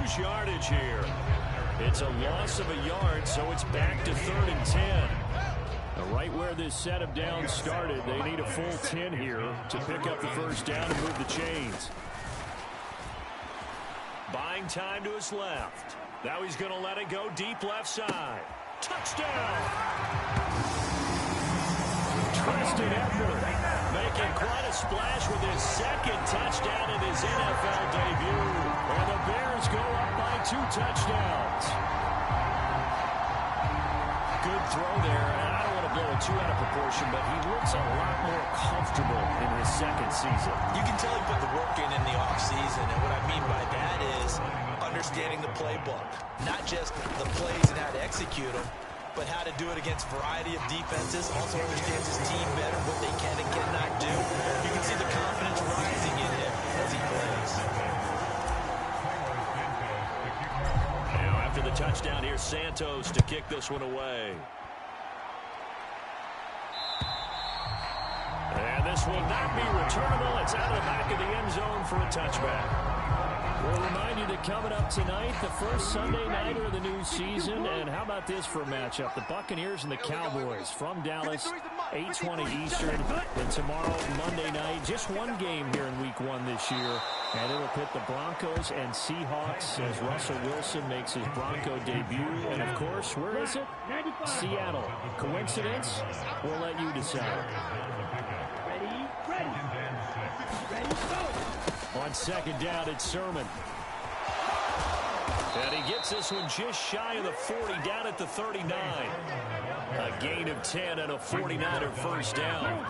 lose yardage here. It's a loss of a yard, so it's back to 3rd and 10. Right where this set of downs started, they need a full 10 here to pick up the first down and move the chains. Buying time to his left. Now he's going to let it go deep left side. Touchdown! Tristan Edward making quite a splash with his second touchdown in his NFL debut. And the Bears go up by 2 touchdowns. Good throw there. And I don't want to blow it too out of proportion, but he looks a lot more comfortable in his second season. You can tell he put the work in the offseason, and what I mean by that is understanding the playbook. Not just the plays and how to execute them, but how to do it against a variety of defenses. Also understands his team better, what they can and cannot do. You can see the confidence rising in him as he plays. Now after the touchdown, here's Santos to kick this one away. And this will not be returnable. It's out of the back of the end zone for a touchback. We'll remind you that coming up tonight, the first Sunday nighter of the new season. And how about this for a matchup? The Buccaneers and the Cowboys from Dallas, 8:20 Eastern. And tomorrow, Monday night, just one game here in Week 1 this year. And it'll pit the Broncos and Seahawks as Russell Wilson makes his Bronco debut. And, of course, where is it? Seattle. Coincidence? We'll let you decide. On second down, it's Sermon. And he gets this one just shy of the 40, down at the 39. A gain of 10 and a 49er first down.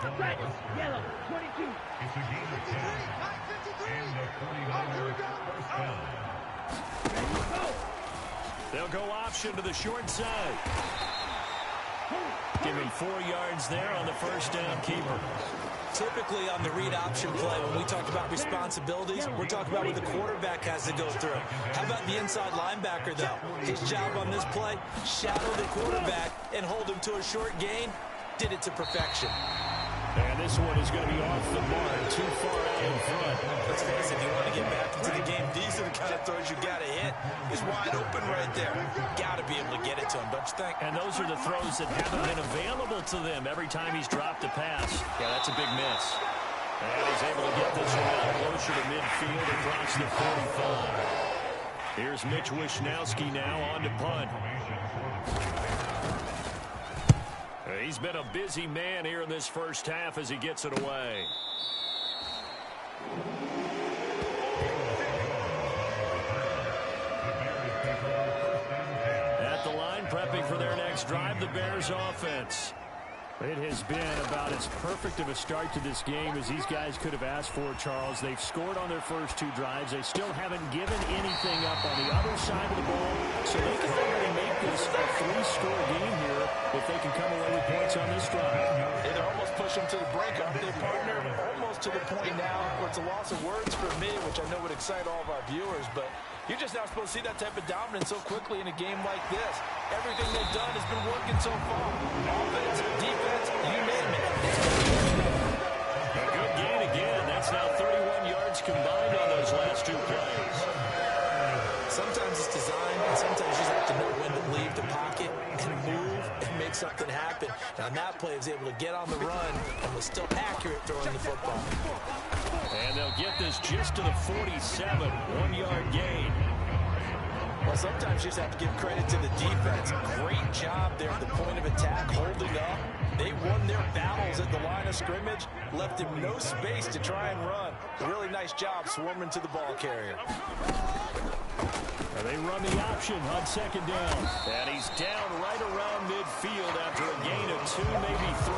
They'll go option to the short side. Give him 4 yards there on the first down keeper. Typically on the read option play, when we talk about responsibilities, we're talking about what the quarterback has to go through. How about the inside linebacker, though? His job on this play, shadow the quarterback and hold him to a short gain. Did it to perfection. And this one is going to be off the mark, too far out in front. Let's face it, if you want to get back into the game, these are the kind of throws you got to hit. He's wide open right there. Got to be able to get it to him, don't you think? And those are the throws that haven't been available to them every time he's dropped a pass. Yeah, that's a big miss. And he's able to get this one out closer to midfield across the 45. Here's Mitch Wishnowski now on to punt. He's been a busy man here in this first half as he gets it away. At the line, prepping for their next drive, the Bears offense. It has been about as perfect of a start to this game as these guys could have asked for, Charles. They've scored on their first 2 drives. They still haven't given anything up on the other side of the ball, so they can already make this a 3-score game here if they can come away with points on this drive. They're almost pushing to the brink, aren't they, partner? Almost to the point now where it's a loss of words for me, which I know would excite all of our viewers, but you're just not supposed to see that type of dominance so quickly in a game like this. Everything they've done has been working so far. Offense, defense, you name it. A good gain again. That's now 31 yards combined on those last 2 plays. Sometimes it's designed, and sometimes you just have to know when to leave the pocket and move and make something happen. And on that play, he was able to get on the run and was still accurate throwing the football. And they'll get this just to the 47, 1-yard gain. Well, sometimes you just have to give credit to the defense. Great job there at the point of attack, holding up. They won their battles at the line of scrimmage, left him no space to try and run. A really nice job swarming to the ball carrier. They run the option on second down. And he's down right around midfield after a gain of 2, maybe 3.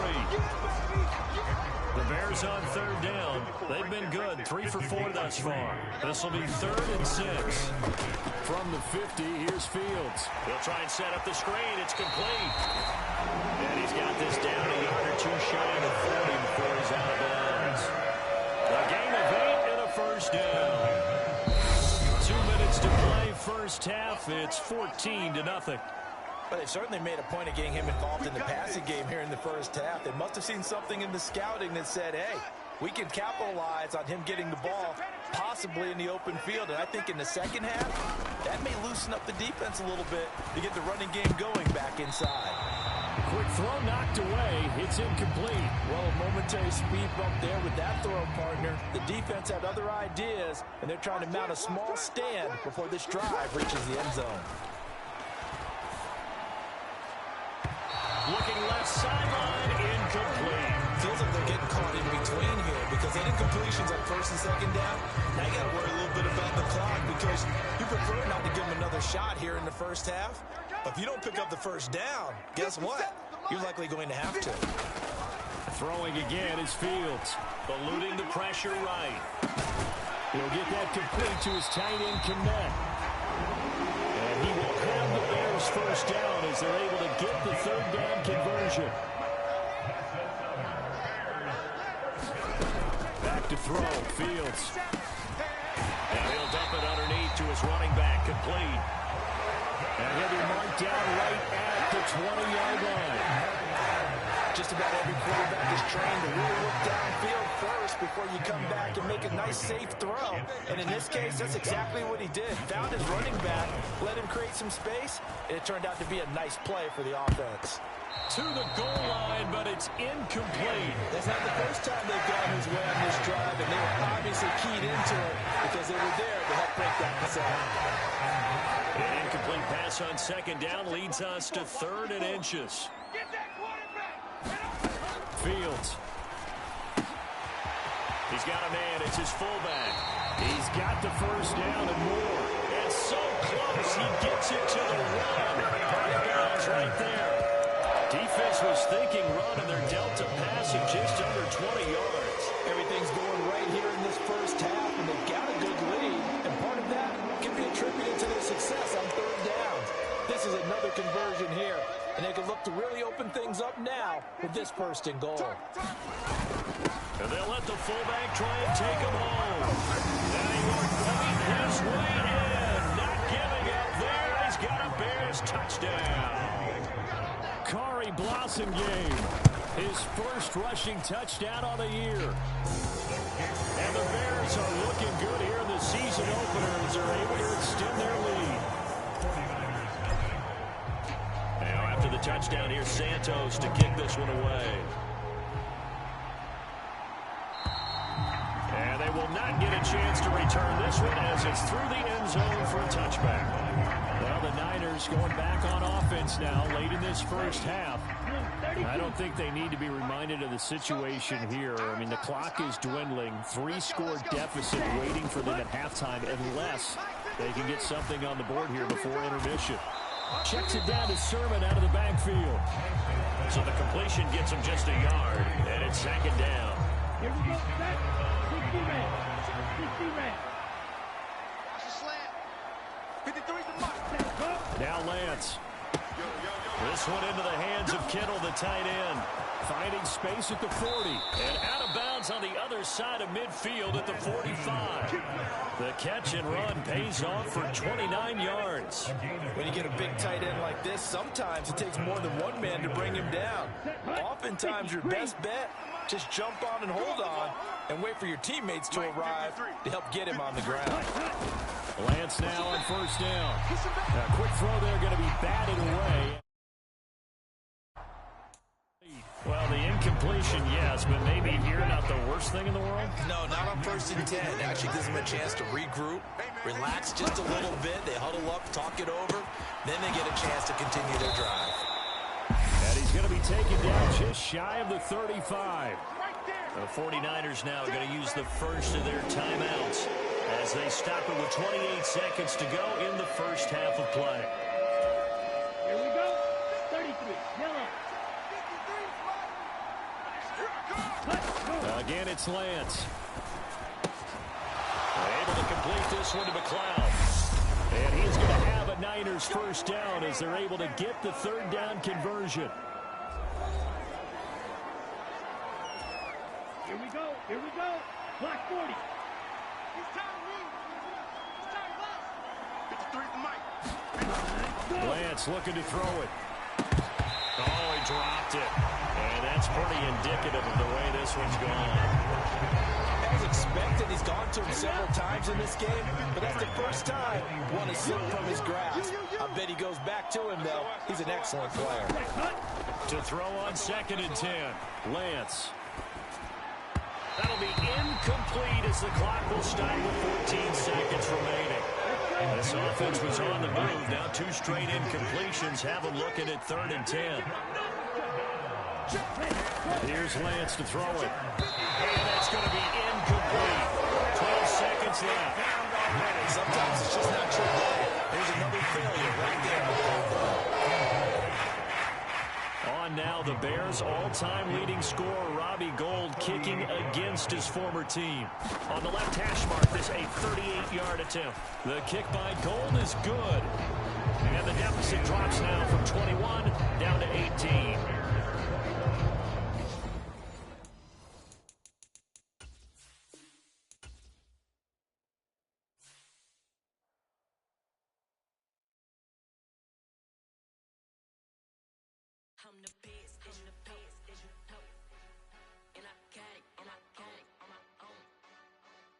The Bears on third down. They've been good, 3 for 4 thus far. This will be 3rd and 6. From the 50, here's Fields. He'll try and set up the screen. It's complete. And he's got this down a yard or 2 shy of the 40 before he's out of bounds. A gain of 8 and a first down. 2 minutes to play first half. It's 14-0. But they've certainly made a point of getting him involved in the passing game here in the first half. They must have seen something in the scouting that said, hey, we can capitalize on him getting the ball, possibly in the open field. And I think in the second half, That may loosen up the defense a little bit to get the running game going back inside. Quick throw knocked away. It's incomplete. Well, a momentary speed bump there with that throw, partner. The defense had other ideas, and they're trying to mount a small stand before this drive reaches the end zone. Looking left sideline, incomplete. Feels like they're getting caught in between here because they did completions on first and second down. Now you got to worry a little bit about the clock because you prefer not to give them another shot here in the first half. But if you don't pick up the first down, guess what? You're likely going to have to. Throwing again is Fields. Eluding the pressure right. He'll get that complete to his tight end Connect. And he will have the Bears first down as they're able to get the third down conversion. Back to throw, Fields. And he'll dump it underneath to his running back, complete. And he'll be marked down right at the 20-yard line. Just about every quarterback is trained to really look downfield first before you come back and make a nice, safe throw. And in this case, that's exactly what he did. Found his running back, let him create some space, and it turned out to be a nice play for the offense. To the goal line, but it's incomplete. That's not the first time they've gone his way on this drive, and they were obviously keyed into it because they were there to help break that mistake. An incomplete pass on second down leads us to 3rd and inches. Fields. He's got a man. It's his fullback. He's got the first down and more. And so close, he gets it to the run. Touchdowns right there. Defense was thinking run, and they're dealt to pass at just under 20 yards. Everything's going right here in this first half, and they've got a good lead. And part of that can be attributed to their success on 3rd downs. This is another conversion here, and they can look to really open things up now with this 1st and goal. And they'll let the fullback try and take him home. Now he will fight his way in. Not giving up there. He's got a Bears touchdown. Kari Blossomgame, his first rushing touchdown on the year. And the Bears are looking good here in the season opener as they're able to extend their lead. Now after the touchdown, here's Santos to kick this one away. And they will not get a chance to return this one as it's through the end zone for a touchback. Well, the Niners going back on offense now late in this first half. I don't think they need to be reminded of the situation here. I mean, the clock is dwindling. 3-score deficit waiting for them at halftime unless they can get something on the board here before intermission. Checks it down to Sermon out of the backfield. So the completion gets him just a yard, and it's 2nd down. Here we go, set. 60 red. 60 red. Watch the slant. 53's the mark. Now Lance. This one into the hands of Kittle, the tight end. Finding space at the 40. And out of bounds on the other side of midfield at the 45. The catch and run pays off for 29 yards. When you get a big tight end like this, sometimes it takes more than one man to bring him down. Oftentimes, your best bet, just jump on and hold on and wait for your teammates to arrive to help get him on the ground. Lance now on 1st down. A quick throw there going to be batted away. Well, the incompletion, yes, but maybe here not the worst thing in the world? No, not on 1st and 10. Actually gives them a chance to regroup, relax just a little bit. They huddle up, talk it over. Then they get a chance to continue their drive. And he's going to be taken down just shy of the 35. The 49ers now are going to use the first of their timeouts as they stop it with 28 seconds to go in the first half of play. Here we go. 33. Yellow. Again, it's Lance. Able to complete this one to McLeod. And he's going to have a Niners first down as they're able to get the 3rd down conversion. Here we go. Here we go. Block 40. Lance looking to throw it. Oh, he dropped it. And that's pretty indicative of the way this one's gone. As expected, he's gone to him several times in this game, but that's the first time one has slipped from his grasp. I bet he goes back to him, though. He's an excellent player. To throw on 2nd and 10, Lance. That'll be incomplete as the clock will stop with 14 seconds remaining. This offense was on the move. Now 2 straight incompletions have them looking at 3rd and 10. Here's Lance to throw it. And that's going to be incomplete. 12 seconds left. Sometimes it's just not your day. There's another failure right there. On now, the Bears' all-time leading scorer, Robbie Gould, kicking against his former team. On the left hash mark, this a 38-yard attempt. The kick by Gould is good. And the deficit drops now from 21 down to 18. I'm the best, as you know. And I got it, on my own.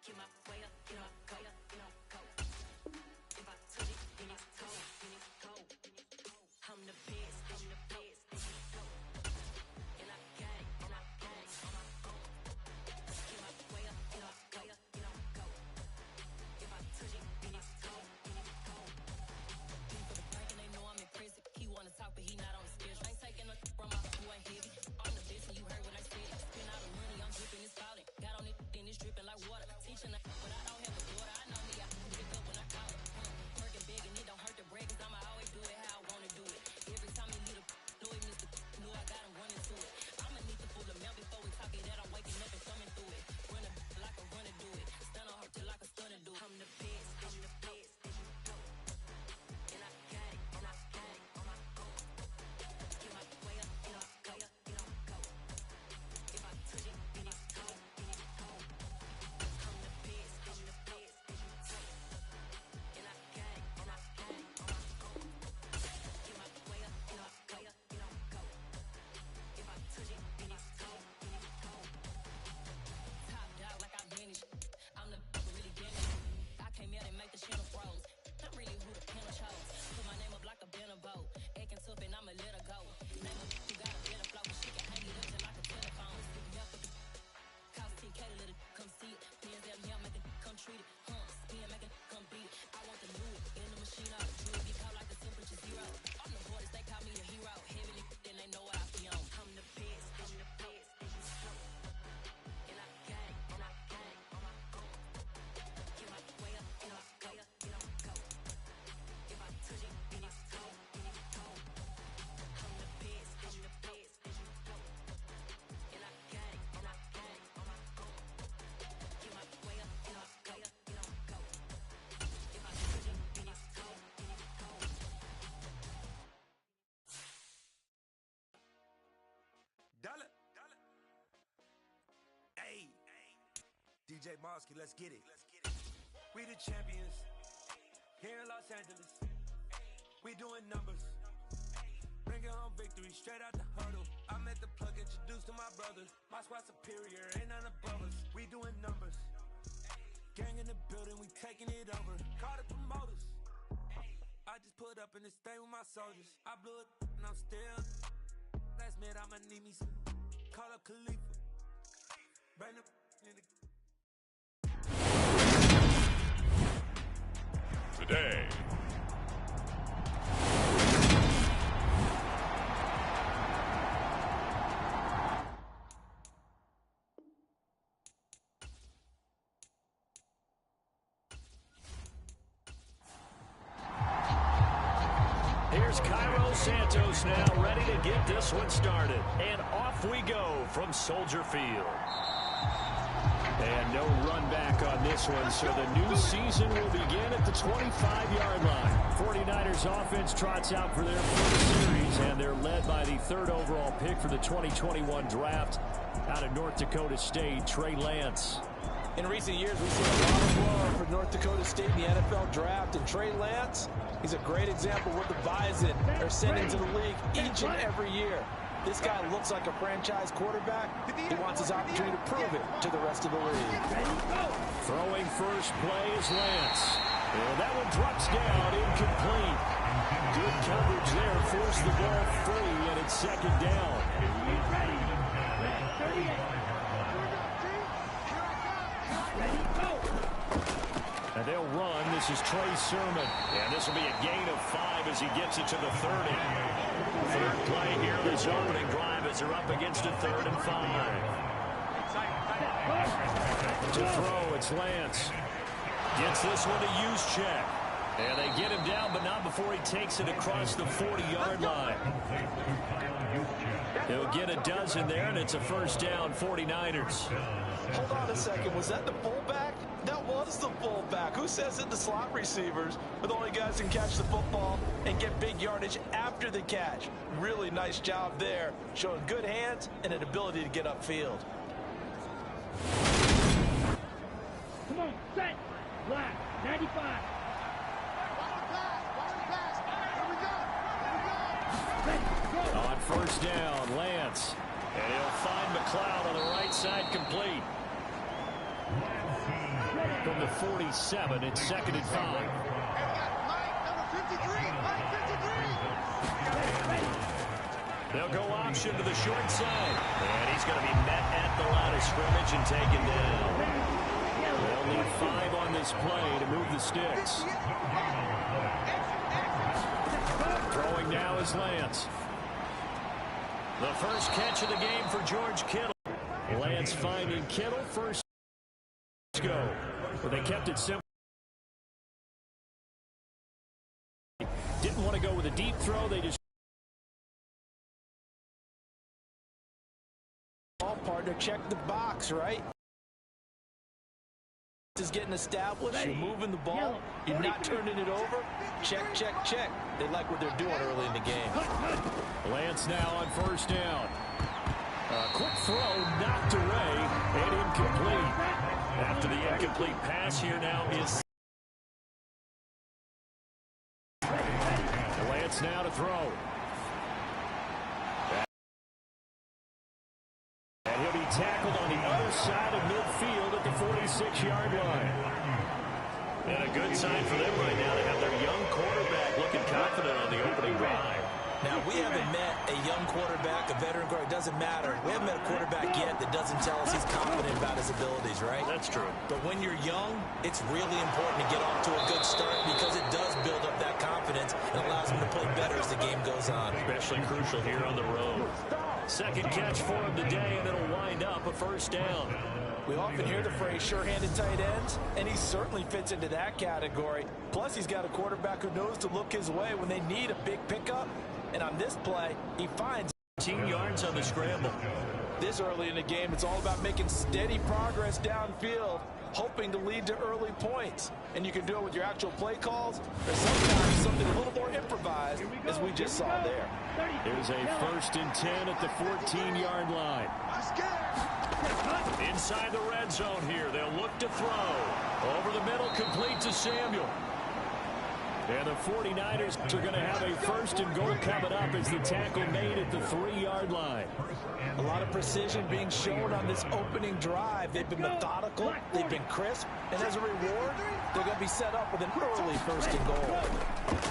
Get my way up, get up, go. If I touch it, then it's cold. I'm the best, as you know. And I got it, on my own. Get my way up, get up, go. If I touch it, then it's cold. For the break and they know I'm in prison. He wanna talk, but he not on the schedule. Ain't taking no from my who ain't heavy. I'm the best and you heard what I said. Spend all the money, I'm dripping, it's falling. Got on it, then it's dripping like water. Teaching that, but I don't have a daughter. I know me, I can pick up when I call it. Working big and it don't hurt to break, cause I'ma always do it how I wanna do it. Every time he need a know he missed the know I got him running to it. I'ma need to pull the mail before we talk it that I'm waking up and coming through it. Running like a runner do it. Stun on her till like a stunner do. I'm the best, as you know. And I got it, on my own. Get my way up, get up, go. If I touch it, then it's cold. I'm the best, as you know. And I got it, on my own. Get my way up, get up, go. If I touch it, then it's cold. Top dog like I manage. I'm the really damage. I came out and make the channel froze. I'm really who the panel chose. Put my name up like a banner boat. Acting tough and I'ma let her go. Name her who got a better flow. She can hang it up just like a telephone. Stick me up with the cost 10K to let it come see it. Pins down here, make it come treat it. Spin, make it come beat it. I want the new in the machine, all the drill. Get caught like the temperature 0. I'm the hardest, they call me the hero. Heavily, then they know what I be on. I'm the best, as you know. And I got it, on my own. Get my way up, get up, go. If I touch it, then it's cold. I'm the best, as you know. And I got it, on my own. Get my way up, get up, go. If I touch it, then it's cold. Dollar. Hey. DJ Mosky, let's get it. We the champions. Here in Los Angeles. We doing numbers. Bringing home victory straight out the huddle. I'm at the plug, introduced to my brothers. My squad superior, ain't none above us. We doing numbers. Gang in the building, we taking it over. Call the promoters. I just put up in this thing with my soldiers. I blew it and I'm still. Last minute I'ma need me some. Call up Khalifa. Bring the in the. Today. Here's Cairo Santos now ready to get this one started. And off we go from Soldier Field. And no run back on this one, so the new season will begin at the 25-yard line. 49ers offense trots out for their first series, and they're led by the 3rd overall pick for the 2021 draft out of North Dakota State, Trey Lance. In recent years, we've seen a lot of love for North Dakota State in the NFL draft, and Trey Lance, he's a great example of what the Bison are sending to the league each and every year. This guy looks like a franchise quarterback. He wants his opportunity to prove it to the rest of the league. Throwing first play is Lance. And that one drops down, incomplete. Good coverage there, forced the ball free, and it's second down. And they'll run. This is Trey Sermon. And this will be a gain of 5 as he gets it to the 30. Third play here, this opening drive as they're up against a 3rd and 5. To throw, it's Lance. Gets this one to use check. And they get him down, but not before he takes it across the 40-yard line. He'll get a dozen there, and it's a first down, 49ers. Hold on a second. Was that the fullback? That was the fullback. Who says it? The slot receivers are the only guys who can catch the football and get big yardage after the catch. Really nice job there, showing good hands and an ability to get upfield. Come on, set. Black, 95. On first down, Lance. And he'll find McLeod on the right side, complete. From the 47, it's 2nd and 5. They'll go option to the short side. And he's going to be met at the line of scrimmage and taken down. They'll need 5 on this play to move the sticks. Throwing now is Lance. The first catch of the game for George Kittle. Lance finding Kittle, first go. But they kept it simple. Didn't want to go with a deep throw. They just Ball partner, check the box, right? Is getting established. You're moving the ball. You're not turning it over. Check, check, check. They like what they're doing early in the game. Lance now on first down. A quick throw knocked away and incomplete. After the incomplete pass here now is Lance now to throw. And he'll be tackled on the other side of midfield at the 46-yard line. And a good sign for them right now to have their young quarterback looking confident on the opening drive. Now, we haven't met a young quarterback, a veteran quarterback. It doesn't matter. We haven't met a quarterback yet that doesn't tell us he's confident about his abilities, right? That's true. But when you're young, it's really important to get off to a good start because it does build up that confidence and allows him to play better as the game goes on. Especially crucial here on the road. Second catch for him today, and it'll wind up a first down. We often hear the phrase sure-handed tight ends, and he certainly fits into that category. Plus, he's got a quarterback who knows to look his way when they need a big pickup. And on this play, he finds 18 yards on the scramble. This early in the game, it's all about making steady progress downfield, hoping to lead to early points. And you can do it with your actual play calls, or sometimes something a little more improvised, as we just saw there. There's a 1st and 10 at the 14-yard line. Inside the red zone here, they'll look to throw. Over the middle, complete to Samuel. And the 49ers are going to have a 1st and goal coming up as the tackle made at the 3-yard line. A lot of precision being shown on this opening drive. They've been methodical, they've been crisp, and as a reward, they're going to be set up with an early 1st and goal.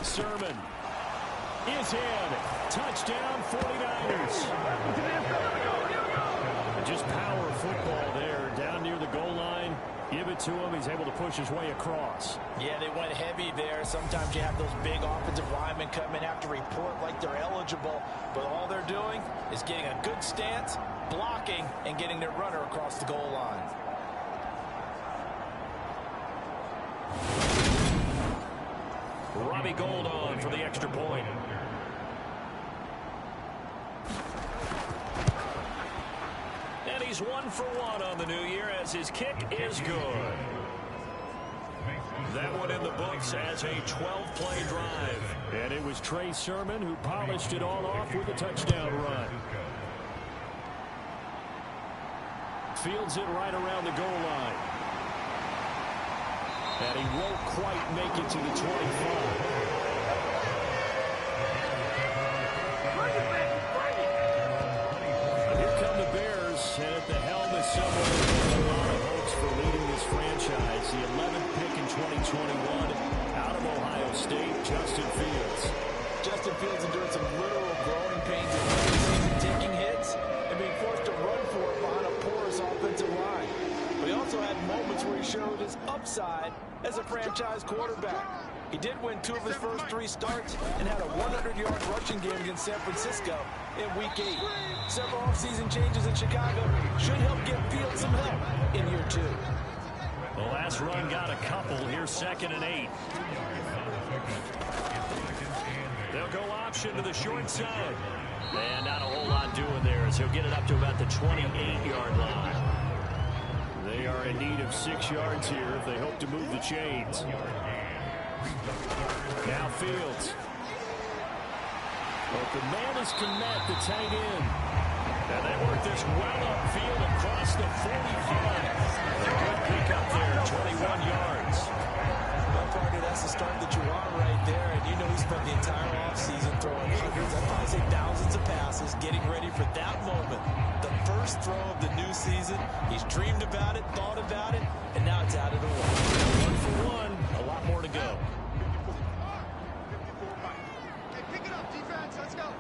Sermon is in. Touchdown, 49ers. Just power football there down near the goal line. Give it to him. He's able to push his way across. Yeah, they went heavy there. Sometimes you have those big offensive linemen come in, have to report like they're eligible. But all they're doing is getting a good stance, blocking, and getting their runner across the goal line. Robbie Gould on for the extra point. And he's 1 for 1 on the new year as his kick is good. That one in the books as a 12-play drive. And it was Trey Sermon who polished it all off with a touchdown run. Fields it right around the goal line. And he won't quite make it to the 25. Justin Fields. Justin Fields endured some literal growing pains in the season, taking hits and being forced to run for it behind a porous offensive line. But he also had moments where he showed his upside as a franchise quarterback. He did win 2 of his first 3 starts and had a 100-yard rushing game against San Francisco in Week 8. Several offseason changes in Chicago should help give Fields some help in year 2. The last run got a couple. Here's 2nd and 8. They'll go option to the short side. And not a whole lot doing there as he'll get it up to about the 28-yard line. They are in need of 6 yards here if they hope to move the chains. Now Fields. Open man is Komet, the tight end. And they work this well upfield across the 45. A good pick up there, 21 yards. Well, partner, that's the start that you want right there. And you know he spent the entire offseason throwing hundreds, I'd probably say thousands of passes, getting ready for that moment. The first throw of the new season. He's dreamed about it, thought about it, and now it's out of the way. 1 for 1, a lot more to go. Hey, pick it up, defense. Let's go.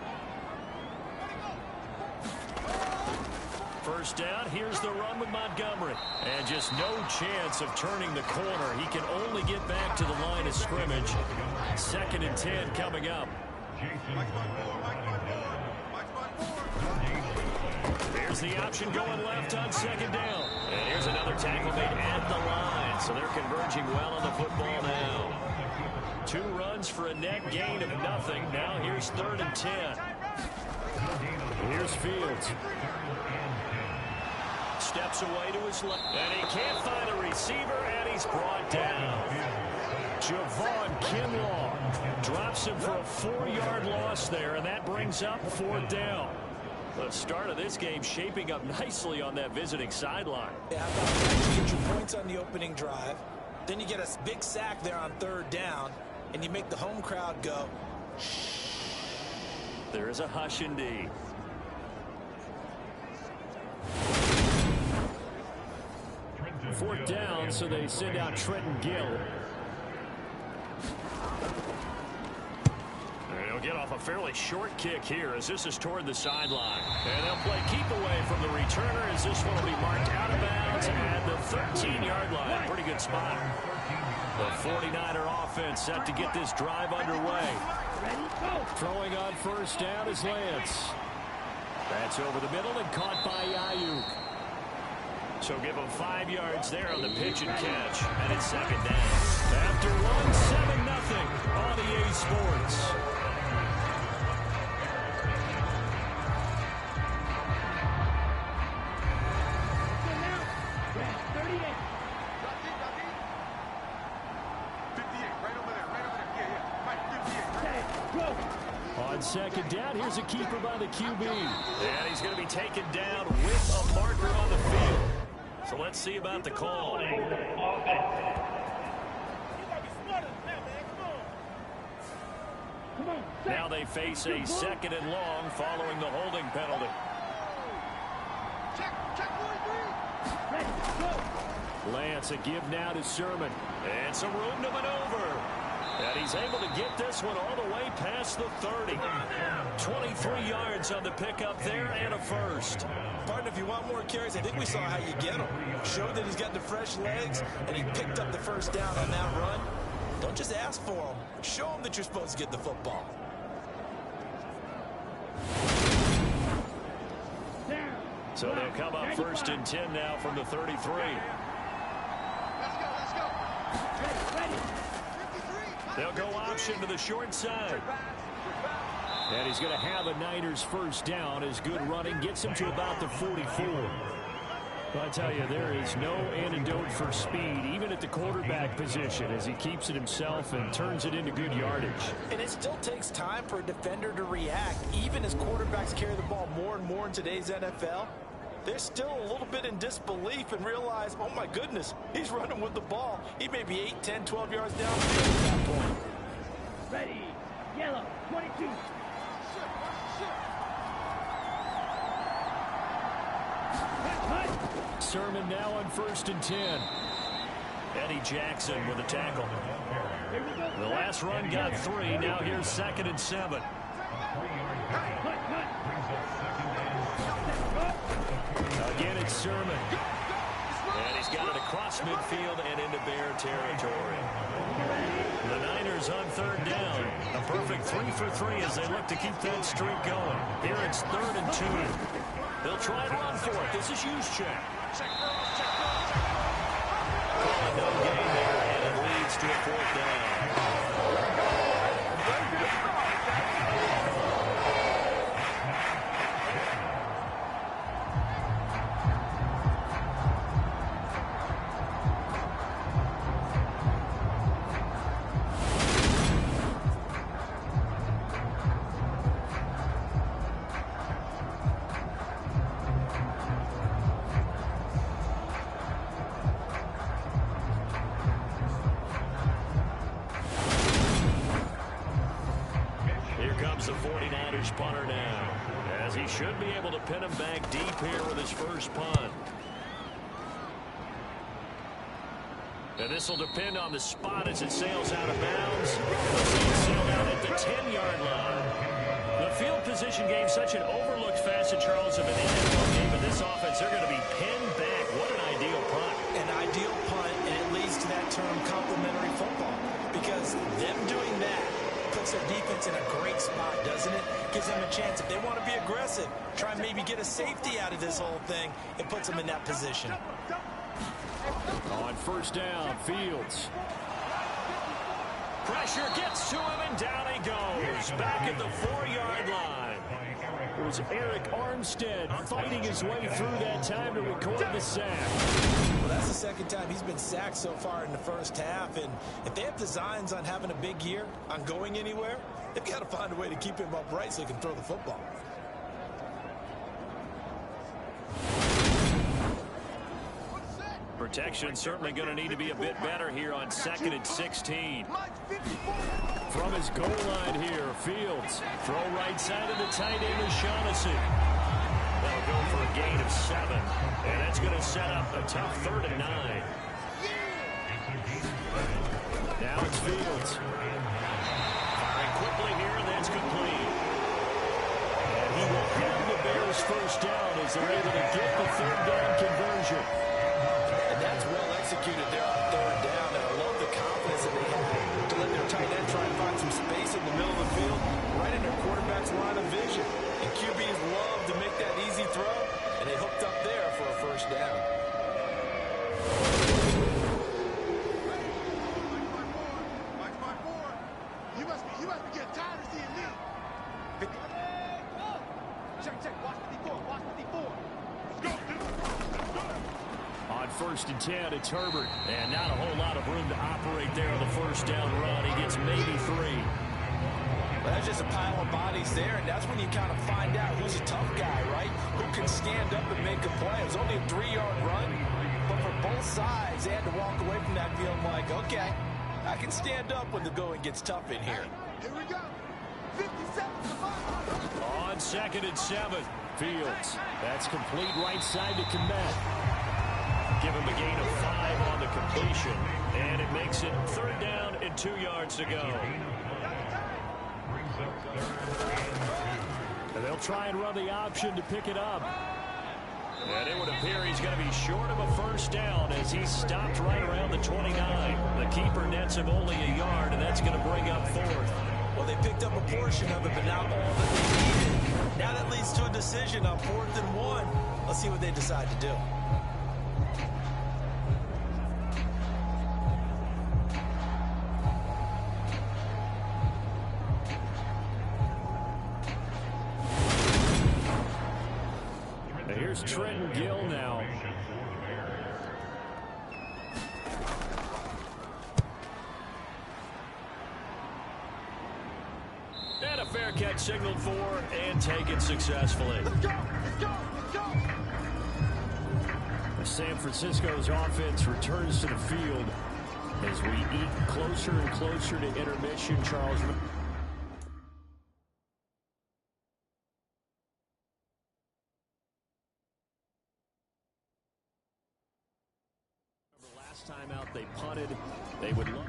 First down, here's the run with Montgomery. And just no chance of turning the corner. He can only get back to the line of scrimmage. 2nd and 10 coming up. Here's the option going left on 2nd down. And here's another tackle made at the line. So they're converging well on the football now. 2 runs for a net gain of nothing. Now here's 3rd and 10. Here's Fields. Steps away to his left. And he can't find a receiver, and he's brought down. Javon Kinlaw drops him for a 4-yard loss there, and that brings up 4th down. The start of this game shaping up nicely on that visiting sideline. Yeah, how about that? You get your points on the opening drive, then you get a big sack there on 3rd down, and you make the home crowd go, shh. There is a hush indeed. Fourth down, so they send out Trenton Gill. They'll get off a fairly short kick here as this is toward the sideline. And they'll play keep away from the returner as this one will be marked out of bounds at the 13-yard line. Pretty good spot. The 49er offense set to get this drive underway. Throwing on first down is Lance. That's over the middle and caught by Ayuk. So give him 5 yards there on the pitch and catch. And it's 2nd down. After 1, 7-0 on EA Sports. On 2nd down, here's a keeper by the QB. And he's going to be taken down with a marker on the field. So let's see about the call. Now they face a 2nd and long following the holding penalty. Lance, a give now to Sermon. And some room to maneuver. And he's able to get this one all the way past the 30. 23 yards on the pickup there and a first. Partner, if you want more carries, I think we saw how you get him. Showed that he's got the fresh legs, and he picked up the first down on that run. Don't just ask for him. Show him that you're supposed to get the football. So they'll come up 1st and 10 now from the 33. Let's go. They'll go option to the short side. And he's going to have a Niners first down as good running gets him to about the 44. Well, I tell you, there is no antidote for speed, even at the quarterback position, as he keeps it himself and turns it into good yardage. And it still takes time for a defender to react, even as quarterbacks carry the ball more and more in today's NFL. They're still a little bit in disbelief and realize, oh my goodness, he's running with the ball. He may be 8, 10, 12 yards downfield at that point. Ready, yellow, 22. Sermon now on 1st and 10. Eddie Jackson with a tackle. The last run got 3. Now here's 2nd and 7. Again, it's Sermon. And he's got it across midfield and into Bear territory. The Niners on 3rd down. A perfect 3 for 3 as they look to keep that streak going. Here it's 3rd and 2. They'll try and run for it. This is Juszczyk. Calling no gain there, and it leads to a 4th down. The 49ers punter now, as he should be able to pin him back deep here with his first punt. And this will depend on the spot as it sails out of bounds. It'll sail out at the 10-yard line. The field position game, such an overlooked facet, Charles, of an NFL game, but this offense, they're going to be pinned back. What an ideal punt. An ideal punt, and it leads to that term complementary football, because them doing that puts their defense in a great spot, doesn't it? Gives them a chance, if they want to be aggressive, try and maybe get a safety out of this whole thing, it puts them in that position. On 1st down, Fields. Pressure gets to him, and down he goes. Back at the 4-yard line. It was Eric Armstead fighting his way through that time to record the sack. Well, that's the 2nd time he's been sacked so far in the first half, and if they have designs on having a big year, on going anywhere, they've got to find a way to keep him upright so he can throw the football. Protection certainly going to need to be a bit better here on 2nd and 16. From his goal line here, Fields. Throw right side of the tight end to Shaughnessy. That'll go for a gain of 7. And that's going to set up a tough 3rd and 9. Now it's Fields. Firing quickly here, and that's complete. And he will have the Bears first down as they're able to get the 3rd down conversion. And that's well executed there on 3rd down, and I love the confidence that they have to let their tight end try and find some space in the middle of the field, right in their quarterback's line of vision. And QBs love to make that easy throw, and they hooked up there for a first down. You must be getting tired of seeing me. Check, watch 54, watch 54. Let's go, dude. Let's go. On 1st and 10, it's Herbert. And not a whole lot of room to operate there on the 1st down run. He gets maybe 3. Well, that's just a pile of bodies there, and that's when you kind of find out who's a tough guy, right? Who can stand up and make a play. It was only a 3-yard run, but for both sides, they had to walk away from that feeling like, okay, I can stand up when the going gets tough in here. Here we go. 57 to 5. On 2nd and 7, Fields. That's complete right side to Kmet. Give him a gain of 5 on the completion. And it makes it 3rd down and 2 yards to go. And they'll try and run the option to pick it up. And it would appear he's going to be short of a first down as he's stopped right around the 29. The keeper nets him only a yard, and that's going to bring up 4th. Well, they picked up a portion of it, but not all that they needed. Now that leads to a decision on 4th and 1. Let's see what they decide to do. Here's Trenton Gill now. And a fair catch signaled for and taken successfully. Let's go, let's go, let's go. San Francisco's offense returns to the field as we eat closer and closer to intermission. Charles. timeout, they punted. They would love.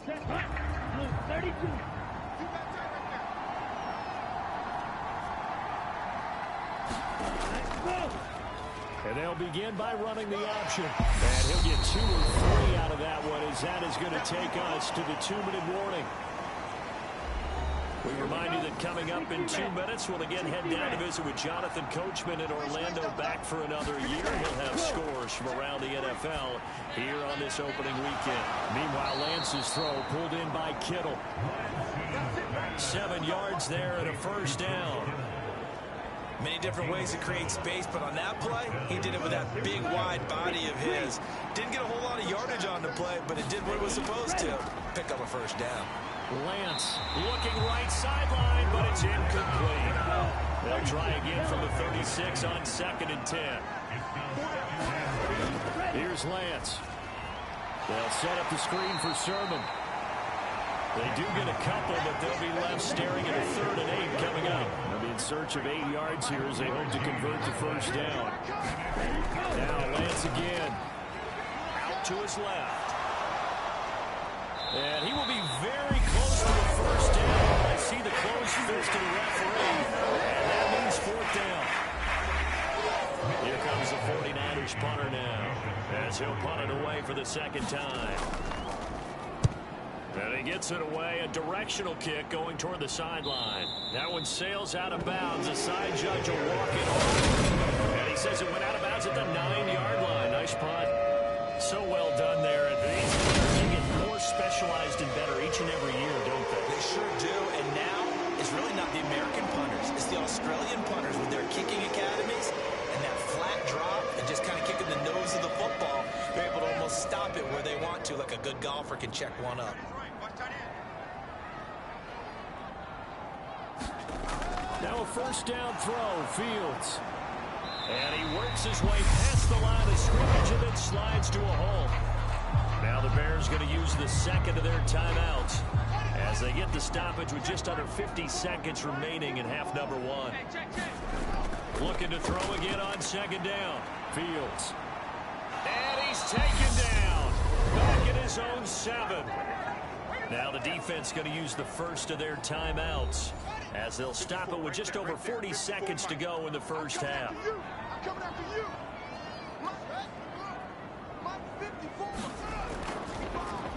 Set, hot. Blue 32. Let's go. And they'll begin by running the option. And he'll get 2 or 3 out of that one, as that is going to take us to the 2-minute warning. We remind you that coming up in 2 minutes, we'll again head down to visit with Jonathan Coachman in Orlando, back for another year. He'll have scores from around the NFL here on this opening weekend. Meanwhile, Lance's throw pulled in by Kittle. 7 yards there and a first down. Many different ways to create space, but on that play, he did it with that big, wide body of his. Didn't get a whole lot of yardage on the play, but it did what it was supposed to. Pick up a first down. Lance looking right sideline, but it's incomplete. They'll try again from the 36 on 2nd and 10. Here's Lance. They'll set up the screen for Sermon. They do get a couple, but they'll be left staring at a 3rd and 8 coming up. They'll be in search of 8 yards here as they hope to convert the first down. Now Lance again. Out to his left. And he will be very close to the first down. I see the closed fist of the referee, and that means 4th down. Here comes the 49ers punter now, as he'll punt it away for the 2nd time. And he gets it away, a directional kick going toward the sideline. That one sails out of bounds. The side judge will walk it off. And he says it went out of bounds at the 9-yard line. Nice punt. So well done there. And these players get more specialized and better each and every year, don't they? They sure do. And now it's really not the American punters. It's the Australian punters with their kicking academies and that flat drop and just kind of kicking the nose of the football. They're able to almost stop it where they want to, like a good golfer can check one up. Now a first down throw, Fields. And he works his way past the line of scrimmage and then slides to a hole. Now the Bears going to use the 2nd of their timeouts as they get the stoppage with just under 50 seconds remaining in half number 1. Looking to throw again on 2nd down. Fields. And he's taken down. Back in his own 7. Now the defense going to use the first of their timeouts as they'll stop it with just over 40 seconds to go in the first half.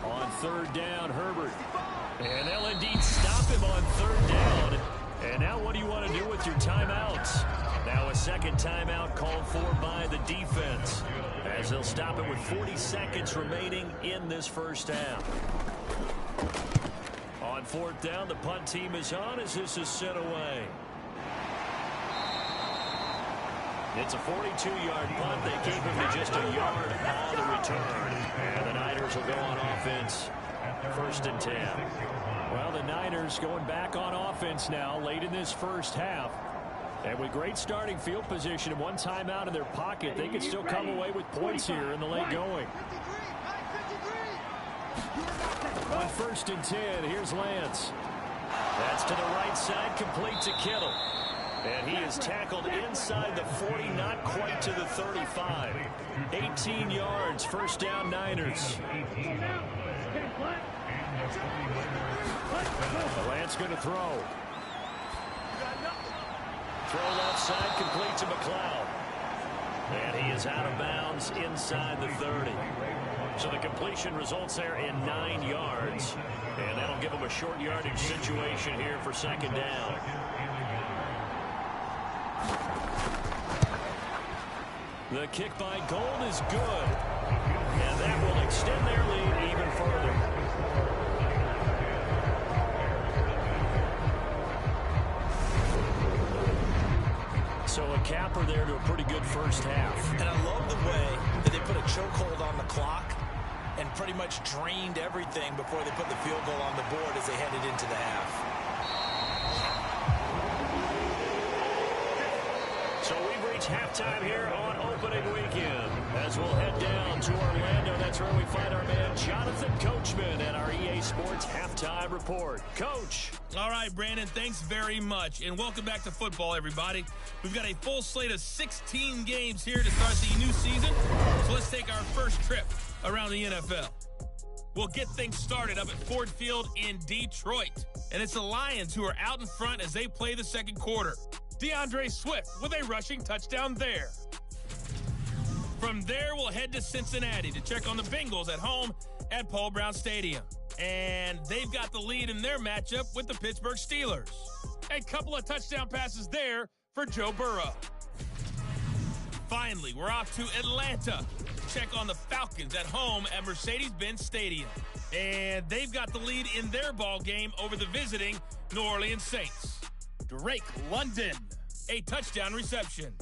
On 3rd down, Herbert. And they'll indeed stop him on 3rd down. And now what do you want to do with your timeouts? Now a 2nd timeout called for by the defense as they'll stop it with 40 seconds remaining in this first half. On 4th down, the punt team is on as this is sent away. It's a 42-yard punt. They keep him to just a yard on the return. And the Niners will go on offense. 1st and 10. Well, the Niners going back on offense now late in this first half. And with great starting field position and one timeout in their pocket, they could still come away with points here in the late going. On 1st and 10, here's Lance. That's to the right side, complete to Kittle. And he is tackled inside the 40, not quite to the 35. 18 yards, first down Niners. Lance going to throw. Throw left side, complete to McLeod. And he is out of bounds inside the 30. So the completion results there in 9 yards. And that'll give him a short yardage situation here for 2nd down. The kick by Gold is good. And that will extend their lead even further. So a capper there to a pretty good first half. And I love the way that they put a chokehold on the clock and pretty much drained everything before they put the field goal on the board as they headed into the half. So we've reached halftime here on opening weekend. As we'll head down to Orlando, that's where we find our man Jonathan Coachman at our EA Sports Halftime Report. Coach. All right, Brandon, thanks very much. And welcome back to football, everybody. We've got a full slate of 16 games here to start the new season. So let's take our first trip around the NFL. We'll get things started up at Ford Field in Detroit. And it's the Lions who are out in front as they play the second quarter. DeAndre Swift with a rushing touchdown there. From there, we'll head to Cincinnati to check on the Bengals at home at Paul Brown Stadium. And they've got the lead in their matchup with the Pittsburgh Steelers. A couple of touchdown passes there for Joe Burrow. Finally, we're off to Atlanta. Check on the Falcons at home at Mercedes-Benz Stadium. And they've got the lead in their ball game over the visiting New Orleans Saints. Drake London, a touchdown reception.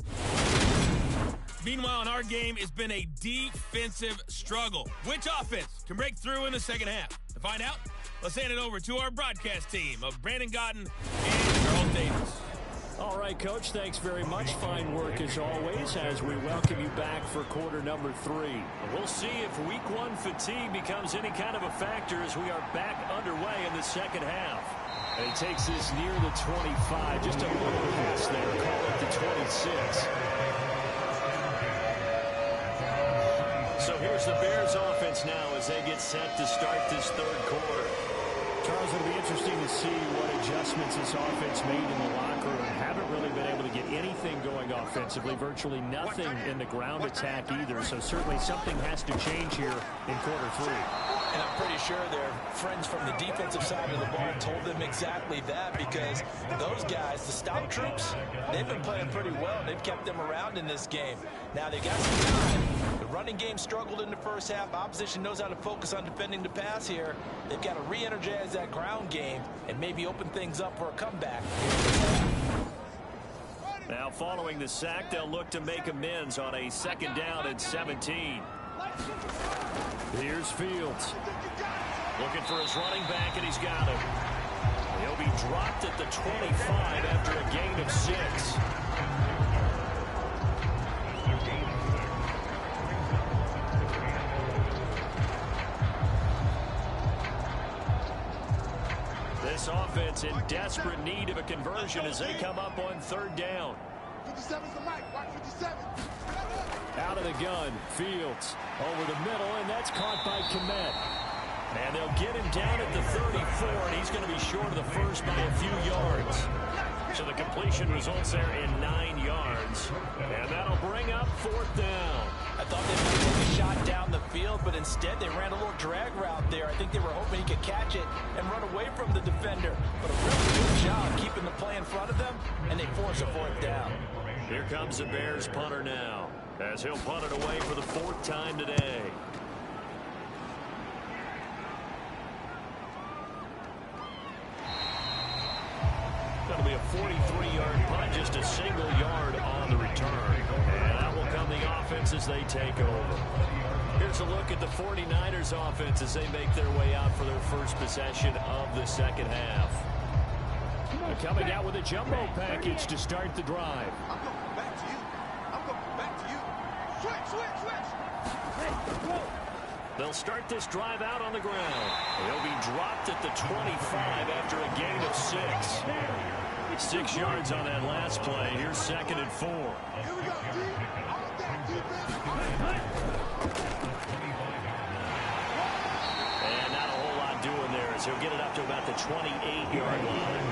Meanwhile, in our game, it's been a defensive struggle. Which offense can break through in the second half? To find out, let's hand it over to our broadcast team of Brandon Godden and Charles Davis. All right, Coach, thanks very much. Fine work as always as we welcome you back for quarter number 3. We'll see if week 1 fatigue becomes any kind of a factor as we are back underway in the second half. And he takes this near the 25, just a little pass there, call it the 26. So here's the Bears offense now as they get set to start this third quarter. Charles, it'll be interesting to see what adjustments this offense made in the locker room. Haven't really been able to get anything going offensively, virtually nothing in the ground attack either. So certainly something has to change here in quarter 3. And I'm pretty sure their friends from the defensive side of the ball told them exactly that, because those guys, the stop troops, they've been playing pretty well. They've kept them around in this game. Now they got some time. The running game struggled in the first half. Opposition knows how to focus on defending the pass here. They've got to re-energize that ground game and maybe open things up for a comeback. Now following the sack, they'll look to make amends on a second down and 17. Here's Fields. Looking for his running back, and he's got him. He'll be dropped at the 25 after a gain of 6. This offense in desperate need of a conversion as they come up on third down. 57's the mic. Watch 57. Out of the gun, Fields over the middle, and that's caught by Kmet. And they'll get him down at the 34, and he's going to be short of the first by a few yards. So the completion results there in 9 yards, and that'll bring up fourth down. I thought they might take a shot down the field, but instead they ran a little drag route there. I think they were hoping he could catch it and run away from the defender. But a really good job keeping the play in front of them, and they force a fourth down. Here comes the Bears punter now, as he'll punt it away for the 4th time today. That'll be a 43-yard punt, just a single yard on the return. And out will come the offense as they take over. Here's a look at the 49ers offense as they make their way out for their first possession of the second half. They're coming out with a jumbo package to start the drive. I'm going back to you. I'm going back to you. Switch, switch, switch. Hey, go. They'll start this drive out on the ground. They'll be dropped at the 25 after a gain of 6. 6 yards on that last play. Here's 2nd and 4. Here we go, D. All that defense. And not a whole lot doing there as he'll get it up to about the 28-yard line.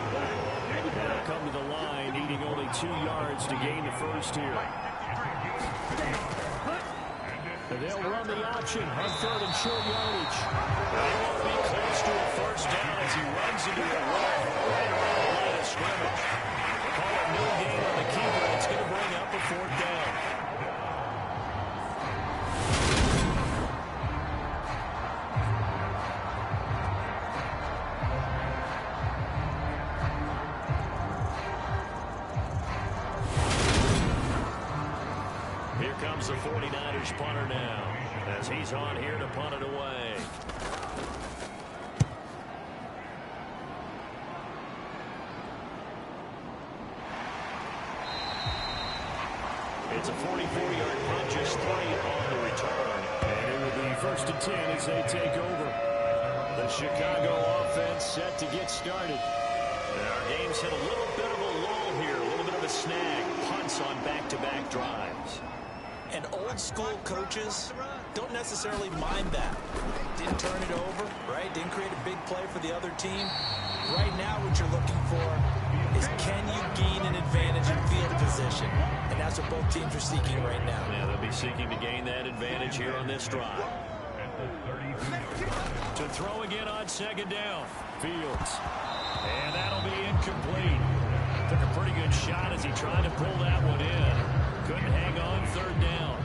And they'll come to the line, needing only 2 yards to gain the first here. And they'll run the option on 3rd and short yardage. They won't be close to a first down as he runs into a wall right around the line of scrimmage. Call it no gain on the keeper. It's going to bring up a 4th down. 49ers punter now, as he's on here to punt it away. It's a 44-yard punt, just 3 on the return. And it will be 1st and 10 as they take over. The Chicago offense set to get started. And our game's hit a little bit of a lull here, a little bit of a snag. Punts on back-to-back drives. And old-school coaches don't necessarily mind that. Didn't turn it over, right? Didn't create a big play for the other team. Right now what you're looking for is, can you gain an advantage in field position? And that's what both teams are seeking right now. Yeah, they'll be seeking to gain that advantage here on this drive. To throw again on 2nd down. Fields. And that'll be incomplete. Took a pretty good shot as he tried to pull that one in. Couldn't hang on 3rd down.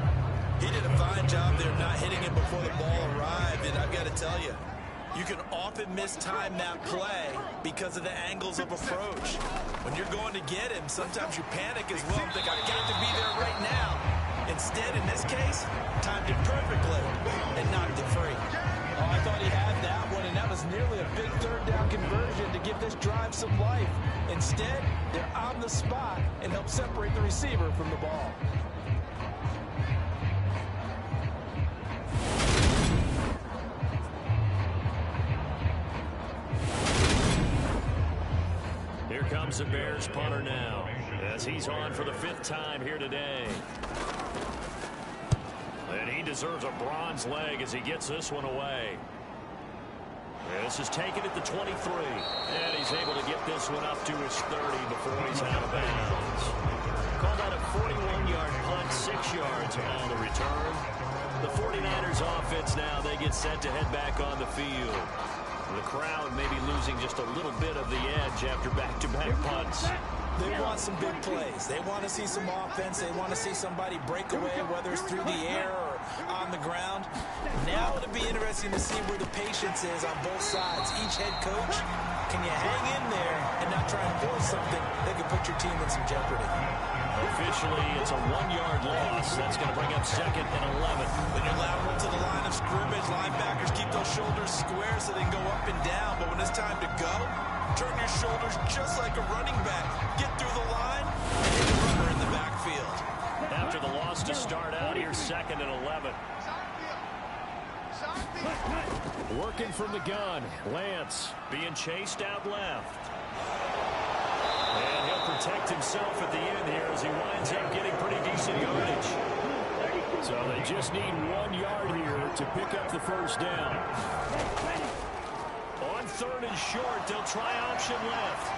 He did a fine job there not hitting it before the ball arrived. And I've got to tell you, you can often mistime that play because of the angles of approach. When you're going to get him, sometimes you panic as well and think, I've got to be there right now. Instead, in this case, timed it perfectly and knocked it free. Oh, I thought he had that one, and that was nearly a big 3rd down conversion to give this drive some life. Instead, they're on the spot and help separate the receiver from the ball. Here comes the Bears punter now, as he's on for the 5th time here today. And he deserves a bronze leg as he gets this one away. This is taken at the 23. And he's able to get this one up to his 30 before he's out of bounds. Call that a 41-yard punt, 6 yards on the return. The 49ers offense now, they get set to head back on the field. The crowd may be losing just a little bit of the edge after back-to-back punts. They want some big plays. They want to see some offense. They want to see somebody break away, whether it's through the air or on the ground. Now it'll be interesting to see where the patience is on both sides. Each head coach, can you hang in there and not try and force something that could put your team in some jeopardy? Officially, it's a 1-yard loss. That's going to bring up 2nd and 11. When you're lateral to the line of scrimmage, linebackers keep those shoulders square so they can go up and down. But when it's time to go, turn your shoulders just like a running back. Get through the line and hit the runner in the backfield. After the loss to start out, here's 2nd and 11. Working from the gun. Lance being chased out left. And he'll protect himself at the end here as he winds up getting pretty decent yardage. So they just need 1 yard here to pick up the 1st down. On 3rd and short, they'll try option left.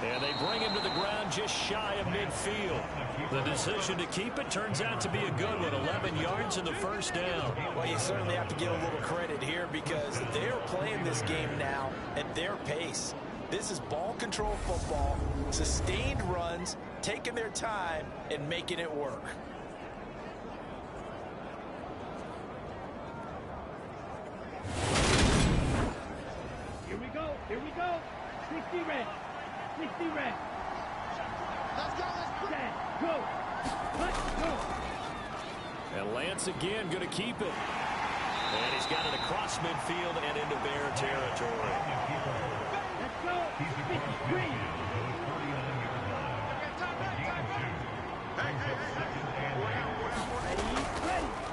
And they bring him to the ground just shy of midfield. The decision to keep it turns out to be a good one. 11 yards in the 1st down. Well, you certainly have to give a little credit here because they're playing this game now at their pace. This is ball control football, sustained runs, taking their time and making it work. Here we go. Here we go. 60 red. 60 red. Let's go. Stand. Go. Let's go. And Lance again going to keep it. And he's got it across midfield and into Bear territory. Let's go. 53.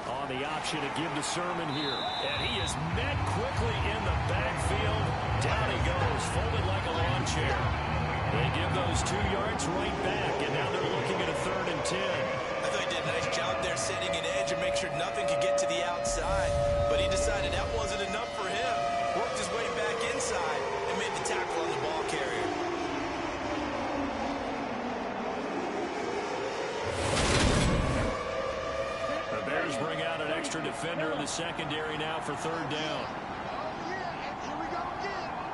On the option to give to Sermon here. And he is met quickly in the backfield. Down he goes, folded like a lawn chair. They give those 2 yards right back, and now they're looking at a 3rd and 10. I thought he did a nice job there setting an edge and make sure nothing could get to the outside. But he decided that wasn't enough for him. Worked his way back inside and made the tackle on the ball carrier. The Bears bring out an extra defender in the secondary now for 3rd down.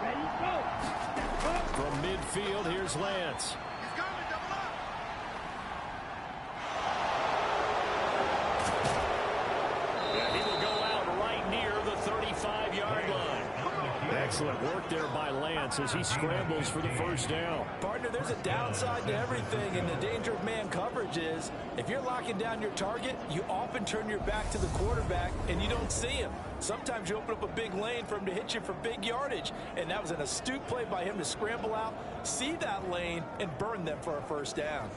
Ready, go. From midfield, here's Lance. Excellent work there by Lance as he scrambles for the first down. Partner, there's a downside to everything, and the danger of man coverage is if you're locking down your target, you often turn your back to the quarterback and you don't see him. Sometimes you open up a big lane for him to hit you for big yardage, and that was an astute play by him to scramble out, see that lane, and burn them for a first down.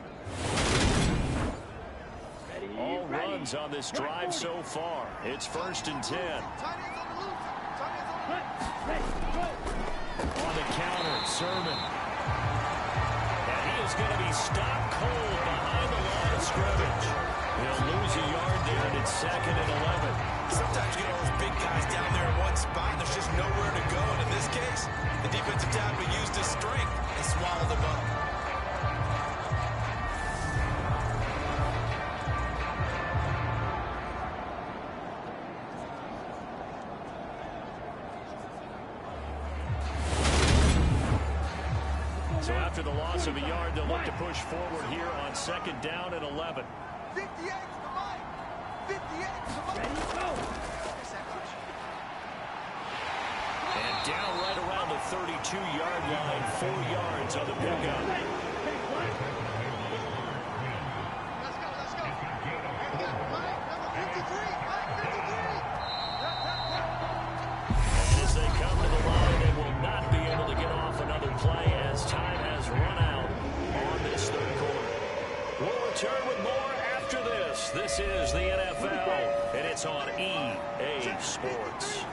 All runs on this drive so far. It's 1st and 10. On the counter, Sermon. And he is going to be stopped cold behind the line of scrimmage. He'll lose a yard there, and it's 2nd and 11. Sometimes you get all those big guys down there in one spot, and there's just nowhere to go. And in this case, the defensive tackle used his strength and swallowed him up. So after the loss of a yard, they'll look to push forward here on 2nd down and 11. 58 to the line. 58 to the line. Ready, go. And down right around the 32-yard line, 4 yards on the pickup. Let's go. Line number 53. Line 53. And as they come to the line, they will not be able to get off another play as time has run out on this 3rd quarter. We'll return with more after this. This is the NFL, and it's on EA Sports.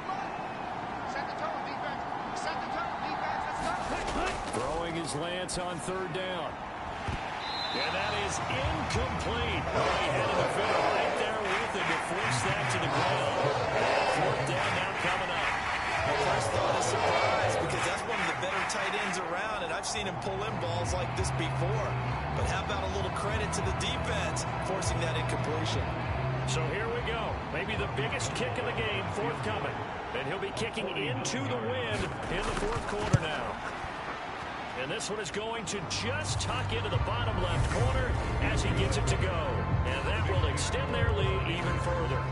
Set the tone, defense. Set the tone, defense. Let's go. Throwing his Lance on 3rd down. And that is incomplete. Oh, he had the field right there with him to force that to the ground. 4th down now coming up. My first thought is surprise because that's one of the better tight ends around, and I've seen him pull in balls like this before. But how about a little credit to the defense forcing that incompletion? So here we go. Maybe the biggest kick of the game forthcoming. And he'll be kicking into the wind in the 4th quarter now. And this one is going to just tuck into the bottom left corner as he gets it to go. And that will extend their lead even further.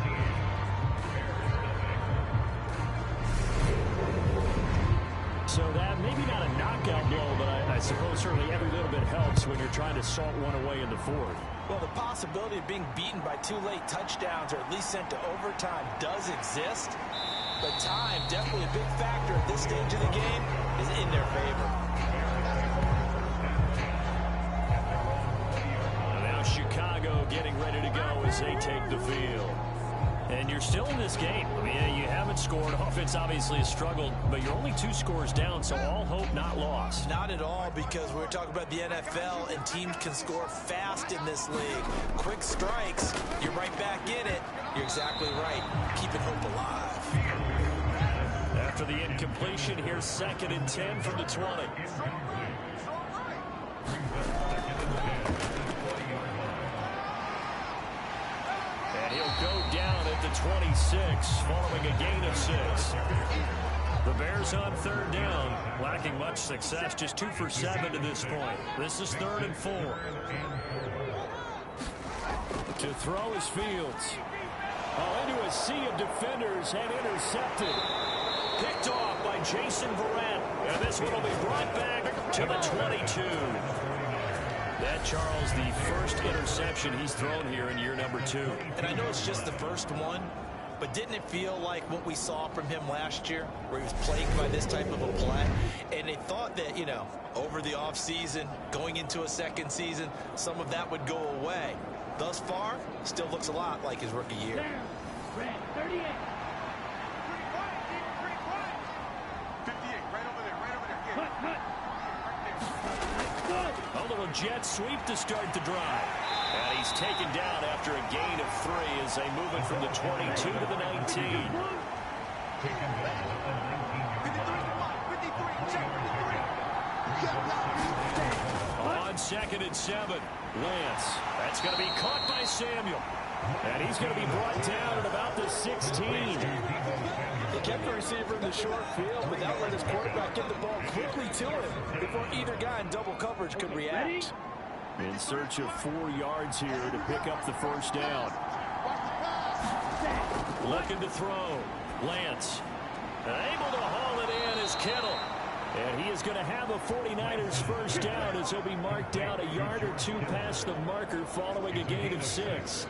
So that maybe not a knockout blow, but I suppose certainly every little bit helps when you're trying to salt one away in the 4th. Well, the possibility of being beaten by 2 late touchdowns or at least sent to overtime does exist. But time, definitely a big factor at this stage of the game, is in their favor. Now Chicago getting ready to go as they take the field. And you're still in this game. I mean, you haven't scored. Offense obviously has struggled, but you're only 2 scores down, so all hope not lost. Not at all, because we're talking about the NFL, and teams can score fast in this league. Quick strikes, you're right back in it. You're exactly right. Keeping hope alive. After the incompletion, here's 2nd and 10 from the 20. And he'll go down at the 26, following a gain of 6. The Bears on 3rd down, lacking much success, just 2 for 7 to this point. This is 3rd and 4. To throw is Fields. Into a sea of defenders and intercepted. Picked off by Jason Verrett. And this one will be brought back to the 22. That, Charles, the first interception he's thrown here in year number 2. And I know it's just the first one, but didn't it feel like what we saw from him last year, where he was plagued by this type of a play? And they thought that, you know, over the offseason, going into a 2nd season, some of that would go away. Thus far, still looks a lot like his rookie year. Red, 38. 58, right over there. Cut. A little jet sweep to start the drive. And he's taken down after a gain of 3 as they move it from the 22 to the 19. 53. On 2nd and 7, Lance. That's going to be caught by Samuel. And he's going to be brought down at about the 16. He kept the receiver in the short field, but that let his quarterback get the ball quickly to him before either guy in double coverage could react. In search of 4 yards here to pick up the first down. Looking to throw. Lance. Able to haul it in as Ken And he is going to have a 49ers first down as he'll be marked down a yard or two past the marker following a gain of 6.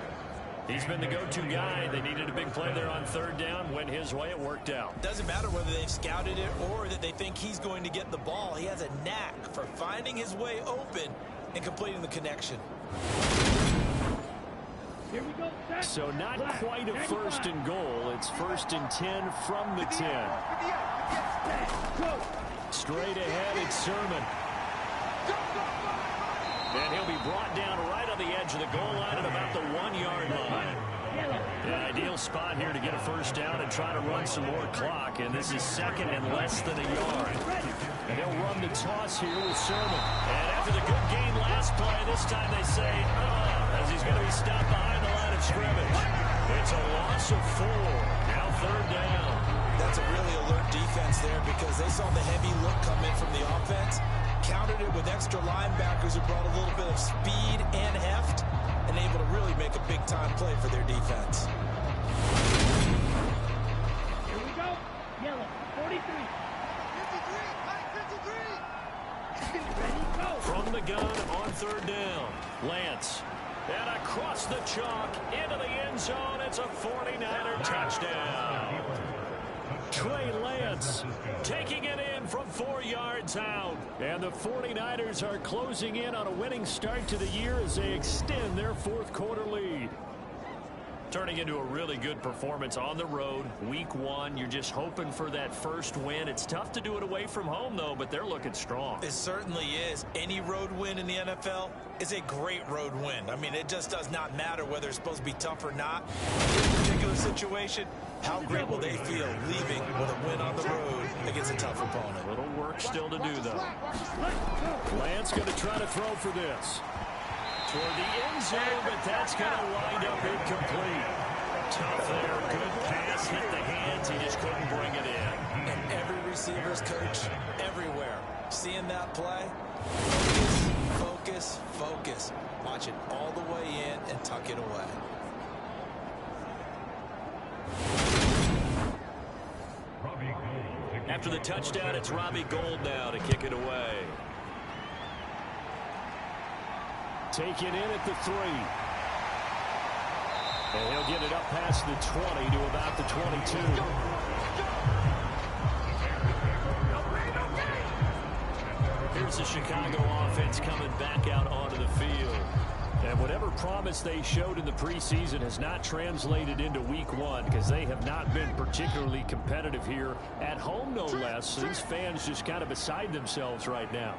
He's been the go-to guy. They needed a big play there on third down. Went his way. It worked out. Doesn't matter whether they've scouted it or that they think he's going to get the ball. He has a knack for finding his way open and completing the connection. Here we go. So not quite a first and goal. It's first and 10 from the 10. Straight ahead, it's Sermon. And he'll be brought down right on the edge of the goal line at about the 1-yard line. An ideal spot here to get a first down and try to run some more clock. And this is second and less than a yard. And he'll run the toss here with Sermon. And after the good gain last play, this time they say, as he's going to be stopped behind the line of scrimmage. It's a loss of 4. Now third down. That's a really alert defense there because they saw the heavy look come in from the offense, countered it with extra linebackers who brought a little bit of speed and heft, and able to really make a big-time play for their defense. Here we go. Yellow, 43. 53. Ready, go. From the gun on third down. Lance. And across the chalk into the end zone. It's a 49er touchdown. Trey Lance taking it in from 4 yards out. And the 49ers are closing in on a winning start to the year as they extend their fourth quarter lead. Turning into a really good performance on the road. Week 1, you're just hoping for that first win. It's tough to do it away from home, though, but they're looking strong. It certainly is. Any road win in the NFL is a great road win. I mean, it just does not matter whether it's supposed to be tough or not. In this particular situation, how great will they feel leaving with a win on the road against a tough opponent? A little work still to do, though. Lance going to try to throw for this. Toward the end zone, but that's going to wind up incomplete. Tough there. Good pass. Hit the hands. He just couldn't bring it in. And every receiver's coach everywhere seeing that play. Focus, focus. Watch it all the way in and tuck it away. After the touchdown, it's Robbie Gould now to kick it away. Taken in at the 3. And he'll get it up past the 20 to about the 22. Here's the Chicago offense coming back out onto the field. And whatever promise they showed in the preseason has not translated into week 1 because they have not been particularly competitive here at home, no less. So these fans just kind of beside themselves right now.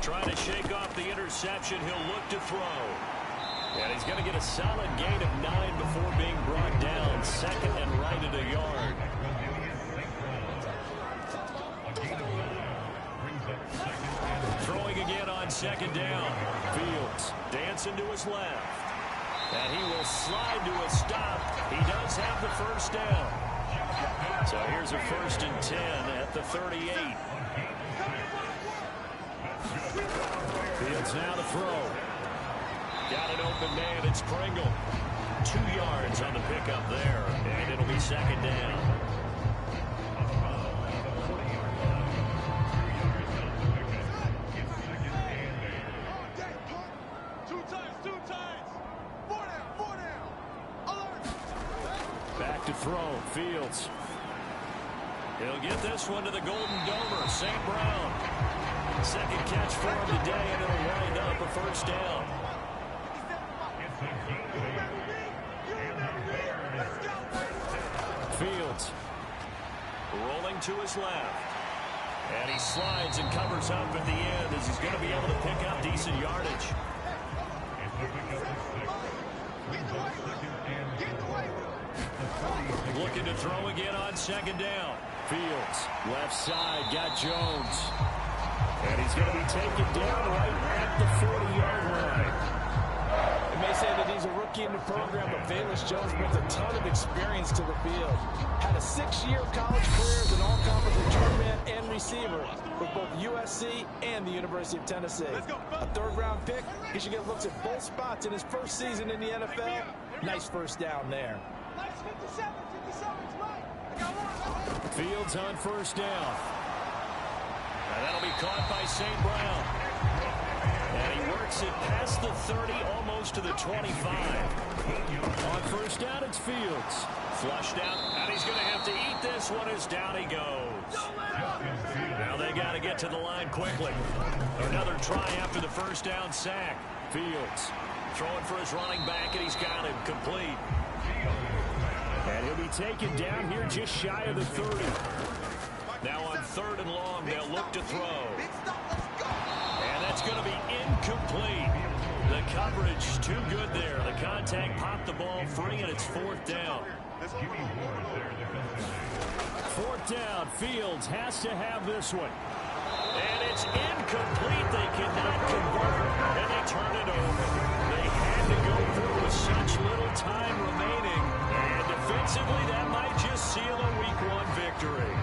Trying to shake off the interception. He'll look to throw. And he's going to get a solid gain of 9 before being brought down. Second and right at a yard. Throwing again on second down. Fields dancing to his left. And he will slide to a stop. He does have the first down. So here's a first and 10 at the 38. Fields now to throw. Got an open man. It's Pringle. 2 yards on the pickup there. And it'll be second down. Back to throw. Fields. He'll get this one to the Golden Domer. St. Brown. Second catch for him today, and it'll wind up a first down. Fields rolling to his left. And he slides and covers up at the end as he's going to be able to pick up decent yardage. Looking to throw again on second down. Fields, left side, got Jones. And he's going to be taken down right at the 40-yard line. They may say that he's a rookie in the program, but Velus Jones brings a ton of experience to the field. Had a 6-year college career as an all-conference returnman and receiver with both USC and the University of Tennessee. A third-round pick, he should get looks at both spots in his first season in the NFL. Nice first down there. Fields on first down. And that'll be caught by St. Brown. And he works it past the 30, almost to the 25. On first down, it's Fields. Flushed out, and he's going to have to eat this one as down he goes. Now they got to get to the line quickly. Another try after the first down sack. Fields throwing for his running back, and he's got him complete. And he'll be taken down here just shy of the 30. Now on 3rd and long, they'll look to throw. And that's going to be incomplete. The coverage too good there. The contact popped the ball free, and it's 4th down. 4th down. Fields has to have this one. And it's incomplete. They cannot convert, and they turn it over. They had to go through with such little time remaining. And defensively, that might just seal a Week 1 victory.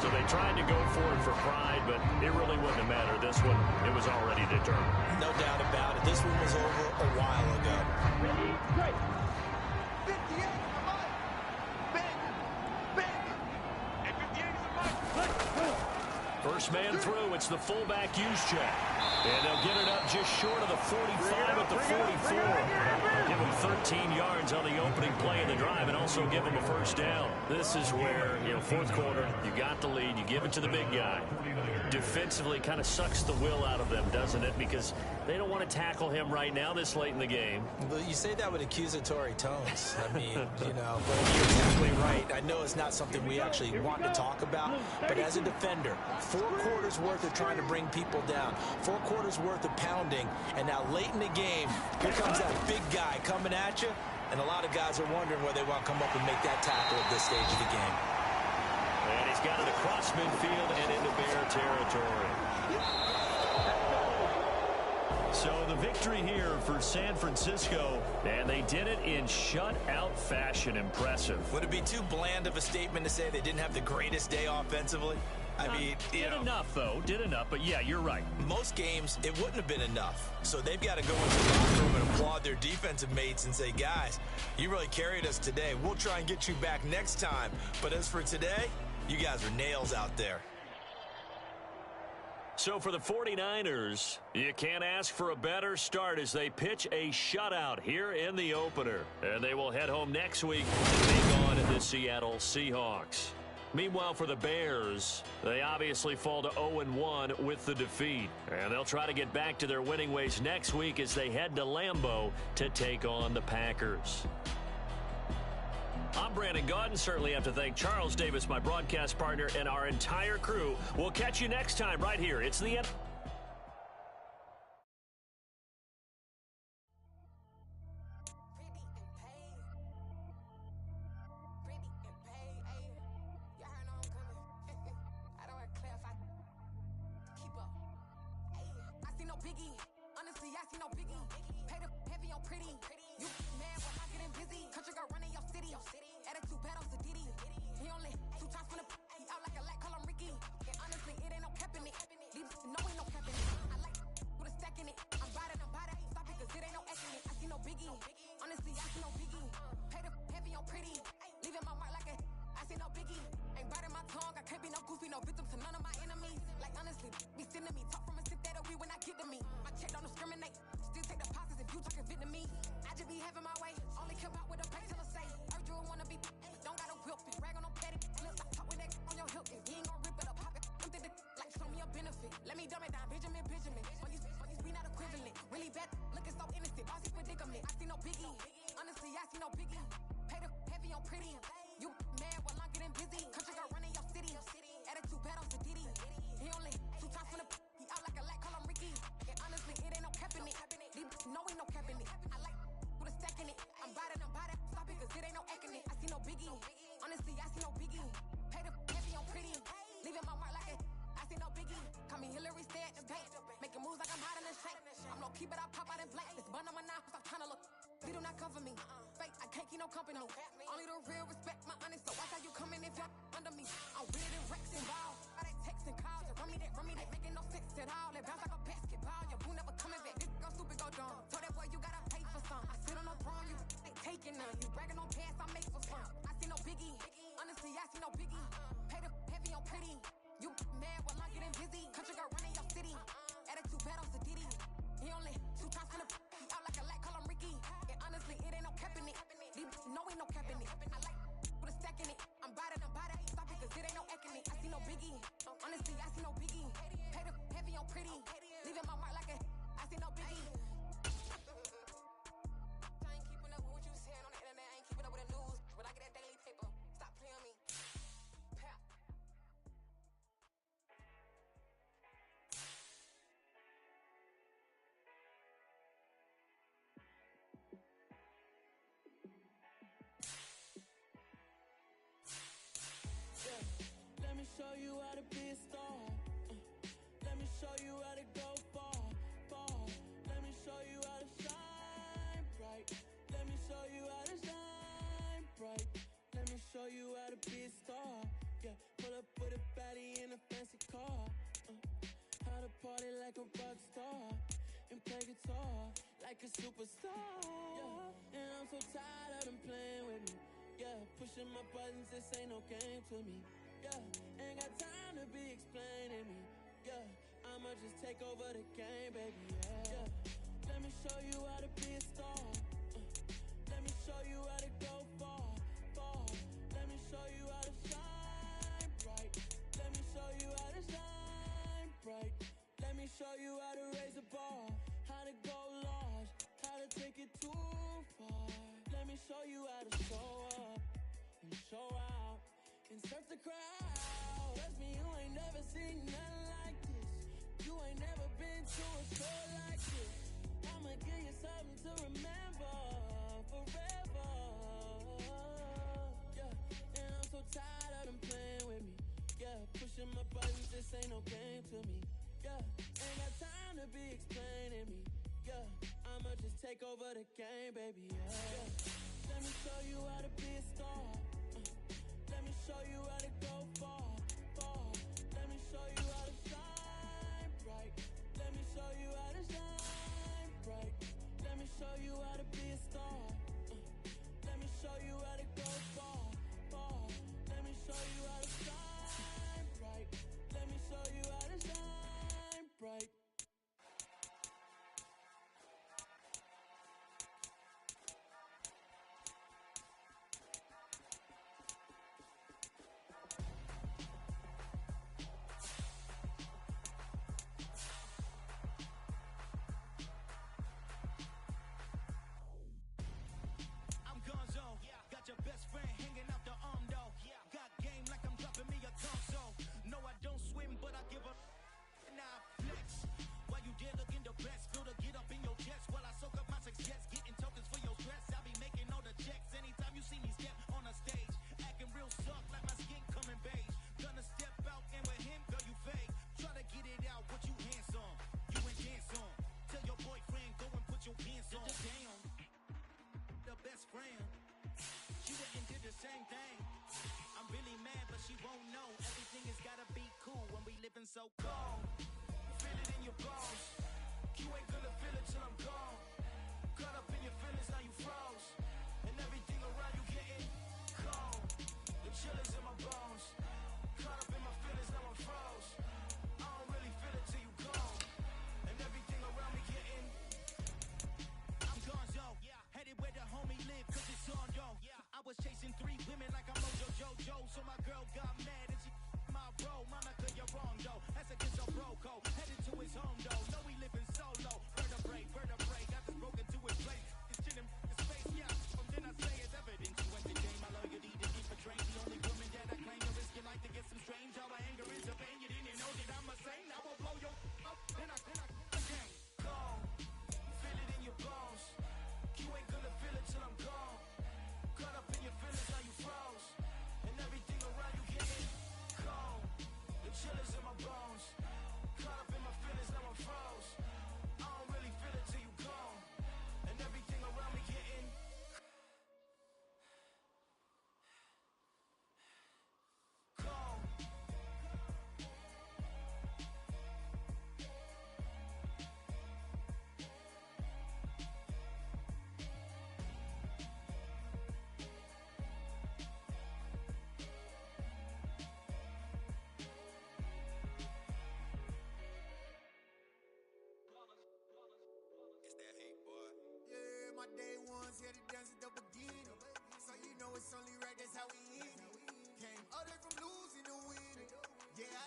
So they tried to go for it for pride, but it really wouldn't have mattered. This one, it was already determined. No doubt about it. This one was over a while ago. Ready, great. 58 is the mic. Bang. Bang. And 58 is the mic. First man through, it's the fullback use check. And they'll get it up just short of the 45 at the 44. Give him 13 yards on the opening play of the drive and also give him a first down. This is where, 4th quarter, you got the lead, you give it to the big guy. Defensively kind of sucks the will out of them, doesn't it? Because they don't want to tackle him right now this late in the game. Well, you say that with accusatory tones. I mean, but you're exactly right. I know it's not something we actually want to talk about, but as a defender, 4 quarters worth of trying to bring people down, 4 quarters worth of pounding, and now late in the game, here comes that big guy coming at you, and a lot of guys are wondering whether they want to come up and make that tackle at this stage of the game. And he's got it across midfield and into Bear territory. So the victory here for San Francisco, and they did it in shutout fashion. Impressive. Would it be too bland of a statement to say they didn't have the greatest day offensively? I mean, did enough, though. Did enough, but yeah, you're right. Most games, it wouldn't have been enough. So they've got to go into the locker room and applaud their defensive mates and say, guys, you really carried us today. We'll try and get you back next time. But as for today, you guys are nails out there. So for the 49ers, you can't ask for a better start as they pitch a shutout here in the opener. And they will head home next week to take on the Seattle Seahawks. Meanwhile, for the Bears, they obviously fall to 0-1 with the defeat. And they'll try to get back to their winning ways next week as they head to Lambeau to take on the Packers. I'm Brandon Gaudin. Certainly have to thank Charles Davis, my broadcast partner, and our entire crew. We'll catch you next time right here. It's the end. Keep it, I pop out in black. This bun on my knife, stop trying to look. They do not cover me. Fake, I can't keep no company. Only the real respect my honest. So watch how you coming if you're under me. I'm with it in Rex and ball. All they text and calls. You run me that, making no sense at all. They bounce like a basketball. Your boo never coming back. This go stupid, go dumb. Told that boy you gotta pay for some. I sit on no throne, you ain't taking none. You bragging on pants, I make for fun. I see no biggie. Honestly, I see no biggie. Pay the heavy on pretty. You mad while I'm getting busy. biggie. Honestly, I see no biggie. Pay the heavy on pretty. Leaving my mark like a I see no biggie. I ain't keeping up with what you saying on the internet. I ain't keeping up with the news. But I get that daily paper. Stop playing me. Pap. Let me show you how to be a star. Let me show you how to go far, far. Let me show you how to shine bright. Let me show you how to shine bright. Let me show you how to be a star. Yeah, pull up with a baddie in a fancy car. How to party like a rock star and play guitar like a superstar. Yeah, and I'm so tired of them playing with me. Yeah, pushing my buttons, this ain't no game to me. Yeah, ain't got time to be explaining me. Yeah, I'ma just take over the game, baby. Yeah, let me show you how to be a star. Let me show you how to go far, far. Let me show you how to shine bright. Let me show you how to shine bright. Let me show you how to raise a bar, how to go large, how to take it too far. Let me show you how to show up and show out and surf the crowd. Trust me, you ain't never seen nothing like this. You ain't never been to a show like this. I'ma give you something to remember forever. Yeah, and I'm so tired of them playing with me. Yeah, pushing my buttons, this ain't no game to me. Yeah, ain't got time to be explaining me. Yeah, I'ma just take over the game, baby. Yeah. Let me show you how to be a star. Let me show you how to go far, far. Let me show you how to shine bright. Let me show you how to shine bright. Let me show you how to be a star. Let me show you how to go far, far. Let me show you how to shine bright. Let me show you how to shine bright. Got your best friend hanging out the arm though. Got game like I'm dropping me a console. No, I don't swim, but I give a now flex. While you there looking the best, feel to get up in your chest while I soak up my success. Getting tokens for your stress. I be making all the checks anytime you see me step on a stage. Acting real soft like my skin coming beige. Gonna step out and with him, girl, you fake. Try to get it out, what you handsome. You ain't dance on. Tell your boyfriend, go and put your pants on. Damn, the best friend. She went and did the same thing. I'm really mad, but she won't know. Everything has gotta be cool when we living so cold. Feel it in your bones. You ain't gonna feel it till I'm gone. Caught up in your feelings, now you froze. And everything around you getting cold. The chill is in my bones. Caught up in my feelings, now I'm froze. I don't really feel it till you gone. And everything around me getting I'm gonzo. Headed where the homie live, cause it's on though. I was chasing 3 women like I'm Mojo Jojo. So my girl got mad and she my bro. Monica, you're wrong though. That's against our bro code. Headed to his home though. No, we living solo. Vertebrae. Got this broken to his place. It's chillin' in space, yeah. From then I say it's evidence. You entertain my loyalty to keep betrayed. The only woman that I claim to risk your life to get some strange. All my anger is a pain. You didn't know that I'm a saint. I will blow your up. Then I again. Gone. Feel it in your bones. You ain't gonna feel it till I'm gone. Caught up in your feelings, now you froze. And everything around you getting cold. The chill is in my bones. Caught up in my feelings, now I'm froze. I don't really feel it till you gone. And everything around me getting cold. My day ones here to dance at the beginning. So you know it's only right, that's how we eat. Came all the way from losing to winning. Yeah,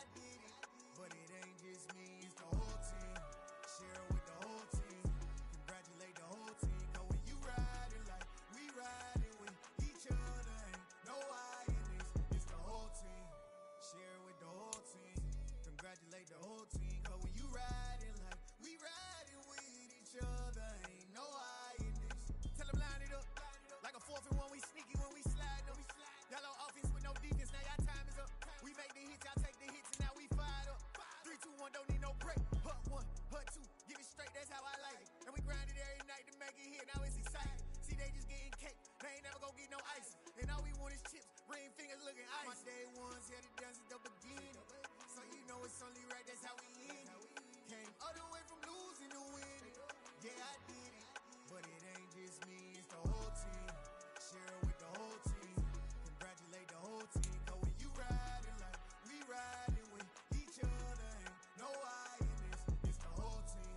y'all take the hits and now we fired up. 3, 2, 1, don't need no break. Hut 1, hut 2, give it straight, that's how I like it. And we grind it every night to make it hit, now it's exciting. See, they just getting cake, they ain't never gonna get no ice. And all we want is chips, ring fingers looking ice. My day ones here to dance at the beginning. So you know it's only right, that's how we end it. Came all the way from losing to winning. Yeah, I did it, but it ain't just me, it's the whole team. Share it with the whole team. Congratulate the whole team. Cause when you riding like we riding with each other, ain't no I in this. It's the whole team.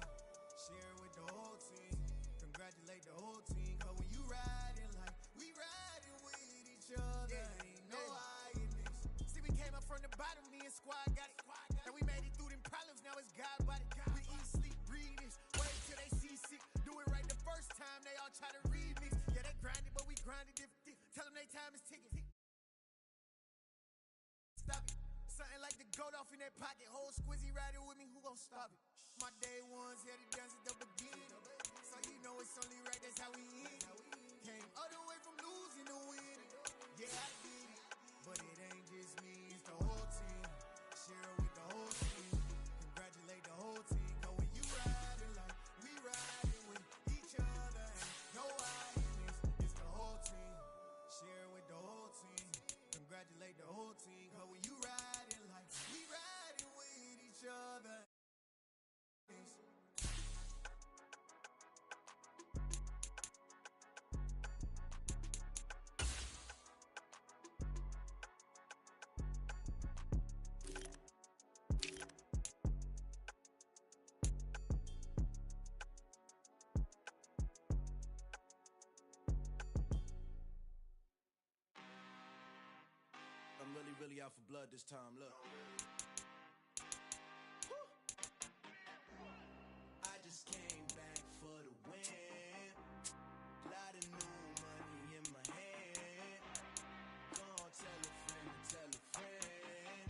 Share it with the whole team. Congratulate the whole team. Cause when you riding like we riding with each other, ain't no I in this. See, we came up from the bottom, me and squad got it. And we made it through them problems, now it's God body. We eat, sleep, breathe this. Wait till they see sick. Do it right the first time, they all try to remix. Yeah, they grinded, but we grinded different. Tell them they time is ticking. Stop it. Something like the goat off in that pocket. Whole squizzy riding with me, who gon' stop it? My day ones here to dance at the beginning. So you know it's only right, that's how we end it. Came all the way from losing to winning. Yeah, I did it, but it ain't just me, it's the whole team. Share it with the whole team. Congratulate the whole team. Cause when you riding like we riding with each other, ain't no I in this. It's the whole team. Share it with the whole team. Congratulate the whole team. Cause when you riding like we riding with each other. I'm really out for blood this time, look. I just came back for the win. Lot of new money in my hand. Gonna tell a friend to tell a friend.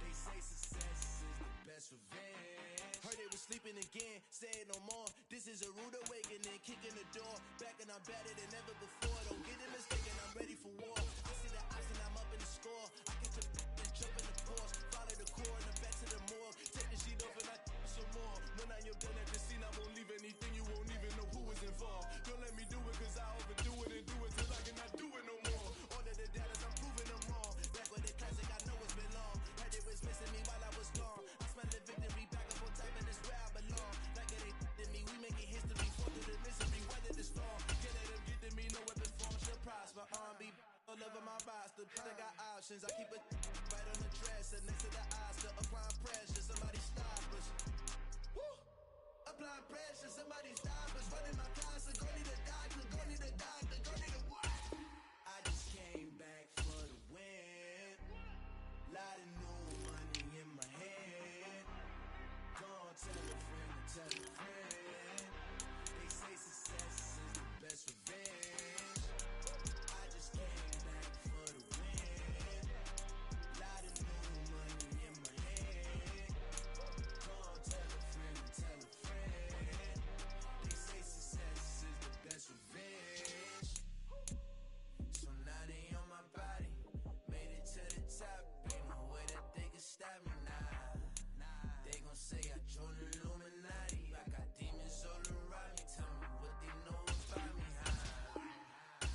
They say success is the best revenge. Heard they was sleeping again, say it no more. This is a rude awakening, kicking the door. Back and I'm better than ever before. Don't get it mistaken, I'm ready for war. I see the odds and I'm up in the score. I catch a and jump in the course. Follow the core and the back to the morgue. Take the sheet off and I some more. When I'm your gun at the scene, I won't leave anything. You won't even know who was involved. Don't let me do it cause I overdo it and do it till I cannot do it no more. All of the data, I'm proving them wrong. Back with the classic, I know it's been long. Heard they was missing me while I was gone. I smell the victory back up on top and it's where I belong. Like it ain't to me, we making history. Fall through the misery, weather the storm. Can't let them get to me, no weapon form should prosper. R&B all over my roster, I got options. I keep it right on the dresser, next to the Oscar. Applying pressure, somebody stop us. Woo! Applying pressure, somebody stop us. Running my closet, go need a doctor, go need a doctor, go need a what? I just came back for the win. Lot of new money in my hand. Gonna tell a friend to tell a friend. They say success is the best revenge. I just came back for the win. Lot of new money in my hand. Gonna tell a friend to tell a friend. They say success is the best revenge. So now they on my body. Made it to the top. Ain't no way that they can stop me now. They gon' say I joined the Illuminati. I got demons all around me. Tell me what they know about me, huh?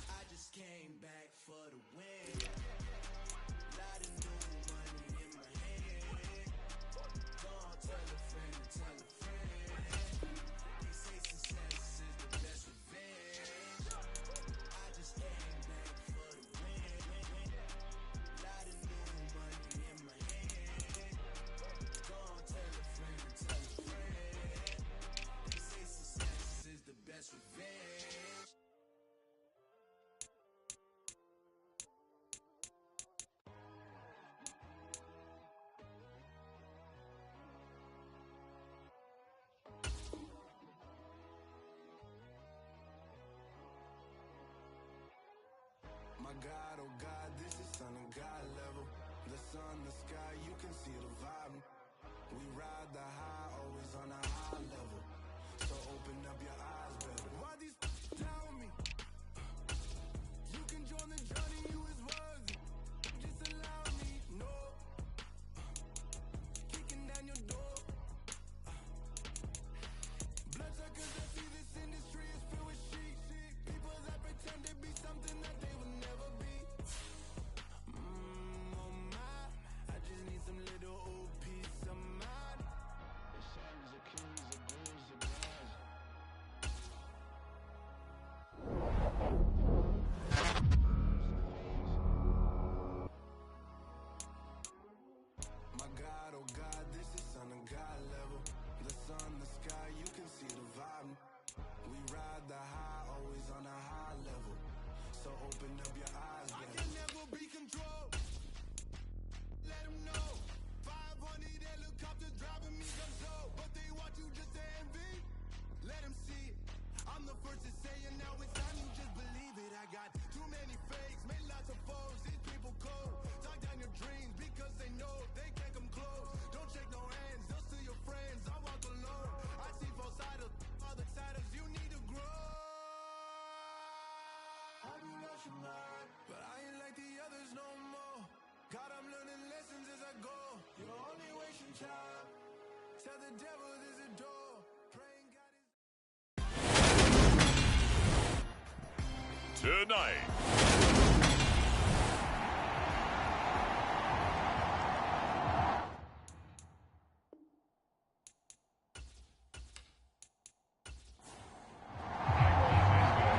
I just came back for the win. Lot of new money in my hand. Gonna tell a friend to tell a friend. They say success is the best revenge. I just came back for the win. Lot of new money in my hand. Gonna tell a friend to tell a friend. They say success is the best revenge. My God, oh God, this is Son of God level. The sun, the sky, you can see the vibe. We ride the high, always on a high level. So open up your eyes better. Why these tell me? You can join the journey, you is worthy. Just allow me, no. God level. The sun, the sky, you can see the vibe. We ride the high, always on a high level. So open up your eyes, baby. I can never be controlled. Let them know. 500 helicopters driving me so slow. But they want you just to envy. Let them see it. I'm the first to say it, now it's time you just believe it. I got too many fakes, made lots of foes. These people cold. Talk down your dreams because they know they can't come close. Don't shake no hands, they'll steal your friends. I walk alone. I see both sides of other siders. You need to grow. Have you lost your mind? But I ain't like the others no more. God, I'm learning lessons as I go. You're only wasting time. Tell the devil there's a door. Praying God is. Tonight.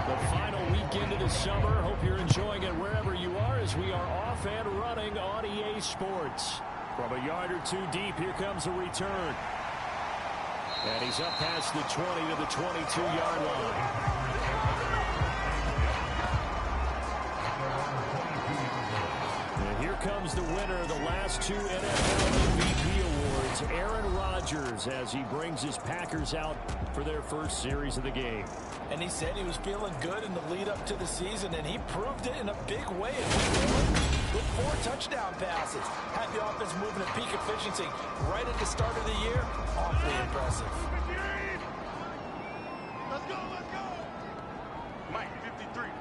The final weekend of the summer. Hope you're enjoying it wherever you are as we are off and running on EA Sports. From a yard or two deep, here comes a return. And he's up past the 20 to the 22-yard line. And here comes the winner of the last two NFL MVP awards, Aaron Rodgers, as he brings his Packers out for their first series of the game. And he said he was feeling good in the lead up to the season, and he proved it in a big way in week 1 with 4 touchdown passes. Had the offense moving at peak efficiency right at the start of the year. Awfully impressive. Let's go, let's go. Mike, 53.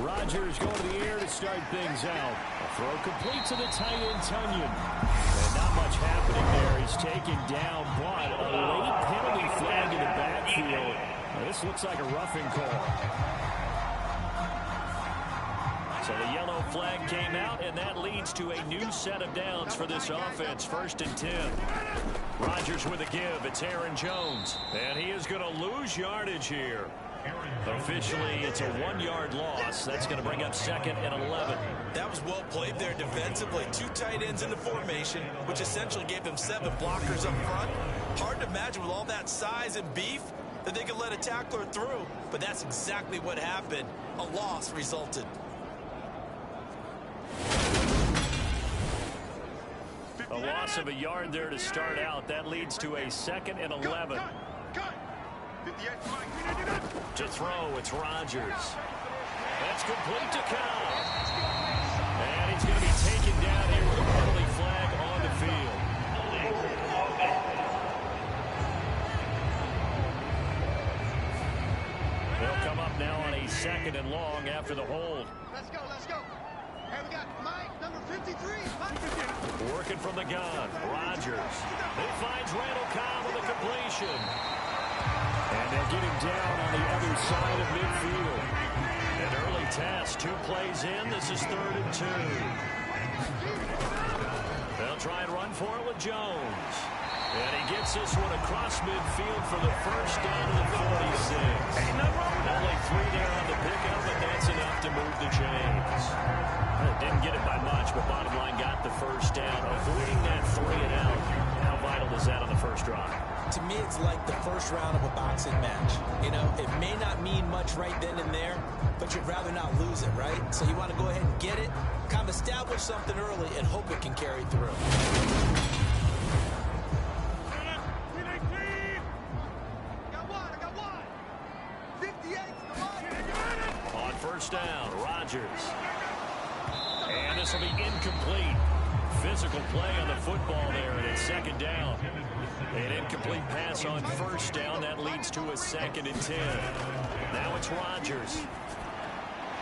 Rodgers going to the air to start things out. A throw complete to the tight end, Tunyon. And not much happening there. He's taken down, but a late penalty flag in the backfield. Now, this looks like a roughing call. So the yellow flag came out, and that leads to a new set of downs for this offense. 1st and 10. Rodgers with a give. It's Aaron Jones. And he is going to lose yardage here. Officially, it's a 1-yard loss. That's going to bring up 2nd and 11. That was well played there defensively. 2 tight ends in the formation, which essentially gave them 7 blockers up front. Hard to imagine with all that size and beef that they could let a tackler through, but that's exactly what happened. A loss resulted. A loss of a yard there to start out. That leads to a 2nd and 11. To throw, it's Rodgers. That's complete to Cobb. And he's going to be taken down here with a penalty flag on the field. They'll come up now on a 2nd and long after the hold. Let's go, let's go. Hey, we got Mike, number 53. Working from the gun, Rodgers. He finds Randall Cobb with a completion. And they'll get him down on the other side of midfield. An early test, 2 plays in. This is 3rd and 2. They'll try and run for it with Jones. And he gets this one across midfield for the first down of the 46. Only 3 there on the pickup, but that's enough to move the chains. Didn't get it by much, but bottom line got the first down. Avoiding that 3 and out. How vital is that on the first drive? To me, it's like the first round of a boxing match. You know, it may not mean much right then and there, but you'd rather not lose it, right? So you want to go ahead and get it, kind of establish something early, and hope it can carry through. On first down, Rodgers. And this will be incomplete. Physical play on the football there, and it's 2nd down. An incomplete pass on first down. That leads to a 2nd and 10. Now it's Rodgers.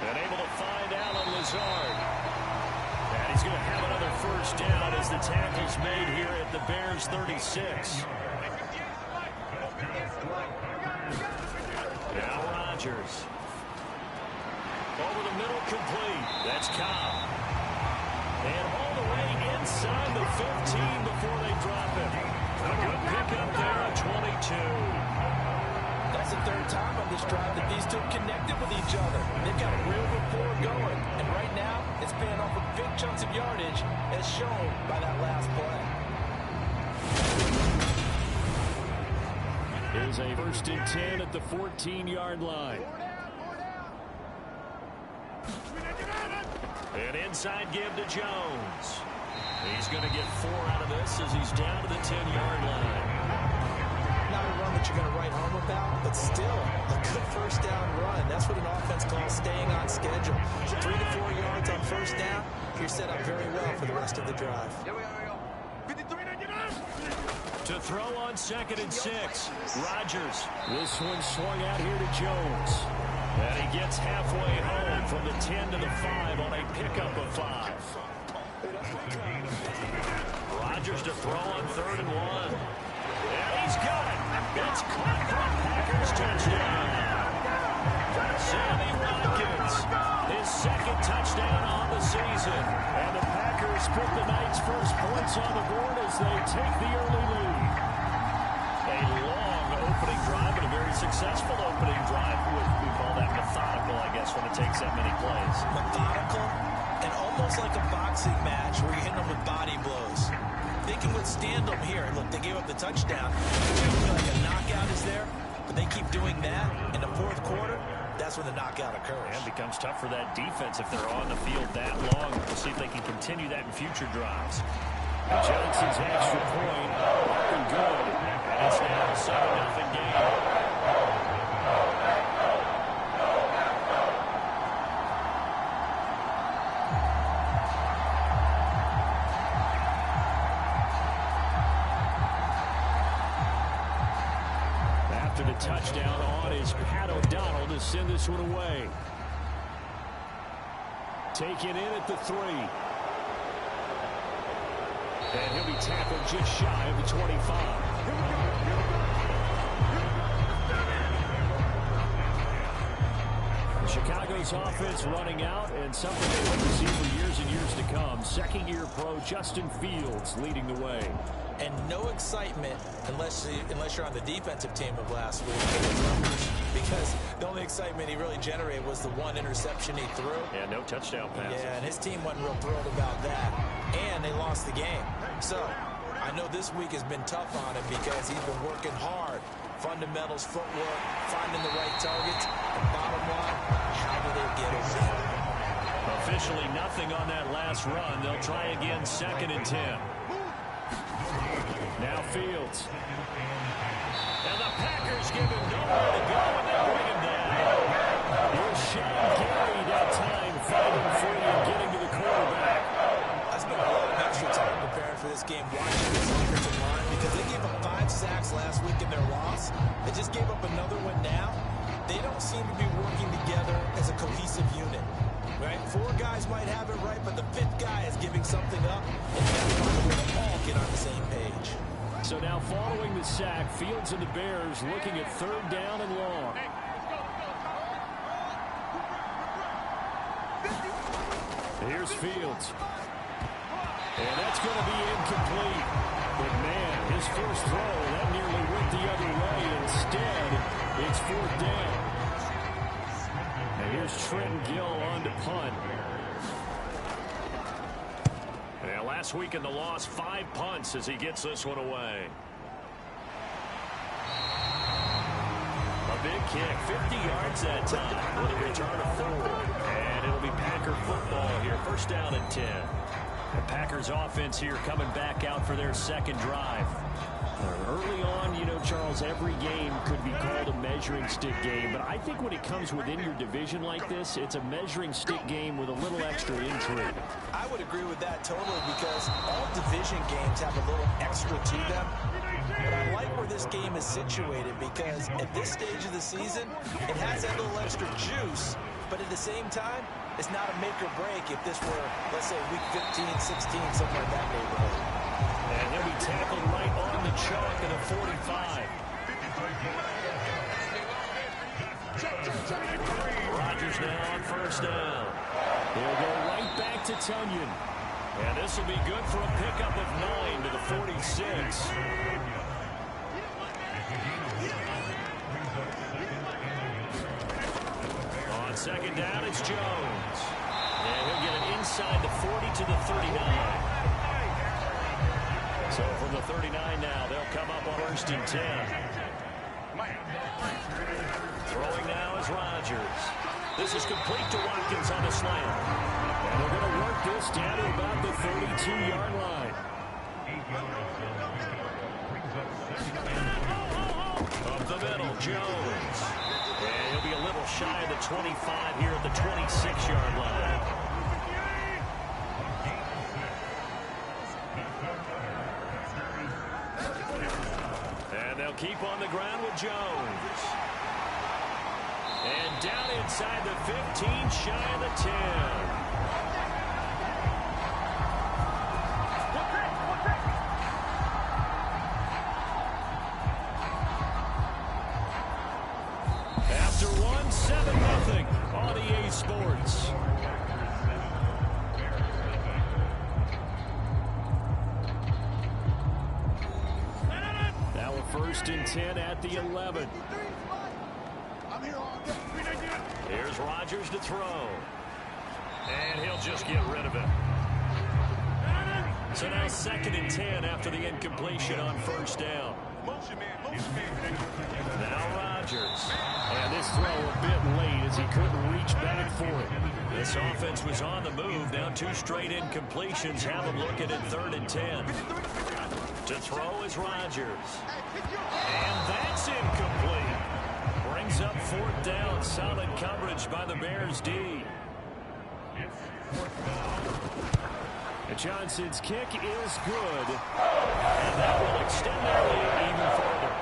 And able to find Alan Lazard. And he's going to have another first down as the tackle's made here at the Bears' 36. Now Rodgers. Over the middle, complete. That's Cobb. And all the way inside the 15 before they drop it. A good pickup there at 22. That's the 3rd time on this drive that these two connected with each other. They've got a real rapport going. And right now, it's paying off with big chunks of yardage as shown by that last play. Here's a 1st and 10 at the 14-yard line. An inside give to Jones. He's going to get 4 out of this as he's down to the 10-yard line. Not a run that you're going to write home about, but still a good first down run. That's what an offense calls staying on schedule. 3 to 4 yards on first down, you're set up very well for the rest of the drive. To throw on 2nd and 6. Rodgers. This one swung out here to Jones. And he gets halfway home from the 10 to the 5 on a pickup of 5. Rodgers to throw on 3rd and 1. And he's got it. It's caught for a Packers touchdown. Sammy Watkins, his 2nd touchdown on the season. And the Packers put the night's first points on the board as they take the early lead. A long opening drive and a very successful opening drive. We call that methodical, I guess, when it takes that many plays. Methodical and almost like a boxing match where you're hitting them with body blows. They can withstand them here. Look, they gave up the touchdown. You feel like a knockout is there, but they keep doing that in the 4th quarter. That's when the knockout occurs. And it becomes tough for that defense if they're on the field that long. We'll see if they can continue that in future drives. And Johnson's extra point, looking good. And it's now a 7-0 game. The touchdown on is Pat O'Donnell to send this one away. Taken in at the 3. And he'll be tackled just shy of the 25. Chicago's offense running out, and something they want to see for years and years to come. 2nd-year pro Justin Fields leading the way. And no excitement unless you're on the defensive team of last week. Because the only excitement he really generated was the 1 interception he threw. Yeah, no touchdown passes. Yeah, and his team wasn't real thrilled about that. And they lost the game. So I know this week has been tough on him because he's been working hard. Fundamentals, footwork, finding the right targets. And bottom line, how do they get it done? Officially nothing on that last run. They'll try again 2nd and 10. Now Fields. And the Packers give him nowhere to go, and they bring him down. Here's Shane Gary that time fighting free and getting to the quarterback. I spent a lot of extra time preparing for this game watching this offensive line because they gave up 5 sacks last week in their loss. They just gave up another one now. They don't seem to be working together as a cohesive unit. Right? 4 guys might have it right, but the 5th guy is giving something up, and you have to find a way to all get on the same page. So now following the sack, Fields and the Bears looking at 3rd down and long. Here's Fields. And that's going to be incomplete. But man, his first throw, that nearly went the other way. Instead, it's 4th down. And here's Trent Gill on to punt. And last week in the loss, 5 punts as he gets this one away. A big kick, 50 yards that time with a return of 4. And it'll be Packer football here, 1st down and 10. The Packers offense here coming back out for their 2nd drive. Early on, you know, Charles, every game could be called a measuring stick game, but I think when it comes within your division like this, it's a measuring stick game with a little extra intrigue. I would agree with that totally because all division games have a little extra to them. But I like where this game is situated because at this stage of the season, it has that little extra juice, but at the same time, it's not a make or break if this were, let's say, week 15, 16, somewhere in that neighborhood. And he'll be tackled right on the chalk at a 45. Rodgers now on 1st down. He'll go right back to Tunyon. And this will be good for a pickup of 9 to the 46. On 2nd down, it's Jones. And he'll get it inside the 40 to the 39. So from the 39 now, they'll come up on 1st and 10. Throwing now is Rodgers. This is complete to Watkins on the slant. And they're going to work this down to about the 32-yard line. Up the middle, Jones. And he'll be a little shy of the 25 here at the 26-yard line. And they'll keep on the ground with Jones. And down inside the 15, shy of the 10. After 7-0 on EA Sports. Now a 1st and 10 at the 11. Here's Rodgers to throw. And he'll just get rid of it. So now 2nd and 10 after the incompletion on 1st down. Now Rodgers. And this throw a bit late as he couldn't reach back for it. This offense was on the move. Now 2 straight incompletions have them looking at 3rd and 10. To throw is Rodgers. And that's incomplete. Brings up 4th down. Solid coverage by the Bears D. And Johnson's kick is good. And that will extend their lead even further.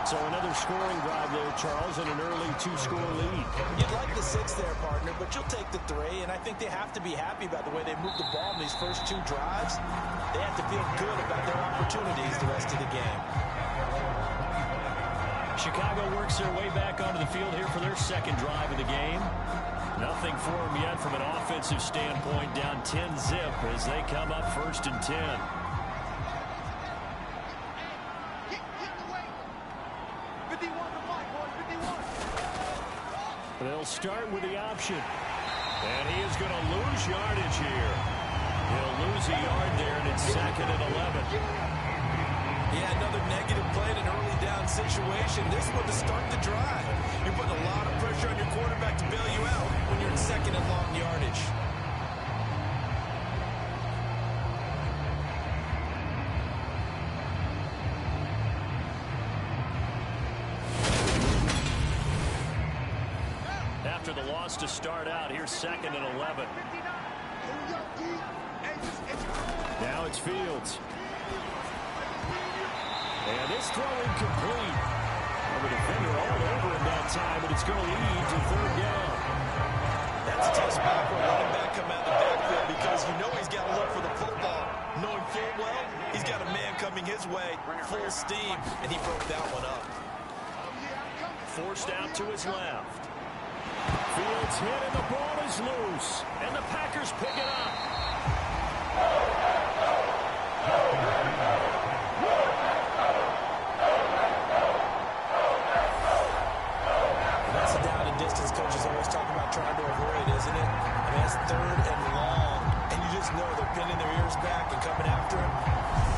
So another scoring drive there, Charles, and an early 2-score lead. You'd like the 6 there, partner, but you'll take the 3, and I think they have to be happy about the way they moved the ball in these first 2 drives. They have to feel good about their opportunities the rest of the game. Chicago works their way back onto the field here for their 2nd drive of the game. Nothing for them yet from an offensive standpoint, down 10-zip as they come up 1st and 10. They'll start with the option. And he is going to lose yardage here. He'll lose a yard there, and it's 2nd and 11. Yeah, another negative play in an early down situation. This one to start the drive. You're putting a lot of pressure on your quarterback to bail you out when you're in 2nd and long yardage. After the loss to start out, here's 2nd and 11. Now it's Fields. And this throw incomplete. The defender all over him that time, but it's going to lead to 3rd down. That's a tough spot for a running back come out of the backfield because you know he's got to look for the football. Knowing full well, he's got a man coming his way, full steam, and he broke that one up. Forced out to his left. Fields hit and the ball is loose. And the Packers pick it up. That's a down and distance coaches always talk about trying to avoid, isn't it? I mean, that's 3rd and long. And you just know they're pinning their ears back and coming after him.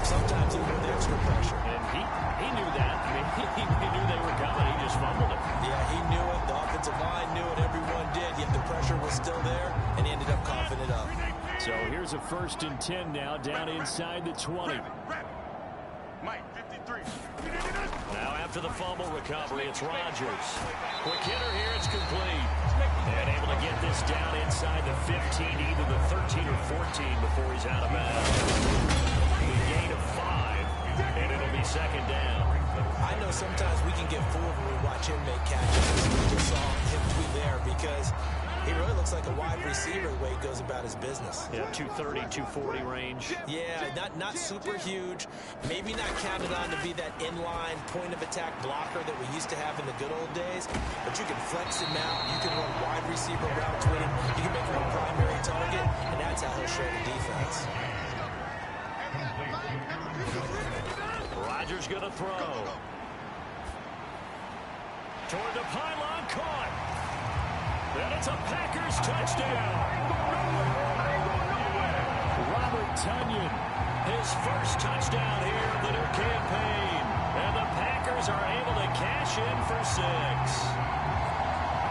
Sometimes even with extra pressure. And he knew that. I mean, he knew they were coming. He just fumbled it. Yeah, he knew it. The offensive line knew it. Everyone did. Yet the pressure was still there, and he ended up coughing it up. So here's a 1st and 10 now, down inside the 20. Now after the fumble recovery, it's Rodgers. Quick hitter here, it's complete. And able to get this down inside the 15, either the 13 or 14 before he's out of bounds. A gain of 5, and it'll be 2nd down. I know sometimes we can get fooled when we watch him make catches. We just saw him tweet there because he really looks like a wide receiver the way he goes about his business. Yeah, 230, 240 range. Yeah, not super huge. Maybe not counted on to be that inline point-of-attack blocker that we used to have in the good old days. But you can flex him out. You can run wide receiver routes with him. You can make him a primary target, and that's how he'll show the defense. Rodgers going to throw. Toward the pylon, caught. And it's a Packers touchdown. Tonyan, his first touchdown here of the new campaign. And the Packers are able to cash in for 6.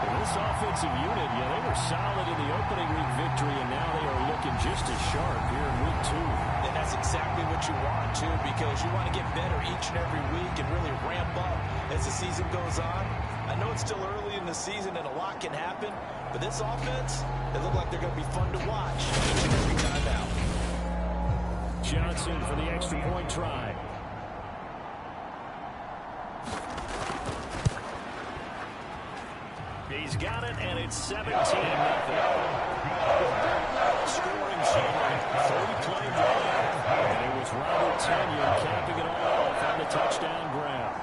This offensive unit, they were solid in the opening week victory, and now they are looking just as sharp here in week 2. And that's exactly what you want, too, because you want to get better each and every week and really ramp up as the season goes on. I know it's still early in the season and a lot can happen, but this offense, they look like they're going to be fun to watch each and every time out. Johnson for the extra point try. He's got it, and it's 17-0. Scoring summary, 3-play drive. And it was Robert Tonyan capping it all off on the touchdown grab.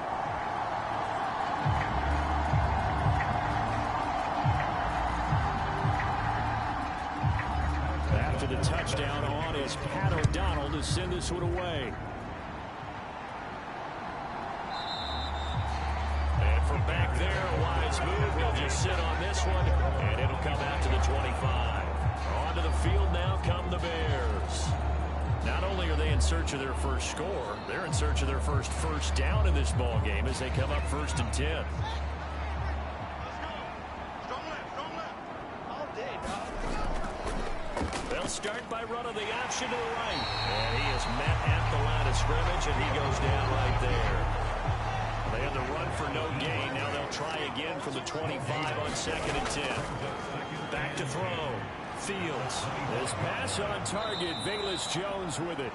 After the touchdown on is Pat O'Donnell to send this one away. Back there, a wise move. He'll just sit on this one, and it'll come out to the 25. Onto the field now come the Bears. Not only are they in search of their first score, they're in search of their first down in this ball game as they come up 1st and 10. They'll start by running the option to the right. And he is met at the line of scrimmage, and he goes down right there. They had the run for no gain. Now they'll try again from the 25 on 2nd and 10. Back to throw. Fields. This pass on target. Velus Jones with it.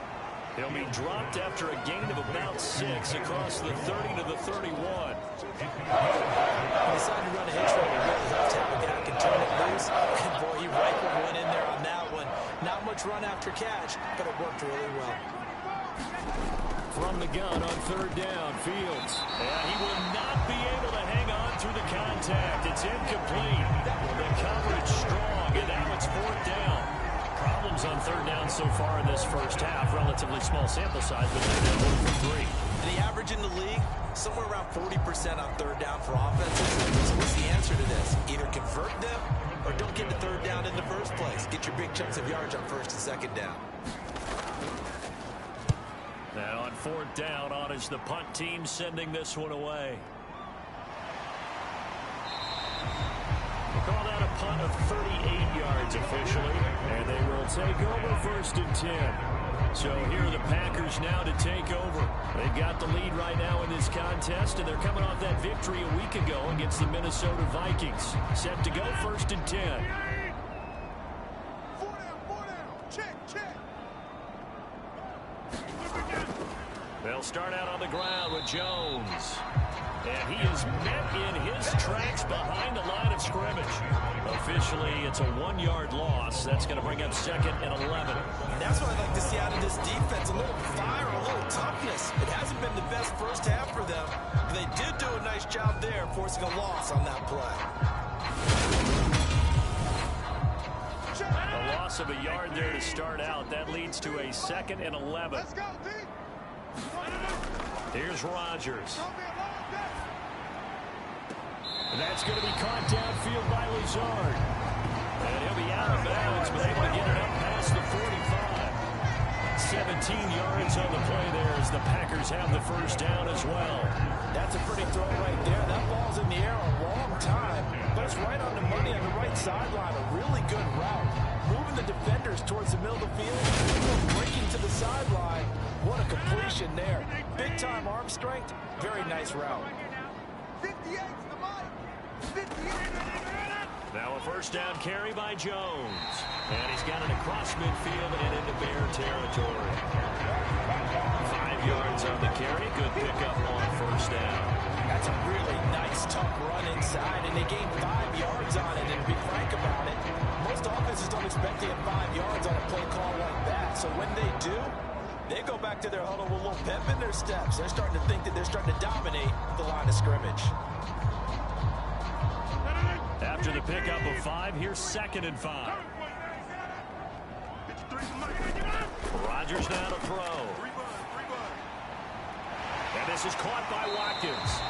He'll be dropped after a gain of about 6 across the 30 to the 31. He decided to run a hitch roll. He really helped have a guy can turn it loose. And boy, he rifled one in there on that one. Not much run after catch, but it worked really well. From the gun on 3rd down, Fields. And he will not be able to hang on through the contact. It's incomplete. The coverage strong, and now it's 4th down. Problems on 3rd down so far in this first half. Relatively small sample size, but they're now 1 for 3. The average in the league, somewhere around 40% on 3rd down for offenses. So what's the answer to this? Either convert them or don't get to 3rd down in the first place. Get your big chunks of yards on 1st and 2nd down. Now on 4th down, on is the punt team sending this one away. We'll call that a punt of 38 yards officially, and they will take over 1st and 10. So here are the Packers now to take over. They've got the lead right now in this contest, and they're coming off that victory a week ago against the Minnesota Vikings. Set to go 1st and 10. 4 down. Check. They'll start out on the ground with Jones. And he is met in his tracks behind the line of scrimmage. Officially, it's a 1-yard loss. That's going to bring up 2nd and 11. That's what I'd like to see out of this defense. A little fire, a little toughness. It hasn't been the best first half for them. But they did do a nice job there, forcing a loss on that play. A loss of a yard there to start out. That leads to a 2nd and 11. Let's go, D. Here's Rodgers. And that's going to be caught downfield by Lazard. And he'll be out of bounds, but able to get it up past the 45. 17 yards on the play there as the Packers have the first down as well. That's a pretty throw right there. That ball's in the air a long time, but it's right on the money on the right sideline. A really good route. Moving the defenders towards the middle of the field, breaking to the sideline. What a completion there. Big-time arm strength. Very nice route. 58 to the mic. 58. Now a first down carry by Jones. And he's got it across midfield and into Bear territory. 5 yards on the carry. Good pickup on first down. That's a really nice, tough run inside, and they gained 5 yards on it. And to be frank about it, most offenses don't expect to get 5 yards on a play call like that. So when they do, they go back to their huddle with a little pep in their steps. They're starting to think that they're starting to dominate the line of scrimmage. After the pickup of 5, here's 2nd and 5. Rodgers now to throw. And this is caught by Watkins.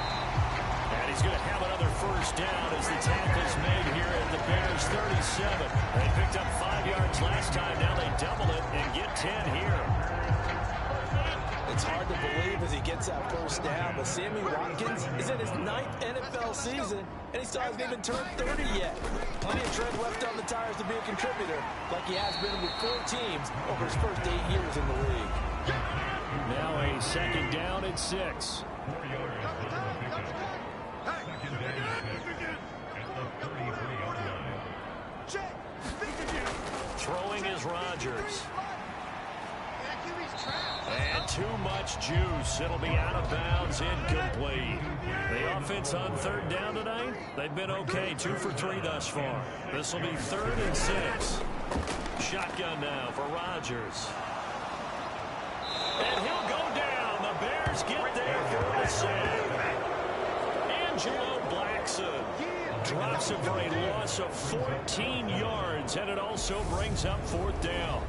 And he's going to have another first down as the tackle's made here at the Bears 37. They picked up 5 yards last time. Now they double it and get 10 here. It's hard to believe as he gets that first down, but Sammy Watkins is in his 9th NFL season, and he still hasn't even turned 30 yet. Plenty of tread left on the tires to be a contributor, like he has been with 4 teams over his first 8 years in the league. Now a second down and 6. Throwing is Rodgers. And too much juice. It'll be out of bounds, incomplete. The offense on third down tonight, they've been okay. 2 for 3 thus far. This will be 3rd and 6. Shotgun now for Rodgers. And he'll go down. The Bears get there for the save. Angelo Blackson drops him for a loss of 14 yards, and it also brings up 4th down.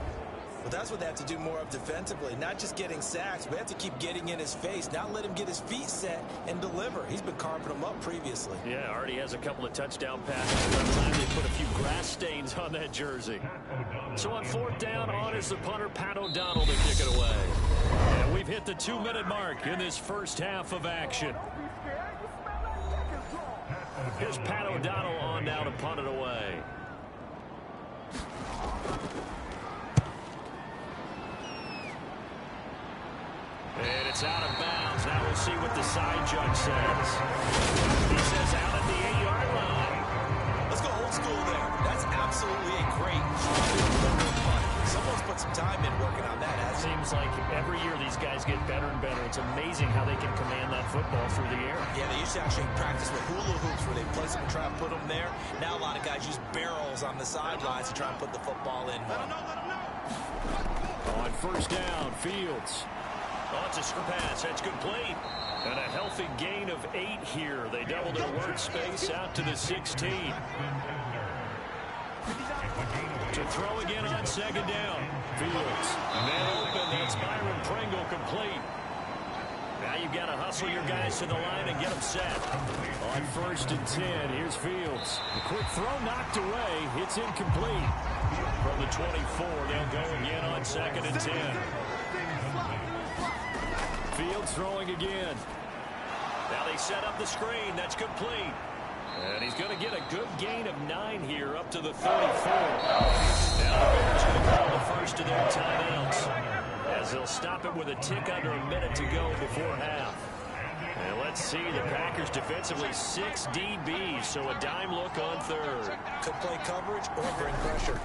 Well, that's what they have to do more of defensively, not just getting sacks. We have to keep getting in his face, not let him get his feet set and deliver. He's been carving them up previously. Yeah, already has a couple of touchdown passes. By the time they put a few grass stains on that jersey. So on 4th down, on is the punter, Pat O'Donnell, to kick it away. And we've hit the 2-minute mark in this first half of action. Here's Pat O'Donnell on now to punt it away. And it's out of bounds. Now we'll see what the side judge says. He says out at the 8-yard line. Let's go old school there. That's absolutely a great punt. Someone's put some time in working on that. Seems like every year these guys get better and better. It's amazing how they can command that football through the air. Yeah, they used to actually practice with hula hoops where they place them and try to put them there. Now a lot of guys use barrels on the sidelines to try and put the football in. On 1st down, Fields. Oh, it's a screen pass. That's complete. And a healthy gain of 8 here. They double their workspace out to the 16. To throw again on 2nd down. Fields. Man open. That's Byron Pringle complete. Now you've got to hustle your guys to the line and get them set. On 1st and 10, here's Fields. A quick throw knocked away. It's incomplete. From the 24, they'll go again on 2nd and 10. Fields throwing again. Now they set up the screen. That's complete. And he's going to get a good gain of 9 here up to the 34. Now the Bears going to call the first of their timeouts, as they'll stop it with a tick under a minute to go before half. And let's see, the Packers defensively 6 DBs, so a dime look on 3rd. Could play coverage or bring pressure.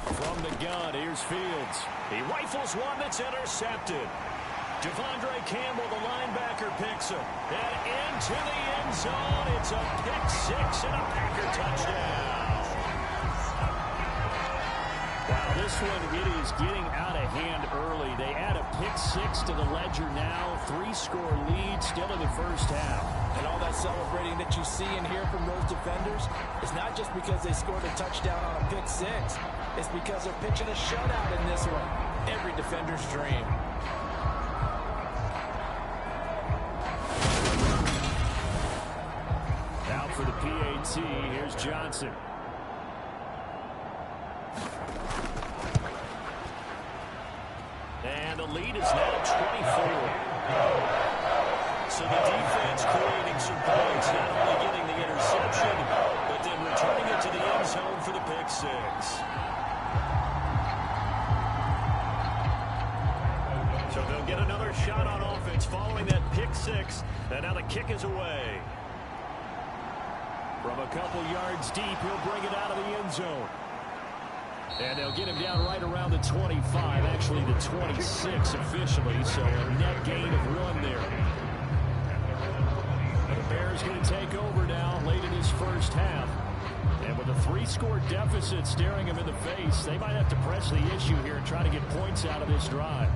From the gun, here's Fields. He rifles one that's intercepted. Devondre Campbell, the linebacker, picks him. And into the end zone. It's a pick 6 and a Packer touchdown. Wow, this one, it is getting out of hand early. They add a pick 6 to the ledger now. 3-score lead still in the first half. And all that celebrating that you see and hear from those defenders is not just because they scored a touchdown on a pick 6. It's because they're pitching a shutout in this one. Every defender's dream. Out for the PAT, here's Johnson. And the lead is now 24. So the defense creating some points, not only getting the interception, but then returning it to the end zone for the pick 6. So they'll get another shot on offense following that pick 6. And now the kick is away. From a couple yards deep, he'll bring it out of the end zone. And they'll get him down right around the 25, actually the 26 officially, so a net gain of 1 there. The Bears going to take over now late in this first half. And with a 3-score deficit staring them in the face, they might have to press the issue here and try to get points out of this drive.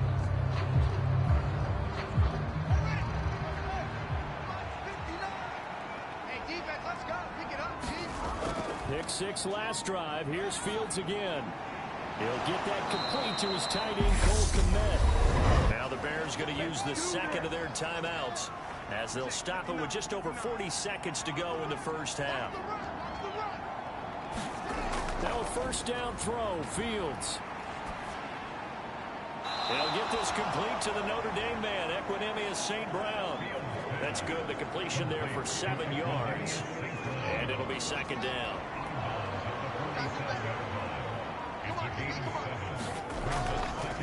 Pick 6 last drive. Here's Fields again. He'll get that complete to his tight end, Cole Kmet. Now the Bears going to use the second of their timeouts as they'll stop it with just over 40 seconds to go in the first half. first down throw. Fields. They'll get this complete to the Notre Dame man, Equinemius St. Brown. That's good. The completion there for 7 yards. And it'll be second down.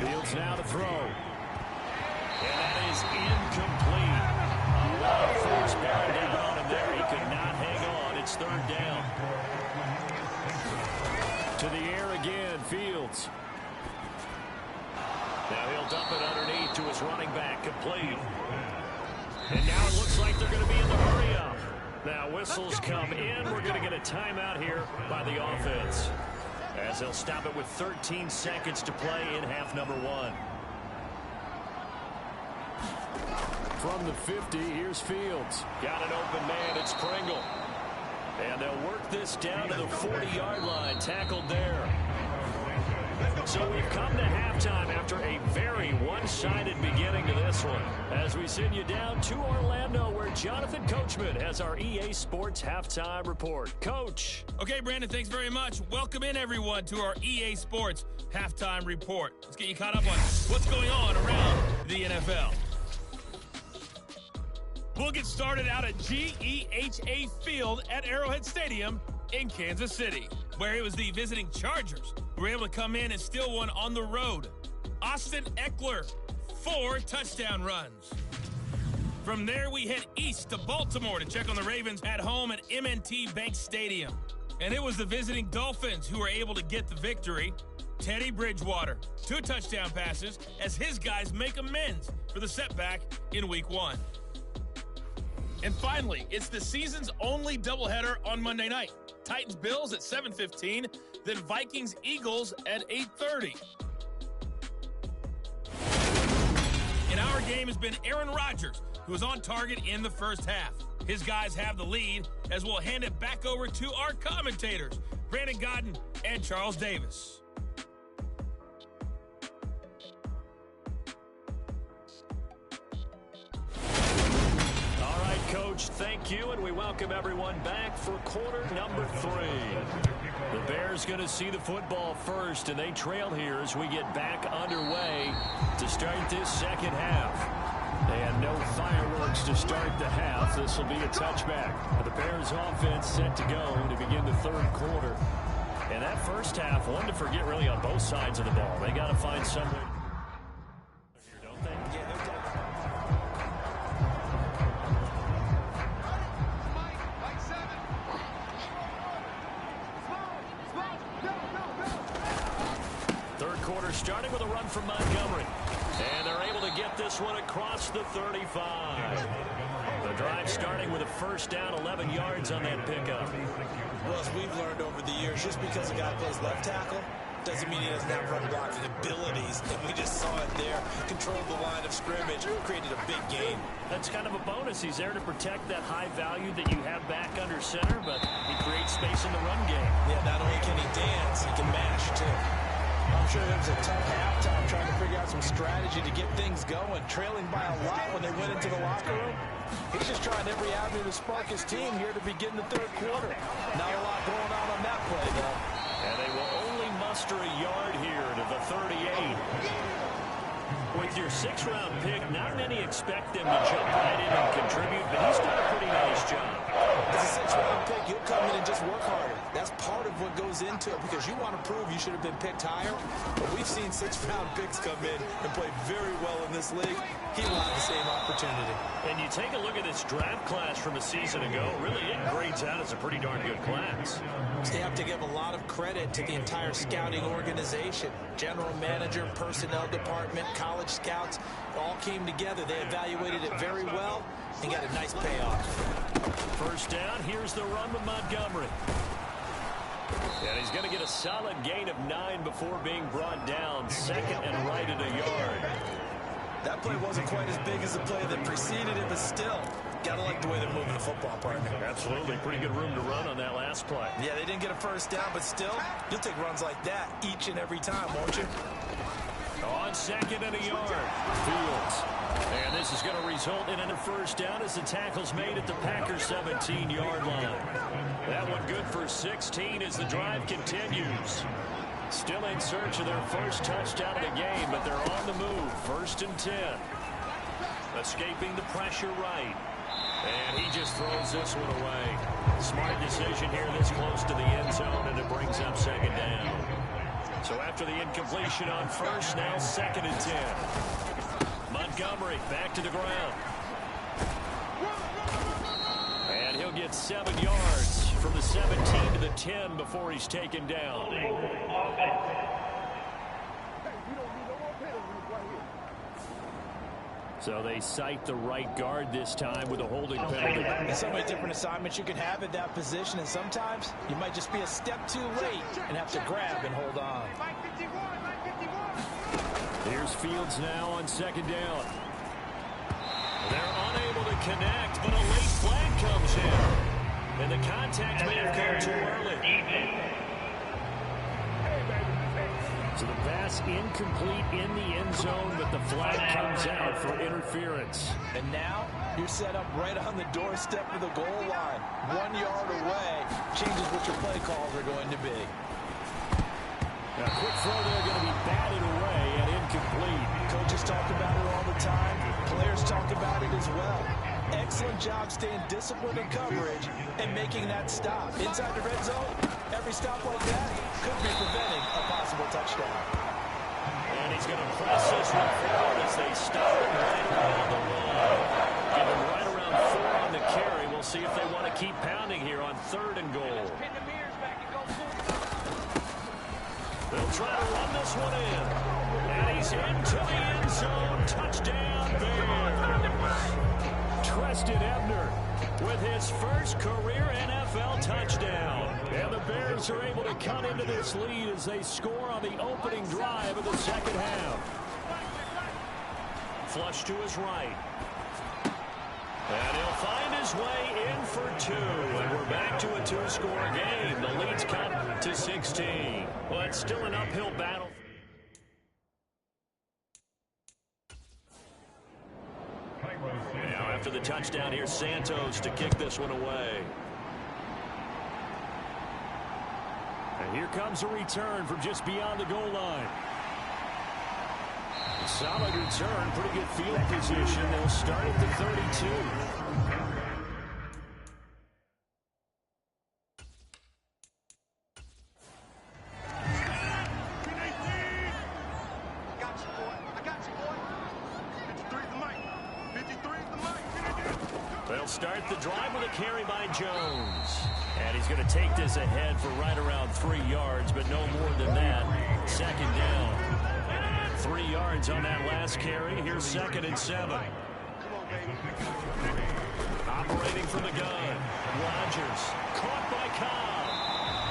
Fields now to throw. And that is incomplete. A lot of force bearing down on him there. He could not hang on. It's third down. To the air again, Fields. Now he'll dump it underneath to his running back, complete. And now it looks like they're going to be in the hurry-up. Now whistles come in. We're going to get a timeout here by the offense, as they'll stop it with 13 seconds to play in half number 1. From the 50, here's Fields. Got an open man. It's Pringle. And they'll work this down to the 40-yard line. Tackled there. So we've come to halftime after a very one-sided beginning to this one, as we send you down to Orlando, where Jonathan Coachman has our EA Sports Halftime Report. Coach. Okay, Brandon, thanks very much. Welcome in, everyone, to our EA Sports Halftime Report. Let's get you caught up on what's going on around the NFL. We'll get started out at GEHA Field at Arrowhead Stadium in Kansas City, where it was the visiting Chargers who were able to come in and steal one on the road. Austin Eckler, 4 touchdown runs. From there, we head east to Baltimore to check on the Ravens at home at M&T Bank Stadium. And it was the visiting Dolphins who were able to get the victory. Teddy Bridgewater, 2 touchdown passes as his guys make amends for the setback in Week 1. And finally, it's the season's only doubleheader on Monday night. Titans-Bills at 7:15, then Vikings-Eagles at 8:30. And our game has been Aaron Rodgers, who was on target in the first half. His guys have the lead, as we'll hand it back over to our commentators, Brandon Godden and Charles Davis. Coach, thank you, and we welcome everyone back for quarter number 3. The Bears going to see the football first, and they trail here as we get back underway to start this second half. And no fireworks to start the half. This will be a touchback. The Bears offense set to go to begin the third quarter. And that first half, one to forget really on both sides of the ball. They got to find somewhere here, don't they? Yeah, no doubt. Starting with a run from Montgomery. And they're able to get this one across the 35. The drive starting with a first down, 11 yards on that pickup. Well, as we've learned over the years, just because a guy plays left tackle doesn't mean he doesn't have run blocking abilities. And we just saw it there. Controlled the line of scrimmage, created a big gain. That's kind of a bonus. He's there to protect that high value that you have back under center, but he creates space in the run game. Yeah, not only can he dance, he can mash, too. I'm sure it was a tough halftime trying to figure out some strategy to get things going. Trailing by a lot when they went into the locker room. He's just trying every avenue to spark his team here to begin the third quarter. Not a lot going on that play, though. And they will only muster a yard here to the 38. With your 6th-round pick, not many expect them to jump right in and contribute, but he's done a pretty nice job. As a 6th-round pick, you'll come in and just work harder. That's part of what goes into it, because you want to prove you should have been picked higher. But we've seen 6th-round picks come in and play very well in this league. He will have the same opportunity. And you take a look at this draft class from a season ago, really it grades out as a pretty darn good class. They have to give a lot of credit to the entire scouting organization. General manager, personnel department, college scouts, all came together. They evaluated it very well and got a nice payoff. First down, here's the run with Montgomery. And he's going to get a solid gain of 9 before being brought down. Second and right at a yard. That play wasn't quite as big as the play that preceded it, but still, got to like the way they're moving the football, partner. Absolutely. Pretty good room to run on that last play. Yeah, they didn't get a first down, but still, you'll take runs like that each and every time, won't you? On second and a yard, Fields. And this is going to result in a first down as the tackle's made at the Packers' 17-yard line. That one good for 16 as the drive continues. Still in search of their first touchdown of the game, but they're on the move. 1st and 10. Escaping the pressure right. And he just throws this one away. Smart decision here this close to the end zone, and it brings up 2nd down. So after the incompletion on 1st, now 2nd and 10. Montgomery back to the ground. And he'll get 7 yards from the 17 to the 10 before he's taken down. So they cite the right guard this time with a holding penalty. There's so many different assignments you can have at that position, and sometimes you might just be a step too late and have to grab and hold on. Here's Fields now on 2nd down. They're unable to connect, but a late flag comes in. And the contact may have come too early. So the pass incomplete in the end zone, but the flag comes out for interference. And now you're set up right on the doorstep of the goal line. 1 yard away changes what your play calls are going to be. A quick throw there going to be batted away and incomplete. Coaches talk about it all the time. Players talk about it as well. Excellent job staying disciplined in coverage and making that stop. Inside the red zone, every stop like that could be preventing a possible touchdown. And he's going to press this one forward as they stop it right around the line. Give him right around 4 on the carry. We'll see if they want to keep pounding here on 3rd and goal. They'll try to run this one in. And he's into the end zone. Touchdown Bears. Treston Ebner with his first career NFL touchdown. And the Bears are able to cut into this lead as they score on the opening drive of the 2nd half. Flush to his right. And he'll find his way in for 2. And we're back to a 2-score game. The lead's cut to 16. Well, it's still an uphill battle. Now after the touchdown, here's Santos to kick this one away. And here comes a return from just beyond the goal line. Solid return, pretty good field position. They'll start at the 32. They'll start the drive with a carry by Jones. And he's going to take this ahead for right around 3 yards, but no more than that. 2nd down. 3 yards on that last carry. Here's 2nd and 7. Operating from the gun. Rodgers caught by Cobb.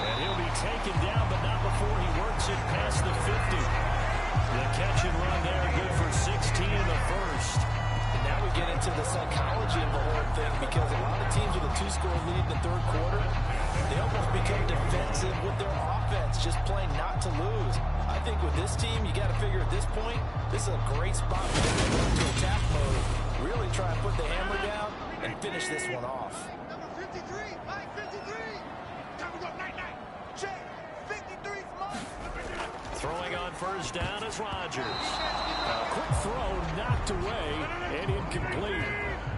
And he'll be taken down, but not before he works it past the 50. The catch and run there, good for 16 in the first. And now we get into the psychology of the whole thing, because a lot of teams with a 2-score lead in the 3rd quarter, they almost become defensive with their offense, just playing not to lose. I think with this team, you got to figure at this point, this is a great spot for them to go into attack mode, really try and put the hammer down and finish this one off. Number 53, Mike 53. Time to go, night. Check. 53 Throwing on 1st down is Rodgers. A quick throw knocked away and incomplete.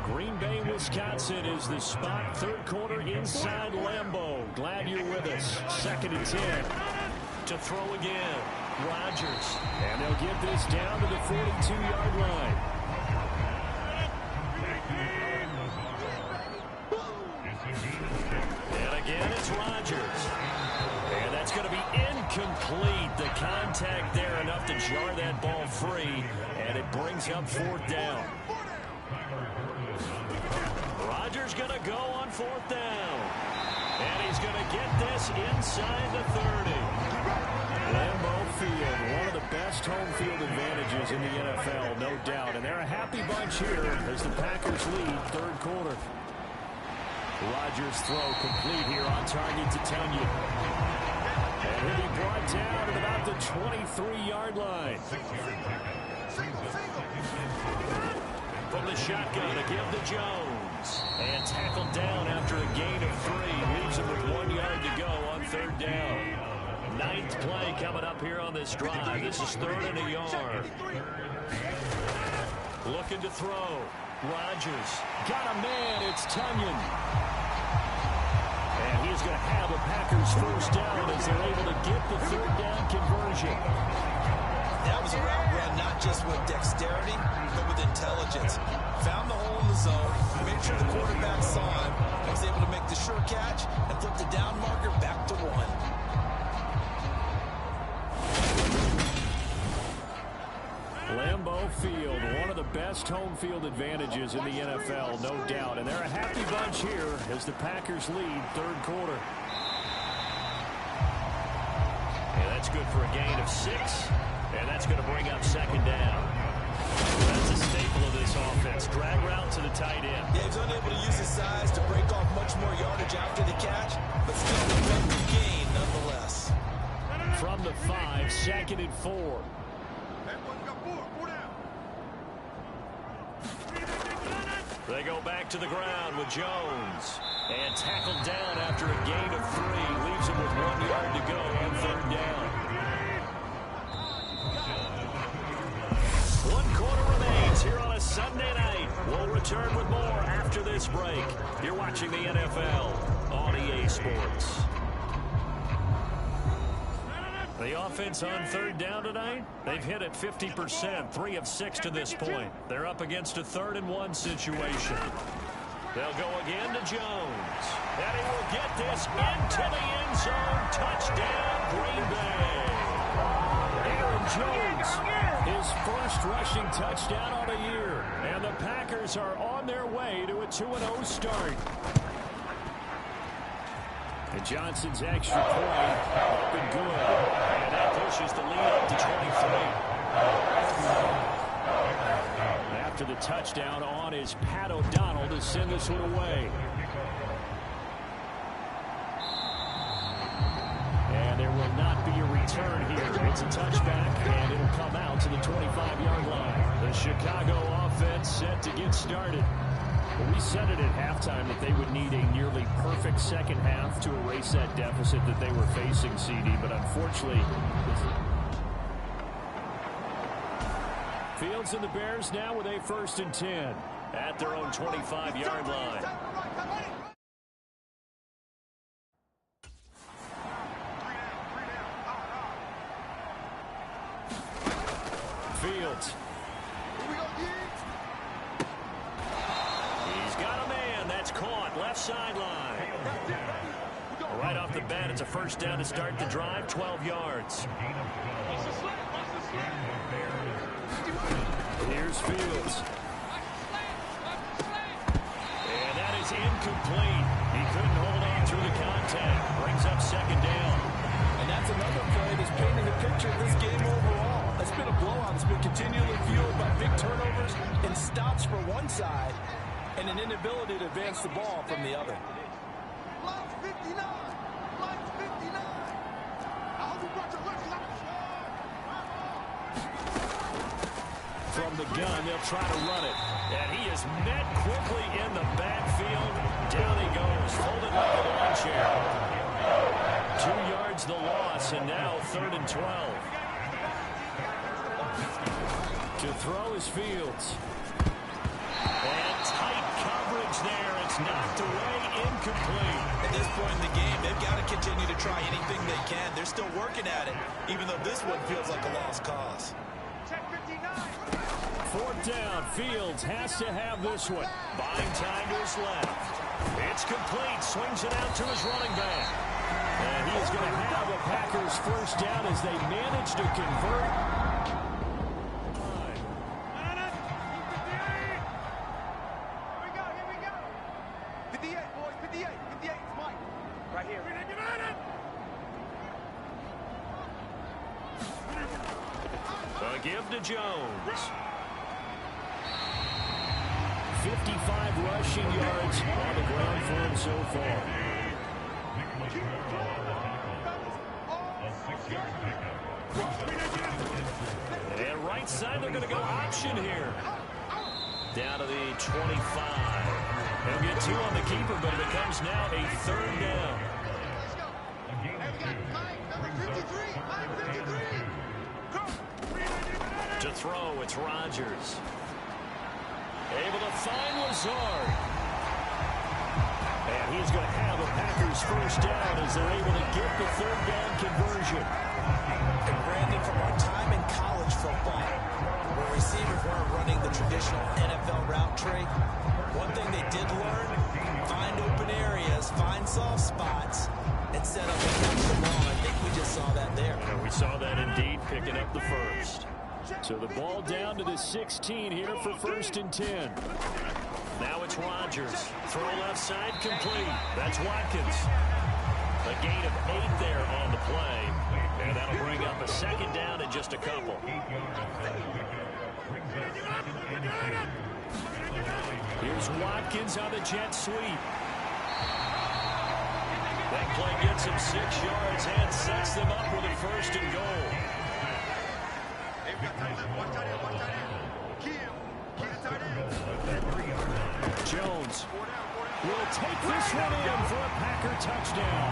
Green Bay, Wisconsin is the spot. 3rd quarter inside Lambeau. Glad you're with us. 2nd and 10. To throw again. Rodgers. And they'll get this down to the 42-yard line. And again, it's Rodgers. And that's going to be incomplete. The contact there enough to jar that ball free. And it brings up 4th down. Rodgers going to go on 4th down. And he's going to get this inside the 30. Lambeau Field, one of the best home field advantages in the NFL, no doubt. And they're a happy bunch here as the Packers lead 3rd quarter. Rodgers' throw complete here on target to Tunyon. And he'll be brought down at about the 23-yard line. From the shotgun, a give to Jones. And tackled down after a gain of 3. Leaves him with 1 yard to go on 3rd down. 9th play coming up here on this drive. This is 3rd and a yard. Looking to throw. Rodgers got a man. It's Tunyon. And he's going to have a Packers 1st down as they're able to get the 3rd down conversion. That was a route run not just with dexterity, but with intelligence. Found the hole in the zone, made sure the quarterback saw him, and was able to make the sure catch and flip the down marker back to 1. Lambeau Field, one of the best home field advantages in the NFL, no doubt. And they're a happy bunch here as the Packers lead 3rd quarter. And that's good for a gain of 6. And that's going to bring up 2nd down. That's a staple of this offense. Drag route to the tight end. Yeah, he's unable to use his size to break off much more yardage after the catch, but still an effective gain nonetheless. From the 5, 2nd and 4. They go back to the ground with Jones. And tackled down after a gain of 3. Leaves him with 1 yard to go on 3rd down. 1 quarter remains here on a Sunday night. We'll return with more after this break. You're watching the NFL on EA Sports. The offense on 3rd down tonight, they've hit it 50%, 3 of 6 to this point. They're up against a 3rd and 1 situation. They'll go again to Jones. And he will get this into the end zone. Touchdown, Green Bay. Aaron Jones, his first rushing touchdown on the year. And the Packers are on their way to a 2-0 start. And Johnson's extra point up and good. And that pushes the lead up to 23. After the touchdown on is Pat O'Donnell to send this one away. And there will not be a return here. It's a touchback, and it'll come out to the 25-yard line. The Chicago offense set to get started. Well, we said it at halftime that they would need a nearly perfect second half to erase that deficit that they were facing, CD, but unfortunately... Fields and the Bears now with a 1st and 10 at their own 25-yard line. Fields. He's got a man. That's caught. Left sideline. Right off the bat, it's a 1st down to start the drive. 12 yards. Here's Fields. And that is incomplete. He couldn't hold on through the contact. Brings up 2nd down. And that's another play that's painting the picture of this game overall. It's been a blowout. It's been continually fueled by big turnovers and stops for one side and an inability to advance the ball from the other. Line 59. Line 59. I hope you brought your lunch. From the gun, they'll try to run it. And he is met quickly in the backfield. Down he goes, folded like a lawn chair. 2 yards the loss, and now 3rd and 12. To throw is Fields. And tight coverage there. It's knocked away, incomplete. At this point in the game, they've got to continue to try anything they can. They're still working at it, even though this one feels like a lost cause. 4th down. Fields has to have this one. Buying time to his left. It's complete. Swings it out to his running back. And he is going to have a Packers 1st down as they manage to convert. Here we go. 58, boys. 58. 58 is Mike. Right here. A give to Jones. 55 rushing yards on the ground for him so far. And right side, they're going to go option here. Down to the 25. They'll get 2 on the keeper, but it becomes now a 3rd down. To throw, it's Rodgers. Able to find Lazard. And he's going to have a Packers first down as they're able to get the 3rd down conversion. And Brandon, from our time in college football, where receivers weren't running the traditional NFL route tree, one thing they did learn, find open areas, find soft spots, and set up and catch the ball. I think we just saw that there. And we saw that indeed, picking up the first. So the ball down to the 16 here for 1st and 10. Now it's Rodgers. Throw left side complete. That's Watkins. A gain of 8 there on the play. And that'll bring up a 2nd down and just a couple. Here's Watkins on the jet sweep. That play gets him 6 yards and sets them up with a 1st and goal. Jones will take this one in for a Packer touchdown.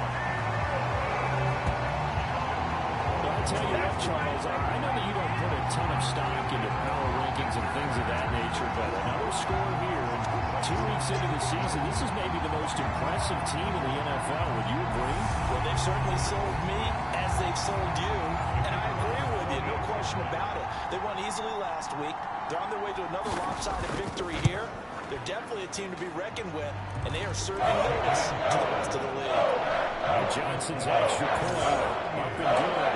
Well, I'll tell you what, Charles, I know that you don't put a ton of stock into power rankings and things of that nature, but another score here, and 2 weeks into the season, this is maybe the most impressive team in the NFL. Would you agree? Well, they've certainly sold me as they've sold you, and I agree with you, no question about it. They won easily last week. They're on their way to another lopsided victory here. They're definitely a team to be reckoned with, and they are serving notice to the rest of the league. And Johnson's extra point up and good.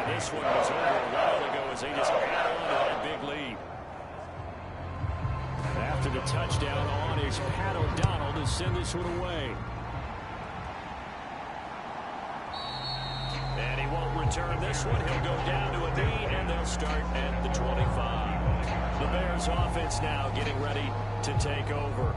And this one was over a while ago as they just add on to that big lead. After the touchdown on is Pat O'Donnell to send this one away. And he won't return this one. He'll go down to a knee, and they'll start at the 25. The Bears offense now getting ready to take over.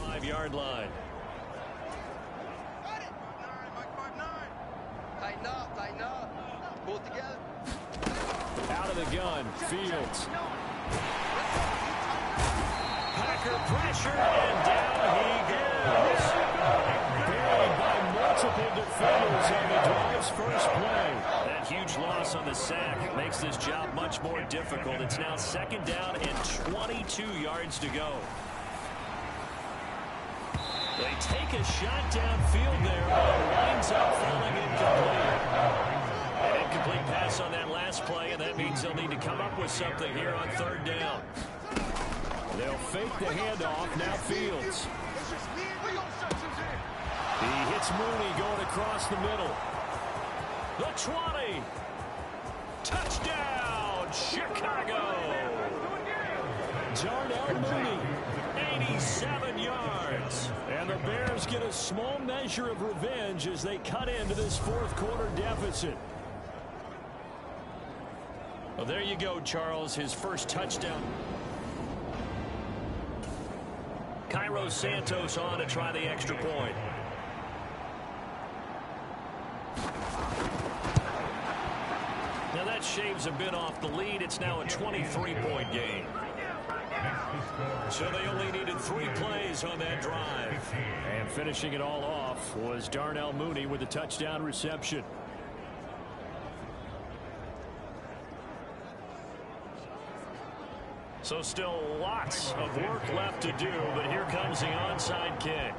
Five-yard line. Tighten up, tighten up. Pull it together. Out of the gun, Fields. Packer pressure, and down he goes. Buried by multiple defenders on the drive's first play. That huge loss on the sack makes this job much more difficult. It's now 2nd down and 22 yards to go. They take a shot downfield there, but it winds up falling incomplete. An incomplete pass on that last play, and that means they'll need to come up with something here on 3rd down. They'll fake the handoff. Now Fields. He hits Mooney going across the middle. The 20. Touchdown, Chicago. Darnell Mooney, 87 yards. And the Bears get a small measure of revenge as they cut into this 4th quarter deficit. Well, there you go, Charles. His first touchdown. Cairo Santos on to try the extra point. Now that shaves a bit off the lead. It's now a 23-point game. So they only needed 3 plays on that drive. And finishing it all off was Darnell Mooney with a touchdown reception. So still lots of work left to do, but here comes the onside kick.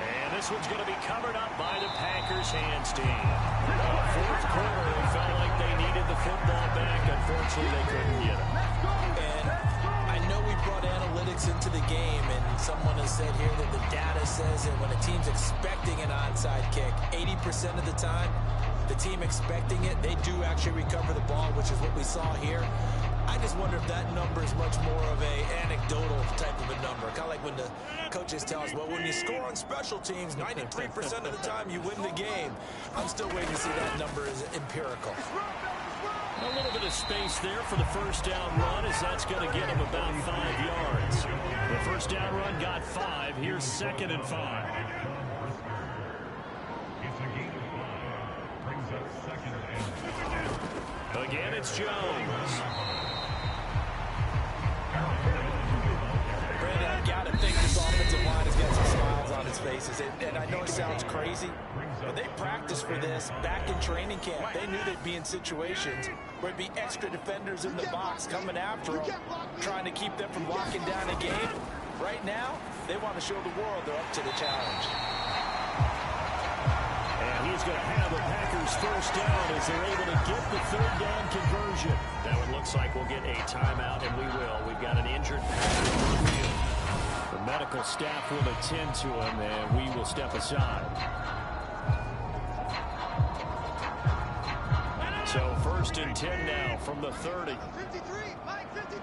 And this one's going to be covered up by the Packers hands team. 4th quarter, they felt like they needed the football back. Unfortunately, they couldn't get it. And I know we brought analytics into the game, and someone has said here that the data says that when a team's expecting an onside kick, 80% of the time, the team expecting it, they do actually recover the ball, which is what we saw here. I just wonder if that number is much more of a anecdotal type of a number. Kind of like when the coaches tell us, well, when you score on special teams, 93% of the time you win the game. I'm still waiting to see that number is empirical. A little bit of space there for the first down run, as that's going to get him about 5 yards. The first down run got 5. Here's 2nd and 5. Again, it's Jones. Brandon, I've got to think this offensive line has got some smiles on its faces. And I know it sounds crazy, but they practiced for this back in training camp. They knew they'd be in situations where it'd be extra defenders in the box coming after them, trying to keep them from locking down a game. Right now, they want to show the world they're up to the challenge. And he's going to have the Packers first down as they're able to get the 3rd down conversion. That one looks like we'll get a timeout, and we will. We've got an injured Packer on the field. The medical staff will attend to him, and we will step aside. So 1st and 10 now from the 30. 53, Mike, 53.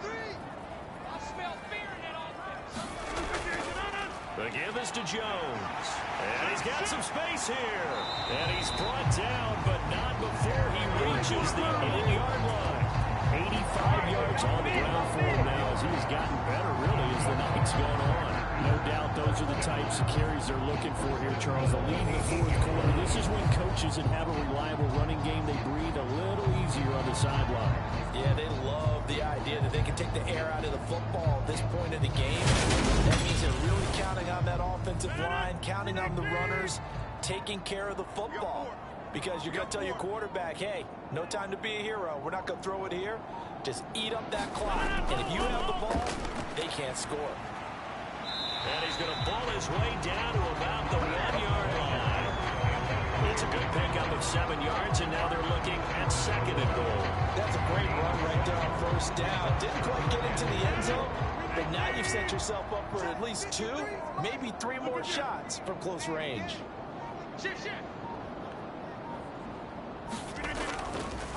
I smell fear in that offense. The give is to Jones. And he's got some space here. And he's brought down, but not before he reaches the 8-yard line. 85 yards on the ground for him now as he's gotten better, really, as the night's gone on. No doubt those are the types of carries they're looking for here, Charles. The lead in the 4th quarter. This is when coaches that have a reliable running game, they breathe a little easier on the sideline. Yeah, they love the idea that they can take the air out of the football at this point of the game. That means they're really counting on that offensive line, counting on the runners, taking care of the football. Because you're going to tell your quarterback, hey, no time to be a hero. We're not going to throw it here. Just eat up that clock. And if you have the ball, they can't score. And he's going to ball his way down to about the 1-yard line. It's a good pickup of 7 yards, and now they're looking at 2nd and goal. That's a great run right there on 1st down. Didn't quite get into the end zone, but now you've set yourself up for at least 2, maybe 3 more shots from close range.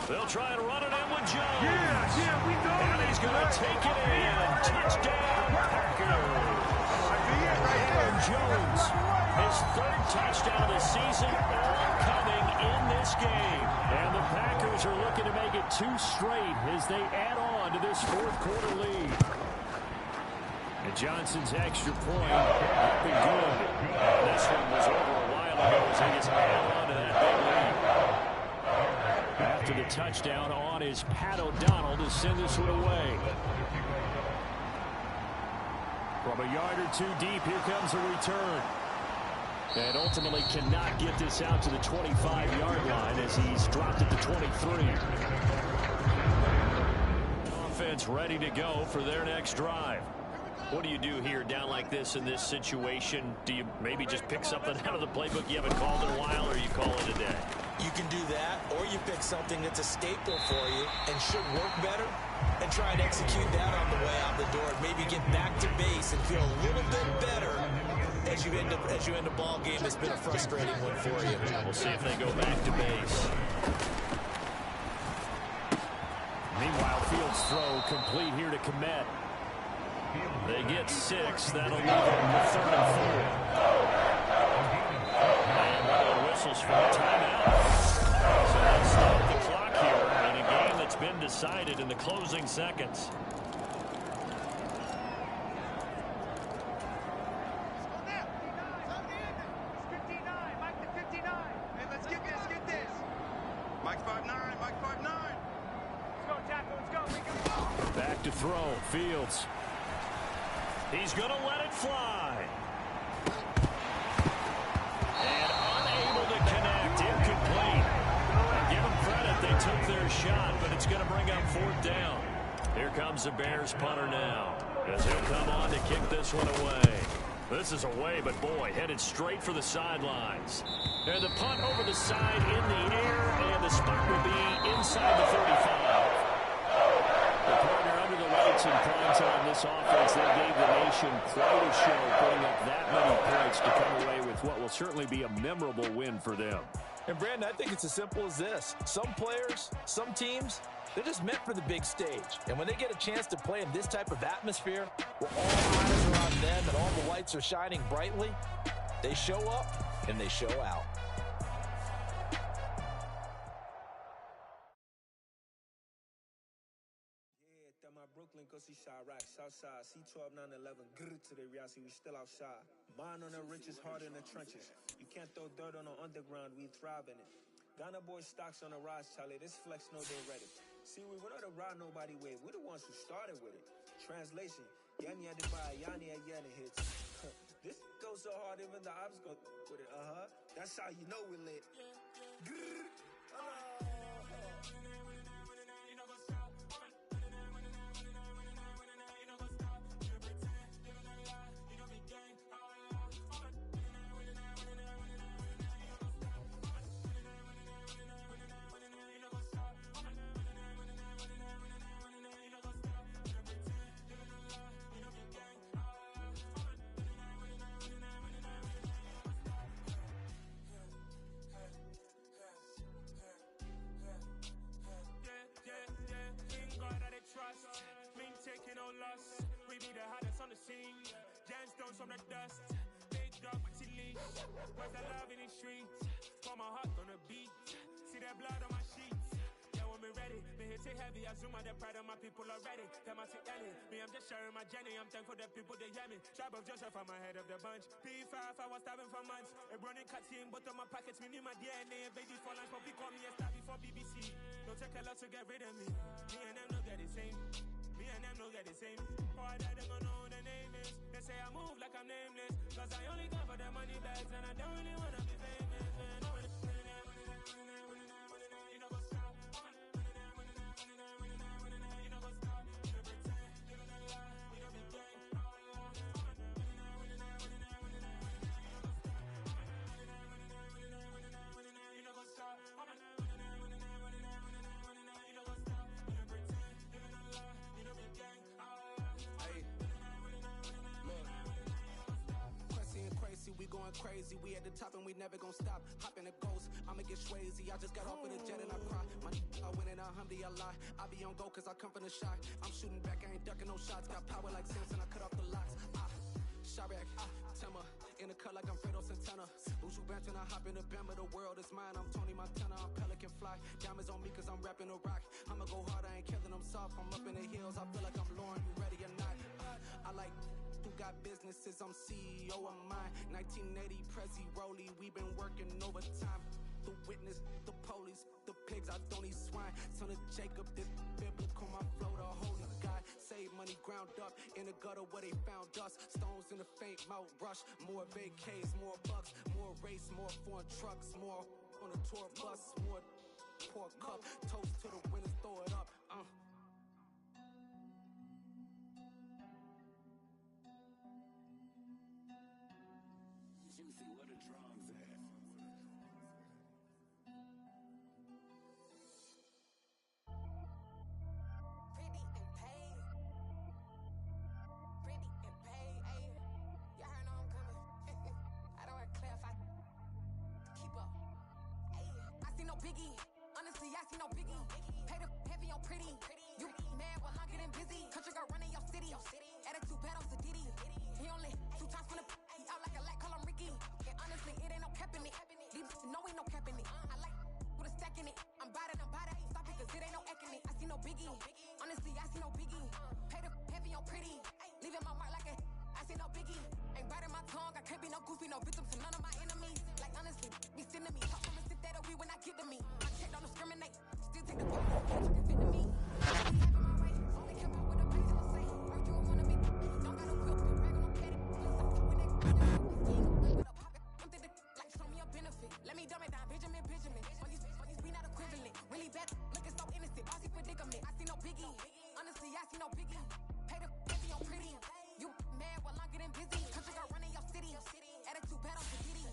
They'll try and run it in with Jones. Yeah, we go. And he's going to take it in. Touchdown, Packers. Aaron Jones, his 3rd touchdown of the season, all coming in this game. And the Packers are looking to make it 2 straight as they add on to this 4th quarter lead. And Johnson's extra point looking good. This one was over a while ago as they just add on to that big lead. After the touchdown on is Pat O'Donnell to send this one away. From a yard or 2 deep, here comes a return. And ultimately cannot get this out to the 25-yard line as he's dropped at the 23. Offense ready to go for their next drive. What do you do here down like this in this situation? Do you maybe just pick something out of the playbook you haven't called in a while, or you call it a day? You can do that, or you pick something that's a staple for you and should work better and try and execute that on the way out the door. Maybe get back to base and feel a little bit better as you end a ball game that's been a frustrating one for you. We'll see if they go back to base. Meanwhile, Fields' throw complete here to Komet. They get 6. That'll leave them with 3rd and 4. And one of the whistles for a timeout. So they'll stop the clock here in a game that's been decided in the closing seconds. Back to throw. Fields. He's going to let it fly. And unable to connect. Incomplete. Give them credit. They took their shot, but it's going to bring up 4th down. Here comes the Bears punter now, as he'll come on to kick this one away. This is away, but boy, headed straight for the sidelines. And the punt over the side in the air, and the spot will be inside the 35. The partner under the lights in prime time, this offense, they gave the nation quite a show, putting up that many points to come away with what will certainly be a memorable win for them. And Brandon, I think it's as simple as this. Some players, some teams, they're just meant for the big stage. And when they get a chance to play in this type of atmosphere, where all eyes are on them and all the lights are shining brightly, they show up and they show out. my Brooklyn, go see Chirac, Southside, C12, 911, grrr to the Riasi, we still outside. Mine on the riches, hard in the trenches. You can't throw dirt on the underground, we thrive in it. Ghana boys stocks on the rise, Charlie, this flex no they ready. See, we don't ride nobody wave, we the ones who started with it. Translation, Yani had to buy, Yani had Yanni hits. This goes so hard, even the ops go with it, That's how you know we lit. Grrr. Trust, mean taking no loss. We be the hottest on the scene. Gemstones from the dust. Big dog with your leash. Where's the love in the streets? For my heart on the beat. See that blood on my sheets. Yeah, when we ready, me hit it heavy. I zoom out the pride of my people already. Them I take Ellie. Me, I'm just sharing my journey. I'm thankful the people they hear me. Tribe of Joseph, I'm ahead of the bunch. P5, I was starving for months. A running cut in both of my pockets. Me need my DNA and baby for lunch. But we call me a star before BBC. Don't take a lot to get rid of me. Me and them don't get the same. Me and them don't get the same. Boy, that them gonna know who the name is. They say I move like I'm nameless. Cause I only come for the money bags and I don't really wanna be famous. You know what's up? You know what's up? You pretend, you don't lie, you don't be gang. You know what's up? We going crazy, we at the top and we never gonna stop. Hop in a ghost, I'ma get crazy. I just got off of the jet and I cry. I win in a Humvee, I lie. I be on go cause I come from the shot. I'm shooting back, I ain't ducking no shots. Got power like Samson, I cut off the locks. Chirac, Timmer, in the cut like I'm Fredo Santana. Uju Banton, I hop in the Bama, the world is mine. I'm Tony Montana, I'm Pelican Fly. Diamonds on me cause I'm rapping a rock. I'ma go hard, I ain't killing them soft. I'm up in the hills, I feel like I'm Lauren, you ready or not? I like who got businesses, I'm CEO of mine. 1980 Prezi Rolly, we been working overtime. The witness, the police, the pigs, I don't eat swine. Son of Jacob, this biblical, my flow, the holy God. Save money ground up in the gutter where they found us. Stones in the faint mouth rush. More vacays, more bucks, more race, more foreign trucks, more on a tour bus, more pour cup. Toast to the winners, throw it up. Juicy, where the drums at? Pretty and paid. Pretty and paid, ayy. Y'all heard know I'm coming. I don't want to clarify. Keep up. Ayy. I see no biggie. Honestly, I see no biggie. Pay the heavy on pretty. You mad while I'm getting busy. Country girl running your city. Attitude bad on Sadiddy. He only 2 times from the he out like a light, call him Ricky. And honestly, it ain't no cap in it. These know ain't no cap in it. I like with a stack in it. I'm bad it. Stop it, cause it ain't no eck in it. I see no biggie. Honestly, I see no biggie. Pay the heavy on pretty. Leaving my mark like a I see no biggie. Ain't biting my tongue. I can't be no goofy, no victim to none of my enemies. Like honestly, be sending me. Talk from a sip that we when I get to me. My check don't discriminate. Still take the power. Can't fit to me. Only care about what the page will say. Heard you wanna be. Don't gotta whip. Brag on no petty. Like show me a benefit. Let me dumb it down. Benjamin. On these we not equivalent. Really bad. Looking so innocent. Bossy predicament. I see no biggie. Honestly, I see no biggie. Pay the heavy on pretty. You mad while I'm getting busy. Country girl running your city. Attitude bad on Sadiddy.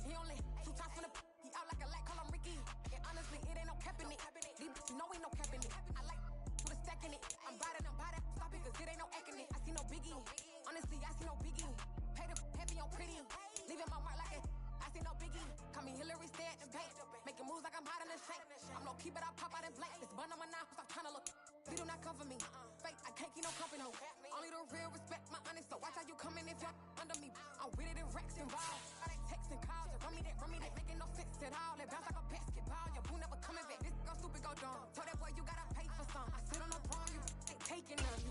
He only 2 times from the he out like a light, call him Ricky. And honestly, it ain't no cap in it. These know ain't no cap in it. I like put a stack in it. I'm bad it. Stop it, cause it ain't no eck in it. I see no biggie. Honestly, I see no biggie. Pay the heavy on pretty. Leaving my mark like it. I see no biggie. Call me Hillary, stay at the bank. Making moves like I'm hot in the shank. I'm low key, but I pop out in blank. This bun on my knife, stop trying to look. They do not cover me. Fake, I can't keep no company. Only the real respect my honest. So watch how you coming if you're under me. I'm with it in Rex involved. All that text and calls. Run me that. Making no sense at all. They bounce like a basketball. Your boo never coming back. This go stupid, go dumb. Told that boy you gotta pay for some. I sit on the prom, you ain't taking none.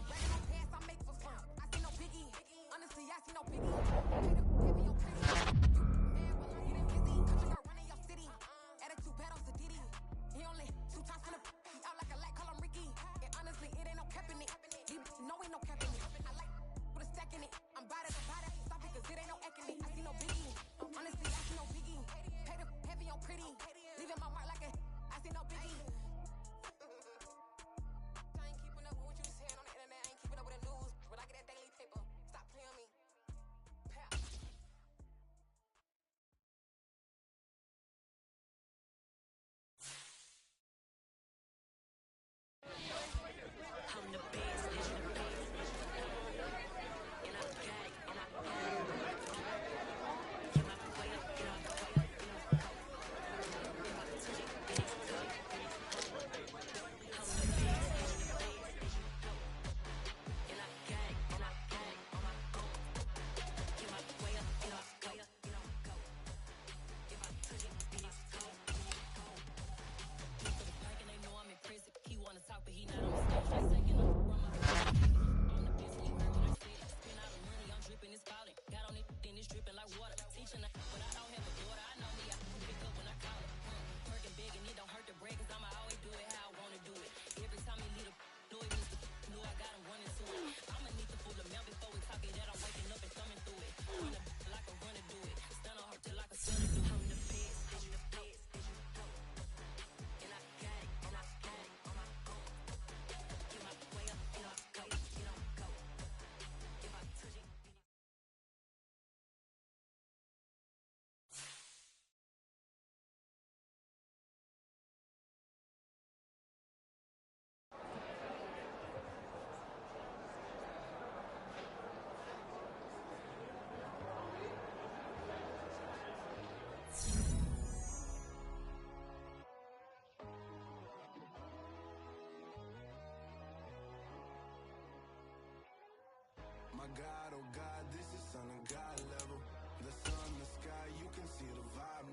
God, oh God, this is son of God level. The sun, the sky, you can see the vibe.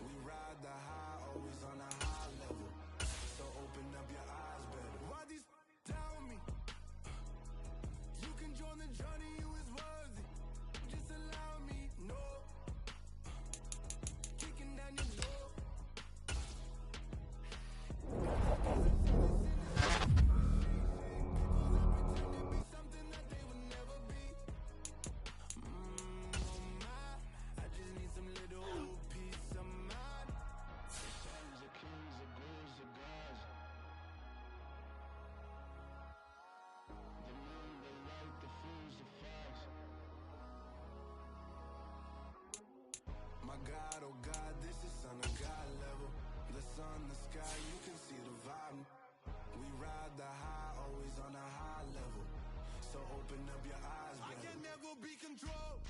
We ride the high, always on a high level. So open up your eyes better. Why these tell me? You can join the journey, you is worthy. Just allow me, no. Kicking down your door. My God, oh God, this is son of God level. The sun, the sky, you can see the vibe. We ride the high, always on a high level. So open up your eyes, baby. I can never be controlled.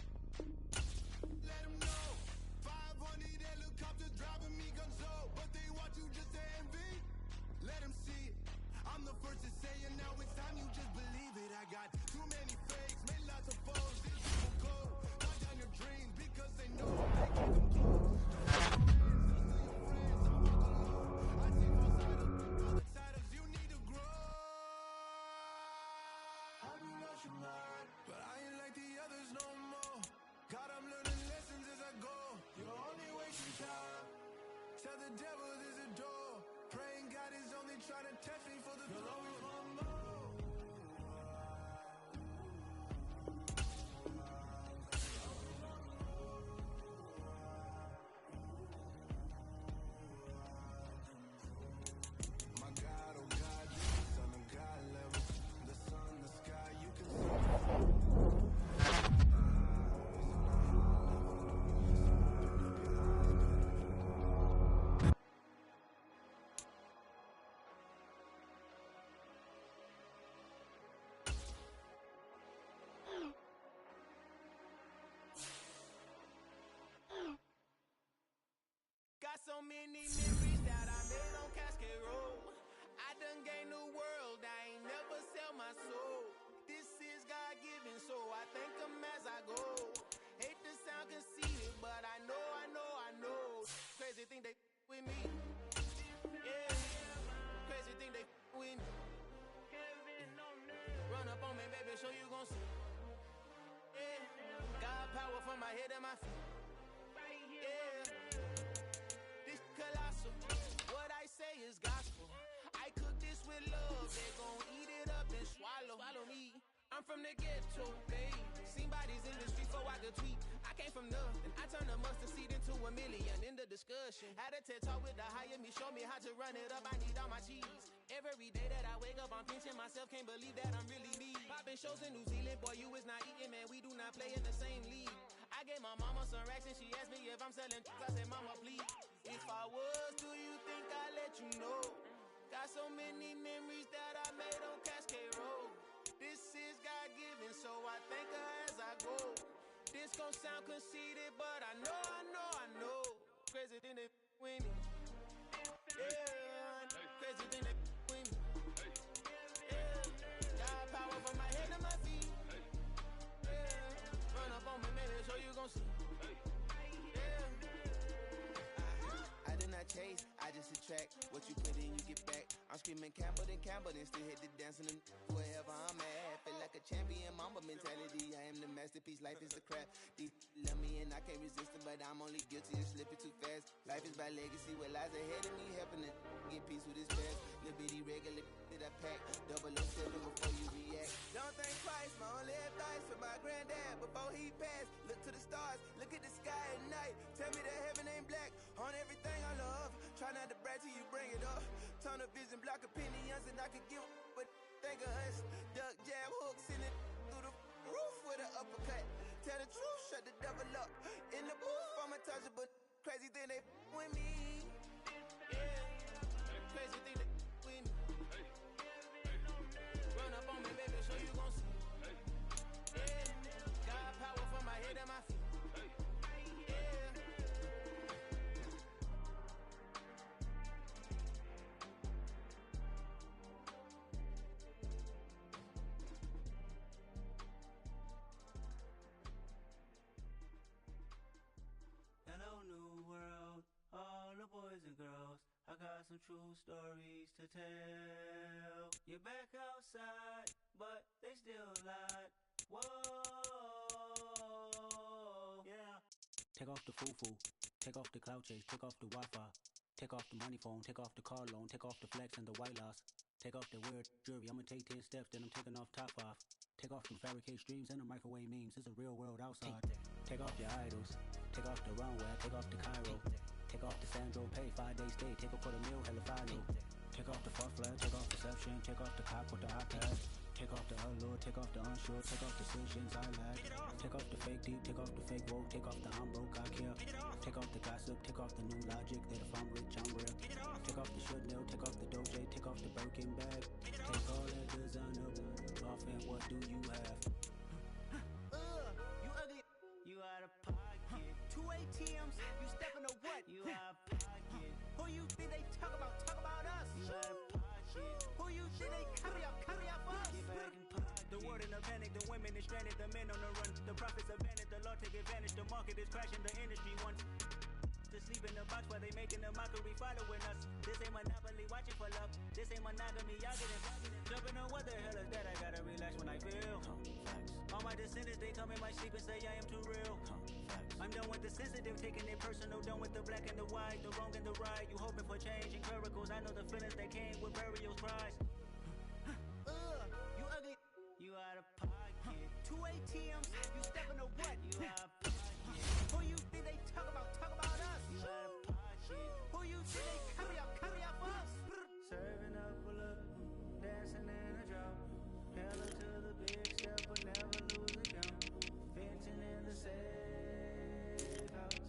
Let them know. 500 helicopters driving me gonzo, but they watch you just to envy. Let them see it. I'm the first to say it, now it's time you just believe it. I got too many fakes, made lots of foes. These people cold. Knock down your dreams because they know they keep them close. But I ain't like the others no more. God, I'm learning lessons as I go. You're only wasting time. Tell the devil there's a door. Praying God is only trying to test me for the throne. You'll always want more. My God, oh God, this is son of God level. The sun, the sky, you can see Got so many memories that I made on Cascade Road. I done gained the world, I ain't never sell my soul. This is God-given, so I thank him as I go. Hate to sound conceited, but I know. Crazy thing they with me. Yeah, crazy thing they with me. Run up on me, baby, so you gon' see. Yeah, God power from my head and my feet. Yeah, this colossal. What I say is gospel. I cook this with love. They gon' eat it up and swallow me. I'm from the ghetto, babe. Seen bodies in the street before I could tweet. I came from nothing. I turned a mustard seed into a million. In the discussion, had a TED talk with the higher me. Show me how to run it up. I need all my cheese. Every day that I wake up, I'm pinching myself. Can't believe that I'm really me. Popping shows in New Zealand, boy, you is not eating, man. We do not play in the same league. I gave my mama some racks and she asked me if I'm selling. I said, mama, please. If I was, do you think I'd let you know? Got so many memories that I made on Cascade Road. This is God-given, so I thank her as I go. This gon' sound conceited, but I know. Crazy thing they with me. Yeah, crazy thing they with me. Yeah, got power from my head to my feet. Yeah, run up on me, baby, so you gon' see. Yeah. I did not chase, I just attract. What you put in, you get back. I'm screaming Campbell, then still hit the dancing and wherever I'm at. Feel like a champion, mamba mentality. I am the masterpiece, life is a crap. These love me and I can't resist it, but I'm only guilty of slipping too fast. Life is by legacy, what lies ahead of me, helping to get peace with this past. Little bitty regular that I pack, 007 before you react. Don't think twice, my only advice for my granddad before he passed. Look to the stars, look at the sky at night. Tell me that heaven ain't black on everything I love. Try not to brag till you bring it up. Tunnel vision, block opinions, and I could give but think of us. Duck, jab, hooks in it through the roof with an uppercut. Tell the truth, shut the devil up. In the booth, I'm untouchable. Crazy thing they with me. Yeah, crazy thing they with me. Run up on me, baby, so you gon' see. Yeah, got power from my head and my feet. true stories to tell. You're back outside, but they still lied. Whoa, yeah. Take off the foo-foo, take off the cloud chase, take off the Wi-Fi, take off the money phone, take off the car loan, take off the flex and the white loss. Take off the weird jewelry, I'ma take 10 steps, then I'm taking off top 5. Take off the fabricate streams and the microwave memes, it's a real world outside. Take off your idols, take off the runway, take off the Cairo. Take off the Sandro pay, 5-day stay, take off for the meal, hella final. Take off the fuck flag, take off deception, take off the cop with the iPad. Take off the allure, take off the unsure, take off decisions I lack. Take off the fake deep, take off the fake woke, take off the I'm broke, I care. Take off the gossip, take off the new logic that if I'm rich, I'm real. Take off the should know, take off the doje, take off the Birkin bag. Take all that designer off and what do you have? You ugly. You out of pocket. 2 ATMs, you stepping to what? You out of pocket. Who you think they talk about? Talk about us. You out of pocket. Who you think they carry up us? Get back in pocket. The world in a panic, the women is stranded, the men on the run. The profits abandoned, the law take advantage. The market is crashing, the industry wants to sleep in the box while they making a mockery following us. This ain't monopoly, watching for love. This ain't monogamy, y'all getting jumping on what the hell is that? I gotta relax when I feel. All my descendants, they come in my sleep and say I am too real. I'm done with the sensitive, taking it personal. Done with the black and the white, the wrong and the right. You hoping for change and miracles. I know the feelings that came with burial cries. You ugly. You out of pocket. 2 ATMs, you stepping to what? You out of pocket. Who you think they talk about? Talk about us. You out of pocket. Who you think they carry up us? Serving up a look, dancing in a drop. Hella to the big step, but never lose a count. Venting in the safe house.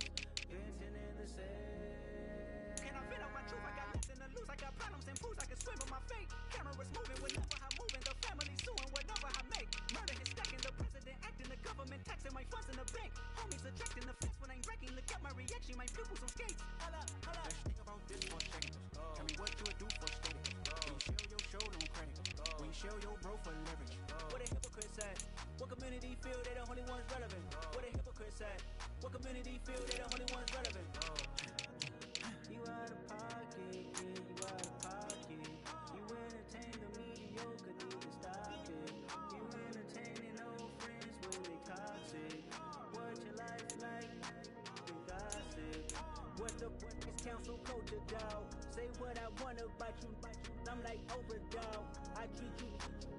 Venting in the safe. Can I fit out my truth? I got nothing to lose. I got problems and fools. I can swim on my fate. Cameras moving whenever I'm moving. The family suing whatever I make. Murder is stacking. The president acting. The government taxing my funds in the bank. Homies ejecting the fence when I'm breaking. Look at my reaction. My pupils on skates. Hold up. Let's think about this for a second. Tell me what you would do for a steak. When you shell your shoulder on credit. When you shell your bro for leverage. What a hypocrite said. What community feel they the only ones relevant? What a hypocrite said. What community feel they the only ones relevant? You out of pocket, yeah, you out of pocket. You entertain the mediocre, need to stop it. You entertaining old friends when they toxic. What your life like? You gossip. What the is council culture, dog? Say what I want about you. I'm like Oprah, dog. I treat you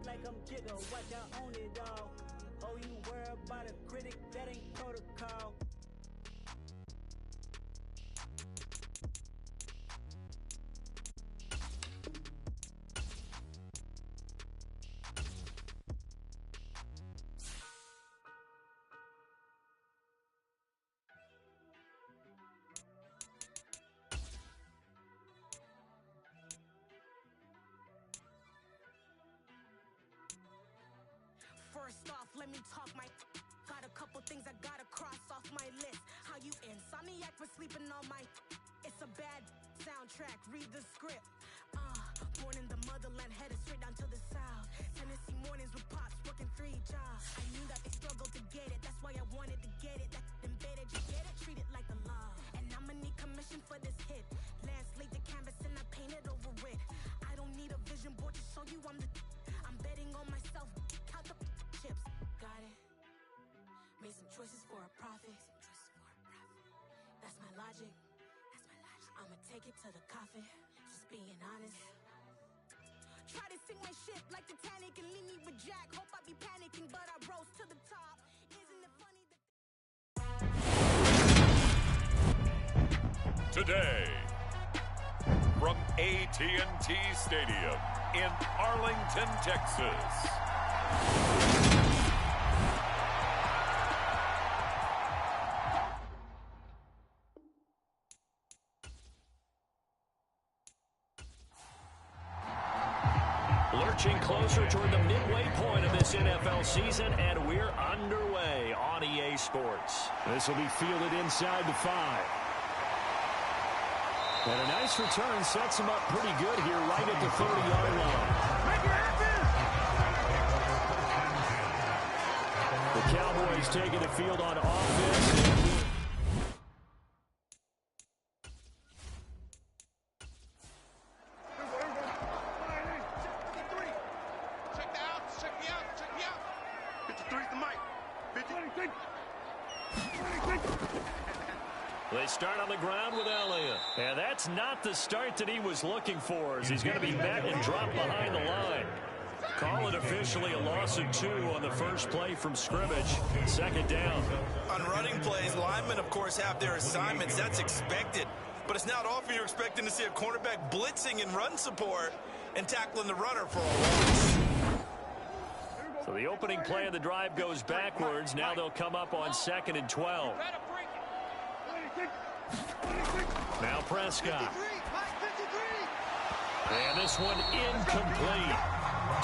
like I'm Jigga. Watch I own it all. Oh, you worry about a critic? That ain't protocol. First off, let me talk my. Got a couple things I gotta cross off my list. How you insomniac for sleeping on my. It's a bad soundtrack, read the script. Born in the motherland, headed straight down to the south. Tennessee mornings with pops, working 3 jobs. I knew that they struggled to get it, that's why I wanted to get it. That embedded, you get it, treat it like a law. And I'ma need commission for this hit. Lance laid the canvas and I painted over it. I don't need a vision board to show you I'm the. I'm betting on myself, count the chips. Got it. Made some choices for a profit. That's my logic. I'ma take it to the coffin. Just being honest. Try to sing my shit like Titanic and leave me with Jack. Hope I be panicking, but I rose to the top. Isn't it funny that Today, from AT&T Stadium in Arlington, Texas. Lurching closer toward the midway point of this NFL season, and we're underway on EA Sports. This will be fielded inside the 5. And a nice return sets him up pretty good here right at the 30-yard line. The Cowboys taking the field on offense. check me out, check me out. 53's the mic. 53. They start on the ground with Elliott. And that's not the start that he was looking for, as he's going to be met and dropped behind the line. Call it officially a loss of 2 on the first play from scrimmage. Second down. On running plays, linemen, of course, have their assignments. That's expected. But it's not often you're expecting to see a cornerback blitzing in run support and tackling the runner for a loss. So the opening play of the drive goes backwards. Now they'll come up on 2nd and 12. Now Prescott. And this one incomplete.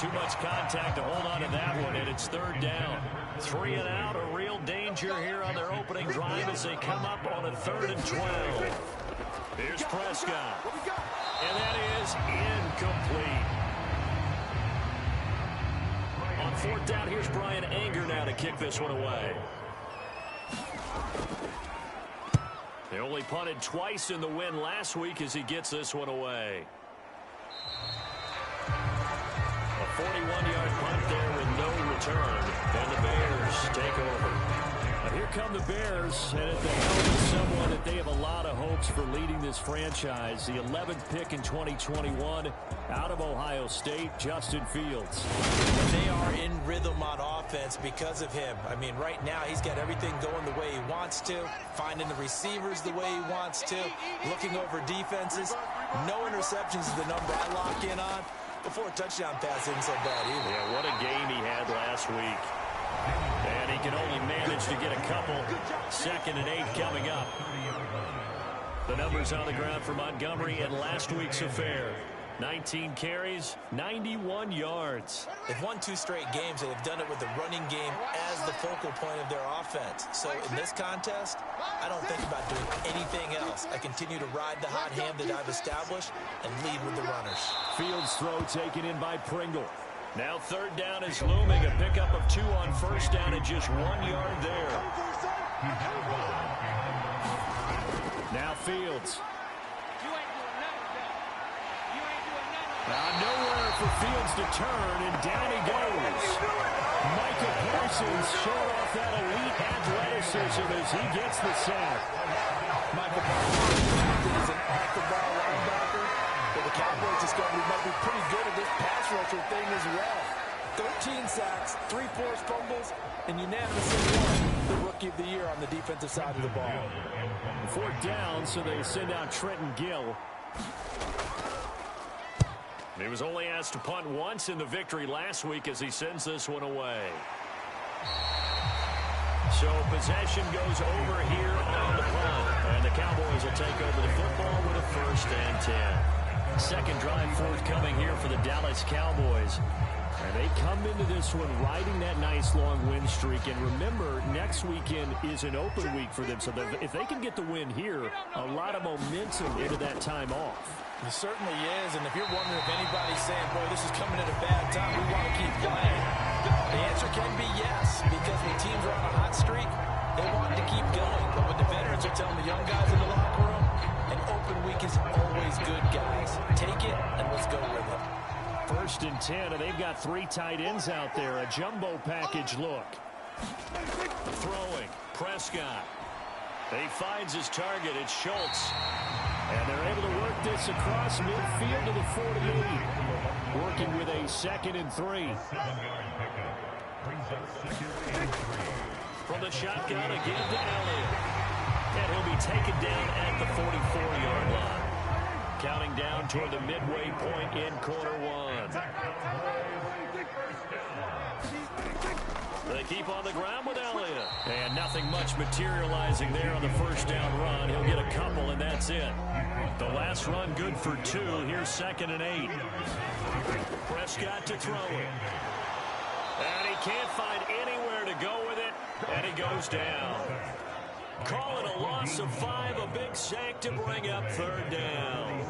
Too much contact to hold on to that one, and it's 3rd down. 3 and out, a real danger here on their opening drive as they come up on a 3rd and 12. Here's Prescott. And that is incomplete. On 4th down, here's Brian Anger now to kick this one away. They only punted twice in the win last week as he gets this one away. A 41-yard punt there with no return. And the Bears take over. Now here come the Bears, and at the helm is someone that they have a lot of hopes for leading this franchise. The 11th pick in 2021 out of Ohio State, Justin Fields. And they are in rhythm on offense because of him. I mean, right now he's got everything going the way he wants to, finding the receivers the way he wants to, looking over defenses. No interceptions is the number I lock in on. Before a touchdown pass isn't so bad either. Yeah, what a game he had last week. And he can only manage to get a couple. 2nd and 8 coming up. The numbers on the ground for Montgomery in last week's affair. 19 carries, 91 yards. They've won 2 straight games, and they've done it with the running game as the focal point of their offense. So in this contest, I don't think about doing anything else. I continue to ride the hot hand that I've established and lead with the runners. Fields throw taken in by Pringle. Now 3rd down is looming. A pickup of 2 on 1st down and just 1 yard there. Now Fields. Nowhere for Fields to turn, and down he goes. Micah Parsons showing off that elite athleticism as he gets the sack. Micah Parsons is an off-the-ball linebacker, but the Cowboys discovered he might be pretty good at this pass rusher thing as well. 13 sacks, 3 forced fumbles, and unanimously won the Rookie of the Year on the defensive side of the ball. 4th down, so they send out Trenton Gill. He was only asked to punt once in the victory last week as he sends this one away. So possession goes over here on the punt. And the Cowboys will take over the football with a 1st and 10. Second drive forthcoming here for the Dallas Cowboys. And they come into this one riding that nice long win streak. And remember, next weekend is an open week for them. So if they can get the win here, a lot of momentum into that time off. It certainly is, and if you're wondering if anybody's saying, boy, this is coming at a bad time, we want to keep playing, the answer can be yes, because when teams are on a hot streak, they want to keep going. But what the veterans are telling the young guys in the locker room, an open week is always good, guys. Take it, and let's go with it. 1st and 10, and they've got 3 tight ends out there. A jumbo package look. Throwing, Prescott. He finds his target. It's Schultz. And they're able to work this across midfield to the 48. Working with a 2nd and 3. From the shotgun again to Elliott. And he'll be taken down at the 44-yard line. Counting down toward the midway point in quarter 1. They keep on the ground with Elliott. And nothing much materializing there on the 1st down run. He'll get a couple, and that's it. The last run good for 2. Here's 2nd and 8. Prescott to throw it. And he can't find anywhere to go with it. And he goes down. Call it a loss of 5. A big sack to bring up 3rd down.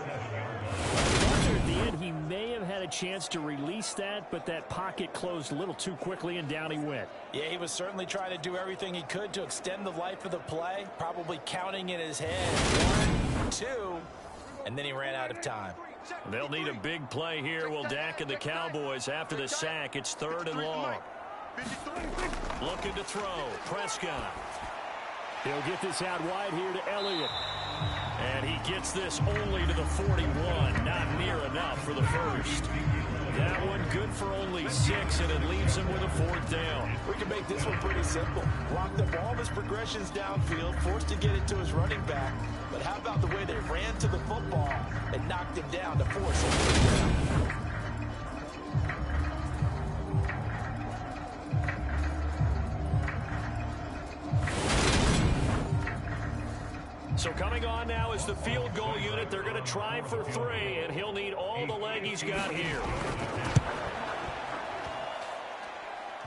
At the end, he may have had a chance to release that, but that pocket closed a little too quickly, and down he went. Yeah, he was certainly trying to do everything he could to extend the life of the play, probably counting in his head 1, 2, and then he ran out of time. They'll need a big play here. Will Dak and the Cowboys after the sack. It's 3rd and long. Looking to throw. Prescott. He'll get this out wide here to Elliott. And he gets this only to the 41. Not near enough for the first. That one good for only 6, and it leaves him with a 4th down. We can make this one pretty simple. Locked up all of his progressions downfield, forced to get it to his running back. But how about the way they ran to the football and knocked him down to force a 4th down? So coming on now is the field goal unit. They're going to try for 3, and he'll need all the leg he's got here.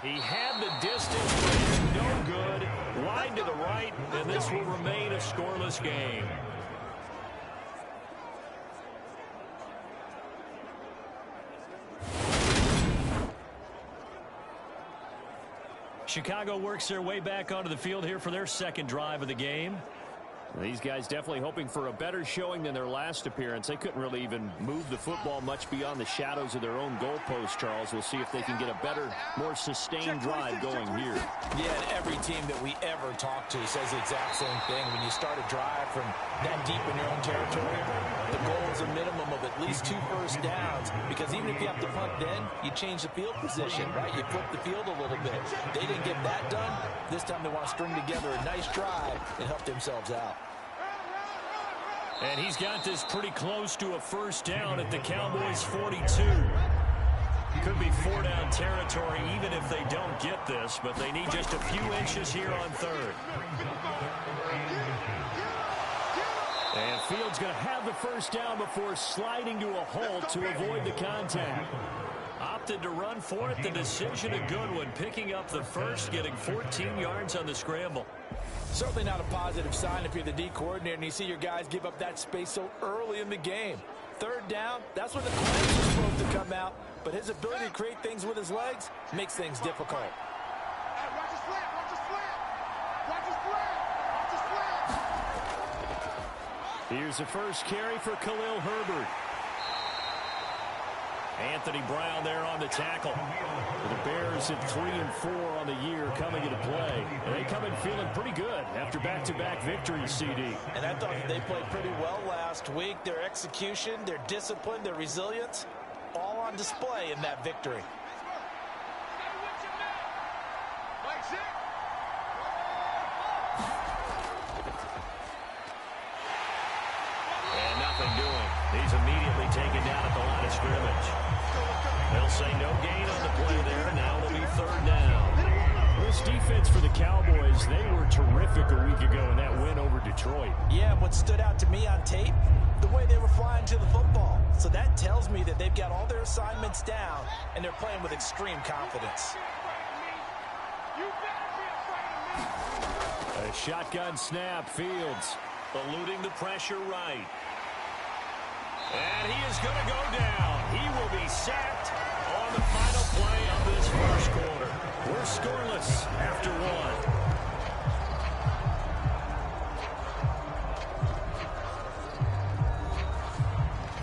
He had the distance, but it's no good. Wide to the right, and this will remain a scoreless game. Chicago works their way back onto the field here for their 2nd drive of the game. These guys definitely hoping for a better showing than their last appearance. They couldn't really even move the football much beyond the shadows of their own goalpost, Charles. We'll see if they can get a better, more sustained drive going here. Yeah, and every team that we ever talk to says the exact same thing. When you start a drive from that deep in your own territory, the goal is a minimum of at least 2 first downs, because even if you have to punt then, you change the field position, right? You flip the field a little bit. They didn't get that done. This time they want to string together a nice drive and help themselves out. And he's got this pretty close to a 1st down at the Cowboys' 42. Could be 4-down territory even if they don't get this, but they need just a few inches here on 3rd. And Fields going to have the 1st down before sliding to a halt to avoid the contact. Opted to run for it. The decision a good one, picking up the 1st, getting 14 yards on the scramble. Certainly not a positive sign if you're the D coordinator and you see your guys give up that space so early in the game. 3rd down, that's when the clamps are supposed to come out, but his ability to create things with his legs makes things difficult. Hey, watch his slant, watch his slant. Watch his slant, watch his slant. Here's the first carry for Khalil Herbert. Anthony Brown there on the tackle. The Bears at 3-4 on the year coming into play. And they come in feeling pretty good after back-to-back victories, CD. And I thought they played pretty well last week. Their execution, their discipline, their resilience, all on display in that victory. And nothing doing. He's immediately taken down at the line of scrimmage. They'll say no gain on the play there. Now it'll be 3rd down. This defense for the Cowboys, they were terrific a week ago in that win over Detroit. Yeah, what stood out to me on tape, the way they were flying to the football. So that tells me that they've got all their assignments down, and they're playing with extreme confidence. A shotgun snap, Fields eluding the pressure right. And he is going to go down. He will be sacked on the final play of this 1st quarter. We're scoreless after 1.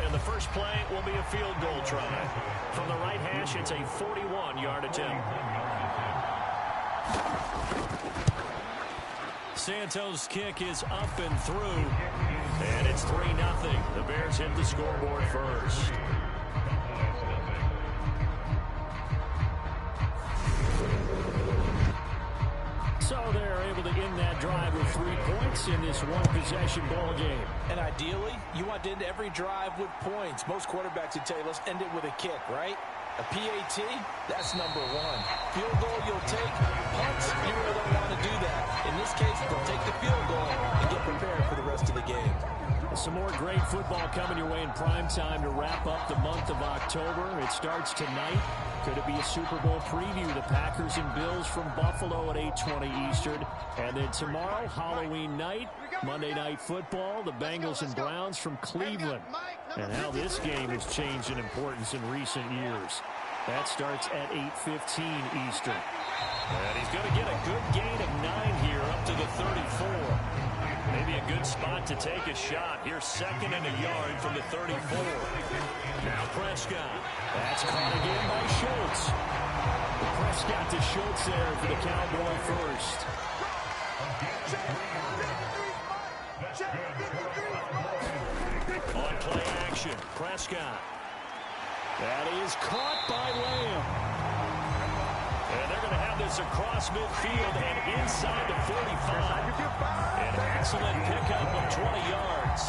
And the first play will be a field goal try. From the right hash, it's a 41-yard attempt. Santos' kick is up and through. And it's 3-0. The Bears hit the scoreboard first. So they're able to end that drive with 3 points in this one-possession ball game. And ideally, you want to end every drive with points. Most quarterbacks would tell you, let's end it with a kick, right? A PAT, that's number 1. Field goal you'll take. Punts, you really don't want to do that. In this case, they'll take the field goal and get prepared for the rest of the game. Some more great football coming your way in prime time to wrap up the month of October. It starts tonight. Could it be a Super Bowl preview? The Packers and Bills from Buffalo at 8:20 Eastern. And then tomorrow, Halloween night, Monday Night Football, the Bengals and Browns from Cleveland. And how this game has changed in importance in recent years. That starts at 8:15 Eastern. And he's going to get a good gain of 9 here up to the 34. Maybe a good spot to take a shot. Here's 2nd and a yard from the 34. Now Prescott. That's caught again by Schultz. Prescott to Schultz there for the Cowboy first. On play action, Prescott. That is caught by Lamb. And they're going to have this across midfield and inside the 45. An excellent pickup of 20 yards.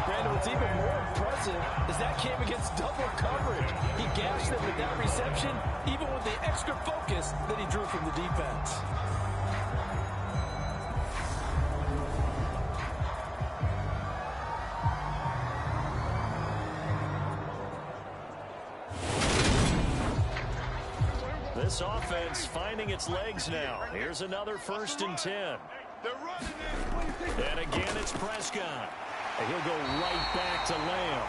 Brandon, what's even more impressive is that came against double coverage. He gashed them with that reception, even with the extra focus that he drew from the defense. This offense finding its legs now. Here's another 1st and 10. And again, it's Prescott. And he'll go right back to Lamb.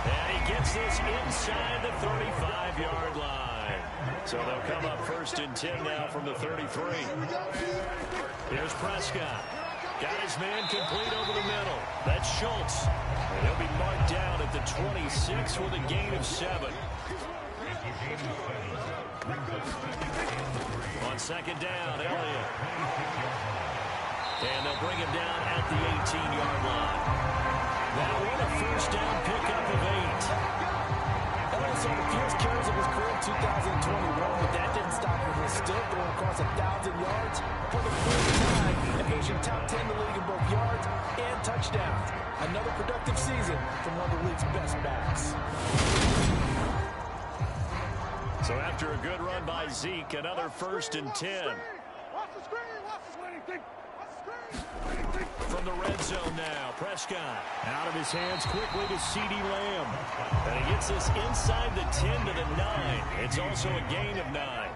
And he gets this inside the 35-yard line. So they'll come up 1st and 10 now from the 33. Here's Prescott. Got his man complete over the middle. That's Schultz. And he'll be marked down at the 26 with a gain of 7. On 2nd down, Elliott. And they'll bring him down at the 18-yard line. Now what a 1st down pickup of 8. Elliott saw the fewest carries of his career in 2021, but that didn't stop him. He's still going across 1,000 yards for the 4th time and finishing top 10 in the league in both yards and touchdowns. Another productive season from one of the league's best backs. So after a good run by Zeke, another 1st and 10. From the red zone now, Prescott. Out of his hands quickly to CeeDee Lamb. And he gets this inside the 10 to the 9. It's also a gain of 9.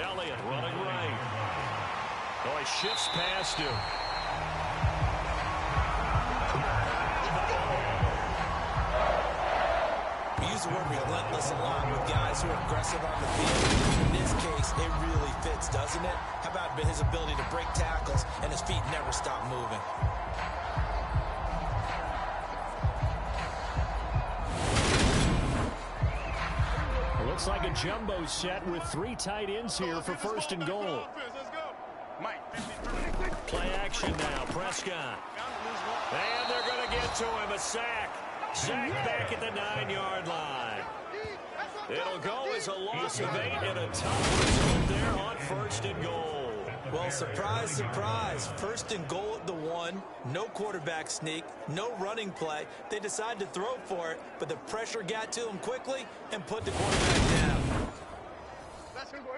Elliott running right. Oh, he shifts past him. We use the word relentless a lot with guys who are aggressive on the field. In this case, it really fits, doesn't it? How about his ability to break tackles and his feet never stop moving? It looks like a jumbo set with 3 tight ends here for 1st and goal. Play action now, Prescott. And they're going to get to him, a sack. Sack back at the 9-yard line. It'll go as a loss of 8 and a tough result there on 1st and goal. Well, surprise, surprise. 1st and goal at the 1. No quarterback sneak. No running play. They decided to throw for it, but the pressure got to him quickly and put the quarterback down.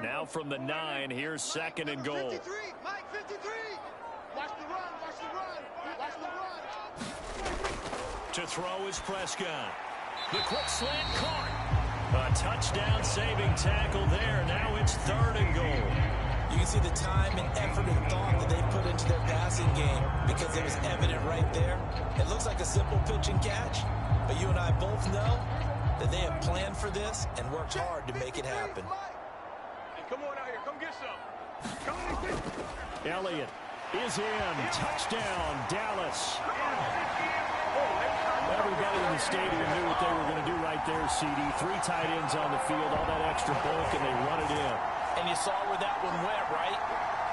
Now from the 9, here's 2nd and goal. 53, Mike, 53. Watch the run, watch the run, watch the run. To throw is Prescott. The quick slant caught. A touchdown saving tackle there. Now it's 3rd and goal. You can see the time and effort and thought that they put into their passing game because it was evident right there. It looks like a simple pitch and catch, but you and I both know that they have planned for this and worked hard to make it happen. Hey, come on out here. Come get some. Come on. Elliott is in. Touchdown, Dallas. Everybody in the stadium knew what they were going to do right there, CD. 3 tight ends on the field, all that extra bulk, and they run it in. And you saw where that one went, right?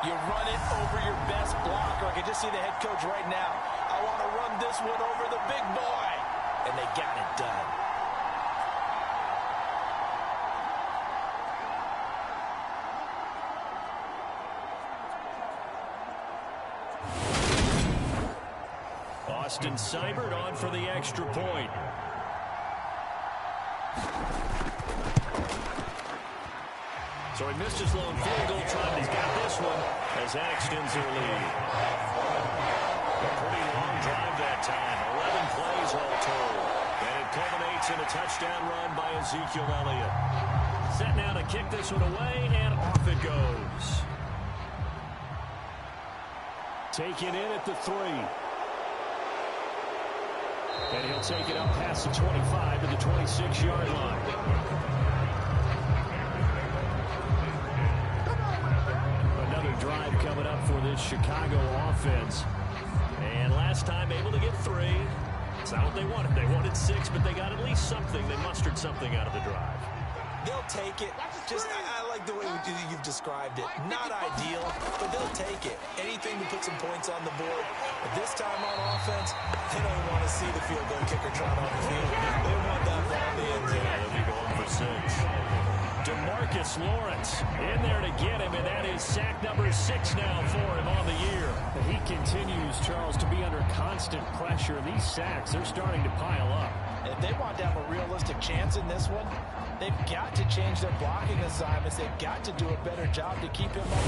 You run it over your best blocker. I can just see the head coach right now. I want to run this one over the big boy. And they got it done. Austin Seibert on for the extra point. So he missed his lone field goal try, but he's got this one as that extends their lead. A pretty long drive that time. 11 plays all told. And it culminates in a touchdown run by Ezekiel Elliott. Set now to kick this one away, and off it goes. Taken in at the 3. And he'll take it up past the 25 to the 26-yard line. Another drive coming up for this Chicago offense. And last time able to get 3. It's not what they wanted. They wanted 6, but they got at least something. They mustered something out of the drive. They'll take it. I like the way you've described it. Not ideal, but they'll take it. Anything to put some points on the board. But this time on offense, they don't want to see the field goal kicker trot on the field. They want that ball in the end zone. They'll be going for 6. DeMarcus Lawrence in there to get him, and that is sack number 6 now for him on the year. He continues, Charles, to be under constant pressure. These sacks, they're starting to pile up. If they want to have a realistic chance in this one, they've got to change their blocking assignments. They've got to do a better job to keep him up.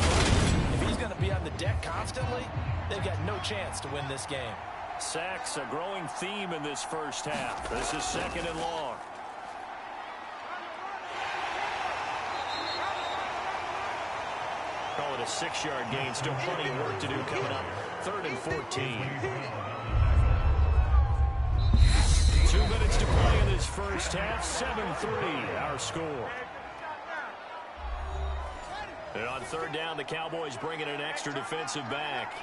If he's going to be on the deck constantly, they've got no chance to win this game. Sacks, a growing theme in this first half. This is 2nd and long. Call it a 6-yard gain. Still plenty of work to do coming up. 3rd and 14. 2 minutes to play in this first half. 7-3, our score. And on 3rd down, the Cowboys bring in an extra defensive back.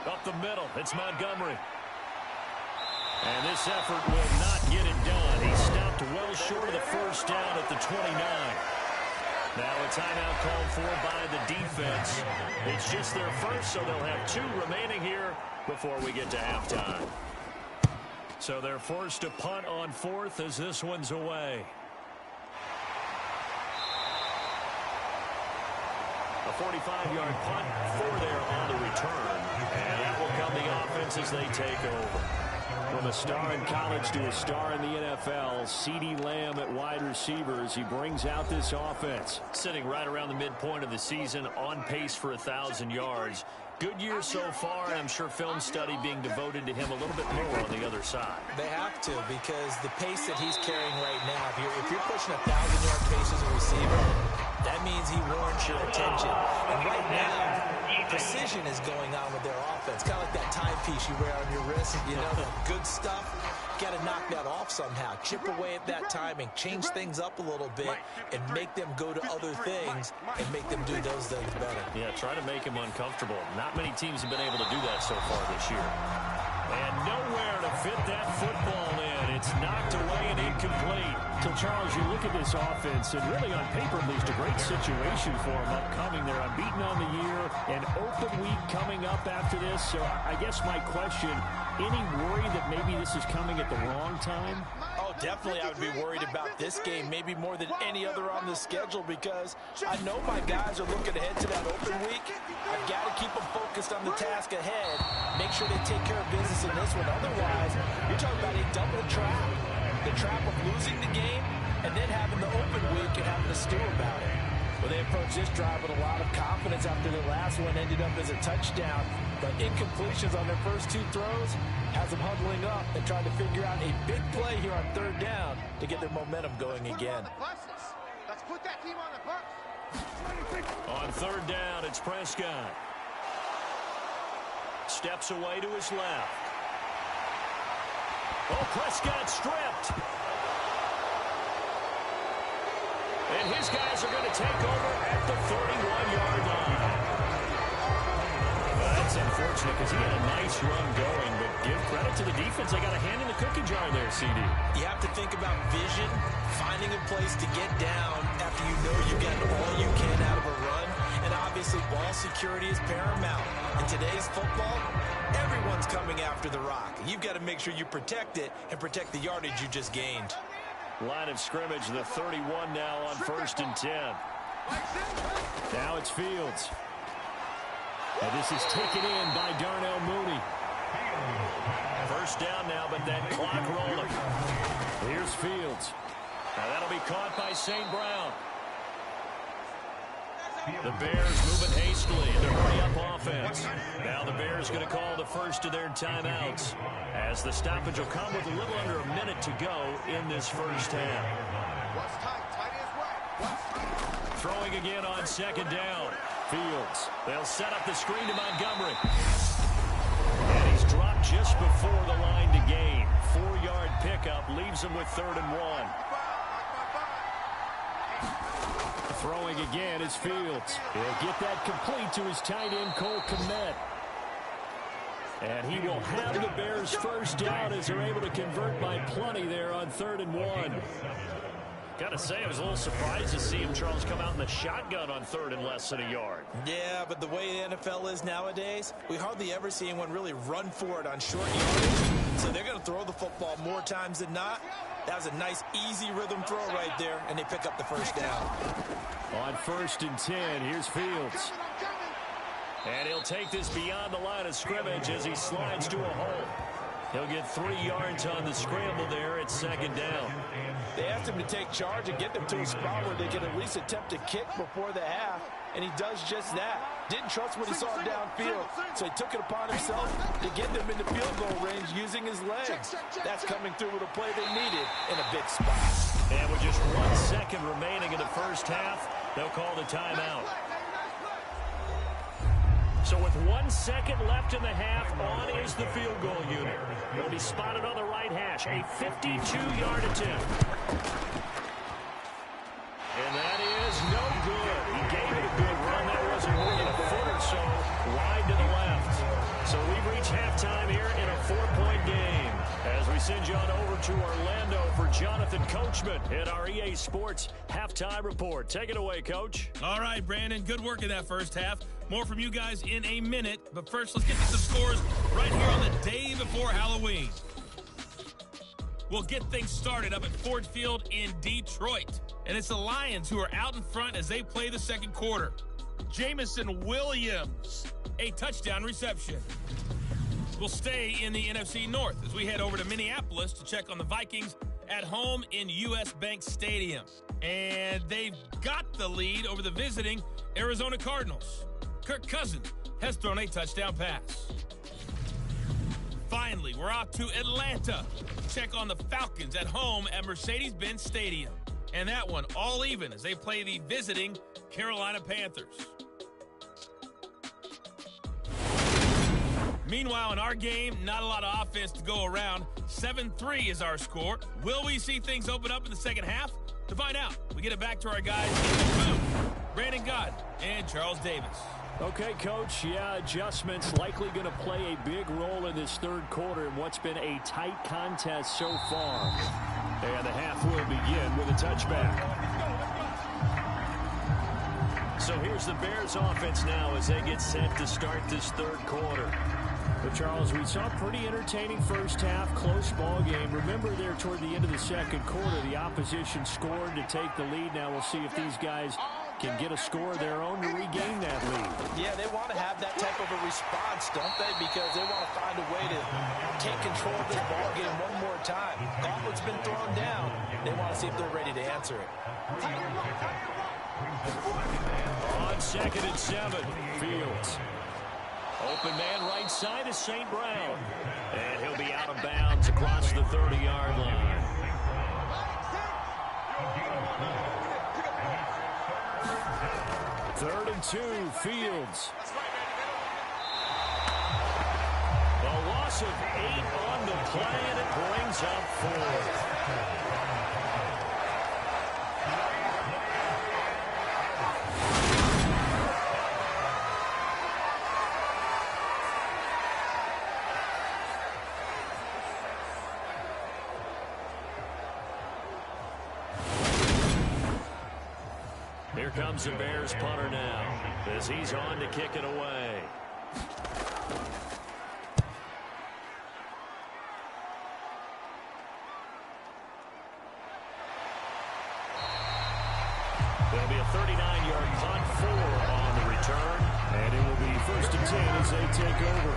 Up the middle, it's Montgomery. And this effort will not get it done. He stopped well short of the first down at the 29. Now a timeout called for by the defense. It's just their first, so they'll have 2 remaining here before we get to halftime. So they're forced to punt on 4th as this one's away. A 45-yard punt for there on the return. And that will come the offense as they take over. From a star in college to a star in the NFL, CeeDee Lamb at wide receivers. He brings out this offense. Sitting right around the midpoint of the season, on pace for 1,000 yards. Good year so far, and I'm sure film study being devoted to him a little bit more on the other side. They have to, because the pace that he's carrying right now, if you're pushing 1,000-yard pace as a receiver, that means he warrants your attention. And right now, precision is going on with their offense. Kind of like that timepiece you wear on your wrist. You know, the good stuff. Got to knock that off somehow. Chip away at that timing. Change things up a little bit and make them go to other things and make them do those things better. Yeah, try to make him uncomfortable. Not many teams have been able to do that so far this year. And nowhere to fit that football in. It's knocked away and incomplete. So, Charles, you look at this offense, and really on paper, at least a great situation for them upcoming. They're unbeaten on the year, an open week coming up after this. So I guess my question, any worry that maybe this is coming at the wrong time? Oh, definitely I would be worried about this game, maybe more than any other on the schedule, because I know my guys are looking ahead to that open week. I've got to keep them focused on the task ahead, make sure they take care of business in this one. Otherwise, you're talking about a double trap. The trap of losing the game and then having the open week and having to stew about it. Well, they approached this drive with a lot of confidence after the last one ended up as a touchdown. But incompletions on their first 2 throws has them huddling up and trying to figure out a big play here on 3rd down to get their momentum going again. Let's put that team on the bus. On 3rd down, it's Prescott. Steps away to his left. Oh, Prescott stripped. And his guys are going to take over at the 31-yard line. Well, that's unfortunate because he had a nice run going, but give credit to the defense. They got a hand in the cookie jar there, CD. You have to think about vision, finding a place to get down after you know you've gotten all you can out of a run. And obviously, ball security is paramount. In today's football, everyone's coming after the rock. You've got to make sure you protect it and protect the yardage you just gained. Line of scrimmage, the 31 now on 1st and 10. Now it's Fields. And this is taken in by Darnell Mooney. First down now, but that clock rolling. Here's Fields. Now that'll be caught by St. Brown. The Bears moving hastily in their hurry-up offense. Now the Bears going to call the first of their timeouts as the stoppage will come with a little under a minute to go in this first half. Throwing again on 2nd down. Fields. They'll set up the screen to Montgomery. And he's dropped just before the line to gain. 4-yard pickup leaves him with 3rd and 1. Throwing again is Fields. He'll get that complete to his tight end, Cole Kmet. And he will have the Bears first down as they're able to convert by plenty there on 3rd and 1. Got to say, I was a little surprised to see him, Charles, come out in the shotgun on 3rd and less than a yard. Yeah, but the way the NFL is nowadays, we hardly ever see anyone really run for it on short yardage. So they're going to throw the football more times than not. That was a nice, easy rhythm throw right there, and they pick up the first down. On 1st and 10, here's Fields. And he'll take this beyond the line of scrimmage as he slides to a hole. He'll get 3 yards on the scramble there at 2nd down. They asked him to take charge and get them to a spot where they can at least attempt to kick before the half, and he does just that. Didn't trust what he saw downfield, so he took it upon himself to get them into field goal range using his legs. That's coming through with a play they needed in a big spot. And with just 1 second remaining in the first half, they'll call the timeout. So with 1 second left in the half, on is the field goal unit. He'll be spotted on the right hash, a 52-yard attempt. And that is no good. He gave it a good run. That wasn't more than a foot or so wide to the left. So we've reached halftime here in a 4-point game. As we send you on over to Orlando for Jonathan Coachman in our EA Sports Halftime Report. Take it away, Coach. All right, Brandon, good work in that first half. More from you guys in a minute. But first, let's get to some scores right here on the day before Halloween. We'll get things started up at Ford Field in Detroit. And it's the Lions who are out in front as they play the second quarter. Jamison Williams, a touchdown reception. We'll stay in the NFC North as we head over to Minneapolis to check on the Vikings at home in U.S. Bank Stadium. And they've got the lead over the visiting Arizona Cardinals. Kirk Cousins has thrown a touchdown pass. Finally, we're off to Atlanta to check on the Falcons at home at Mercedes-Benz Stadium. And that one all even as they play the visiting Carolina Panthers. Meanwhile, in our game, not a lot of offense to go around. 7-3 is our score. Will we see things open up in the second half? To find out, we get it back to our guys in the booth, Brandon Gott and Charles Davis. Okay, Coach, yeah, adjustments likely going to play a big role in this third quarter in what's been a tight contest so far. And the half will begin with a touchback. So here's the Bears offense now as they get set to start this third quarter. But Charles, we saw a pretty entertaining first half, close ball game. Remember there toward the end of the second quarter, the opposition scored to take the lead. Now we'll see if these guys can get a score of their own to regain that lead. Yeah, they want to have that type of a response, don't they? Because they want to find a way to take control of this ball game one more time. Gauntlet's been thrown down. They want to see if they're ready to answer it. On 2nd and 7, Fields. Open man right side is St. Brown. And he'll be out of bounds across the 30-yard line. Third and 2, Fields. A loss of 8 on the play, and it brings up 4th. Here comes the Bears punter now as he's on to kick it away. There'll be a 39-yard punt, 4 on the return, and it will be 1st and 10 as they take over.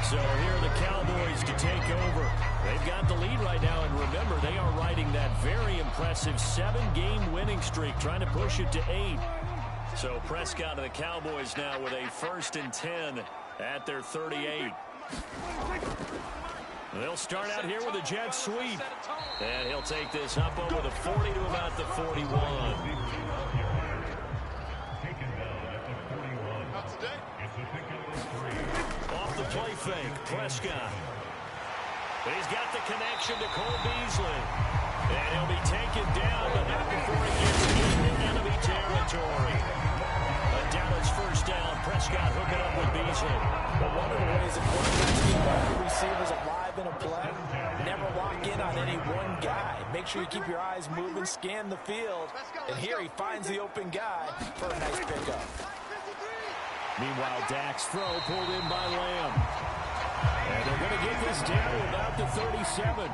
So here are the Cowboys to take over. They've got the lead right now, and remember, they are riding that very impressive 7-game winning streak, trying to push it to 8. So Prescott and the Cowboys now with a 1st and 10 at their 38. They'll start out here with a jet sweep. And he'll take this up over the 40 to about the 41. fake. Prescott. He's got the connection to Cole Beasley. And he'll be taken down, but not before he gets into enemy territory. But down it's first down. Prescott hooking up with Beasley. But one of the ways that quarterbacks keep wide receivers alive in a play, never lock in on any one guy. Make sure you keep your eyes moving, scan the field. And here he finds the open guy for a nice pickup. Meanwhile, Dak's throw pulled in by Lamb. And they're going to get this down to about the 37.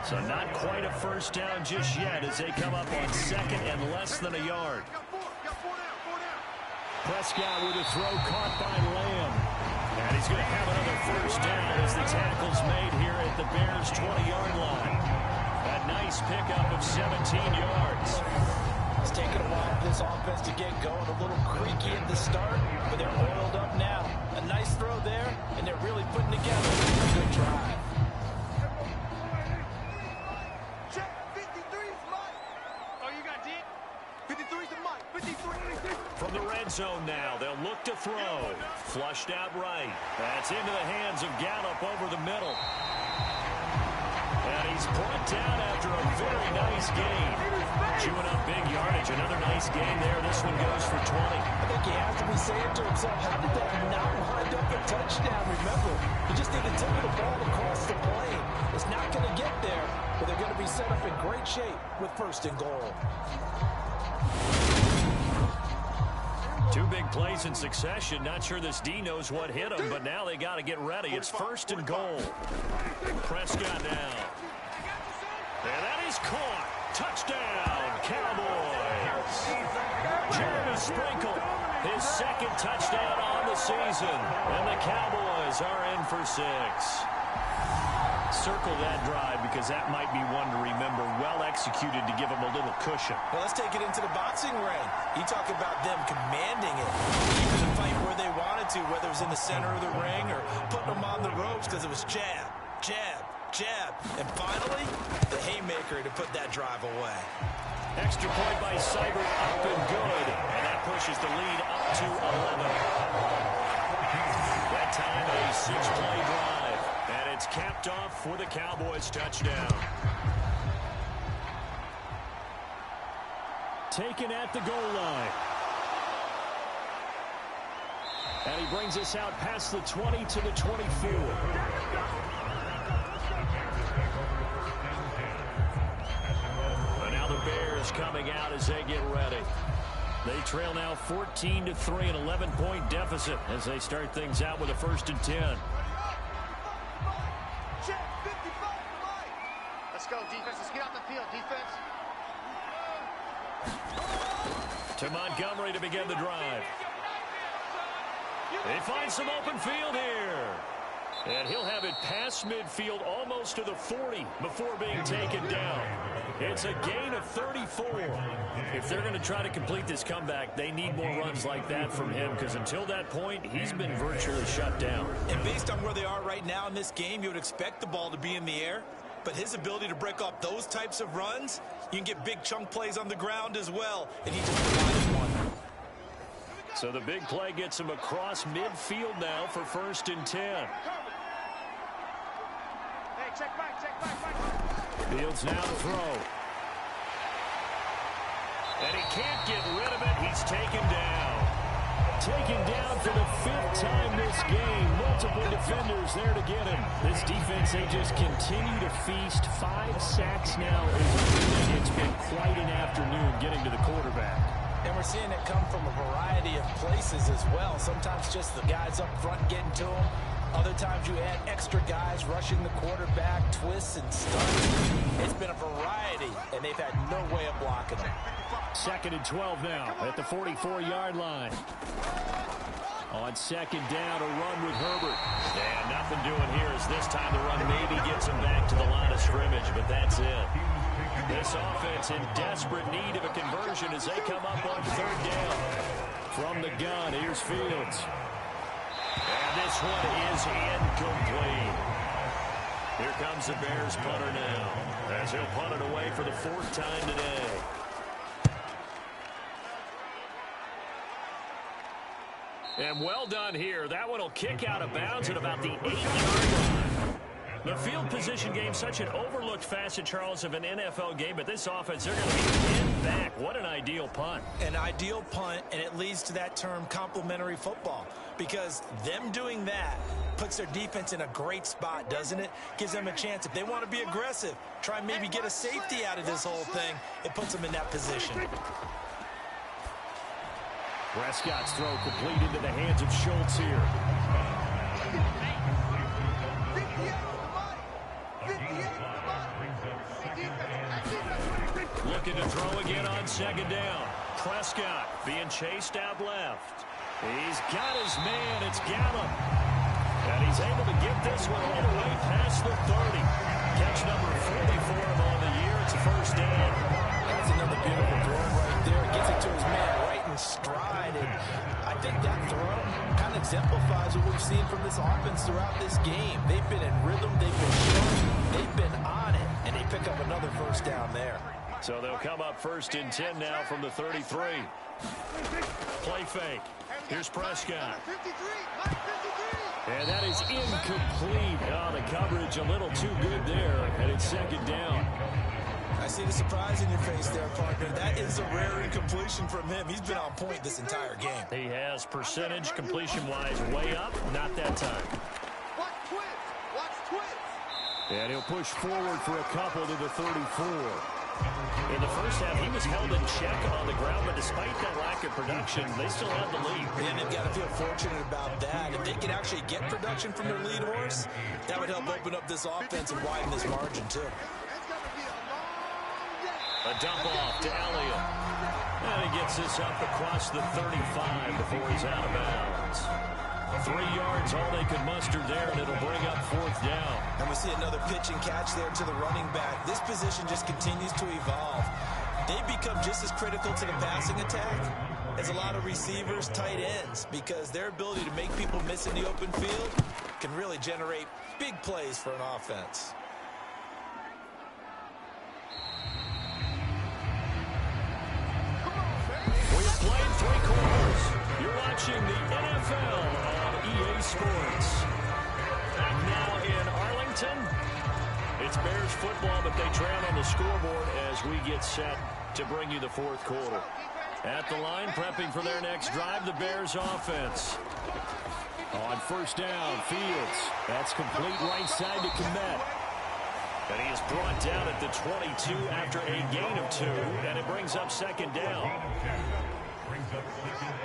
So not quite a first down just yet as they come up on second and less than a yard. Prescott with a throw caught by Lamb. And he's going to have another first down as the tackle's made here at the Bears' 20-yard line. A nice pickup of 17 yards. It's taken a while for this offense to get going. A little creaky at the start, but they're oiled up now. A nice throw there, and they're really putting together a good drive. Check, 53's Mike. Oh, you got D? 53's the Mike. 53. From the red zone now, they'll look to throw. Flushed out right. That's into the hands of Gallup over the middle. And he's brought down after a very nice game. Chewing up big yardage. Another nice game there. This one goes for 20. I think he has to be saying to himself, how did that not wind up a touchdown? Remember, you just need to take the ball across the plane. It's not going to get there, but they're going to be set up in great shape with first and goal. Two big plays in succession. Not sure this D knows what hit him, but now they got to get ready. It's first and goal. Prescott now. And that is caught. Touchdown, Cowboys. Jeremy Sprinkle, his second touchdown on the season. And the Cowboys are in for 6. Circle that drive because that might be one to remember. Well executed to give them a little cushion. Well, let's take it into the boxing ring. You talk about them commanding it. Keeping the fight where they wanted to, whether it was in the center of the ring or putting them on the ropes because it was jab, jab, jab. And finally, the haymaker to put that drive away. Extra point by Seibert, up and good. And that pushes the lead up to 11. That time a 6-play drive. And it's capped off for the Cowboys touchdown. Taken at the goal line. And he brings us out past the 20 to the 24. But now the Bears coming out as they get ready. They trail now 14-3, an 11-point deficit as they start things out with a 1st and 10. Check, 55 Mike. Let's go, defense. Let's get out the field, defense. To Montgomery to begin the drive. They find some open field here. And he'll have it past midfield almost to the 40 before being taken down. It's a gain of 34. If they're going to try to complete this comeback, they need more runs like that from him because until that point, he's been virtually shut down. And based on where they are right now in this game, you would expect the ball to be in the air. But his ability to break off those types of runs, you can get big chunk plays on the ground as well. And he just provides one. So the big play gets him across midfield now for 1st and 10. Hey, check back, Mike. Fields now to throw. And he can't get rid of it. He's taken down. Taken down for the 5th time this game. Multiple defenders there to get him. This defense, they just continue to feast. 5 sacks now. It's been quite an afternoon getting to the quarterback. And we're seeing it come from a variety of places as well. Sometimes just the guys up front getting to him. Other times you add extra guys rushing the quarterback, twists and stunts. It's been a variety, and they've had no way of blocking them. 2nd and 12 now at the 44-yard line. On 2nd down, a run with Herbert. And nothing doing here as this time the run maybe gets him back to the line of scrimmage, but that's it. This offense in desperate need of a conversion as they come up on 3rd down. From the gun, here's Fields. And this one is incomplete. Here comes the Bears punter now as he'll punt it away for the 4th time today. And well done here. That one will kick out of bounds at about the 8-yard line. The field position game, such an overlooked facet, Charles, of an NFL game, but this offense, they're going to be in back. What an ideal punt. An ideal punt, and it leads to that term complementary football, because them doing that puts their defense in a great spot, doesn't it? Gives them a chance. If they want to be aggressive, try and maybe get a safety out of this whole thing, it puts them in that position. Prescott's throw complete into the hands of Schultz here. Looking to throw again on second down. Prescott being chased out left. He's got his man. It's Gallup. And he's able to get this one all the way past the 30. Catch number 40 for him on the year. It's a first down. That's another beautiful throw right there. Gets it to his man right in stride. And I think that throw kind of exemplifies what we've seen from this offense throughout this game. They've been in rhythm. They've been sharp. They've been on it. And they pick up another first down there. So they'll come up first and 10 now from the 33. Play fake. Here's Prescott. And that is incomplete. Oh, the coverage a little too good there. And it's second down. I see the surprise in your face there, partner. That is a rare incompletion from him. He's been on point this entire game. He has percentage completion-wise way up. Not that time. Watch twist. Watch twist. And he'll push forward for a couple to the 34. In the first half, he was held in check on the ground, but despite that lack of production, they still have the lead. And they've got to feel fortunate about that. If they can actually get production from their lead horse, that would help open up this offense and widen this margin, too. A dump off to Elliott. And he gets this up across the 35 before he's out of bounds. 3 yards, all they could muster there, and it'll bring up fourth down. And we see another pitch and catch there to the running back. This position just continues to evolve. They become just as critical to the passing attack as a lot of receivers, tight ends, because their ability to make people miss in the open field can really generate big plays for an offense. We've played 3 quarters. You're watching the NFL on EA Sports. And now in Arlington, it's Bears football, but they trail on the scoreboard as we get set to bring you the fourth quarter. At the line, prepping for their next drive, the Bears offense. On first down, Fields. That's complete right side to Kmet. And he is brought down at the 22 after a gain of 2, and it brings up second down.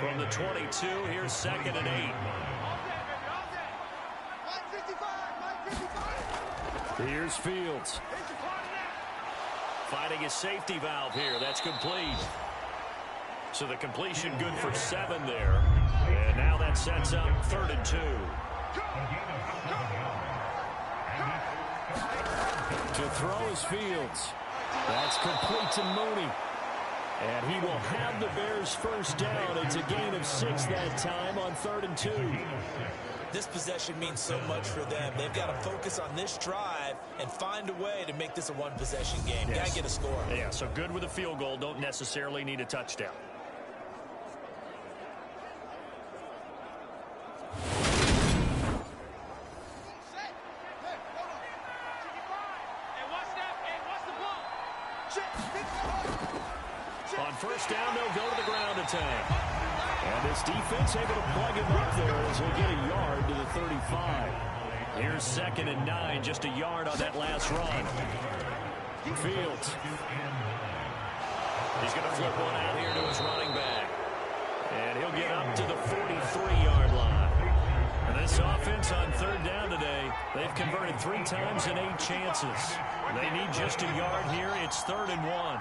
From the 22, here's second and 8. Here's Fields. Finding a safety valve here. That's complete. So the completion good for 7 there. And now that sets up 3rd and 2. To throw is Fields. That's complete to Mooney. And he will have the Bears first down. It's a gain of 6 that time on 3rd and 2. This possession means so much for them. They've got to focus on this drive and find a way to make this a one-possession game. Yes. Got to get a score. Yeah, so good with a field goal. Don't necessarily need a touchdown. On first down, they'll go to the ground attack. And this defense able to plug him up there as he'll get a yard to the 35. Here's 2nd and 9, just a yard on that last run. Fields. He's going to flip one out here to his running back. And he'll get up to the 43-yard line. And this offense on 3rd down today, they've converted 3 times in 8 chances. They need just a yard here. It's 3rd and 1.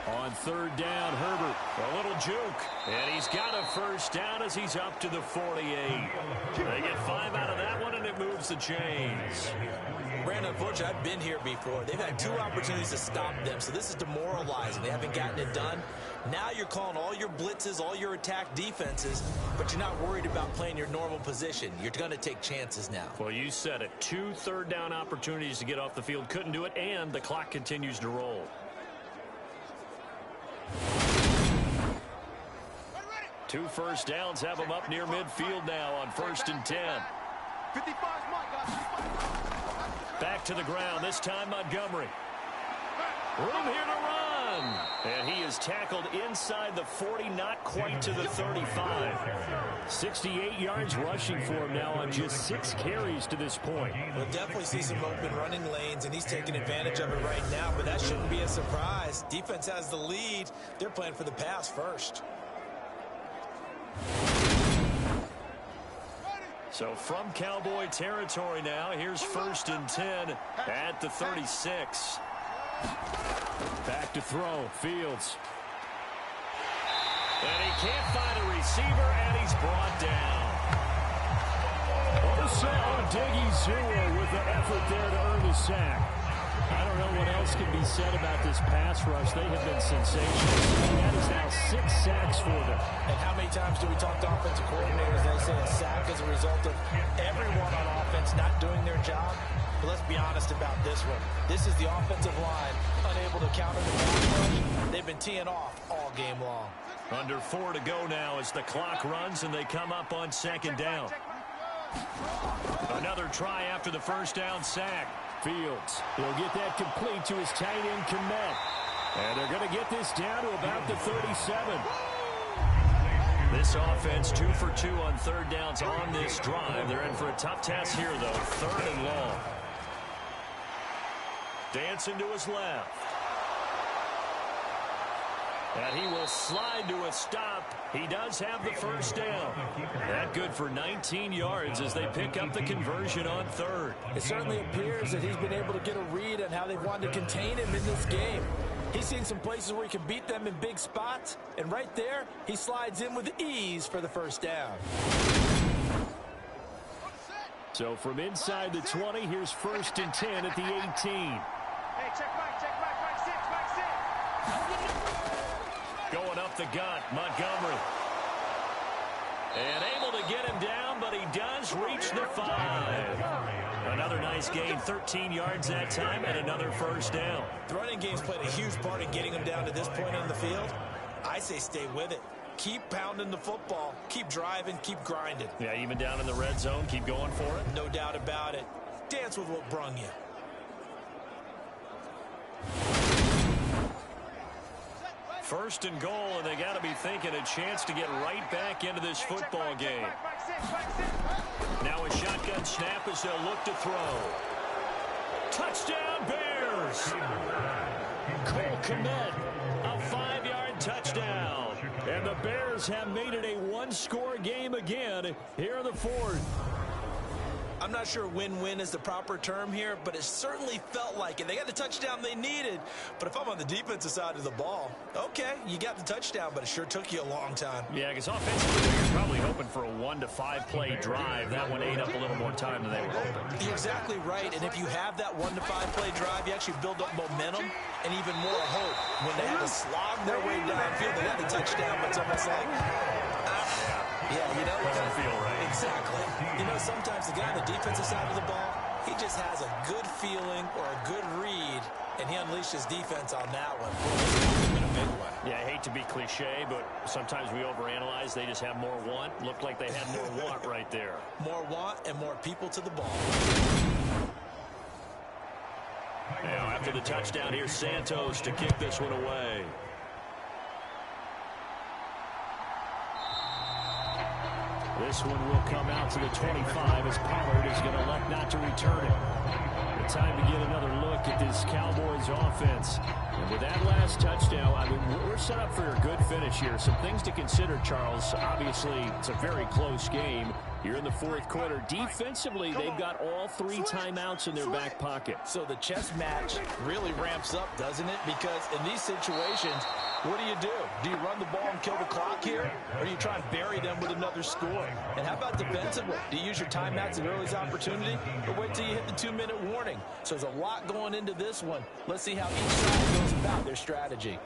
On 3rd down, Herbert, a little juke, and he's got a first down as he's up to the 48. They get 5 out of that one, and it moves the chains. Brandon, unfortunately, I've been here before. They've had 2 opportunities to stop them, so this is demoralizing. They haven't gotten it done. Now you're calling all your blitzes, all your attack defenses, but you're not worried about playing your normal position. You're going to take chances now. Well, you said it. 2 third down opportunities to get off the field. Couldn't do it, and the clock continues to roll. 2 first downs have them up near midfield now on 1st and 10. 55's Back to the ground, this time Montgomery. Room here to run. And he is tackled inside the 40, not quite to the 35. 68 yards rushing for him now on just 6 carries to this point. We'll definitely see some open running lanes, and he's taking advantage of it right now, but that shouldn't be a surprise. Defense has the lead. They're playing for the pass first. So from Cowboy territory now, here's 1st and 10 at the 36. Back to throw, Fields. And he can't find a receiver, and he's brought down. Osa Odighizuwa with the effort there to earn the sack. I don't know what else can be said about this pass rush. They have been sensational. That is now 6 sacks for them. And how many times do we talk to offensive coordinators? They say a sack is a result of everyone on offense not doing their job. But let's be honest about this one. This is the offensive line unable to counter the pass rush. They've been teeing off all game long. Under 4 to go now as the clock runs and they come up on 2nd down. Another try after the 1st down sack. Fields, he'll get that complete to his tight end, Komet. And they're going to get this down to about the 37. This offense 2 for 2 on 3rd downs on this drive. They're in for a tough task here, though. 3rd and long. Dancing to his left. And he will slide to a stop. He does have the 1st down. That good for 19 yards as they pick up the conversion on 3rd. It certainly appears that he's been able to get a read on how they've wanted to contain him in this game. He's seen some places where he can beat them in big spots. And right there, he slides in with ease for the 1st down. So from inside the 20, here's 1st and 10 at the 18. Hey, check back, back 6, back 6. Going up the gut, Montgomery. And able to get him down, but he does reach the 5. Another nice gain, 13 yards that time, and another 1st down. The running game's played a huge part in getting him down to this point on the field. I say stay with it. Keep pounding the football. Keep driving. Keep grinding. Yeah, even down in the red zone, keep going for it. No doubt about it. Dance with what brung you. First and goal, and they got to be thinking a chance to get right back into this football game. Now a shotgun snap as they'll look to throw. Touchdown, Bears! Cole Kmet, a 5-yard touchdown. And the Bears have made it a 1-score game again here in the 4th. I'm not sure win-win is the proper term here, but it certainly felt like it. They got the touchdown they needed, but if I'm on the defensive side of the ball, okay, you got the touchdown, but it sure took you a long time. Yeah, because offensively, you're probably hoping for a 1 to 5 play drive. That one ate up a little more time than they were hoping. You're exactly right, and if you have that 1 to 5 play drive, you actually build up momentum and even more hope. When they had to slog their way downfield, they got the touchdown, but it's almost like, yeah, you know, it doesn't feel right. Exactly. You know, sometimes the guy on the defensive side of the ball, he just has a good feeling or a good read, and he unleashed his defense on that one. In a big way. Yeah, I hate to be cliche, but sometimes we overanalyze. They just have more want. Looked like they had more want right there. More want and more people to the ball. Now, after the touchdown, here's Santos to kick this one away. This one will come out to the 25 as Pollard is going to elect not to return it. The time to get another look at this Cowboys offense. And with that last touchdown, I mean, we're set up for a good finish here. Some things to consider, Charles. Obviously, it's a very close game. Here in the 4th quarter. Defensively, they've got all 3 timeouts in their back pocket. So the chess match really ramps up, doesn't it? Because in these situations, what do? Do you run the ball and kill the clock here? Or do you try and bury them with another score? And how about defensively? Do you use your timeouts at early's opportunity? Or wait till you hit the 2-minute warning? So there's a lot going into this one. Let's see how each side goes about their strategy.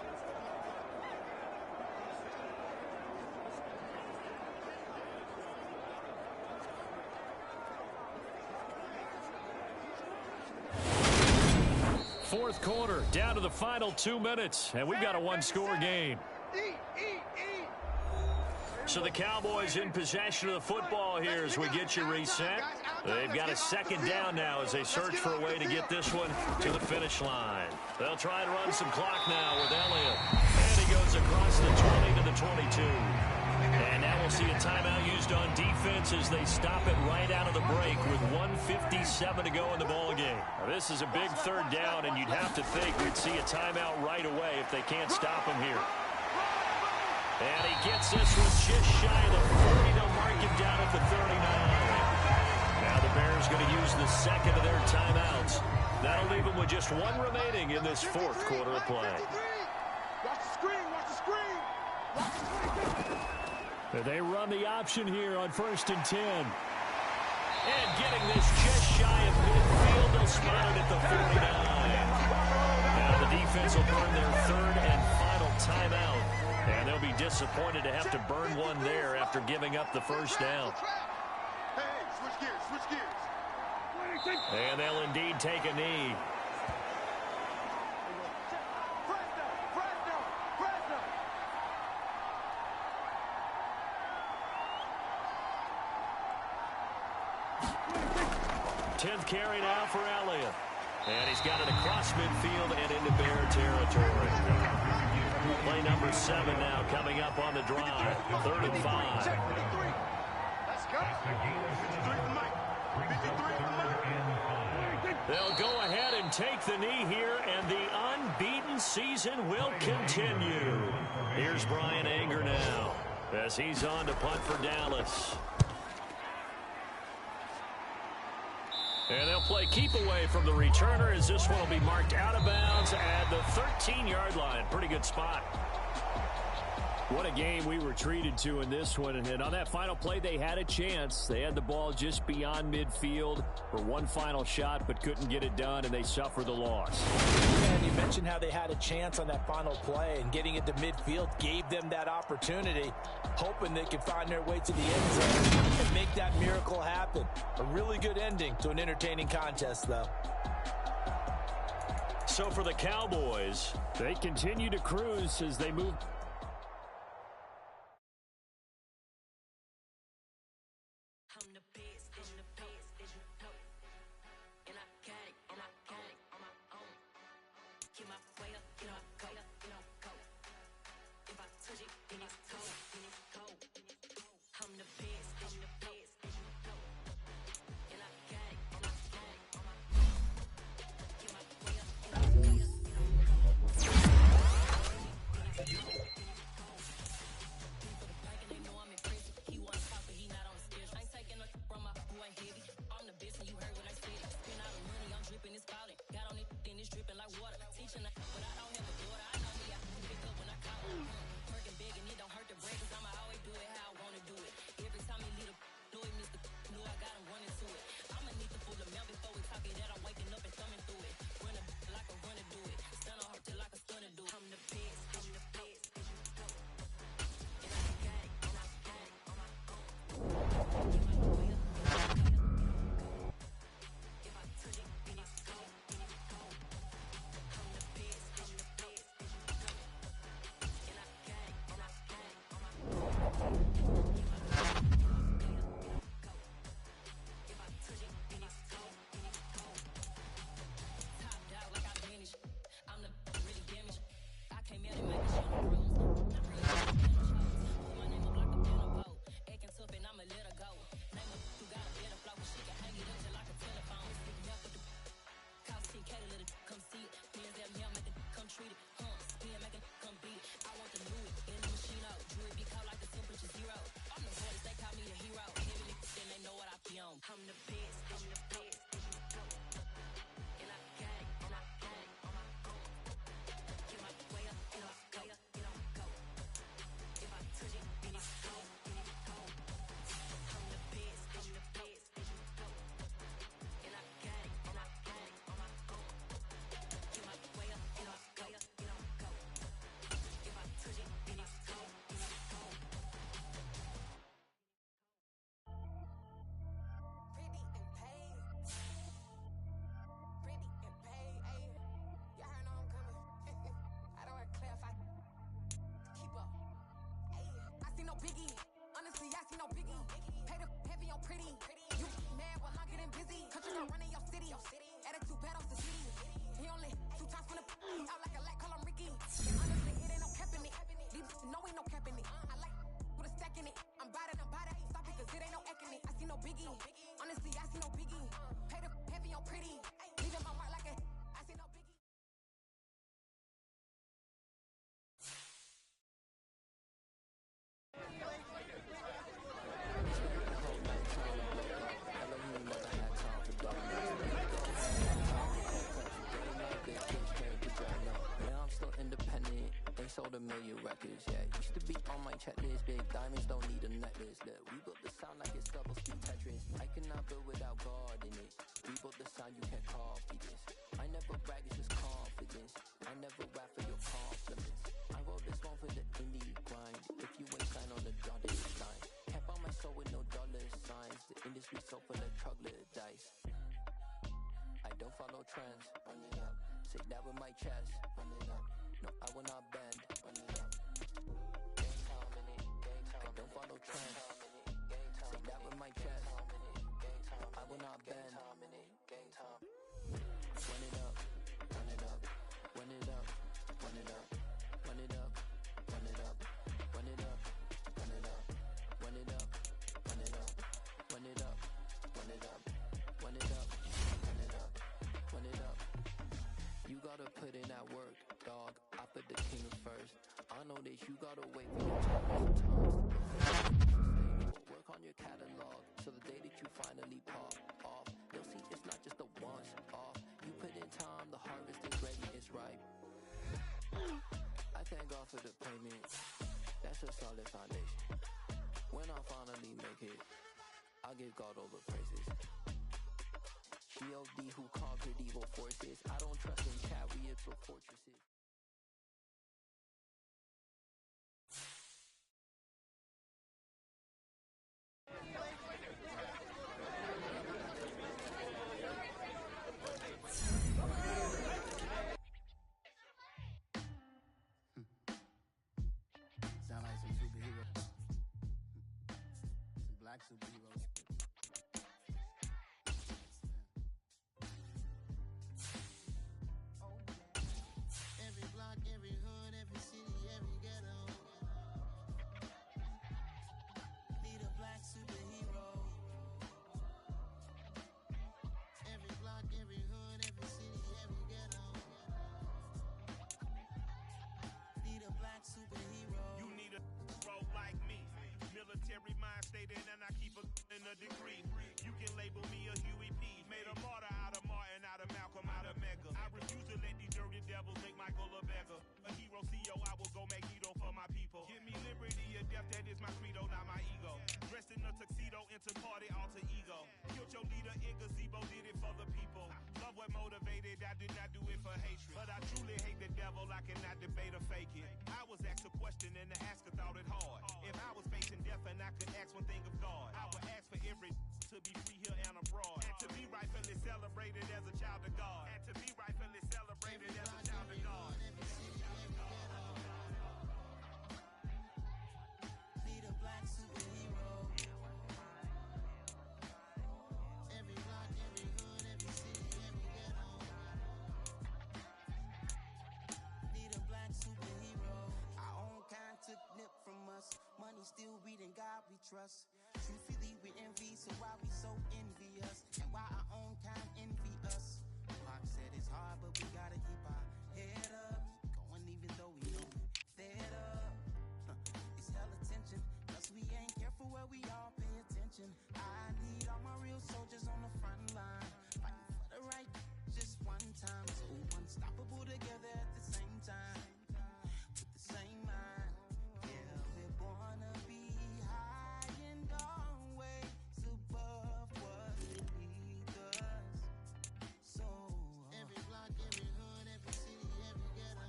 Fourth quarter, down to the final 2 minutes, and we've got a 1-score game. So the Cowboys in possession of the football here as we get you reset. They've got a second down now as they search for a way to get this one to the finish line. They'll try and run some clock now with Elliott. And he goes across the 20 to the 22. And now we'll see a timeout used on defense as they stop it right out of the break with 1:57 to go in the ballgame. This is a big third down, and you'd have to think we'd see a timeout right away if they can't stop him here. And he gets this one just shy of the 40. They'll mark him down at the 39. Now the Bears going to use the second of their timeouts. That'll leave them with just one remaining in this fourth quarter of play. Watch the screen, watch the screen. Watch the screen. They run the option here on 1st and 10. And getting this just shy of midfield, they'll spot it at the 49. Now the defense will burn their third and final timeout. And they'll be disappointed to have to burn one there after giving up the first down. Hey, switch gears, switch gears. And they'll indeed take a knee. Tenth carry now for Elliott. And he's got it across midfield and into Bear territory. Play number 7 now coming up on the drive. 3rd and 5. Let's go. They'll go ahead and take the knee here, and the unbeaten season will continue. Here's Brian Anger now as he's on to punt for Dallas. And they'll play keep away from the returner as this one will be marked out of bounds at the 13-yard line. Pretty good spot. What a game we were treated to in this one. And on that final play, they had a chance. They had the ball just beyond midfield for one final shot, but couldn't get it done, and they suffered the loss. And you mentioned how they had a chance on that final play, and getting it to midfield gave them that opportunity, hoping they could find their way to the end zone and make that miracle happen. A really good ending to an entertaining contest, though. So for the Cowboys, they continue to cruise as they move. not built without God in it. We built the sound, you can't copy this. I never brag, it's just confidence. I never rap for your compliments. I wrote this one for the indie grind. If you ain't signed on the dotted line, can't buy my soul with no dollar signs. The industry so full of troglodytes. I don't follow trends. Run it up. Say that with my chest. Run it up. No, I will not bend. Run it up. Gang time in it. Gang time. I don't follow trends. Say that with my chest. I will not bend. Gang time. Run it up. Run it up. Run it up. Run it up. Run it up. Run it up. Run it up. Run it up. Run it up. Run it up. Run it up. Run it up. Run it up. Run it up. Run it up. You gotta put in that work, dog. I put the king first. I know that you gotta wait for your time sometimes. Work on your catalog, so the day that you finally pop off, you'll see it's not just a once off. You put in time, the harvest is ready, it's ripe. I thank God for the payment. That's a solid foundation. When I finally make it, I'll give God all the praises. G.O.D. who conquered evil forces. I don't trust in chat, we build fortresses. Sound like some superheroes. Some black superheroes. Every block, every hood, every city, every ghetto. Need a black superhero. Every block, every hood, every city, every ghetto. Need a black superhero. You need a role like me. Military mind stated, and I keep in a degree. You can label me a Huey P. Made a martyr out of Martin, out of Malcolm, out of Mecca. I refuse to let these dirty devils make Michael a beggar. A hero CEO, I will go Magneto for my people. Give me liberty or death, that is my credo, not my ego. Dressed in a tuxedo, into party, alter ego. Killed your leader in gazebo, did it for the people. Love what motivated, I did not do it for hatred. But I truly hate the devil, I cannot debate or fake it. I was asked a question and the asker thought it hard. If I was facing death and I could ask one thing of God, I would ask for every to be free here and abroad. And to be rightfully celebrated as a child of God. And to be rightfully celebrated as a child of God. Need a black superhero. Every block, every hood, every city, every ghetto. Need a black superhero. Our own kind took nip from us. Money still reading God we trust. Truthfully we envy, so why we so envious? And why our own kind envy us? Pac said it's hard, but we gotta keep our head up. Going even though we know we fed up. It's hella tension, cause we ain't careful where we all pay attention. I need all my real soldiers on the front line, fighting for the right just one time. So unstoppable together at the same time, with the same mind. Yeah, we're born to be high and always above what beneath us. So every block, every hood, every city, every ghetto.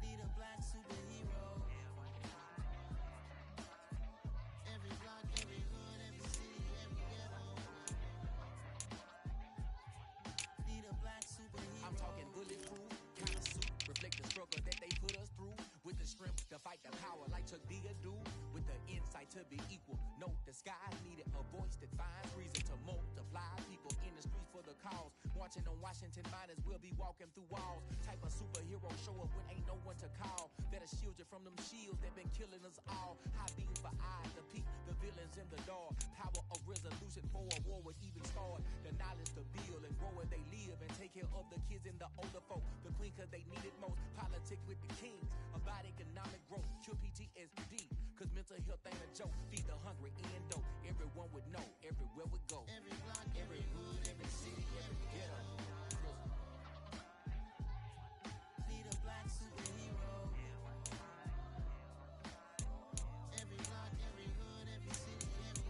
Need a black superhero. Every block, every hood, every city, every ghetto. Need a black superhero. I'm talking bulletproof, kind of suit, reflect the struggle that they put us through. With the strength to fight the power like Chuck D do. With the insight to be equal. No disguise needed, a voice that finds reason to multiply. People in the streets for the cause. Marching on Washington miners, we'll be walking through walls. Type of superhero show up when ain't no one to call. That'll shield you from them shields that been killing us all. High beam for eyes, the peak, the villains in the dark. Power of resolution for a war would even start. The knowledge to build and grow where they live and take care of the kids and the older folk. The queen cause they need it most. Politics with the kings. About economic growth. Cure PTSD. Cause mental health ain't a joke. Feed the hungry and dope. Everyone would know. Everywhere we go. Every block, every hood, every city, every ghetto. Need a black superhero. Every block, every hood, every city, every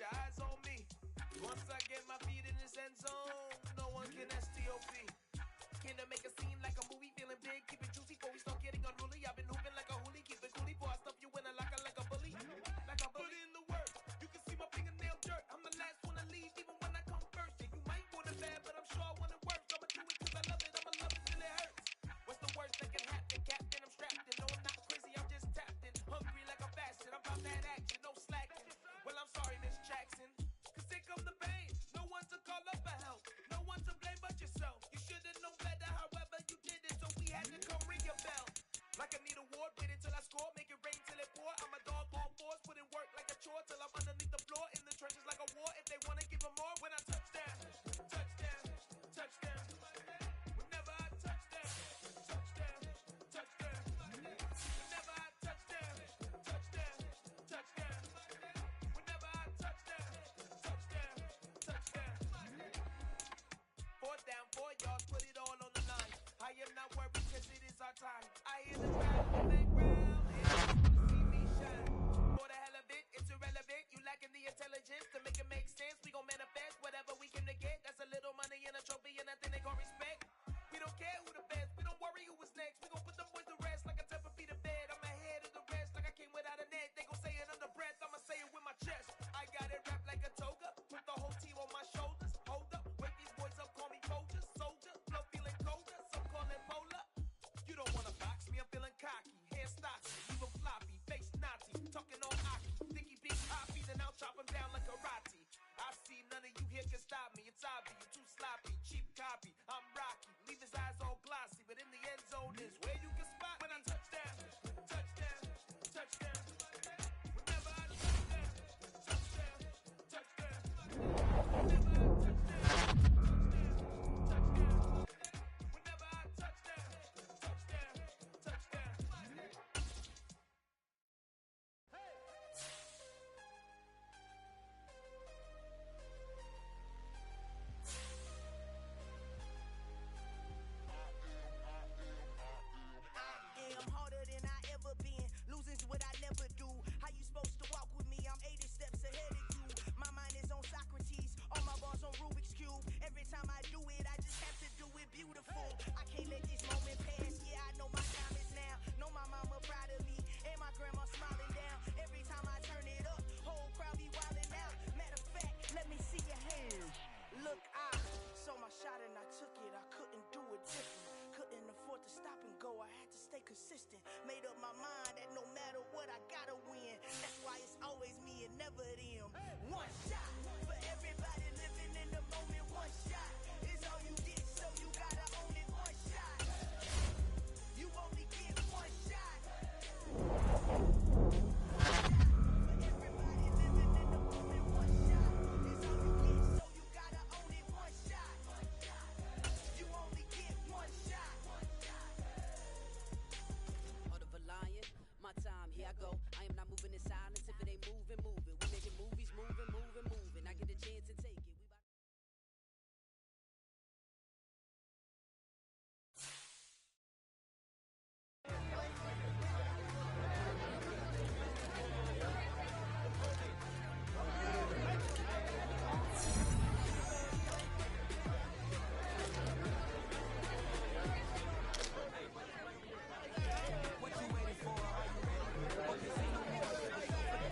your eyes on me. Once I get my feet in this end zone, no one can STOP. Can I make a scene like a movie, feeling big, keep it juicy before we start getting unruly. I've been hooping like a hoolie, keep it coolie before I stuff you in a locker like a bully. Like a bully in the work, you can see my fingernail dirt. I'm the last one to leave, even when I come first. Yeah, you might want it bad, but I'm sure I want it worse. I'ma do it cause I love it, I'ma love it till it hurts. What's the worst that can happen, Captain? I'm strapped in, no I'm not crazy, I'm just tapped in. Hungry like I'm fasting, I'm about that action, no slacking. Well, I'm sorry, Miss Jackson, cause here come the pain. No one to call up for help, no one to blame but yourself. You should've known better, however you did it, so we had to come ring your bell. Like I need a ward, wait until I score, make it rain till it pour. I'm a dog on force, put in work like a chore till I'm underneath the floor, in the trenches like a war. If they wanna give them more, when I touch down, touchdown, touchdown. Whenever I touch down, touchdown, touchdown. Whenever I touch down, touchdown, touchdown. Whenever I touch down, touchdown, touchdown. Fourth down, 4 yards, put it all on the line. I am not worried cause it is our time. I hear the crowd in the background and see me shine. For the hell of it, it's irrelevant. You lacking the intelligence to make it make sense. We gon' manifest whatever we came to get. That's a little money and a trophy and nothing they call respect. We don't care who the best, we don't worry who was next. We gon' put them boys to rest like a 10 feet of bed. I'm ahead of the rest like I came without a net. They gon' say it under breath, I'ma say it with my chest. I got it wrapped like a toga, put the whole team on my shoulders. Hold up, wake these boys up, call me Folger, soldier. Flow feeling colder, some call it polar. You don't wanna box me, I'm feeling cocky. Hair stocky, even floppy, face naughty. Talking on hockey, think he big hoppy, then I'll chop him down like karate. I see none of you here can stop me. It's obvious, you too sloppy, cheap copy. I'm Rocky, leave his eyes all glossy, but in the end zone is where you can spot when I touch down, touchdown, touchdown. Whenever I touch down, touchdown, touchdown. Whenever I touch down, touchdown, touchdown. Whenever I touch down, touchdown, touchdown. I am harder than I ever been. Losing's what I never do. How you supposed to walk with me? I'm 80 steps ahead of you. My mind is on Socrates. All my bars on Rubik's Cube. Every time I do it, I just have to do it beautiful. I can't let this moment pass. Yeah, I know my time is now. Know my mama proud of me. And my grandma smiling down. Every time I turn it up, whole crowd be wildin' out. Matter of fact, let me see your hands. Look, I saw my shot and I took it. I couldn't do it different. Couldn't afford to stop and go. I had to stay consistent. Made up my mind that no matter what, I gotta win. That's why it's always me and never them. One shot for everybody living in the moment. One shot is all you get, so you gotta own it. One shot. You only get one shot. My time, here I go. I am not moving in silence. If it ain't moving, moving. We making movies, moving, moving, moving. I get a chance to take it. What you waiting for? Are you ready? Okay, say no more.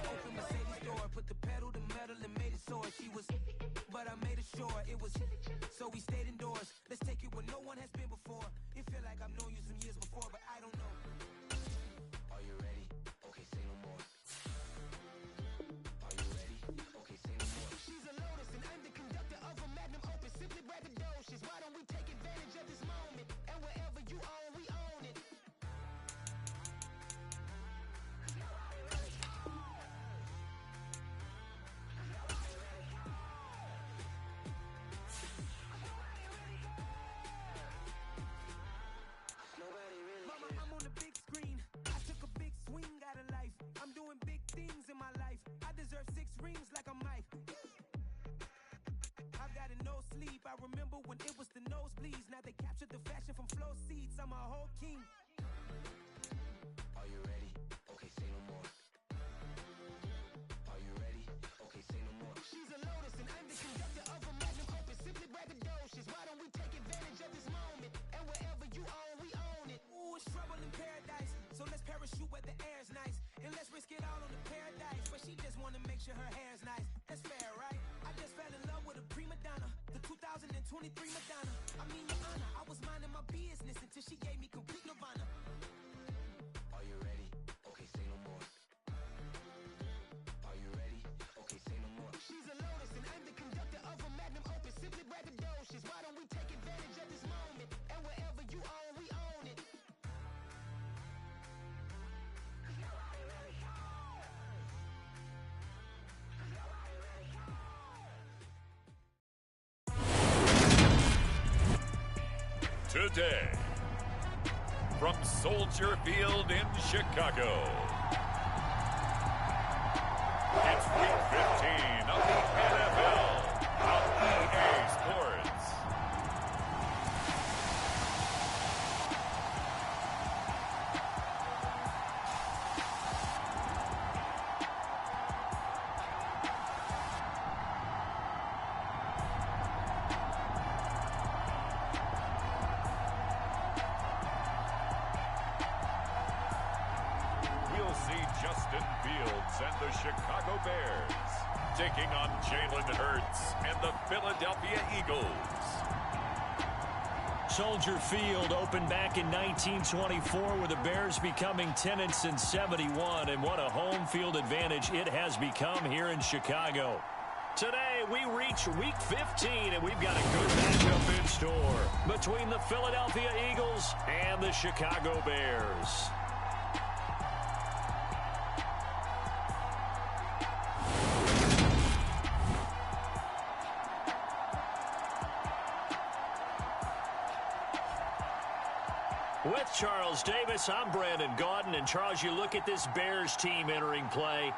Open Mercedes door, put the pedal to metal and made it soar. She was, but I made it sure it was. So we stayed indoors. Let's take it where no one has been before. It feel like I've known you some years before, but I don't know. Are you ready? Okay, say no more. Are you ready? Okay, say no more. She's a Lotus and I'm the conductor of a Magnum Opus. Simply braggadocious. Why don't we take advantage of this moment? And wherever you own, we own it. Mama, I'm on the big screen. I took a big swing out of life. I'm doing big things in my life. I deserve 6 rings like I'm Mike. I've got no sleep. I remember when it was the nosebleeds. Now they captured the fashion from flow seats. I'm a whole king. Are you ready? Okay, say no more. Are you ready? Okay, say no more. the day. From Soldier Field in Chicago, it's Week 15 of the NFL on EA Sports. We'll see Justin Fields and the Chicago Bears taking on Jalen Hurts and the Philadelphia Eagles. Soldier Field opened back in 1924 with the Bears becoming 10-71, and what a home field advantage it has become here in Chicago. Today, we reach Week 15, and we've got a good matchup in store between the Philadelphia Eagles and the Chicago Bears. With Charles Davis, I'm Brandon Gaudin. And Charles, you look at this Bears team entering play.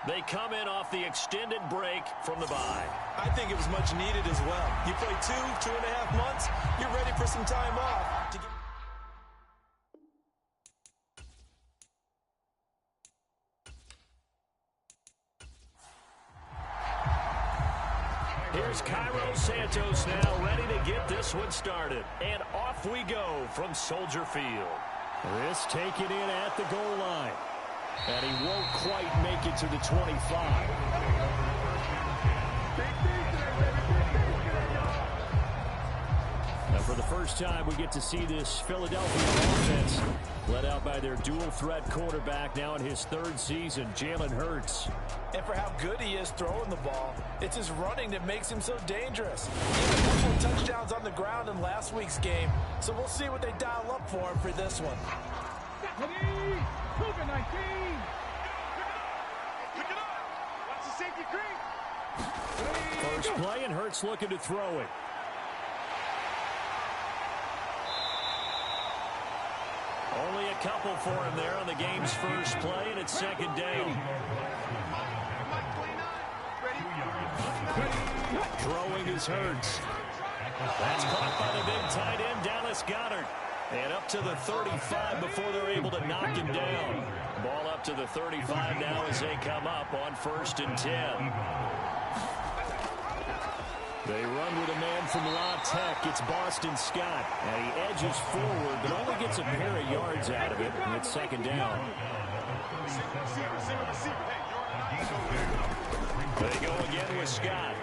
They come in off the extended break from the bye. I think it was much needed as well. You play 2.5 months, you're ready for some time off. Here's Cairo Santos now ready to get this one started. And off we go from Soldier Field. This taken in at the goal line. And he won't quite make it to the 25. Now for the first time, we get to see this Philadelphia offense led out by their dual-threat quarterback now in his third season, Jalen Hurts. And for how good he is throwing the ball, it's his running that makes him so dangerous. He had a couple of touchdowns on the ground in last week's game, so we'll see what they dial up for him for this one. First play, and Hurts looking to throw it. Only a couple for him there on the game's first play, and it's second down. Throwing is Hurts. That's caught by the big tight end, Dallas Goedert. And up to the 35 before they're able to knock him down. Ball up to the 35 now as they come up on 1st and 10. They run with a man from La Tech. It's Boston Scott. And he edges forward, but only gets a pair of yards out of it. And it's second down. They go again with Scott.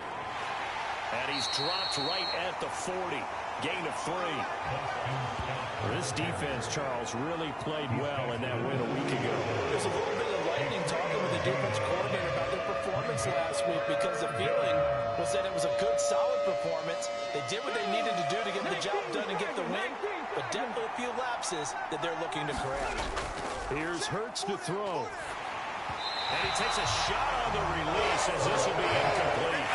And he's dropped right at the 40. Gain of 3. This defense, Charles, really played well in that win a week ago. There's a little bit of lightning talking with the defense coordinator about their performance last week because the feeling was that it was a good, solid performance. They did what they needed to do to get the job done and get the win, but definitely a few lapses that they're looking to correct. Here's Hurts to throw. And he takes a shot on the release as this will be incomplete.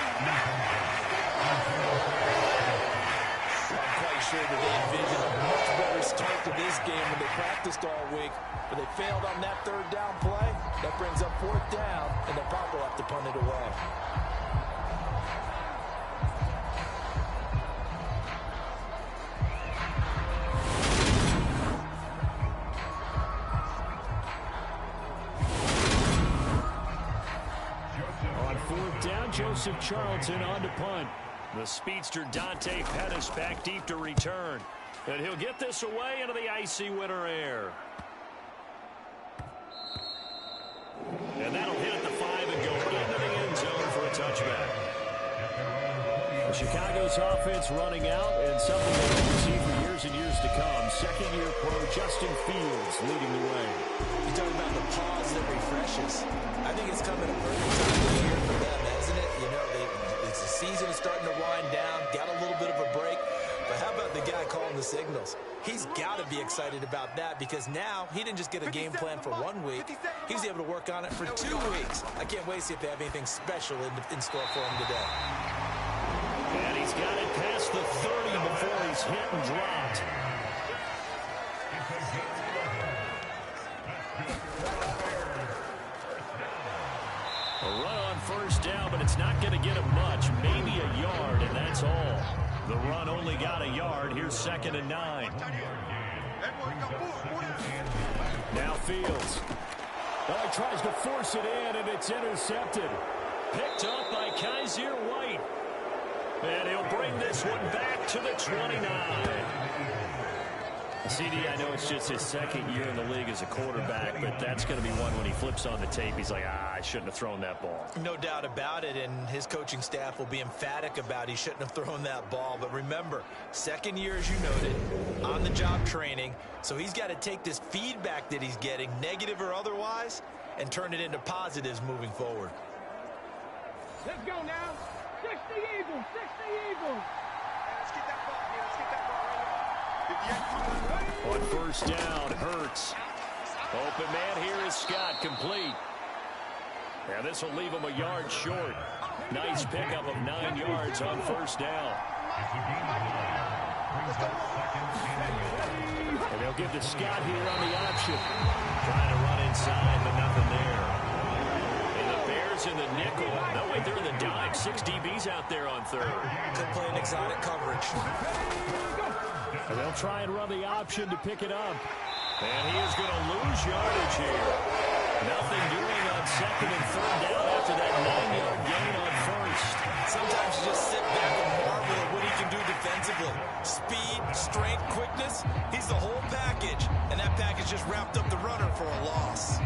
Sure that they envisioned a much better start to this game when they practiced all week, but they failed on that third down play. That brings up 4th down, and they'll probably have to punt it away. On 4th down, Joseph Charlton on to punt. The speedster Dante Pettis back deep to return. And he'll get this away into the icy winter air. And that'll hit at the 5 and go into the end zone for a touchback. Chicago's offense running out, and something they'll see for years and years to come. Second-year pro Justin Fields leading the way. You're talking about the pause that refreshes. I think it's coming a perfect time of the year for them, hasn't it? You know, the season is starting to wind down, got a little bit of a break. But how about the guy calling the signals? He's got to be excited about that because now he didn't just get a game plan for 1 week. He was able to work on it for 2 weeks. I can't wait to see if they have anything special in store for him today. And he's got it past the 30 before he's hit and dropped. get him much, maybe a yard, and that's all. The run only got a yard. Here's 2nd and 9. Now Fields. Oh, he tries to force it in, and it's intercepted. Picked up by Kaiser White. And he'll bring this one back to the 29. CD, I know it's just his 2nd year in the league as a quarterback, but that's going to be one when he flips on the tape. He's like, I shouldn't have thrown that ball. No doubt about it, and his coaching staff will be emphatic about he shouldn't have thrown that ball. But remember, 2nd year, as you noted, on-the-job training, so he's got to take this feedback that he's getting, negative or otherwise, and turn it into positives moving forward. Let's go now. 60 Eagles, 60 Eagles. Let's get that ball here. Let's get that ball right here. On 1st down, Hurts. Open man here is Scott, complete. And this will leave him a yard short. Nice pickup of 9 yards on 1st down. And they'll give to Scott here on the option. Trying to run inside, but nothing there. And the Bears in the nickel. No, wait, they're in the dime. 6 DBs out there on 3rd. Could play an exotic coverage. And they'll try and run the option to pick it up. And he is going to lose yardage here. Nothing doing on 2nd and 3rd down after that 9-yard gain on 1st. Sometimes you just sit back and marvel at what he can do defensively. Speed, strength, quickness. He's the whole package. And that package just wrapped up the runner for a loss.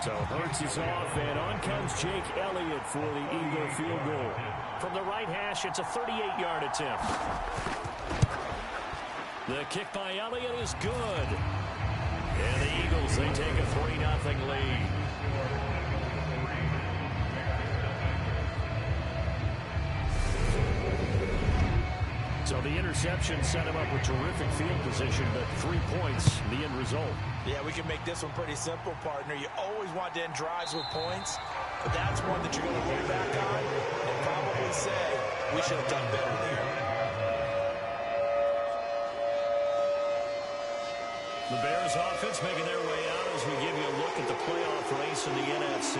So Hurts is off, and on comes Jake Elliott for the Eagle field goal. From the right hash, it's a 38-yard attempt. The kick by Elliott is good. And the Eagles, they take a 3-0 lead. So the interception set him up with terrific field position, but 3 points, the end result. Yeah, we can make this one pretty simple, partner. You always want to end drives with points, but that's one that you're going to look back on and probably say, we should have done better there. The Bears offense making their way out as we give you a look at the playoff race in the NFC.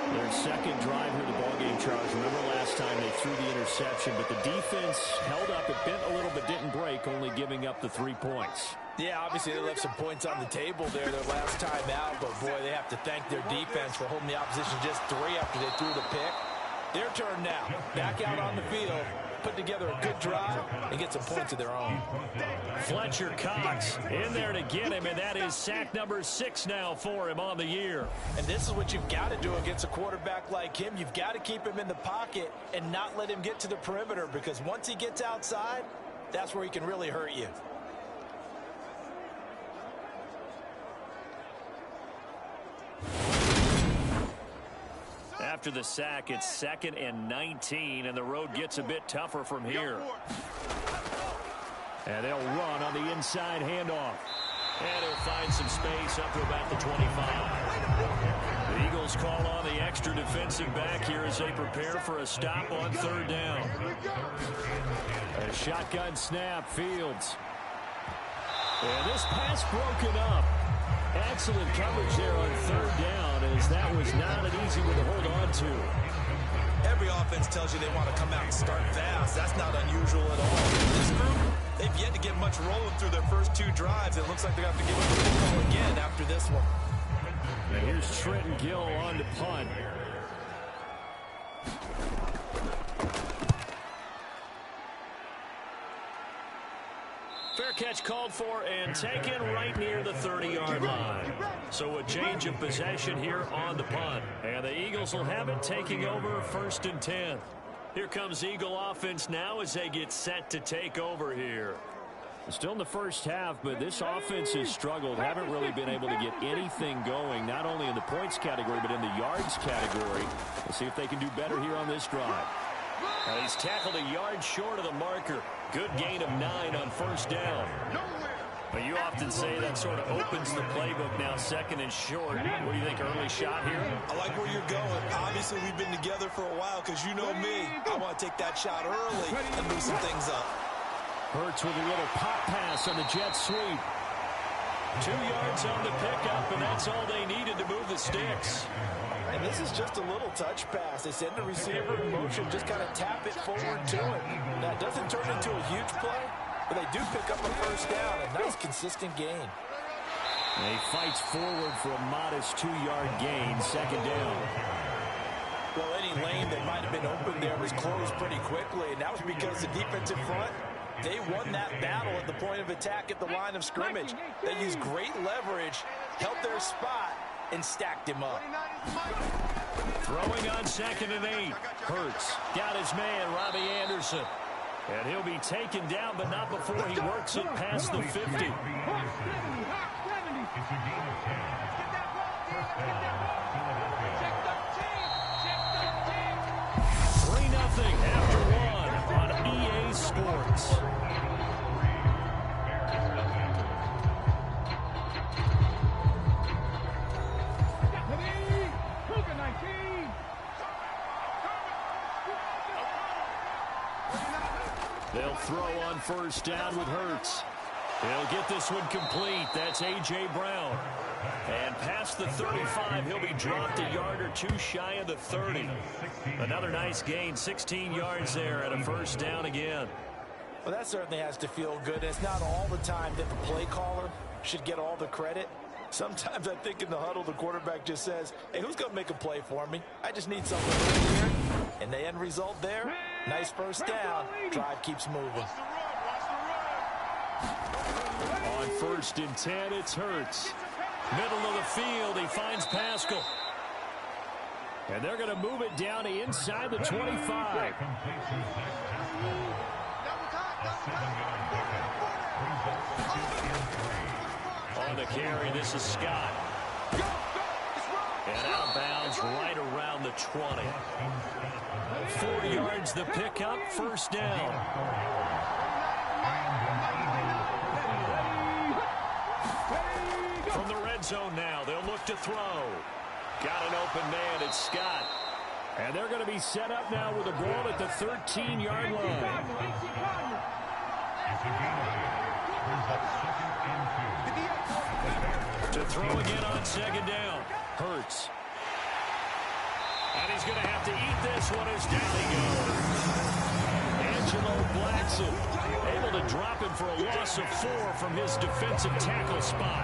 Their 2nd drive here in the ballgame, Charles. Remember last time they threw the interception, but the defense held up. It bent a little but didn't break, only giving up the 3 points. Yeah, obviously they left some points on the table there their last time out, but boy, they have to thank their defense for holding the opposition just 3 after they threw the pick. Their turn now. Back out on the field, put together a good drive, and get some points of their own. Fletcher Cox in there to get him, and that is sack number 6 now for him on the year. And this is what you've got to do against a quarterback like him. You've got to keep him in the pocket and not let him get to the perimeter, because once he gets outside, that's where he can really hurt you. After the sack, it's 2nd and 19, and the road gets a bit tougher from here. And they'll run on the inside handoff. And he'll find some space up to about the 25. The Eagles call on the extra defensive back here as they prepare for a stop on 3rd down. A shotgun snap, Fields. And this pass broken up. Excellent coverage there on 3rd down, as that was not an easy one to hold on to. Every offense tells you they want to come out and start fast. That's not unusual at all. This group, they've yet to get much rolling through their first 2 drives. It looks like they're going to have to give it a ball again after this one. And here's Trenton Gill on to punt. Fair catch called for and taken right near the 30-yard line. So a change of possession here on the punt. And the Eagles will have it, taking over 1st and 10. Here comes Eagle offense now as they get set to take over here. Still in the first half, but this offense has struggled. Haven't really been able to get anything going, not only in the points category, but in the yards category. We'll see if they can do better here on this drive. Now he's tackled a yard short of the marker. Good gain of 9 on 1st down. Well, you often say that sort of opens the playbook now, second and short. What do you think, early shot here? I like where you're going. Obviously, we've been together for a while because you know me. I want to take that shot early and move some things up. Hurts with a little pop pass on the jet sweep. 2 yards on the pickup, and that's all they needed to move the sticks. And this is just a little touch pass. They send the receiver in motion, just kind of tap it forward to him. Now, it doesn't turn into a huge play, but they do pick up a first down. A nice, consistent gain. And he fights forward for a modest 2-yard gain, second down. Well, any lane that might have been open there was closed pretty quickly, and that was because the defensive front, they won that battle at the point of attack at the line of scrimmage. They used great leverage, held their spot, and stacked him up. Throwing on 2nd and 8. Hurts got his man, Robbie Anderson. And he'll be taken down, but not before he works it past the 50. 3-0 after 1 on EA Sports. They'll throw on first down with Hurts. He'll get this one complete. That's A.J. Brown. And past the 35, he'll be dropped a yard or two shy of the 30. Another nice gain, 16 yards there, and a first down again. Well, that certainly has to feel good. It's not all the time that the play caller should get all the credit. Sometimes I think in the huddle, the quarterback just says, hey, who's going to make a play for me? I just need something right here. And the end result there, nice first down. Drive keeps moving. On 1st and 10, it's Hurts. Middle of the field, he finds Pascal. And they're going to move it down to inside the 25. On the carry, this is Scott. And out of bounds right around the 20. 4 yards the pickup, first down. From the red zone now, they'll look to throw. Got an open man, it's Scott. And they're going to be set up now with a ball at the 13-yard line. To throw again on 2nd down. Hurts. And he's going to have to eat this one as down he goes. Angelo Blackson able to drop him for a loss of 4 from his defensive tackle spot.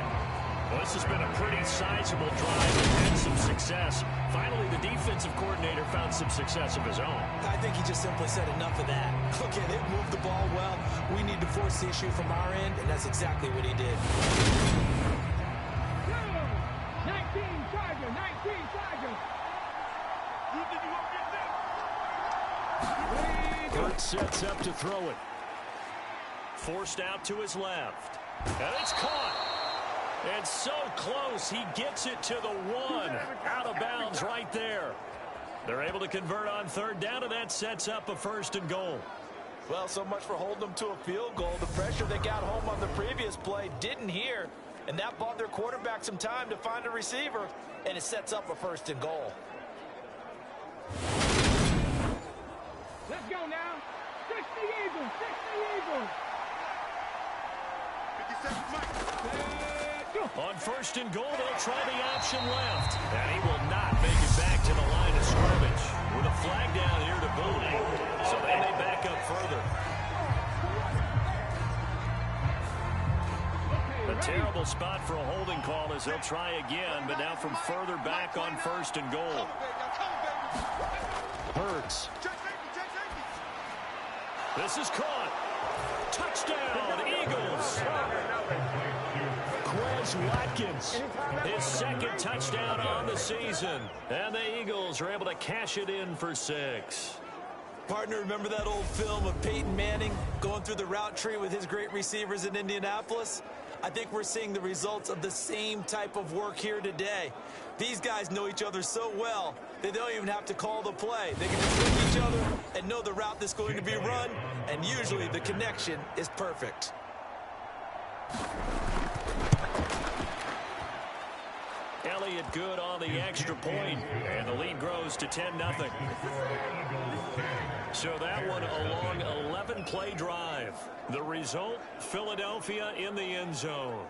Well, this has been a pretty sizable drive and had some success. Finally, the defensive coordinator found some success of his own. I think he just simply said enough of that. Look at it, moved the ball well. We need to force the issue from our end, and that's exactly what he did. 19 Charger. Hurts sets up to throw it. Forced out to his left. And it's caught. And so close, he gets it to the 1. Out of bounds right there. They're able to convert on 3rd down, and that sets up a 1st and goal. Well, so much for holding them to a field goal. The pressure they got home on the previous play didn't hear, and that bought their quarterback some time to find a receiver, and it sets up a 1st and goal. Let's go now. 60 Eagles. 57 On 1st and goal, they'll try the option left. And he will not make it back to the line of scrimmage with a flag down here to boot. So they may back up further. A terrible spot for a holding call as they'll try again, but now from further back on 1st and goal. Hurts. This is caught. Touchdown, Eagles. Quez Watkins, his 2nd touchdown on the season. And the Eagles are able to cash it in for 6. Partner, remember that old film of Peyton Manning going through the route tree with his great receivers in Indianapolis? I think we're seeing the results of the same type of work here today. These guys know each other so well, they don't even have to call the play. They can just look at each other and know the route that's going to be run, and usually the connection is perfect. Elliott good on the extra point, and the lead grows to 10-0. So that one a long 11-play drive. The result, Philadelphia in the end zone.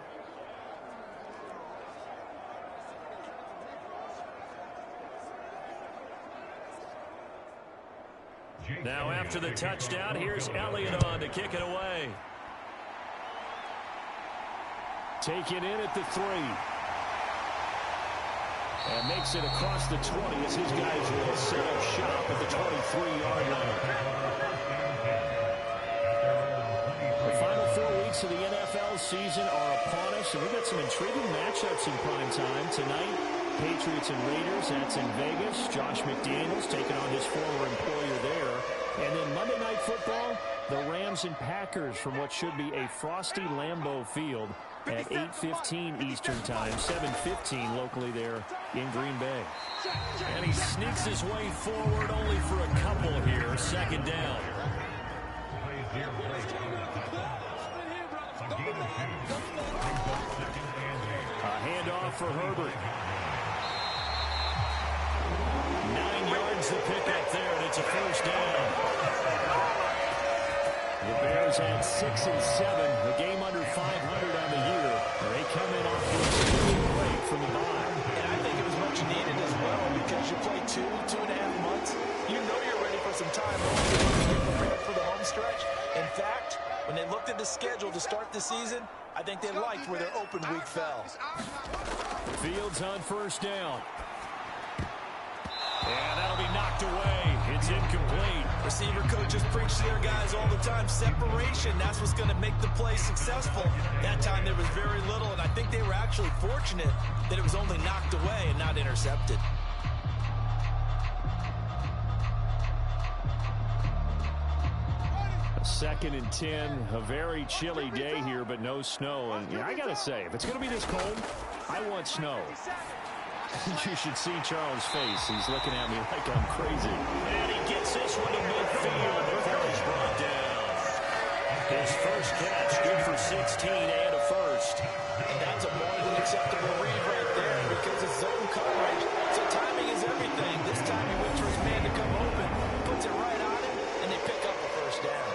Now after the touchdown, here's Elliott on to kick it away. Take it in at the 3. And makes it across the 20 as his guys will set up shop at the 23-yard line. The final 4 weeks of the NFL season are upon us, and we've got some intriguing matchups in prime time tonight. Patriots and Raiders, that's in Vegas. Josh McDaniels taking on his former employer there. And then Monday Night Football, the Rams and Packers from what should be a frosty Lambeau Field at 8:15 Eastern Time, 7:15 locally there in Green Bay. And he sneaks his way forward only for a couple here. Second down. A handoff for Herbert. 9 yards to pick up there, and it's a first down. The Bears at 6 and 7, the game under 500 on the year. They come in off the extended break from the bye. And I think it was much needed as well because you play 2.5 months. You know you're ready for some time off to get prepared for the home stretch. In fact, when they looked at the schedule to start the season, I think they liked where their open week fell. Fields on first down. And that'll be knocked away. It's incomplete. Receiver coaches preach to their guys all the time. Separation, that's what's going to make the play successful. That time there was very little, and I think they were actually fortunate that it was only knocked away and not intercepted. A 2nd and 10, a very chilly day here, but no snow. And I got to say, if it's going to be this cold, I want snow. You should see Charles' face. He's looking at me like I'm crazy. And he gets this one to midfield before he's brought down. His first catch, good for 16 and a first. And that's a more than acceptable read right there because it's zone coverage. So timing is everything. This time he waits for his man to come open, puts it right on him, and they pick up a first down.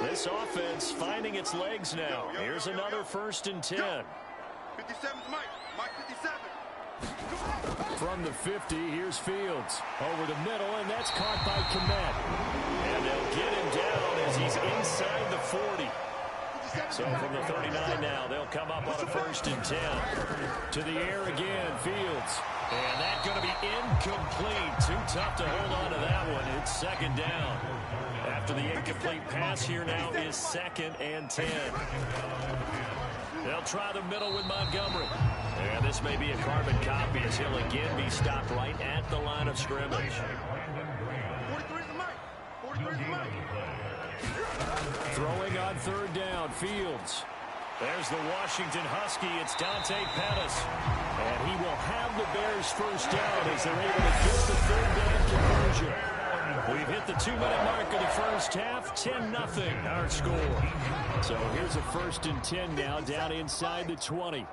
This offense finding its legs now. Here's another 1st and 10. 57's Mike. Mike 57. From the 50, here's Fields. Over the middle, and that's caught by Kmet. And they'll get him down as he's inside the 40. So from the 39 now, they'll come up on a 1st and 10. To the air again, Fields. And that's going to be incomplete. Too tough to hold on to that one. It's 2nd down. After the incomplete pass here now is 2nd and 10. They'll try the middle with Montgomery. And this may be a carbon copy as he'll again be stopped right at the line of scrimmage. 43's the Mike. 43's the Mike. Throwing on 3rd down, Fields. There's the Washington Husky. It's Dante Pettis. And he will have the Bears first down as they're able to get the 3rd down conversion. We've hit the 2-minute mark of the first half. 10-0 our score. So here's a 1st and 10 now down inside the 20.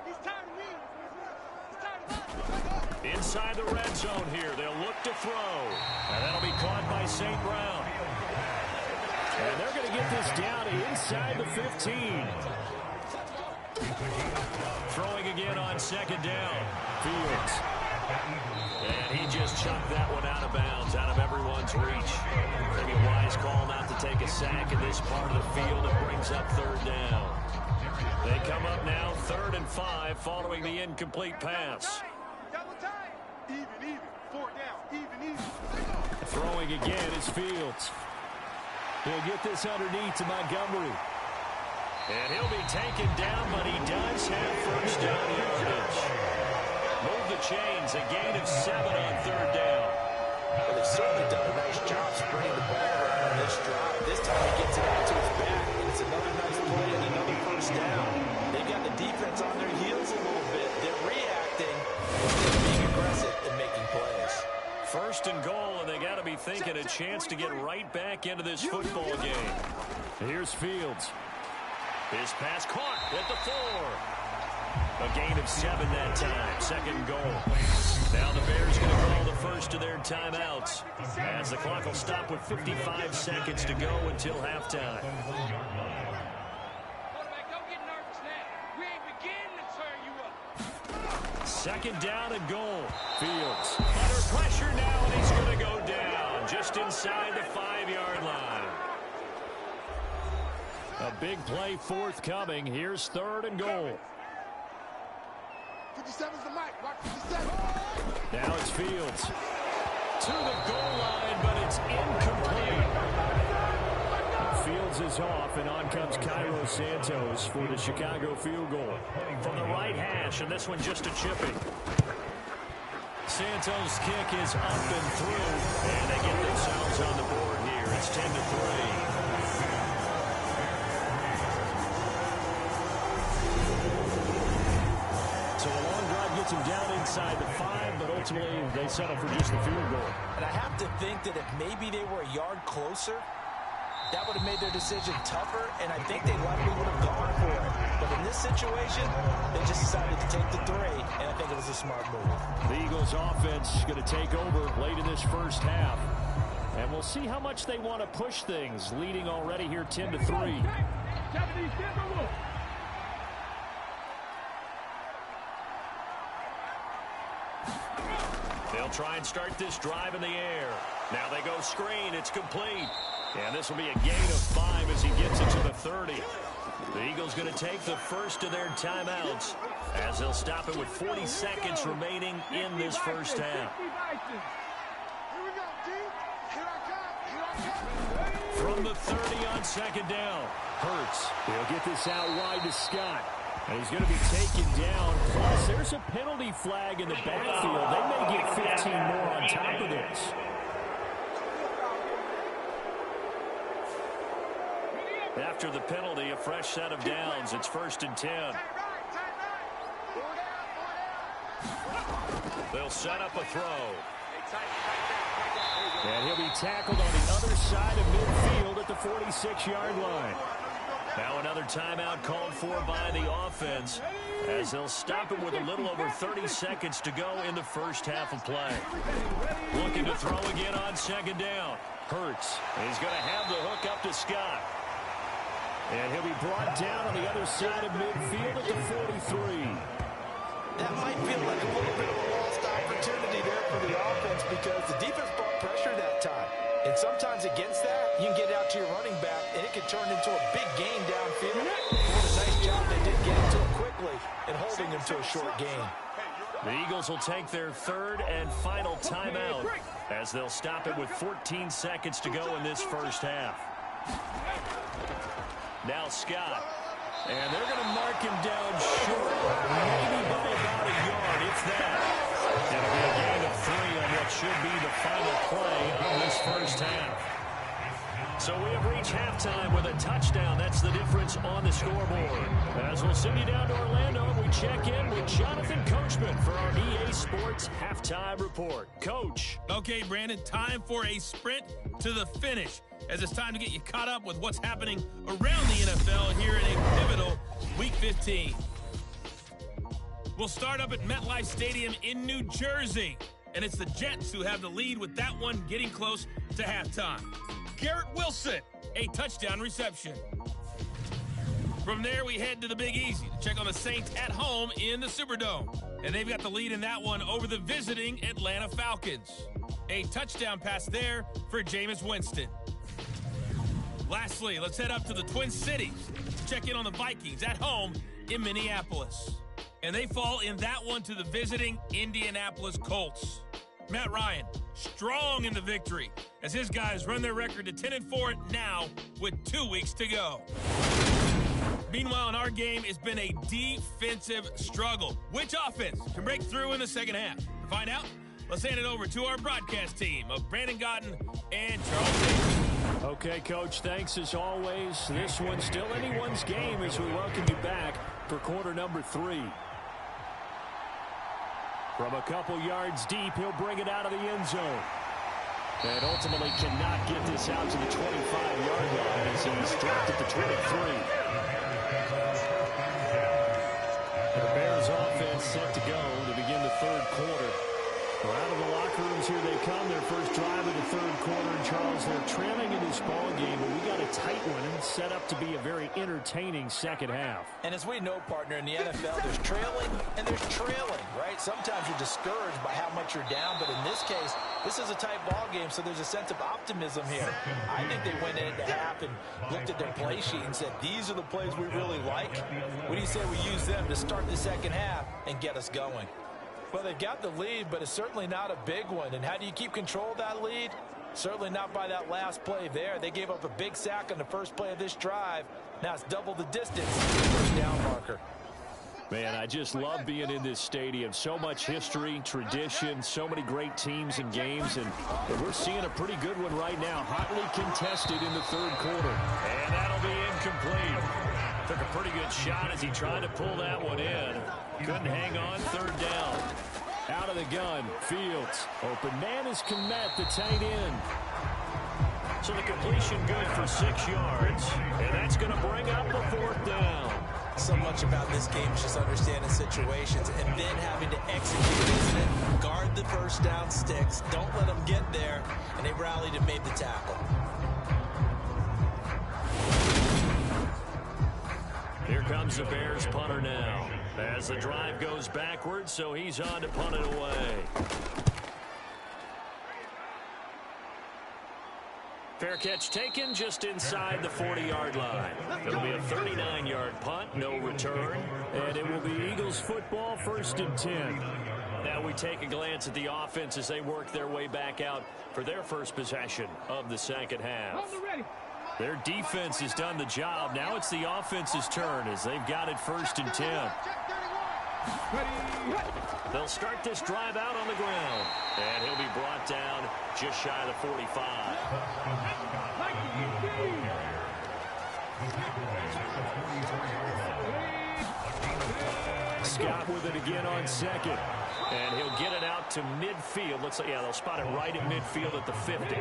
Inside the red zone here. They'll look to throw. And that'll be caught by St. Brown. And they're going to get this down inside the 15. Throwing again on 2nd down. Fields. And he just chucked that one out of bounds, out of everyone's reach. Maybe a wise call not to take a sack in this part of the field. It brings up 3rd down. They come up now 3rd and 5 following the incomplete pass. Double time. Even. 4 down. Even. Throwing again is Fields. He'll get this underneath to Montgomery. And he'll be taken down, but he does have first down yardage. Move the chains, a gain of 7 on 3rd down. Well, they've certainly done a nice job spreading the ball around on this drive. This time he gets it out to his back, and it's another nice play and another first down. They've got the defense on their heels a little bit. They're reacting instead of being aggressive and making plays. 1st and goal, and they got to be think, and a chance to get right back into this football game. Here's Fields. His pass caught at the 4. A gain of 7 that time. Second and goal. Now the Bears going to call the first of their timeouts as the clock will stop with 55 seconds to go until halftime. Second down and goal. Fields under pressure now, and he's going to go down just inside the 5-yard line. A big play forthcoming. Here's third and goal. 57's the mic. Rock 57. Now it's Fields. To the goal line, but it's incomplete. Fields is off, and on comes Cairo Santos for the Chicago field goal. From the right hash, and this one just a chipping. Santos' kick is up and through, and they get themselves on the board here. It's 10-3. So a long drive gets them down inside the 5, but ultimately they settle for just the field goal. And I have to think that if maybe they were a yard closer, that would have made their decision tougher, and I think they likely would have gone for it. But in this situation, they just decided to take the 3, and I think it was a smart move. The Eagles' offense is going to take over late in this first half. And we'll see how much they want to push things, leading already here 10-3. They'll try and start this drive in the air. Now they go screen. It's complete. And this will be a gain of 5 as he gets it to the 30. The Eagles going to take the first of their timeouts as they'll stop it with 40 seconds remaining in this first half. From the 30 on second down. Hurts. He'll get this out wide to Scott. And he's going to be taken down. Plus, there's a penalty flag in the backfield. They may get 15 more on top of this. After the penalty, a fresh set of downs. It's 1st and 10. They'll set up a throw. And he'll be tackled on the other side of midfield at the 46-yard line. Now another timeout called for by the offense as they'll stop it with a little over 30 seconds to go in the first half of play. Looking to throw again on second down. Hurts. He's going to have the hook up to Scott. And he'll be brought down on the other side of midfield at the 43. That might feel like a little bit of a lost opportunity there for the offense because the defense brought pressure that time. And sometimes against that, you can get it out to your running back, and it can turn into a big gain downfield. What a nice job they did getting to it quickly and holding him to a short gain. The Eagles will take their third and final timeout as they'll stop it with 14 seconds to go in this first half. Now Scott. And they're going to mark him down short. Maybe by about a yard, if that. It'll be a gain of 3 on what should be the final play of this first half. So we have reached halftime with a touchdown. That's the difference on the scoreboard. As we'll send you down to Orlando, we check in with Jonathan Coachman for our EA Sports Halftime Report. Coach. Okay, Brandon, time for a sprint to the finish, as it's time to get you caught up with what's happening around the NFL here in a pivotal Week 15. We'll start up at MetLife Stadium in New Jersey, and it's the Jets who have the lead with that one getting close to halftime. Garrett Wilson, a touchdown reception. From there, we head to the Big Easy to check on the Saints at home in the Superdome, and they've got the lead in that one over the visiting Atlanta Falcons. A touchdown pass there for Jameis Winston. Lastly, let's head up to the Twin Cities to check in on the Vikings at home in Minneapolis. And they fall in that one to the visiting Indianapolis Colts. Matt Ryan, strong in the victory as his guys run their record to 10-4 now with 2 weeks to go. Meanwhile, in our game, it's been a defensive struggle. Which offense can break through in the second half? To find out, let's hand it over to our broadcast team of Brandon Gotten and Charles Davis. Okay, Coach, thanks as always. This one's still anyone's game as we welcome you back for quarter number 3. From a couple yards deep, he'll bring it out of the end zone. And ultimately cannot get this out to the 25-yard line as he's dropped at the 23. The Bears offense set to go to begin the third quarter. Well, out of the locker rooms here they come. Their first drive of the third quarter. And Charles, they're trailing in this ball game, but we got a tight one and set up to be a very entertaining second half. And as we know, partner, in the NFL, there's trailing and there's trailing, right? Sometimes you're discouraged by how much you're down, but in this case, this is a tight ball game, so there's a sense of optimism here. I think they went into half and looked at their play sheet and said, these are the plays we really like. What do you say we use them to start the second half and get us going? Well, they've got the lead, but it's certainly not a big one. And how do you keep control of that lead? Certainly not by that last play there. They gave up a big sack on the first play of this drive. Now it's double the distance. First down marker. Man, I just love being in this stadium. So much history, tradition, so many great teams and games. And we're seeing a pretty good one right now. Hotly contested in the third quarter. And that'll be incomplete. Took a pretty good shot as he tried to pull that one in. Couldn't hang on. Third down. Out of the gun. Fields. Open man is Kmet, the tight end. So the completion good for 6 yards. And that's going to bring up the fourth down. So much about this game is just understanding situations and then having to execute, isn't it? Guard the first down sticks. Don't let them get there. And they rallied and made the tackle. Here comes the Bears punter now. As the drive goes backwards, so he's on to punt it away. Fair catch taken just inside the 40-yard line. It'll be a 39-yard punt, no return, and it will be Eagles football, 1st and 10. Now we take a glance at the offense as they work their way back out for their first possession of the second half. Their defense has done the job. Now it's the offense's turn as they've got it 1st and 10. They'll start this drive out on the ground. And he'll be brought down just shy of the 45. Scott with it again on second. And he'll get it out to midfield. Looks like, yeah, they'll spot it right at midfield at the 50.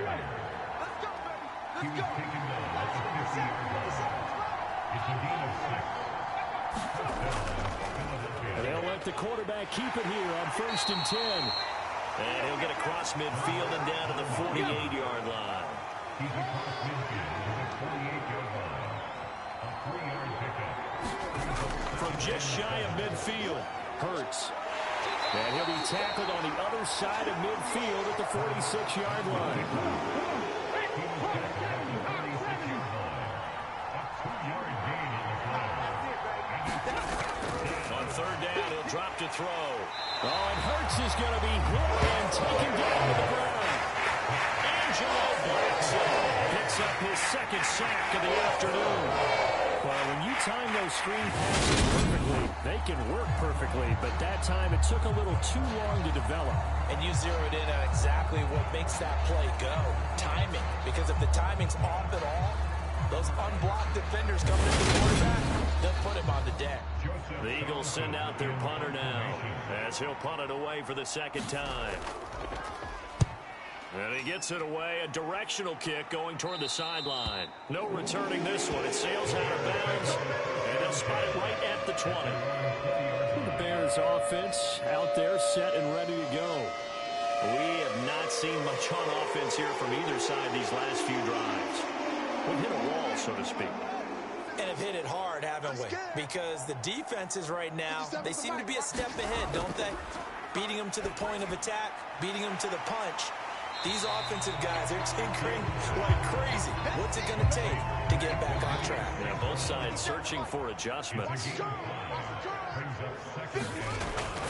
And they'll let the quarterback keep it here on 1st and 10. And he'll get across midfield and down to the 48-yard line. From just shy of midfield, Hurts. And he'll be tackled on the other side of midfield at the 46-yard line. On third down, he'll drop to throw. Oh, and Hurts is going to be hit and taken down to the ground. Angelo Blackson picks up his second sack of the afternoon. Well, when you time those screen passes perfectly, they can work perfectly, but that time it took a little too long to develop. And you zeroed in on exactly what makes that play go. Timing. Because if the timing's off at all, those unblocked defenders coming at the quarterback, they'll put him on the deck. The Eagles send out their punter now as he'll punt it away for the second time. And he gets it away, a directional kick going toward the sideline. No returning this one. It sails out of bounds, and they'll spot it right at the 20. The Bears offense out there set and ready to go. We have not seen much on offense here from either side these last few drives. We hit a wall, so to speak. And have hit it hard, haven't we? Because the defenses right now, they seem to be a step ahead, don't they? Beating them to the point of attack, beating them to the punch. These offensive guys, they're tinkering like crazy. What's it going to take to get back on track? Yeah, both sides searching for adjustments.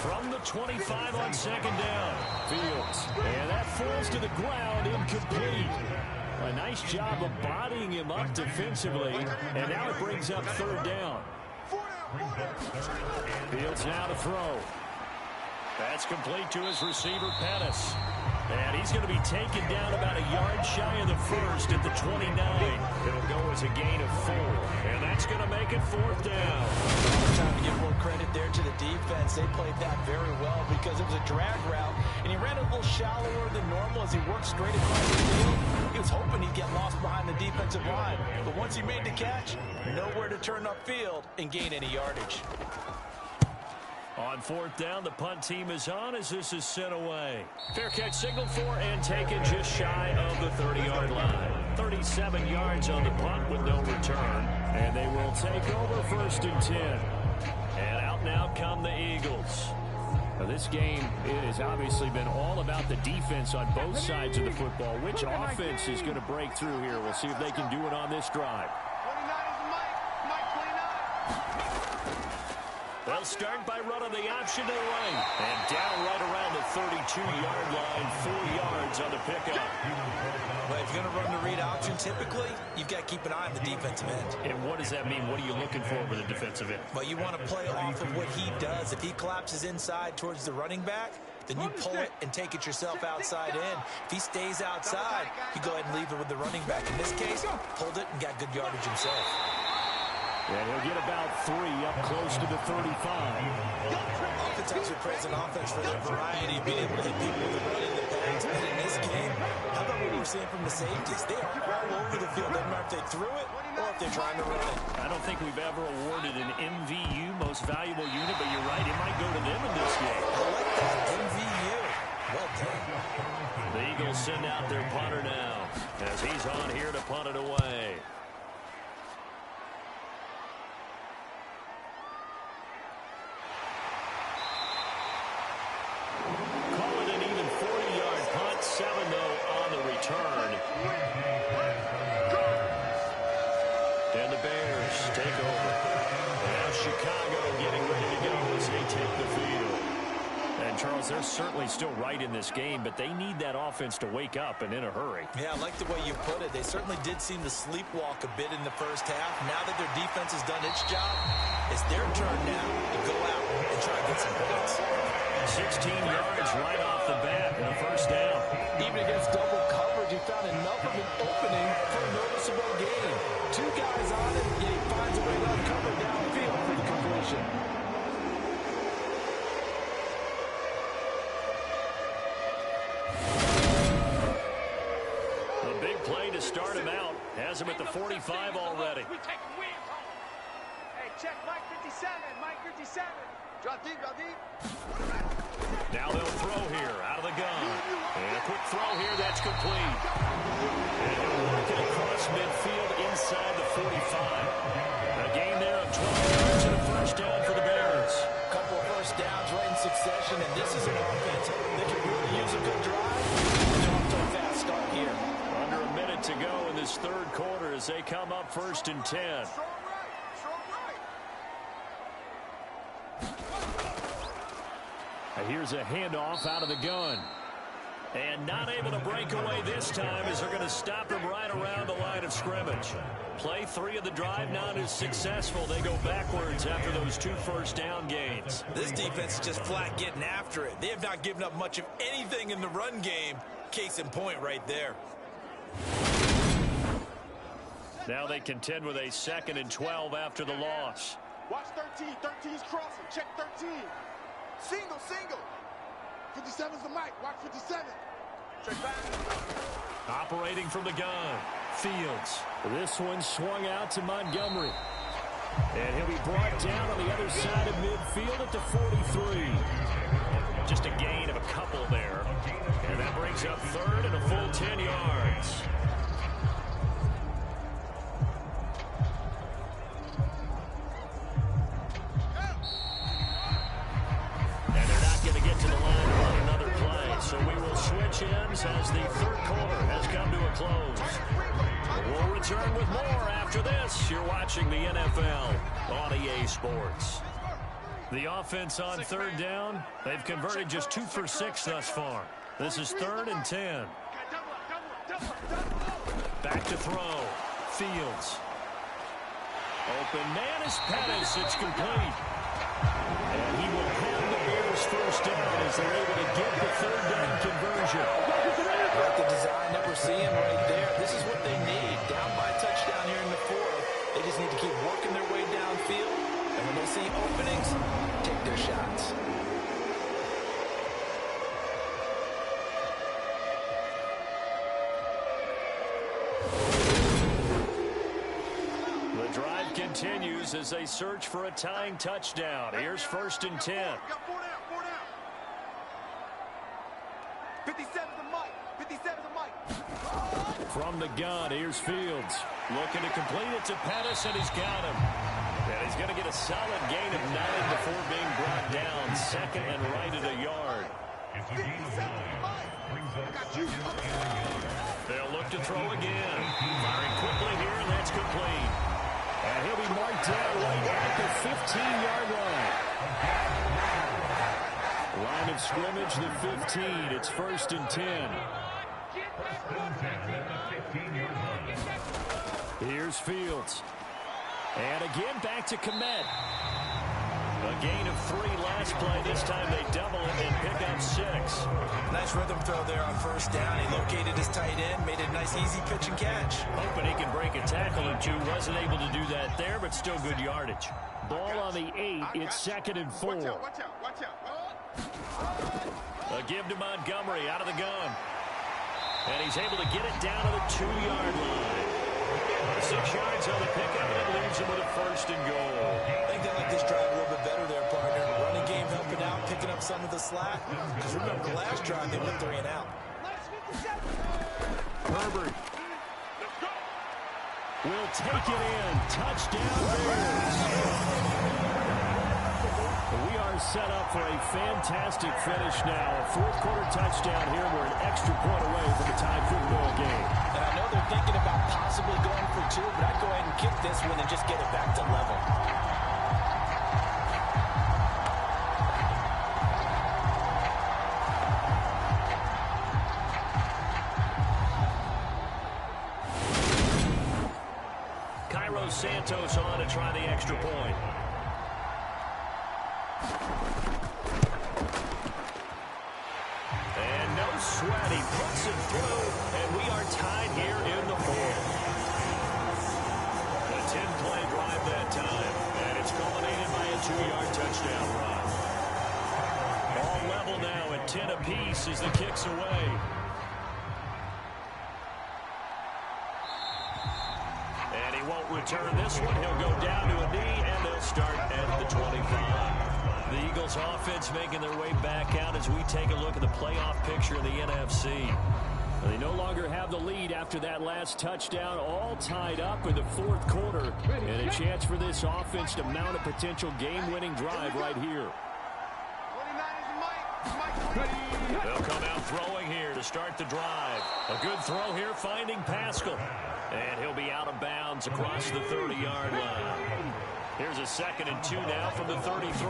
From the 25 on second down. Fields. And that falls to the ground, incomplete. A nice job of bodying him up defensively. And now it brings up third down. Fields now to throw. That's complete to his receiver, Pettis. And he's going to be taken down about a yard shy of the first at the 29. It'll go as a gain of 4. And that's going to make it fourth down. Time to give more credit there to the defense. defense, they played that very well because it was a drag route, and he ran a little shallower than normal as he worked straight across the field. He was hoping he'd get lost behind the defensive line, but once he made the catch, nowhere to turn upfield and gain any yardage. On fourth down, the punt team is on as this is sent away. Fair catch signaled for and taken just shy of the 30-yard line. 37 yards on the punt with no return. And they will take over 1st and 10. And out now come the Eagles. Now this game has obviously been all about the defense on both sides of the football. Which offense is going to break through here? We'll see if they can do it on this drive. They'll start by running the option to the right. And down right around the 32-yard line, 4 yards on the pickup. Well, if you're going to run the read option, typically, you've got to keep an eye on the defensive end. And what does that mean? What are you looking for with the defensive end? Well, you want to play off of what he does. If he collapses inside towards the running back, then you pull it and take it yourself outside in. If he stays outside, you go ahead and leave it with the running back. In this case, pulled it and got good yardage himself. And he'll get about 3 up close to the 35. Offense actually praise an offense for their variety, being able to hit people with the run and the pass. But in this game, how about what we're seeing from the safeties? They are all over the field. Doesn't matter if they threw it or if they're trying to run it. I don't think we've ever awarded an MVU, most valuable unit, but you're right, it might go to them in this game. I like that, MVU. Well done. The Eagles send out their punter now as he's on here to punt it away. And the Bears take over. Now Chicago getting ready to go as they take the field. And Charles, they're certainly still right in this game, but they need that offense to wake up and in a hurry. Yeah, I like the way you put it. They certainly did seem to sleepwalk a bit in the first half. Now that their defense has done its job, it's their turn now to go out and try and get some points. 16 yards right off the bat and a first down. Even against double coverage, he found enough of an opening for a noticeable gain. 2 guys on it, yet he finds a way to uncover downfield for the completion. The big play to start him out. Has him at the 45 already. Hey, check Mike 57, Mike 57. Draw deep, draw deep. Now they'll throw here out of the gun. And a quick throw here, that's complete. And he'll work it across midfield inside the 45. A gain there of 12 yards and a first down for the Bears. A couple of first downs right in succession, and this is an offense that can really use a good drive. They're off to a fast start here. Under a minute to go in this third quarter as they come up 1st and 10. Here's a handoff out of the gun. And not able to break away this time as they're going to stop him right around the line of scrimmage. Play 3 of the drive not as successful. They go backwards after those 2 first down gains. This defense is just flat getting after it. They have not given up much of anything in the run game. Case in point right there. Now they contend with a 2nd and 12 after the loss. Watch 13. 13's crossing. Check 13. Single, single. 57's the mic. Watch 57. Check back. Operating from the gun. Fields. This one swung out to Montgomery. And he'll be brought down on the other side of midfield at the 43. Just a gain of a couple there. And that brings up 3rd and a full 10 yards. So we will switch ends as the third quarter has come to a close. We'll return with more after this. You're watching the NFL on EA Sports. The offense on 3rd down, they've converted just 2 for 6 thus far. This is 3rd and 10. Back to throw. Fields. Open man is Pettis. It's complete. And he will have the Bears first down as they're able to get the 3rd down conversion. Like the design that we're seeing right there. This is what they need. Down by a touchdown here in the 4th. They just need to keep working their way downfield. And when they see openings, take their shots. continues as they search for a tying touchdown. Here's 1st and 10. 57 to Mike. 57 to Mike. From the gun, here's Fields. Looking to complete it to Pettis, and he's got him. And he's going to get a solid gain of 9 before being brought down. 2nd and right at a yard. They'll look to throw again. Firing quickly here, and that's complete. And he'll be marked down right at the 15-yard line. Line of scrimmage, the 15. It's 1st and 10. Here's Fields. And again, back to Komet. A gain of 3 last play. This time they double it and pick up 6. Nice rhythm throw there on 1st down. He located his tight end, made a nice easy pitch and catch. Hoping he can break a tackle or two. Wasn't able to do that there, but still good yardage. Ball on the 8. It's 2nd and 4. Watch out. A give to Montgomery out of the gun. And he's able to get it down to the 2-yard line. 6 yards on the pickup, and it leaves him with a 1st and goal. I think they like this drive a little bit better there, partner. Running game helping out, picking up some of the slack. Because remember, the last drive, they went 3 and out. Herbert will take it in. Touchdown, Bears. We are set up for a fantastic finish now. A 4th-quarter touchdown here. We're an extra point away from a tie football game. And I know they're thinking about possibly going for 2, but I'd go ahead and kick this one and just get it back to level. Cairo Santos on to try the extra point. And no sweat. He puts it through, and we are tied here in the 4th. A 10-play drive that time, and it's culminated by a 2-yard touchdown run. All level now at 10 apiece as the kick's away. And he won't return this one. He'll go down to a knee, and they'll start at the 25. The Eagles offense making their way back out as we take a look at the playoff picture in the NFC. They no longer have the lead after that last touchdown, all tied up in the 4th quarter. And a chance for this offense to mount a potential game-winning drive right here. They'll come out throwing here to start the drive. A good throw here, finding Pascal. And he'll be out of bounds across the 30-yard line. Here's a 2nd and 2 now from the 33.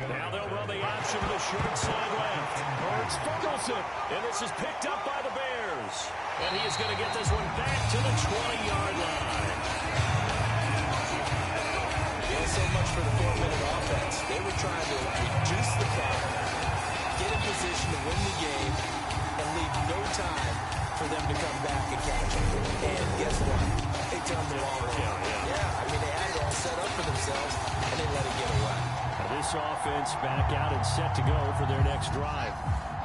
Now they'll run the option to the short side left. Hurts fumbles it, and this is picked up by the Bears. And he is going to get this one back to the 20-yard line. Not so much for the 4-minute offense. They were trying to reduce the clock, get in position to win the game, and leave no time for them to come back and catch it. And guess what? They turned the ball over. Yeah, I mean, they had it all set up for themselves, and they let it get away. This offense back out and set to go for their next drive.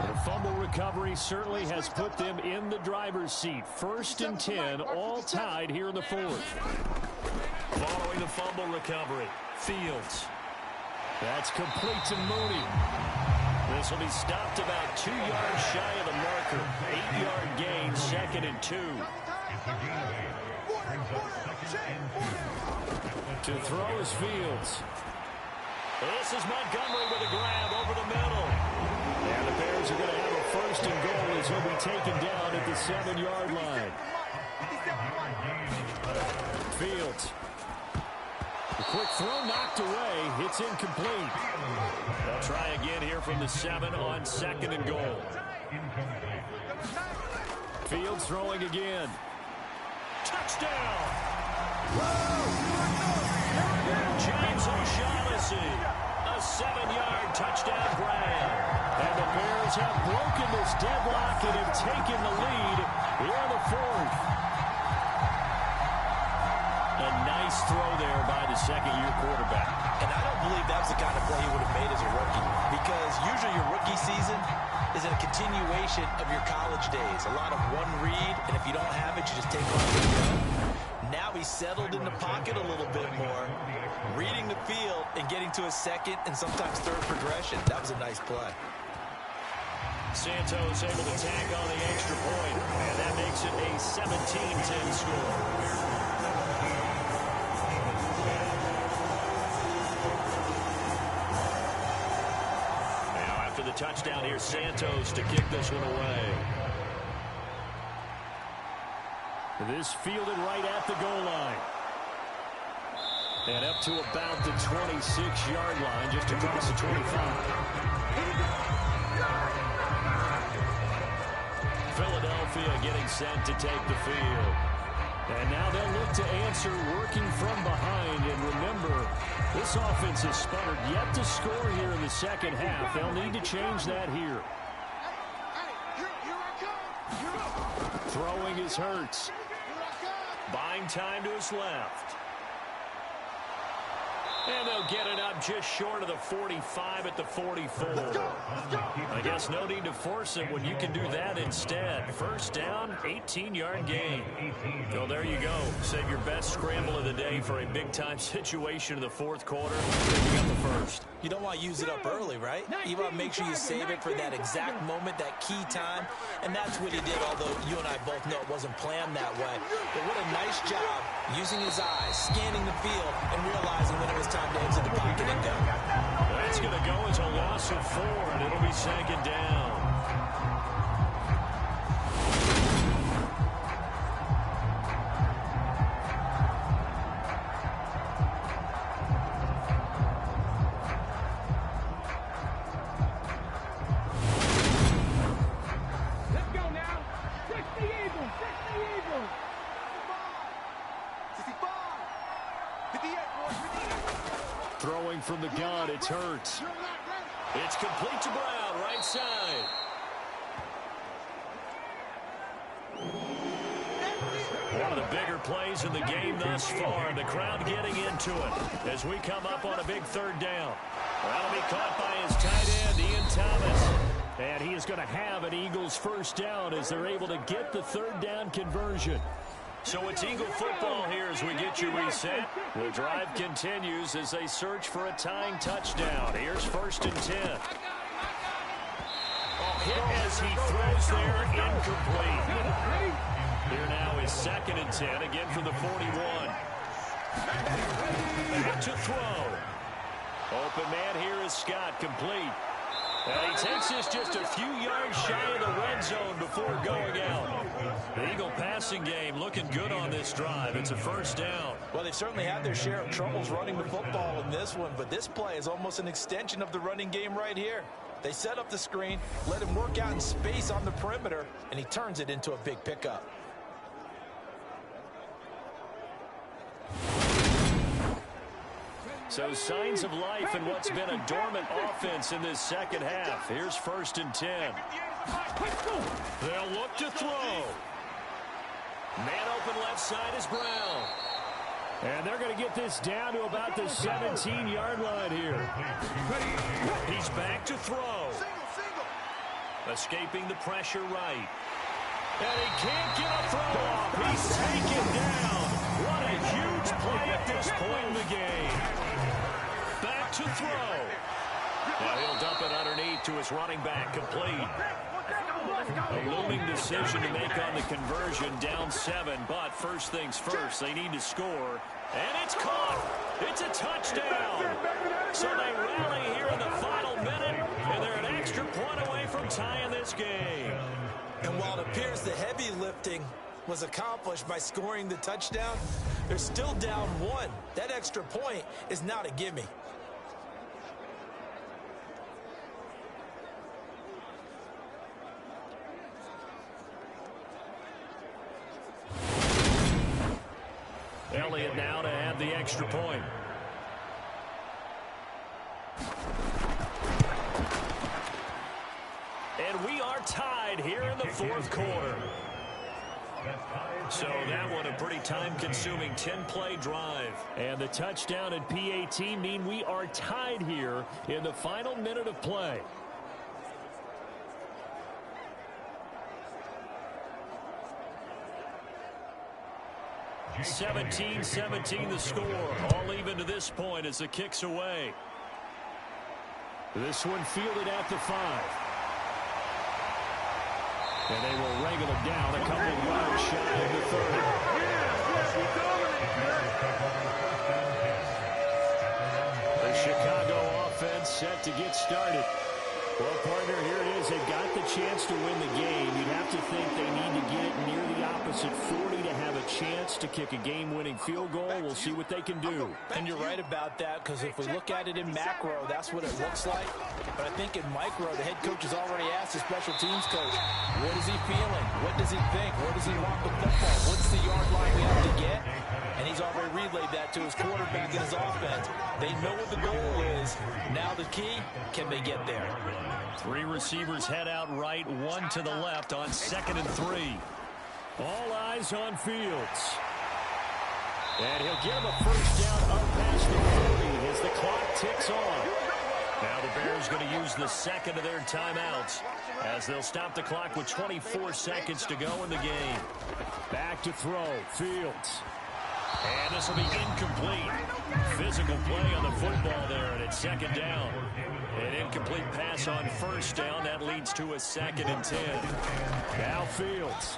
And a fumble recovery certainly has put them in the driver's seat. 1st and 10, all tied here in the 4th. Following the fumble recovery, Fields. That's complete to Mooney. This will be stopped about 2 yards shy of the marker. 8-yard gain, 2nd and 2. To throw is Fields. This is Montgomery with a grab over the middle. And the Bears are going to have a 1st and goal as he'll be taken down at the 7-yard line. Fields. The quick throw knocked away. It's incomplete. They'll try again here from the 7 on 2nd and goal. Fields throwing again. Touchdown! James O'Shaughnessy, a 7-yard touchdown grab. And the Bears have broken this deadlock and have taken the lead here in the 4th. A nice throw there by the 2nd-year quarterback. And I don't believe that was the kind of play he would have made as a rookie, because usually your rookie season is a continuation of your college days. A lot of one read, and if you don't have it, you just take off your gun. Now he's settled in the pocket a little bit more, reading the field and getting to a second and sometimes third progression. That was a nice play. Santos able to tag on the extra point, and that makes it a 17-10 score. Now after the touchdown, here's Santos to kick this one away. This fielded right at the goal line. And up to about the 26-yard line, just across the 25. Philadelphia getting set to take the field. And now they'll look to answer working from behind. And remember, this offense has sputtered yet to score here in the second half. They'll need to change that here. Throwing is Hurts. Buying time to his left. And they'll get it up just short of the 45 at the 44. I guess no need to force it when you can do that instead. First down, 18-yard gain. So there you go. Save your best scramble of the day for a big-time situation in the fourth quarter. You got the first. You don't want to use it up early, right? You want to make sure you save it for that exact moment, that key time. And that's what he did, although you and I both know it wasn't planned that way. But what a nice job using his eyes, scanning the field, and realizing when it was time to exit the pocket and go. That's going to go as a loss of 4, and it'll be second down. Let's go now. 60 Eagles. 60 Eagles. 65. 58, boys. 58. Throwing from the gun, it's Hurts. It's complete to Brown, right side. One of the bigger plays in the game thus far. The crowd getting into it as we come up on a big third down. That'll be caught by his tight end, Ian Thomas. And he is going to have an Eagles first down as they're able to get the third down conversion. So it's Eagle football here as we get you reset. The drive continues as they search for a tying touchdown. Here's first and 10. Hit as he throws there, incomplete. Here now is second and 10, again from the 41. Back to throw. Open man here is Scott, complete. And he takes this just a few yards shy of the red zone before going out. The Eagle passing game looking good on this drive. It's a first down. Well, they've certainly had their share of troubles running the football in this one, but this play is almost an extension of the running game right here. They set up the screen, let him work out in space on the perimeter, and he turns it into a big pickup. So signs of life in what's been a dormant offense in this second half. Here's first and 10. They'll look to throw. Man open left side is Brown. And they're going to get this down to about the 17-yard line here. He's back to throw. Escaping the pressure right. And he can't get a throw off. He's taken down. What a huge play at this point in the game. Back to throw. Now he'll dump it underneath to his running back, complete. A looming decision to make on the conversion, down 7, but first things first, they need to score. And it's caught. It's a touchdown. So they rally here in the final minute, and they're an extra point away from tying this game. And while it appears the heavy lifting was accomplished by scoring the touchdown, they're still down 1. That extra point is not a gimme. Elliott now to add the extra point. And we are tied here in the fourth quarter. So that one a pretty time-consuming 10-play drive. And the touchdown and PAT mean we are tied here in the final minute of play. 17-17 the score. All even to this point as the kick's away. This one fielded at the 5. And they will wrangle it down a couple of yards shy of the 30. The Chicago offense set to get started. Well, partner, here it is. They've got the chance to win the game. You'd have to think they need to get it near the opposite 40 to have a chance to kick a game-winning field goal. We'll see what they can do. And you're right about that, because if we look at it in macro, that's what it looks like. But I think in micro, the head coach has already asked the special teams coach, what is he feeling? What does he think? Where does he want the football? What's the yard line we have to get? And he's already relayed that to his quarterback and his offense. They know what the goal is. Now the key, can they get there? 3 receivers head out right, 1 to the left on 2nd and 3. All eyes on Fields. And he'll get him a first down up past the 40 as the clock ticks on. Now the Bears going to use the second of their timeouts as they'll stop the clock with 24 seconds to go in the game. Back to throw, Fields. And this will be incomplete. Physical play on the football there, and it's 2nd down. An incomplete pass on 1st down. That leads to a 2nd and 10. Now Fields.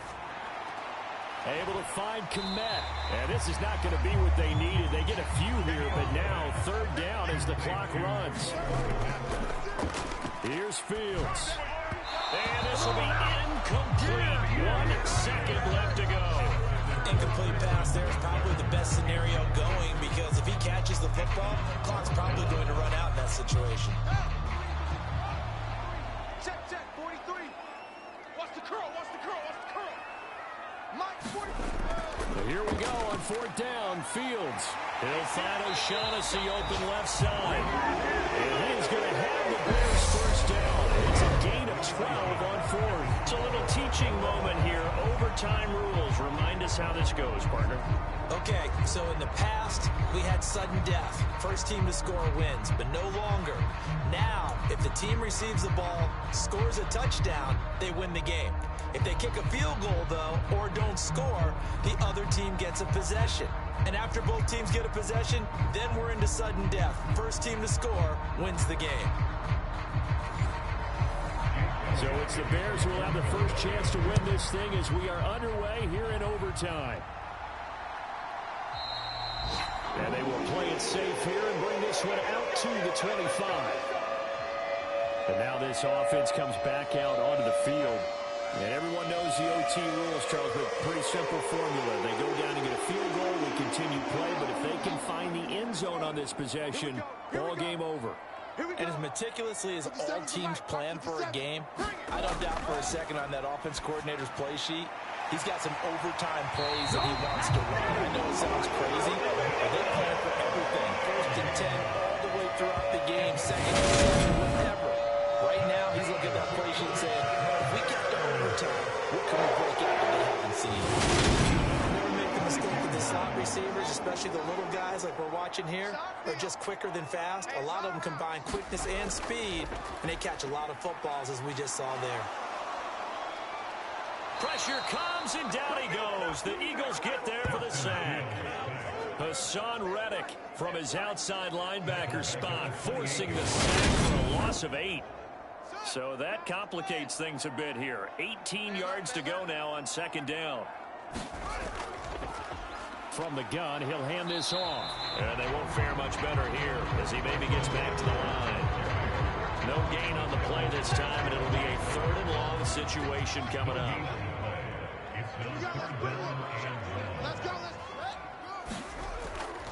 Able to find Kmet. And this is not going to be what they needed. They get a few here, but now 3rd down as the clock runs. Here's Fields. And this will be incomplete. 1 second left to go. Incomplete pass there is probably the best scenario going, because if he catches the football, clock's probably going to run out in that situation. Check, 43. Watch the curl, watch the curl, watch the curl. Mike, 40. Here we go on 4th down. Fields. He'll find O'Shaughnessy open left side. And he's going to have the Bears first down. It's a gain of 12 on 4th. It's a little teaching moment here. Overtime rules. Remind us how this goes, partner. Okay, so in the past, we had sudden death. First team to score wins, but no longer. Now, if the team receives the ball, scores a touchdown, they win the game. If they kick a field goal, though, or don't score, the other team gets a possession. And after both teams get a possession, then we're into sudden death. First team to score wins the game. So it's the Bears who will have the first chance to win this thing as we are underway here in overtime. And they will play it safe here and bring this one out to the 25. And now this offense comes back out onto the field. And everyone knows the OT rules, Charles, but pretty simple formula. They go down and get a field goal, we continue play, but if they can find the end zone on this possession, ball game over. And as meticulously as all teams plan for a game, I don't doubt for a second on that offense coordinator's play sheet, he's got some overtime plays that he wants to run. I know it sounds crazy, but they plan for everything. 1st and 10 all the way throughout the game, 2nd and 10, whatever. Right now, he's looking at that play sheet and saying, if we get to overtime, what can we break out that they haven't seen? Never make the mistake that the slot receivers, especially the little guys like we're watching here, are just quicker than fast. A lot of them combine quickness and speed, and they catch a lot of footballs, as we just saw there. Pressure comes, and down he goes. The Eagles get there for the sack. Hassan Reddick from his outside linebacker spot, forcing the sack for a loss of 8. So that complicates things a bit here. 18 yards to go now on 2nd down. From the gun, he'll hand this off. And they won't fare much better here as he maybe gets back to the line. No gain on the play this time, and it'll be a 3rd and long situation coming up.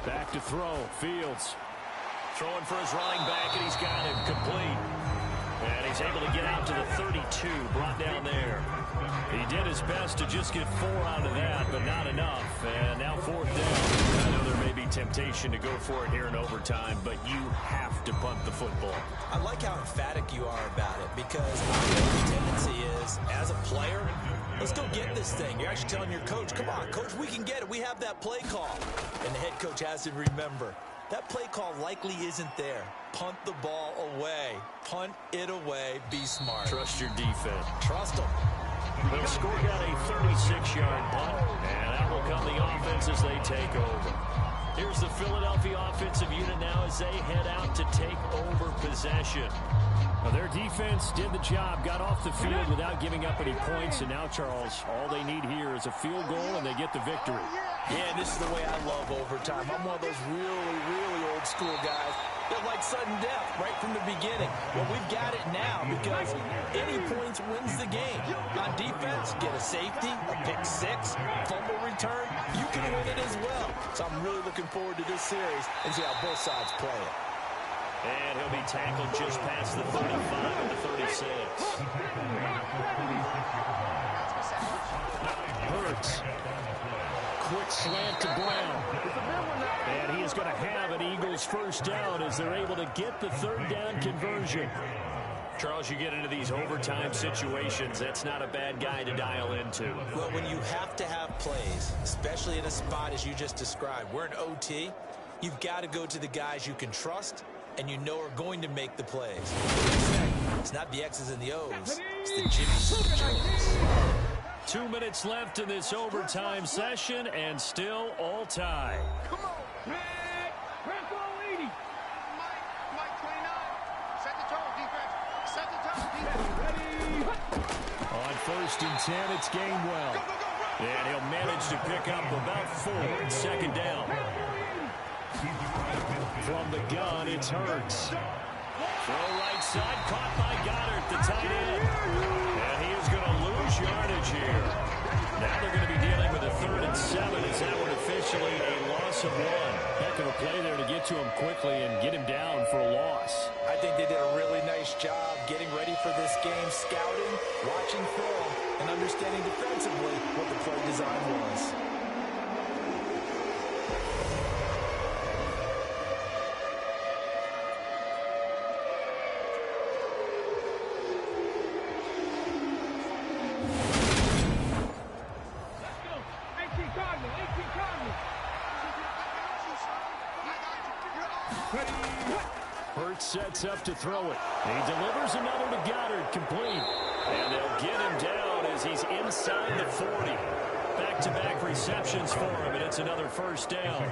Back to throw. Fields throwing for his running back, and he's got him complete. And he's able to get out to the 32, brought down there. He did his best to just get 4 out of that, but not enough. And now 4th down. I know there may be temptation to go for it here in overtime, but you have to punt the football. I like how emphatic you are about it, because I know the tendency is, as a player, let's go get this thing. You're actually telling your coach, come on, coach, we can get it. We have that play call. And the head coach has to remember, that play call likely isn't there. Punt the ball away. Punt it away. Be smart. Trust your defense. Trust them. They'll score down a 36-yard punt, and that will come the offense as they take over. Here's the Philadelphia offensive unit now as they head out to take over possession. Well, their defense did the job, got off the field without giving up any points, and now, Charles, all they need here is a field goal, and they get the victory. Yeah, this is the way I love overtime. I'm one of those really, really old school guys that like sudden death right from the beginning. Well, we've got it now because any points wins the game. On defense, get a safety, a pick six, fumble return, you can win it as well. So I'm really looking forward to this series and see how both sides play it. And he'll be tackled just past the 35 and the 36. Hurts. Quick slant to Brown. And he is going to have an Eagles first down as they're able to get the third down conversion. Charles, you get into these overtime situations, that's not a bad guy to dial into. Well, when you have to have plays, especially in a spot as you just described, we're in OT, you've got to go to the guys you can trust and you know are going to make the plays. It's not the X's and the O's, it's the Jimmy Jones. 2 minutes left in this overtime session, and still all tied. Come on. Press on 80. Mike 29. Set the tone, defense. Set the tone, defense. Ready. On 1st and 10, it's Gainwell. And he'll manage to pick up about 4 and second down. From the gun, it's Hurts. Throw right side, caught by Goddard, the tight end. And he is going to lose yardage here. Now they're going to be dealing with a 3rd and 7 as that one officially a loss of 1. Heck of a play there to get to him quickly and get him down for a loss. I think they did a really nice job getting ready for this game, scouting, watching film, and understanding defensively what the play design was. Hurts sets up to throw it. He delivers another to Goddard, complete. And they'll get him down as he's inside the 40. Back-to-back receptions for him, and it's another first down.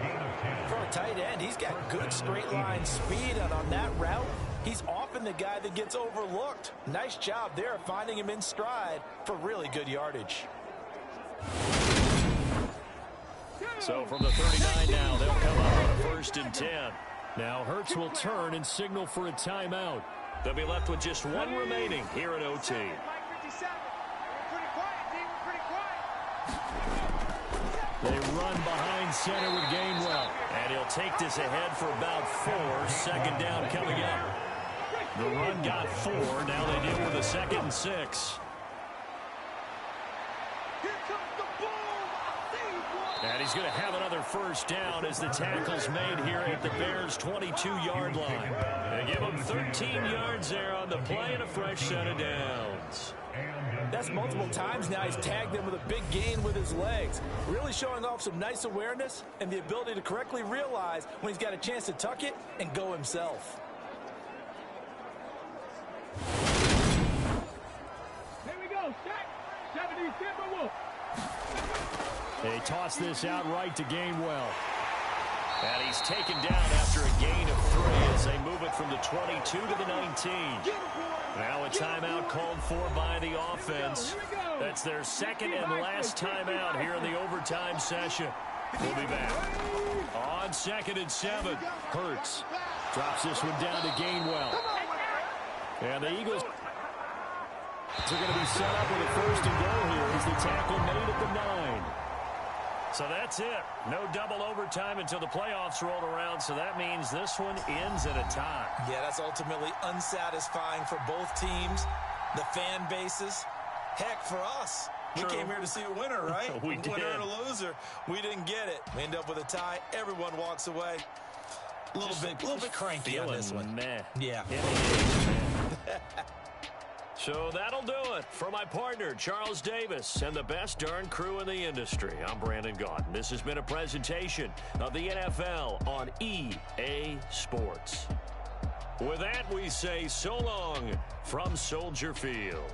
For a tight end, he's got good straight line speed, and on that route, he's often the guy that gets overlooked. Nice job there finding him in stride for really good yardage. So from the 39 now, they'll come up on a 1st and 10. Now Hurts will turn and signal for a timeout. They'll be left with just 1 remaining here in OT. They run behind center with Gainwell. And he'll take this ahead for about 4. Second down coming up. The run got 4. Now they deal with a 2nd and 6. And he's going to have another first down as the tackle's made here at the Bears' 22-yard line. They give him 13 yards there on the play and a fresh set of downs. That's multiple times now he's tagged him with a big gain with his legs. Really showing off some nice awareness and the ability to correctly realize when he's got a chance to tuck it and go himself. Here we go. Stack. 70 Timberwolves. They toss this out right to Gainwell. And he's taken down after a gain of 3 as they move it from the 22 to the 19. Now a timeout called for by the offense. That's their 2nd and last timeout here in the overtime session. We'll be back. On 2nd and 7, Hurts drops this one down to Gainwell. And the Eagles are going to be set up with a 1st and goal here as the tackle made at the 9. So that's it. No double overtime until the playoffs rolled around, so that means this one ends at a tie. Yeah, that's ultimately unsatisfying for both teams, the fan bases. Heck, for us. True. We came here to see a winner, right? We did. Winner and a loser. We didn't get it. We end up with a tie. Everyone walks away. A little bit cranky on this one. Meh. Yeah. So that'll do it for my partner, Charles Davis, and the best darn crew in the industry. I'm Brandon Gaudin. This has been a presentation of the NFL on EA Sports. With that, we say so long from Soldier Field.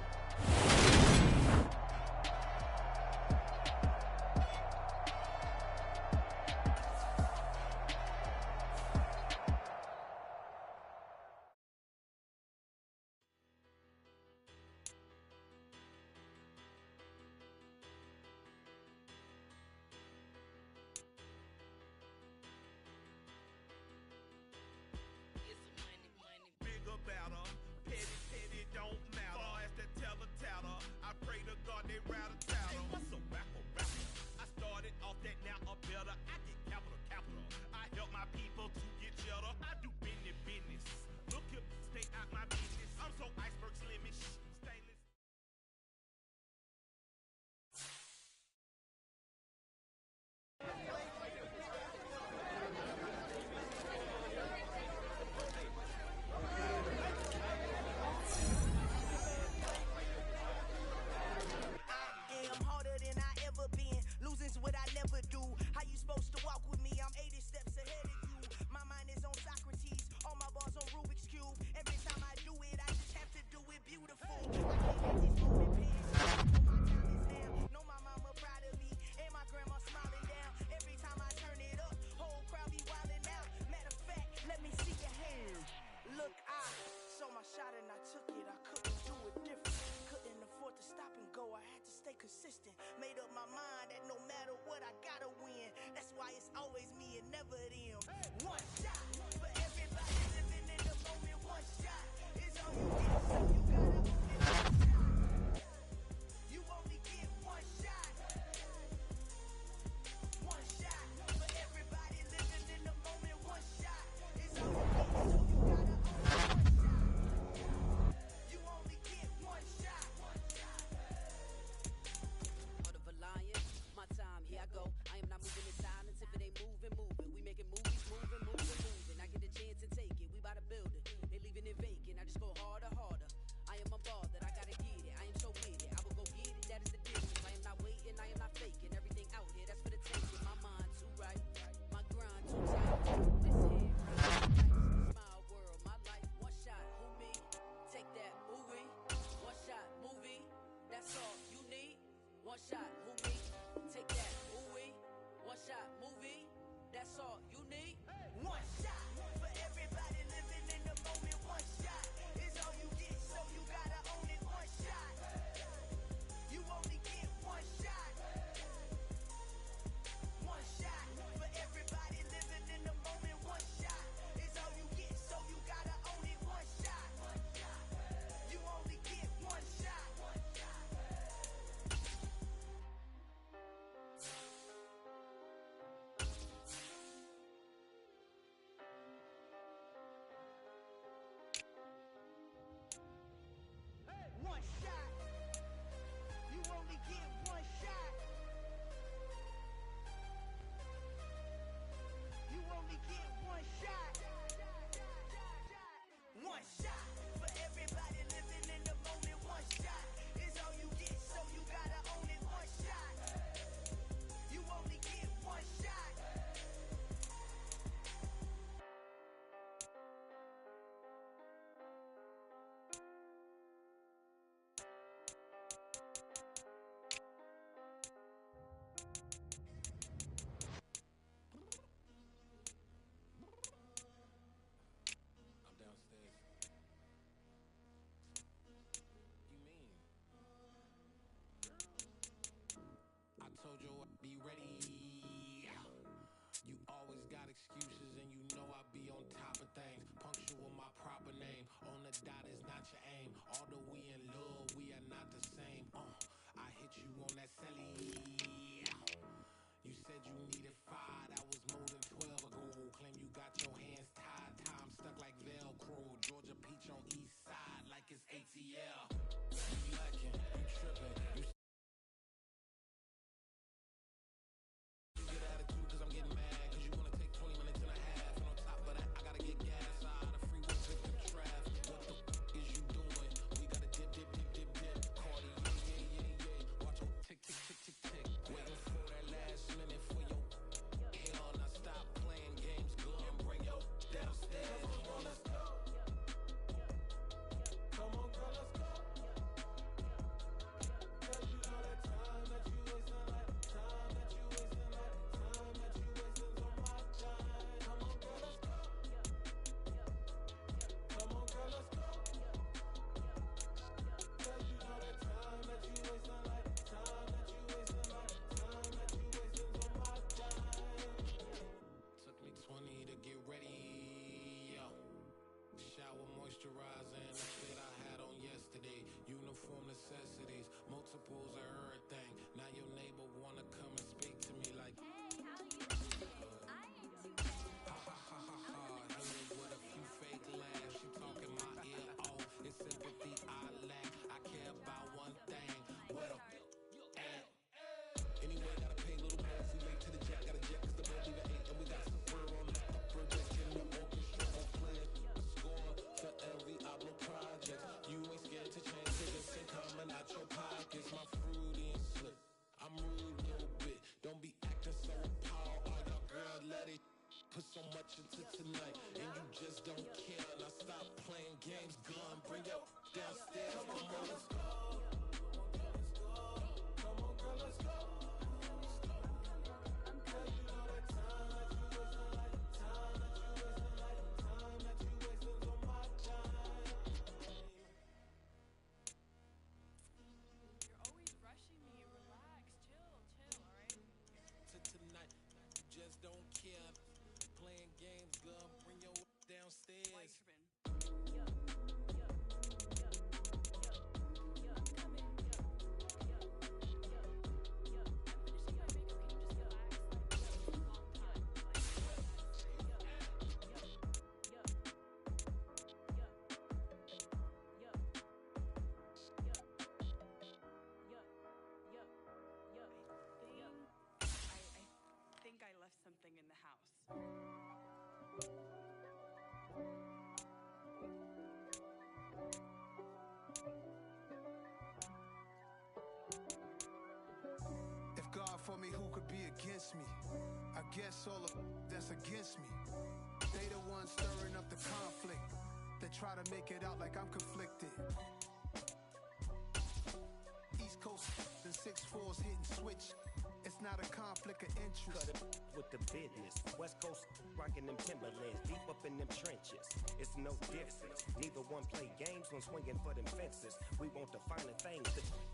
consistent. Made up my mind that no matter what, I gotta win. That's why it's always me and never them. One shot for everybody living in the moment. One shot is all you get, so you gotta own it. One shot. You only get one shot. One shot for everybody living in the moment. One shot is all you get, so you gotta own it. You only get one shot. Heart of a lion, my time, here I go. I am not moving in silence. If it ain't moving, moving. We making movies, moving, moving, moving. I get a chance and take it. We bout to build it. They leaving it vacant. I just go harder, harder. I am a ball that I gotta get it. I am so with it. I will go get it. That is the difference. I am not waiting. I am not faking. Everything out here, that's for the taking. My mind too right. My grind too tight. This here, this my world, my life. One shot, who me? Take that, ooh-wee. One shot, movie. That's all you need. One shot, who me? Take that, ooh-wee. One shot, movie. That's all you need. One shot for everybody living in the moment. One shot is all you get, so you gotta own it. One shot. You only get one shot. One shot for everybody living in the moment. One shot is all you get, so you gotta own it. One shot. You only get one shot. One shot. You only get one shot. You only get one shot. One shot for everybody living in the moment. One shot is all you get, so you gotta own it. One shot. You only get one shot. I'm downstairs. You mean? I told you I'd be ready. You always got excuses and you know I be on top of things. Punctual my proper name. On the dot is not your aim. Although we in love, we are not the same. I hit you on that celly. You said you needed 5, that was more than 12 ago. Claim you got your hands tied, time stuck like Velcro. Georgia Peach on east side like it's ATL. You lacking, you tripping, you get attitude cause I'm getting mad. Cause you wanna take 20 minutes and a half. And on top of that, I gotta get gas out of the freeway, victim traffic. What the is you doing? We gotta dip, dip, dip, dip, dip. Cardi, yeah. Watch your tick, tick, tick, tick, tick. Waiting for that last minute for your hell. Now stop playing games, go and bring your downstairs. Come on, let's go. Come on, girl, let's go. Cause you know that time that you wasting, like time that you wasting, like time that you wasting on my time. Come on, girl, let's go. Come on, girl, let's go. Cause you know that time that you wasting, like time that you wasting, like time that you wasting on my time. Took me 20 to get ready, yo. Shower moisturizer and the fit I had on yesterday. Uniform necessities, multiples of everything. Now your neighbor wanna come and speak to me like, hey, how you doing? I ain't too bad. Ha ha ha ha ha. Hit with a few fake laughs. She talking my ear off. It's sympathy I lack. I care about one thing. What a at. Anyway, gotta pay a little more if we late to the jet. Gotta jet cause the boat leave at 8 and we got some fur on the upper deck in the orchestra. Play a score for every Oblo project. You ain't scared to change tickets and coming out your pockets. My fruity and slip. I'm rude a little bit. Don't be acting so appalled. All y'all girl, let it put so much into tonight. And you just don't care. Now stop playing games, gun. Bring your downstairs. Come on, girl, let's go. Come on, girl, let's go. Cause you know that time that you wasting, like time that you wasting, like time that you wasting on my time. You're always rushing me, against me. I guess all of that's against me. They the ones stirring up the conflict. They try to make it out like I'm conflicted. East Coast and 6'4's hitting switch. It's not a conflict of interest. Cut it with the business. West Coast rocking them Timberlands, deep up in them trenches. It's no difference. Neither one play games when swinging for them fences. We want the finer things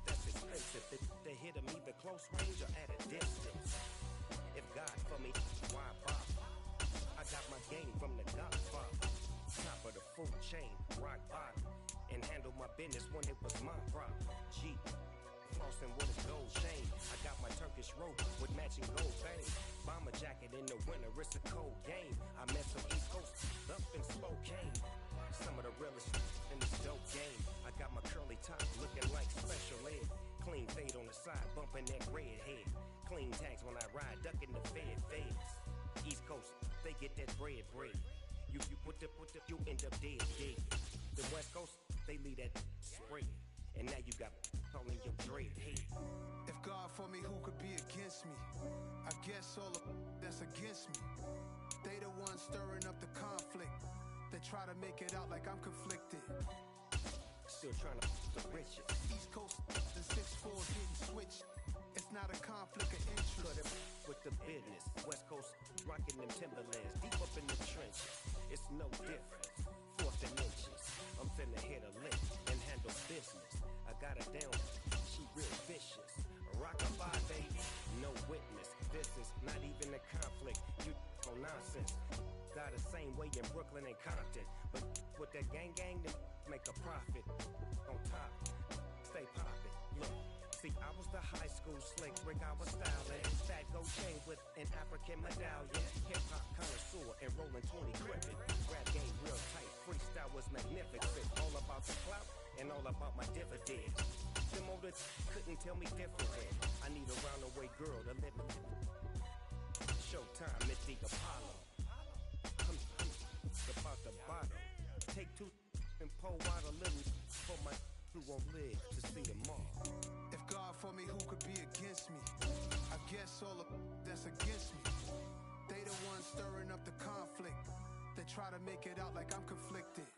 that's expensive. They hit them either close range or at a distance. If God for me, why bother? I got my game from the Godfather. Top of the food chain, rock bottom. And handle my business when it was my problem. G. Flossing with a gold chain. I got my Turkish rope with matching gold bangs. Bomber jacket in the winter, it's a cold game. I met some East Coast up in Spokane. Some of the realest in this dope game. I got my curly top looking like special ed. Clean fade on the side, bumping that red head. Clean tags when I ride, ducking the feds. East Coast, they get that bread. You put the, you end up dead. The West Coast, they leave that spread. And now you got all in your dread head. If God for me, who could be against me? I guess all of that's against me. They the ones stirring up the conflict. They try to make it out like I'm conflicted. Still trying to the riches. East Coast and 6'4's hitting switch. It's not a conflict of interest. Cut it with the business. West Coast rocking them Timberlands, deep up in the trenches. It's no difference. Fourth and inches. I'm finna hit a lick and handle business. I got her down, she real vicious. Rock-a-bye, baby, no witness. This is not even a conflict. You on nonsense. Got the same way in Brooklyn and Compton. But with that gang, then make a profit. On top, stay poppin'. Look, see, I was the high school slick Rick, I was styling. Fat gold chain with an African medallion. Hip-hop connoisseur and rolling 20 crippin'. Rap game real tight, freestyle was magnificent. All about the clout and all about my dividends. Them older couldn't tell me different. I need a round-away girl to live in. Showtime at the Apollo. I'm about the bottom. Take two and pour out a little for my who won't live to see tomorrow. If God for me, who could be against me? I guess all of that's against me. They the ones stirring up the conflict. They try to make it out like I'm conflicted.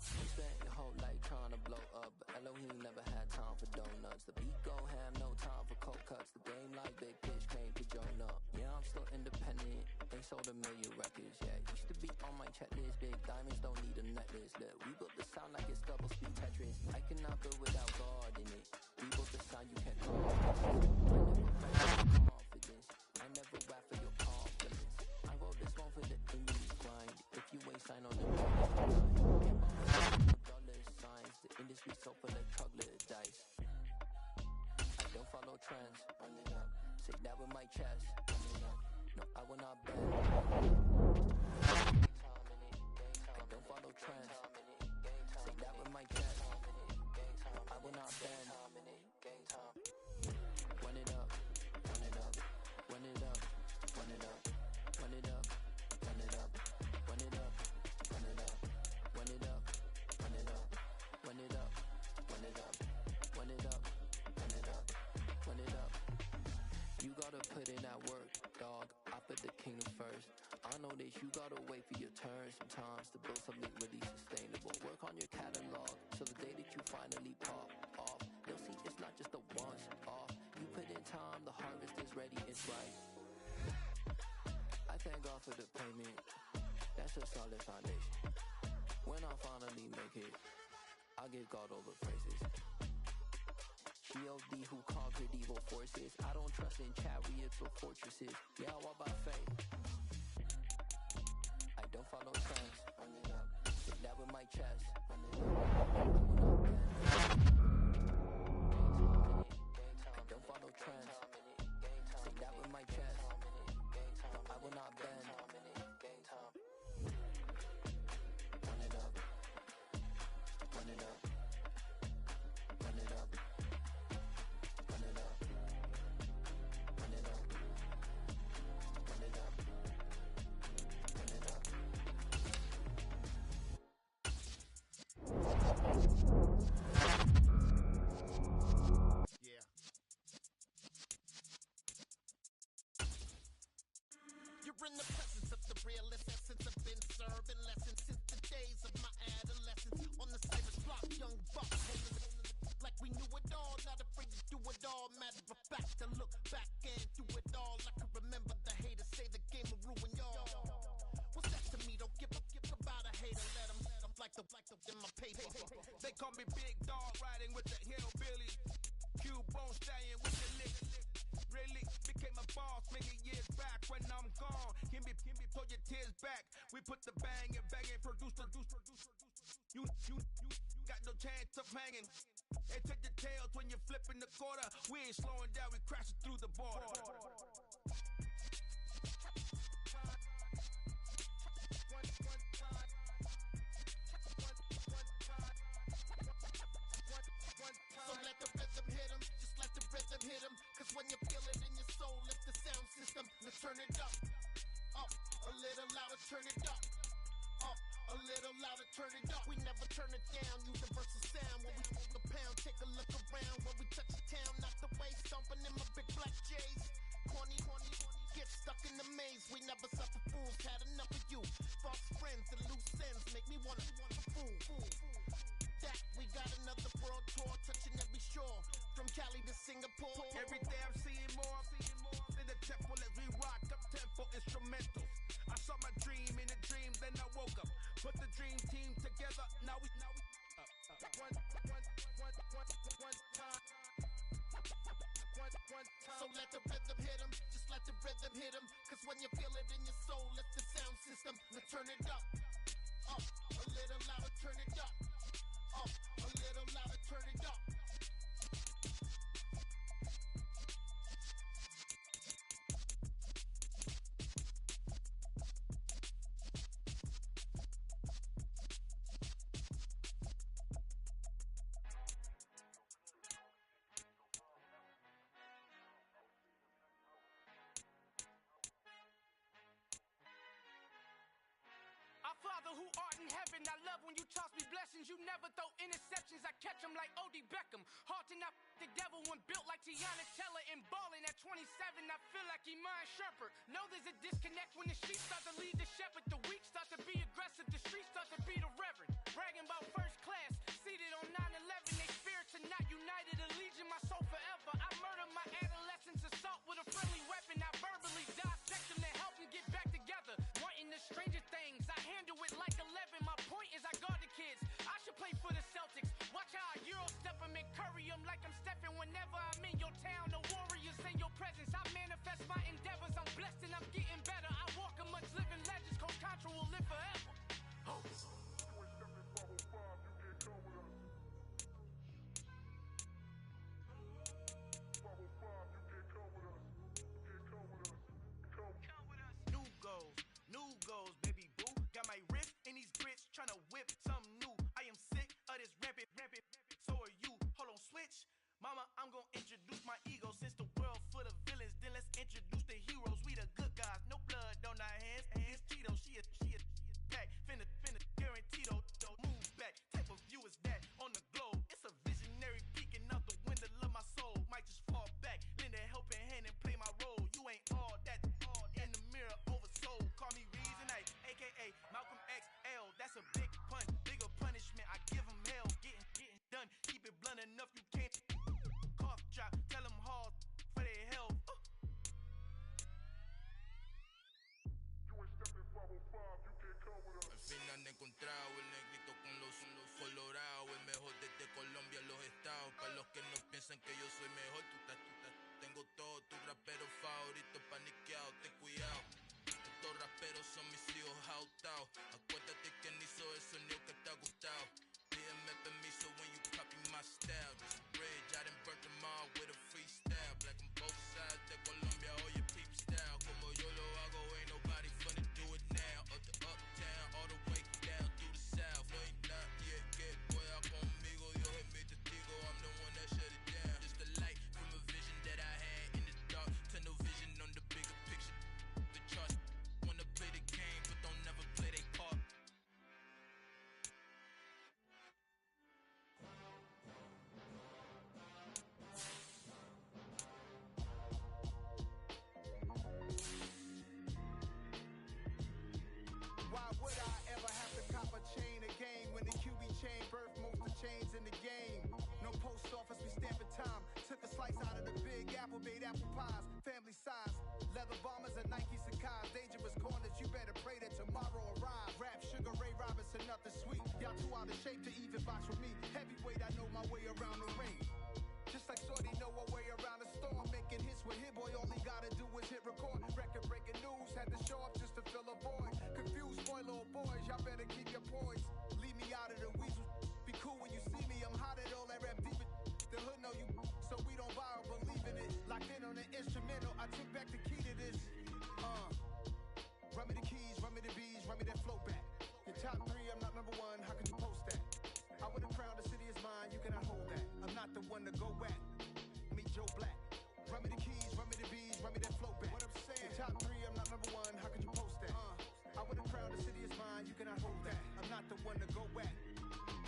You spent your whole life trying to blow up, but Elohim never had time for donuts. The beat go ham, no time for cold cuts. The game like big pitch came to join up. Yeah, I'm still independent. They sold 1 million records, yeah. Used to be on my checklist. Big diamonds don't need a necklace. Look, we built the sound like it's double speed Tetris. I cannot build without God in it. We built the sound you can't call confidence. I never rap for your confidence. I wrote this one for the indie grind. If you ain't signed on the dollar signs, the industry so full of troglodytes. I don't follow trends. Run it up. Say that with my chest. Run it up. No, I will not bend. I don't follow trends. Say that with my chest. I will not bend. Run it up. Run it up. Run it up. Run it up. Run it up. Run it up. Run it up. Run it up. Run it up. Run it up. Run it up. Run it up. Run it up. Run it up. Run it up. You gotta put in that work, dog. I put the kingdom first. I know that you gotta wait for your turn sometimes to build something really sustainable. Work on your catalog, so the day that you finally pop off, they'll see it's not just a once off. You put in time, the harvest is ready, it's right. I thank God for the payment. That's a solid foundation. When I finally make it, I give God all the praises. G.O.D. who conquered evil forces. I don't trust in chariots or fortresses. Yeah, I walk by faith. I don't follow trends. Run it up. Sit that with my chest. Run it up. I don't follow trends. Sit that with my chest. I will not bend. Run it up. Run it up. Run it up. Run it up. Run it up. Run it up. Run it up. Yeah. in the presence of the realest essence. I've been serving lessons since the days of my adolescence. On the Cyrus block, young buck, like we knew it all, not afraid to do it all. Matter of fact, to look back and do it all. I can remember the haters say the game will ruin y'all. What's that to me? Don't give about a hater. Let them like the in my paper. They call me Big Dog, riding with the hillbillies. Q-Bone stallion with the lick. Really became a boss many years back. When I'm gone, give me, throw your tears back. We put the bang and produce. You got no chance of hanging. And take the tails when you're flipping the quarter. We ain't slowing down, we crashing through the border. So let the rhythm hit him, just let the rhythm hit him. Cause when you feel it in your soul, lift the sound system. Now turn it up, a little louder, turn it up. A little louder, turn it up. We never turn it down, universal sound. When we move the pound, take a look around. When we touch the town, knock the way, stomping in my big black J's. Corny, get stuck in the maze. We never suffer fools, had enough of you. False friends and loose ends make me wanna fool. That we got another world tour, touching every shore, from Cali to Singapore. Every day I'm seeing more in the temple as we rock up tempo instrumentals. I saw my dream in a dream, then I woke up. Put the dream team together, now we one time. So let the rhythm hit him, just let the rhythm hit him. Cause when you feel it in your soul, lift the sound system. Now turn it up, a little louder, turn it up. A little louder, turn it up. Our Father who art in heaven, I love when you toss me blessings. You never throw interceptions, I catch them like O.D. Beckham. Hard to not the devil when built like Tiana Teller and balling at 27. I feel like Iman Shumpert. Know there's a disconnect when the sheep start to lead the shepherd. The weak start to be aggressive, the streets start to be the reverend. Bragging about first class, seated on 9/11. They spirits are not united, a legion, my soul forever. I murder my adolescence, assault with a friendly weapon. I verbally dissect them to help them get back together. Wanting the stranger things, I handle it like 11. My point is I guard the kids. I should play for the Celtics. Watch how I Euro step them and curry them like I'm stepping. Whenever I'm in your town, the Warriors in your presence. I manifest my endeavors. I'm blessed and I'm getting better. I walk amongst living legends. Coach Contra will live forever. New goals, baby boo. Got my wrist in these grits, tryna whip something new. I am sick of this rampant. So are you. Hold on, switch. Mama, I'm gonna introduce my ego. Since the world full of villains, then let's introduce the heroes. We the good guys, no blood on our hands. It's Tito, she is back. Finna, guaranteed, don't move back. Type of view is that on the globe? It's a visionary peeking out the window of my soul. Might just fall back, lend a helping hand and play my role. You ain't all that in the mirror oversold. Call me Reasonite, aka Malcolm XL. That's a big pun, bigger punishment. I give him hell, getting done. Keep it blunt enough, you can't cough drop. Tell them hard for their health. Al fin han encontrado el negrito con los colorados, el mejor desde Colombia, los estados. Para los que no piensan que yo soy mejor, tengo todo, tus raperos favoritos paniqueados, ten cuidado. Estos raperos son mis hijos jautados. Acuérdate que ni hizo el sonido que te ha gustado. Pídeme permiso when you copy my style. This bridge, I done burnt them all with a freestyle. Black on both sides de Colombia, oye peep style. Como yo lo hago, ain't nobody finna do it now. Up to uptown, all the way down through the south. No ain't not yet, que pueda conmigo. Dios es mi testigo, I'm the one that shut it down. Just the light from a vision that I had in the dark. Tunnel vision on the bigger picture. The charts wanna play the game, Big Apple made apple pies, family size. Leather bombers and Nike Sacai's. Dangerous corners, you better pray that tomorrow arrives. Rap, Sugar Ray Robinson, nothing sweet. Y'all too out of shape to even box with me. Heavyweight, I know my way around the ring. Just like Shorty know her way around the storm. Making hits with Hit Boy, all he gotta do is hit record. Record breaking news, had to show up just to fill a void. Confused, spoil little boys, y'all better keep your poise. Leave me out of the weasel. Be cool when you see me, I'm hot at all that rap deep. The hood know you, so we don't buy or believe in it. Locked in on the instrumental, I took back the key to this. Run me the keys, run me the bees, run me that flow back. Your top three, I'm not number one, how could you post that? I would've crowned the city is mine, you cannot hold that. I'm not the one to go back. Meet Joe Black. Run me the keys, run me the bees, run me that flow back. What I'm saying, your top three, I'm not number one, how could you post that? I would've crowned the city is mine, you cannot hold that. I'm not the one to go back.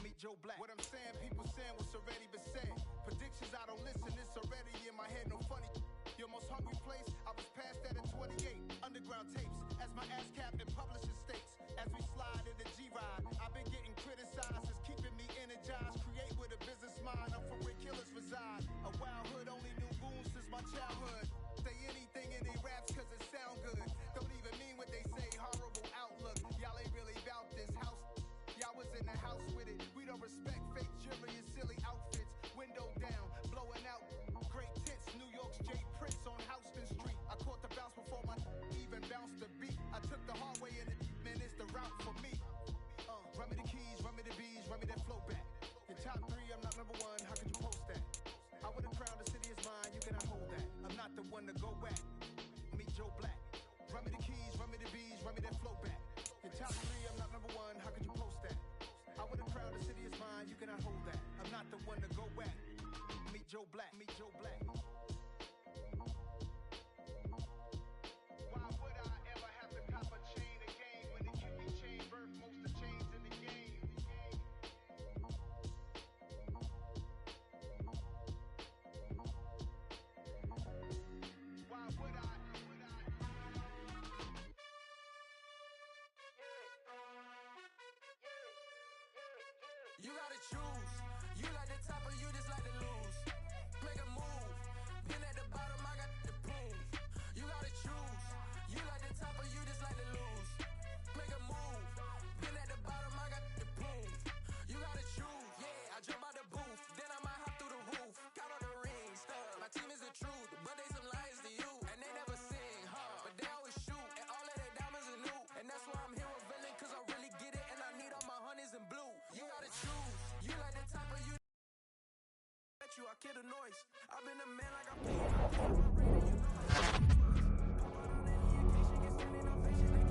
Meet Joe Black. What I'm saying, people saying what's already been said. Predictions, I don't listen, it's already in my head, no funny. Your most hungry place, I was past that at 28. Underground tapes, as my ass cap in publishing states. As we slide in the G-Ride, I've been getting criticized, it's keeping me energized. Create with a business mind, I'm from where killers reside. A wild hood, only knew goons since my childhood. Say anything in they raps cause it sound good. Don't even mean what they say, horrible outlook. Y'all ain't really about this house. Y'all was in the house with it. We don't respect fake jewelry and silly outfits. Window down, blowing out great tits. New York's J. Prince on Houston Street. I caught the bounce before my even bounced the beat. I took the hard way in it, man, it's the route for me. Run me the keys, run me the bees, run me that flow back. Your top three, I'm not number one, how could you post that? I would've crowned the city is mine, you cannot hold that. I'm not the one to go back. Meet Joe Black. Run me the keys, run me the bees, run me that flow back. Your top three, I'm not number one, how could you post that? I would've crowned the city is mine, you cannot hold that. I'm not the one to go back. Meet Joe Black, meet Joe Black. Why would I ever have to cop a chain again when it can be chain birth most of chains in the game? Why would I? You gotta choose. You like the top or you just like to lose. Make a move. Been at the bottom, I got the proof. You gotta choose. You like the top or you just like to lose. Make a move. Been at the bottom, I got the proof. You gotta choose. Yeah, I jump out the booth. Then I might hop through the roof. Count on the rings. My team is the truth, but they some liars to you. And they never sing, huh? But they always shoot. And all of their diamonds are new. And that's why I'm here with Villain, cause I really get it. And I need all my honeys in blue. You gotta choose. You like the top or you bet you I kill the noise. I've been a man like I'm paying. My rating, you know I pop out on any occasion, get standing ovation.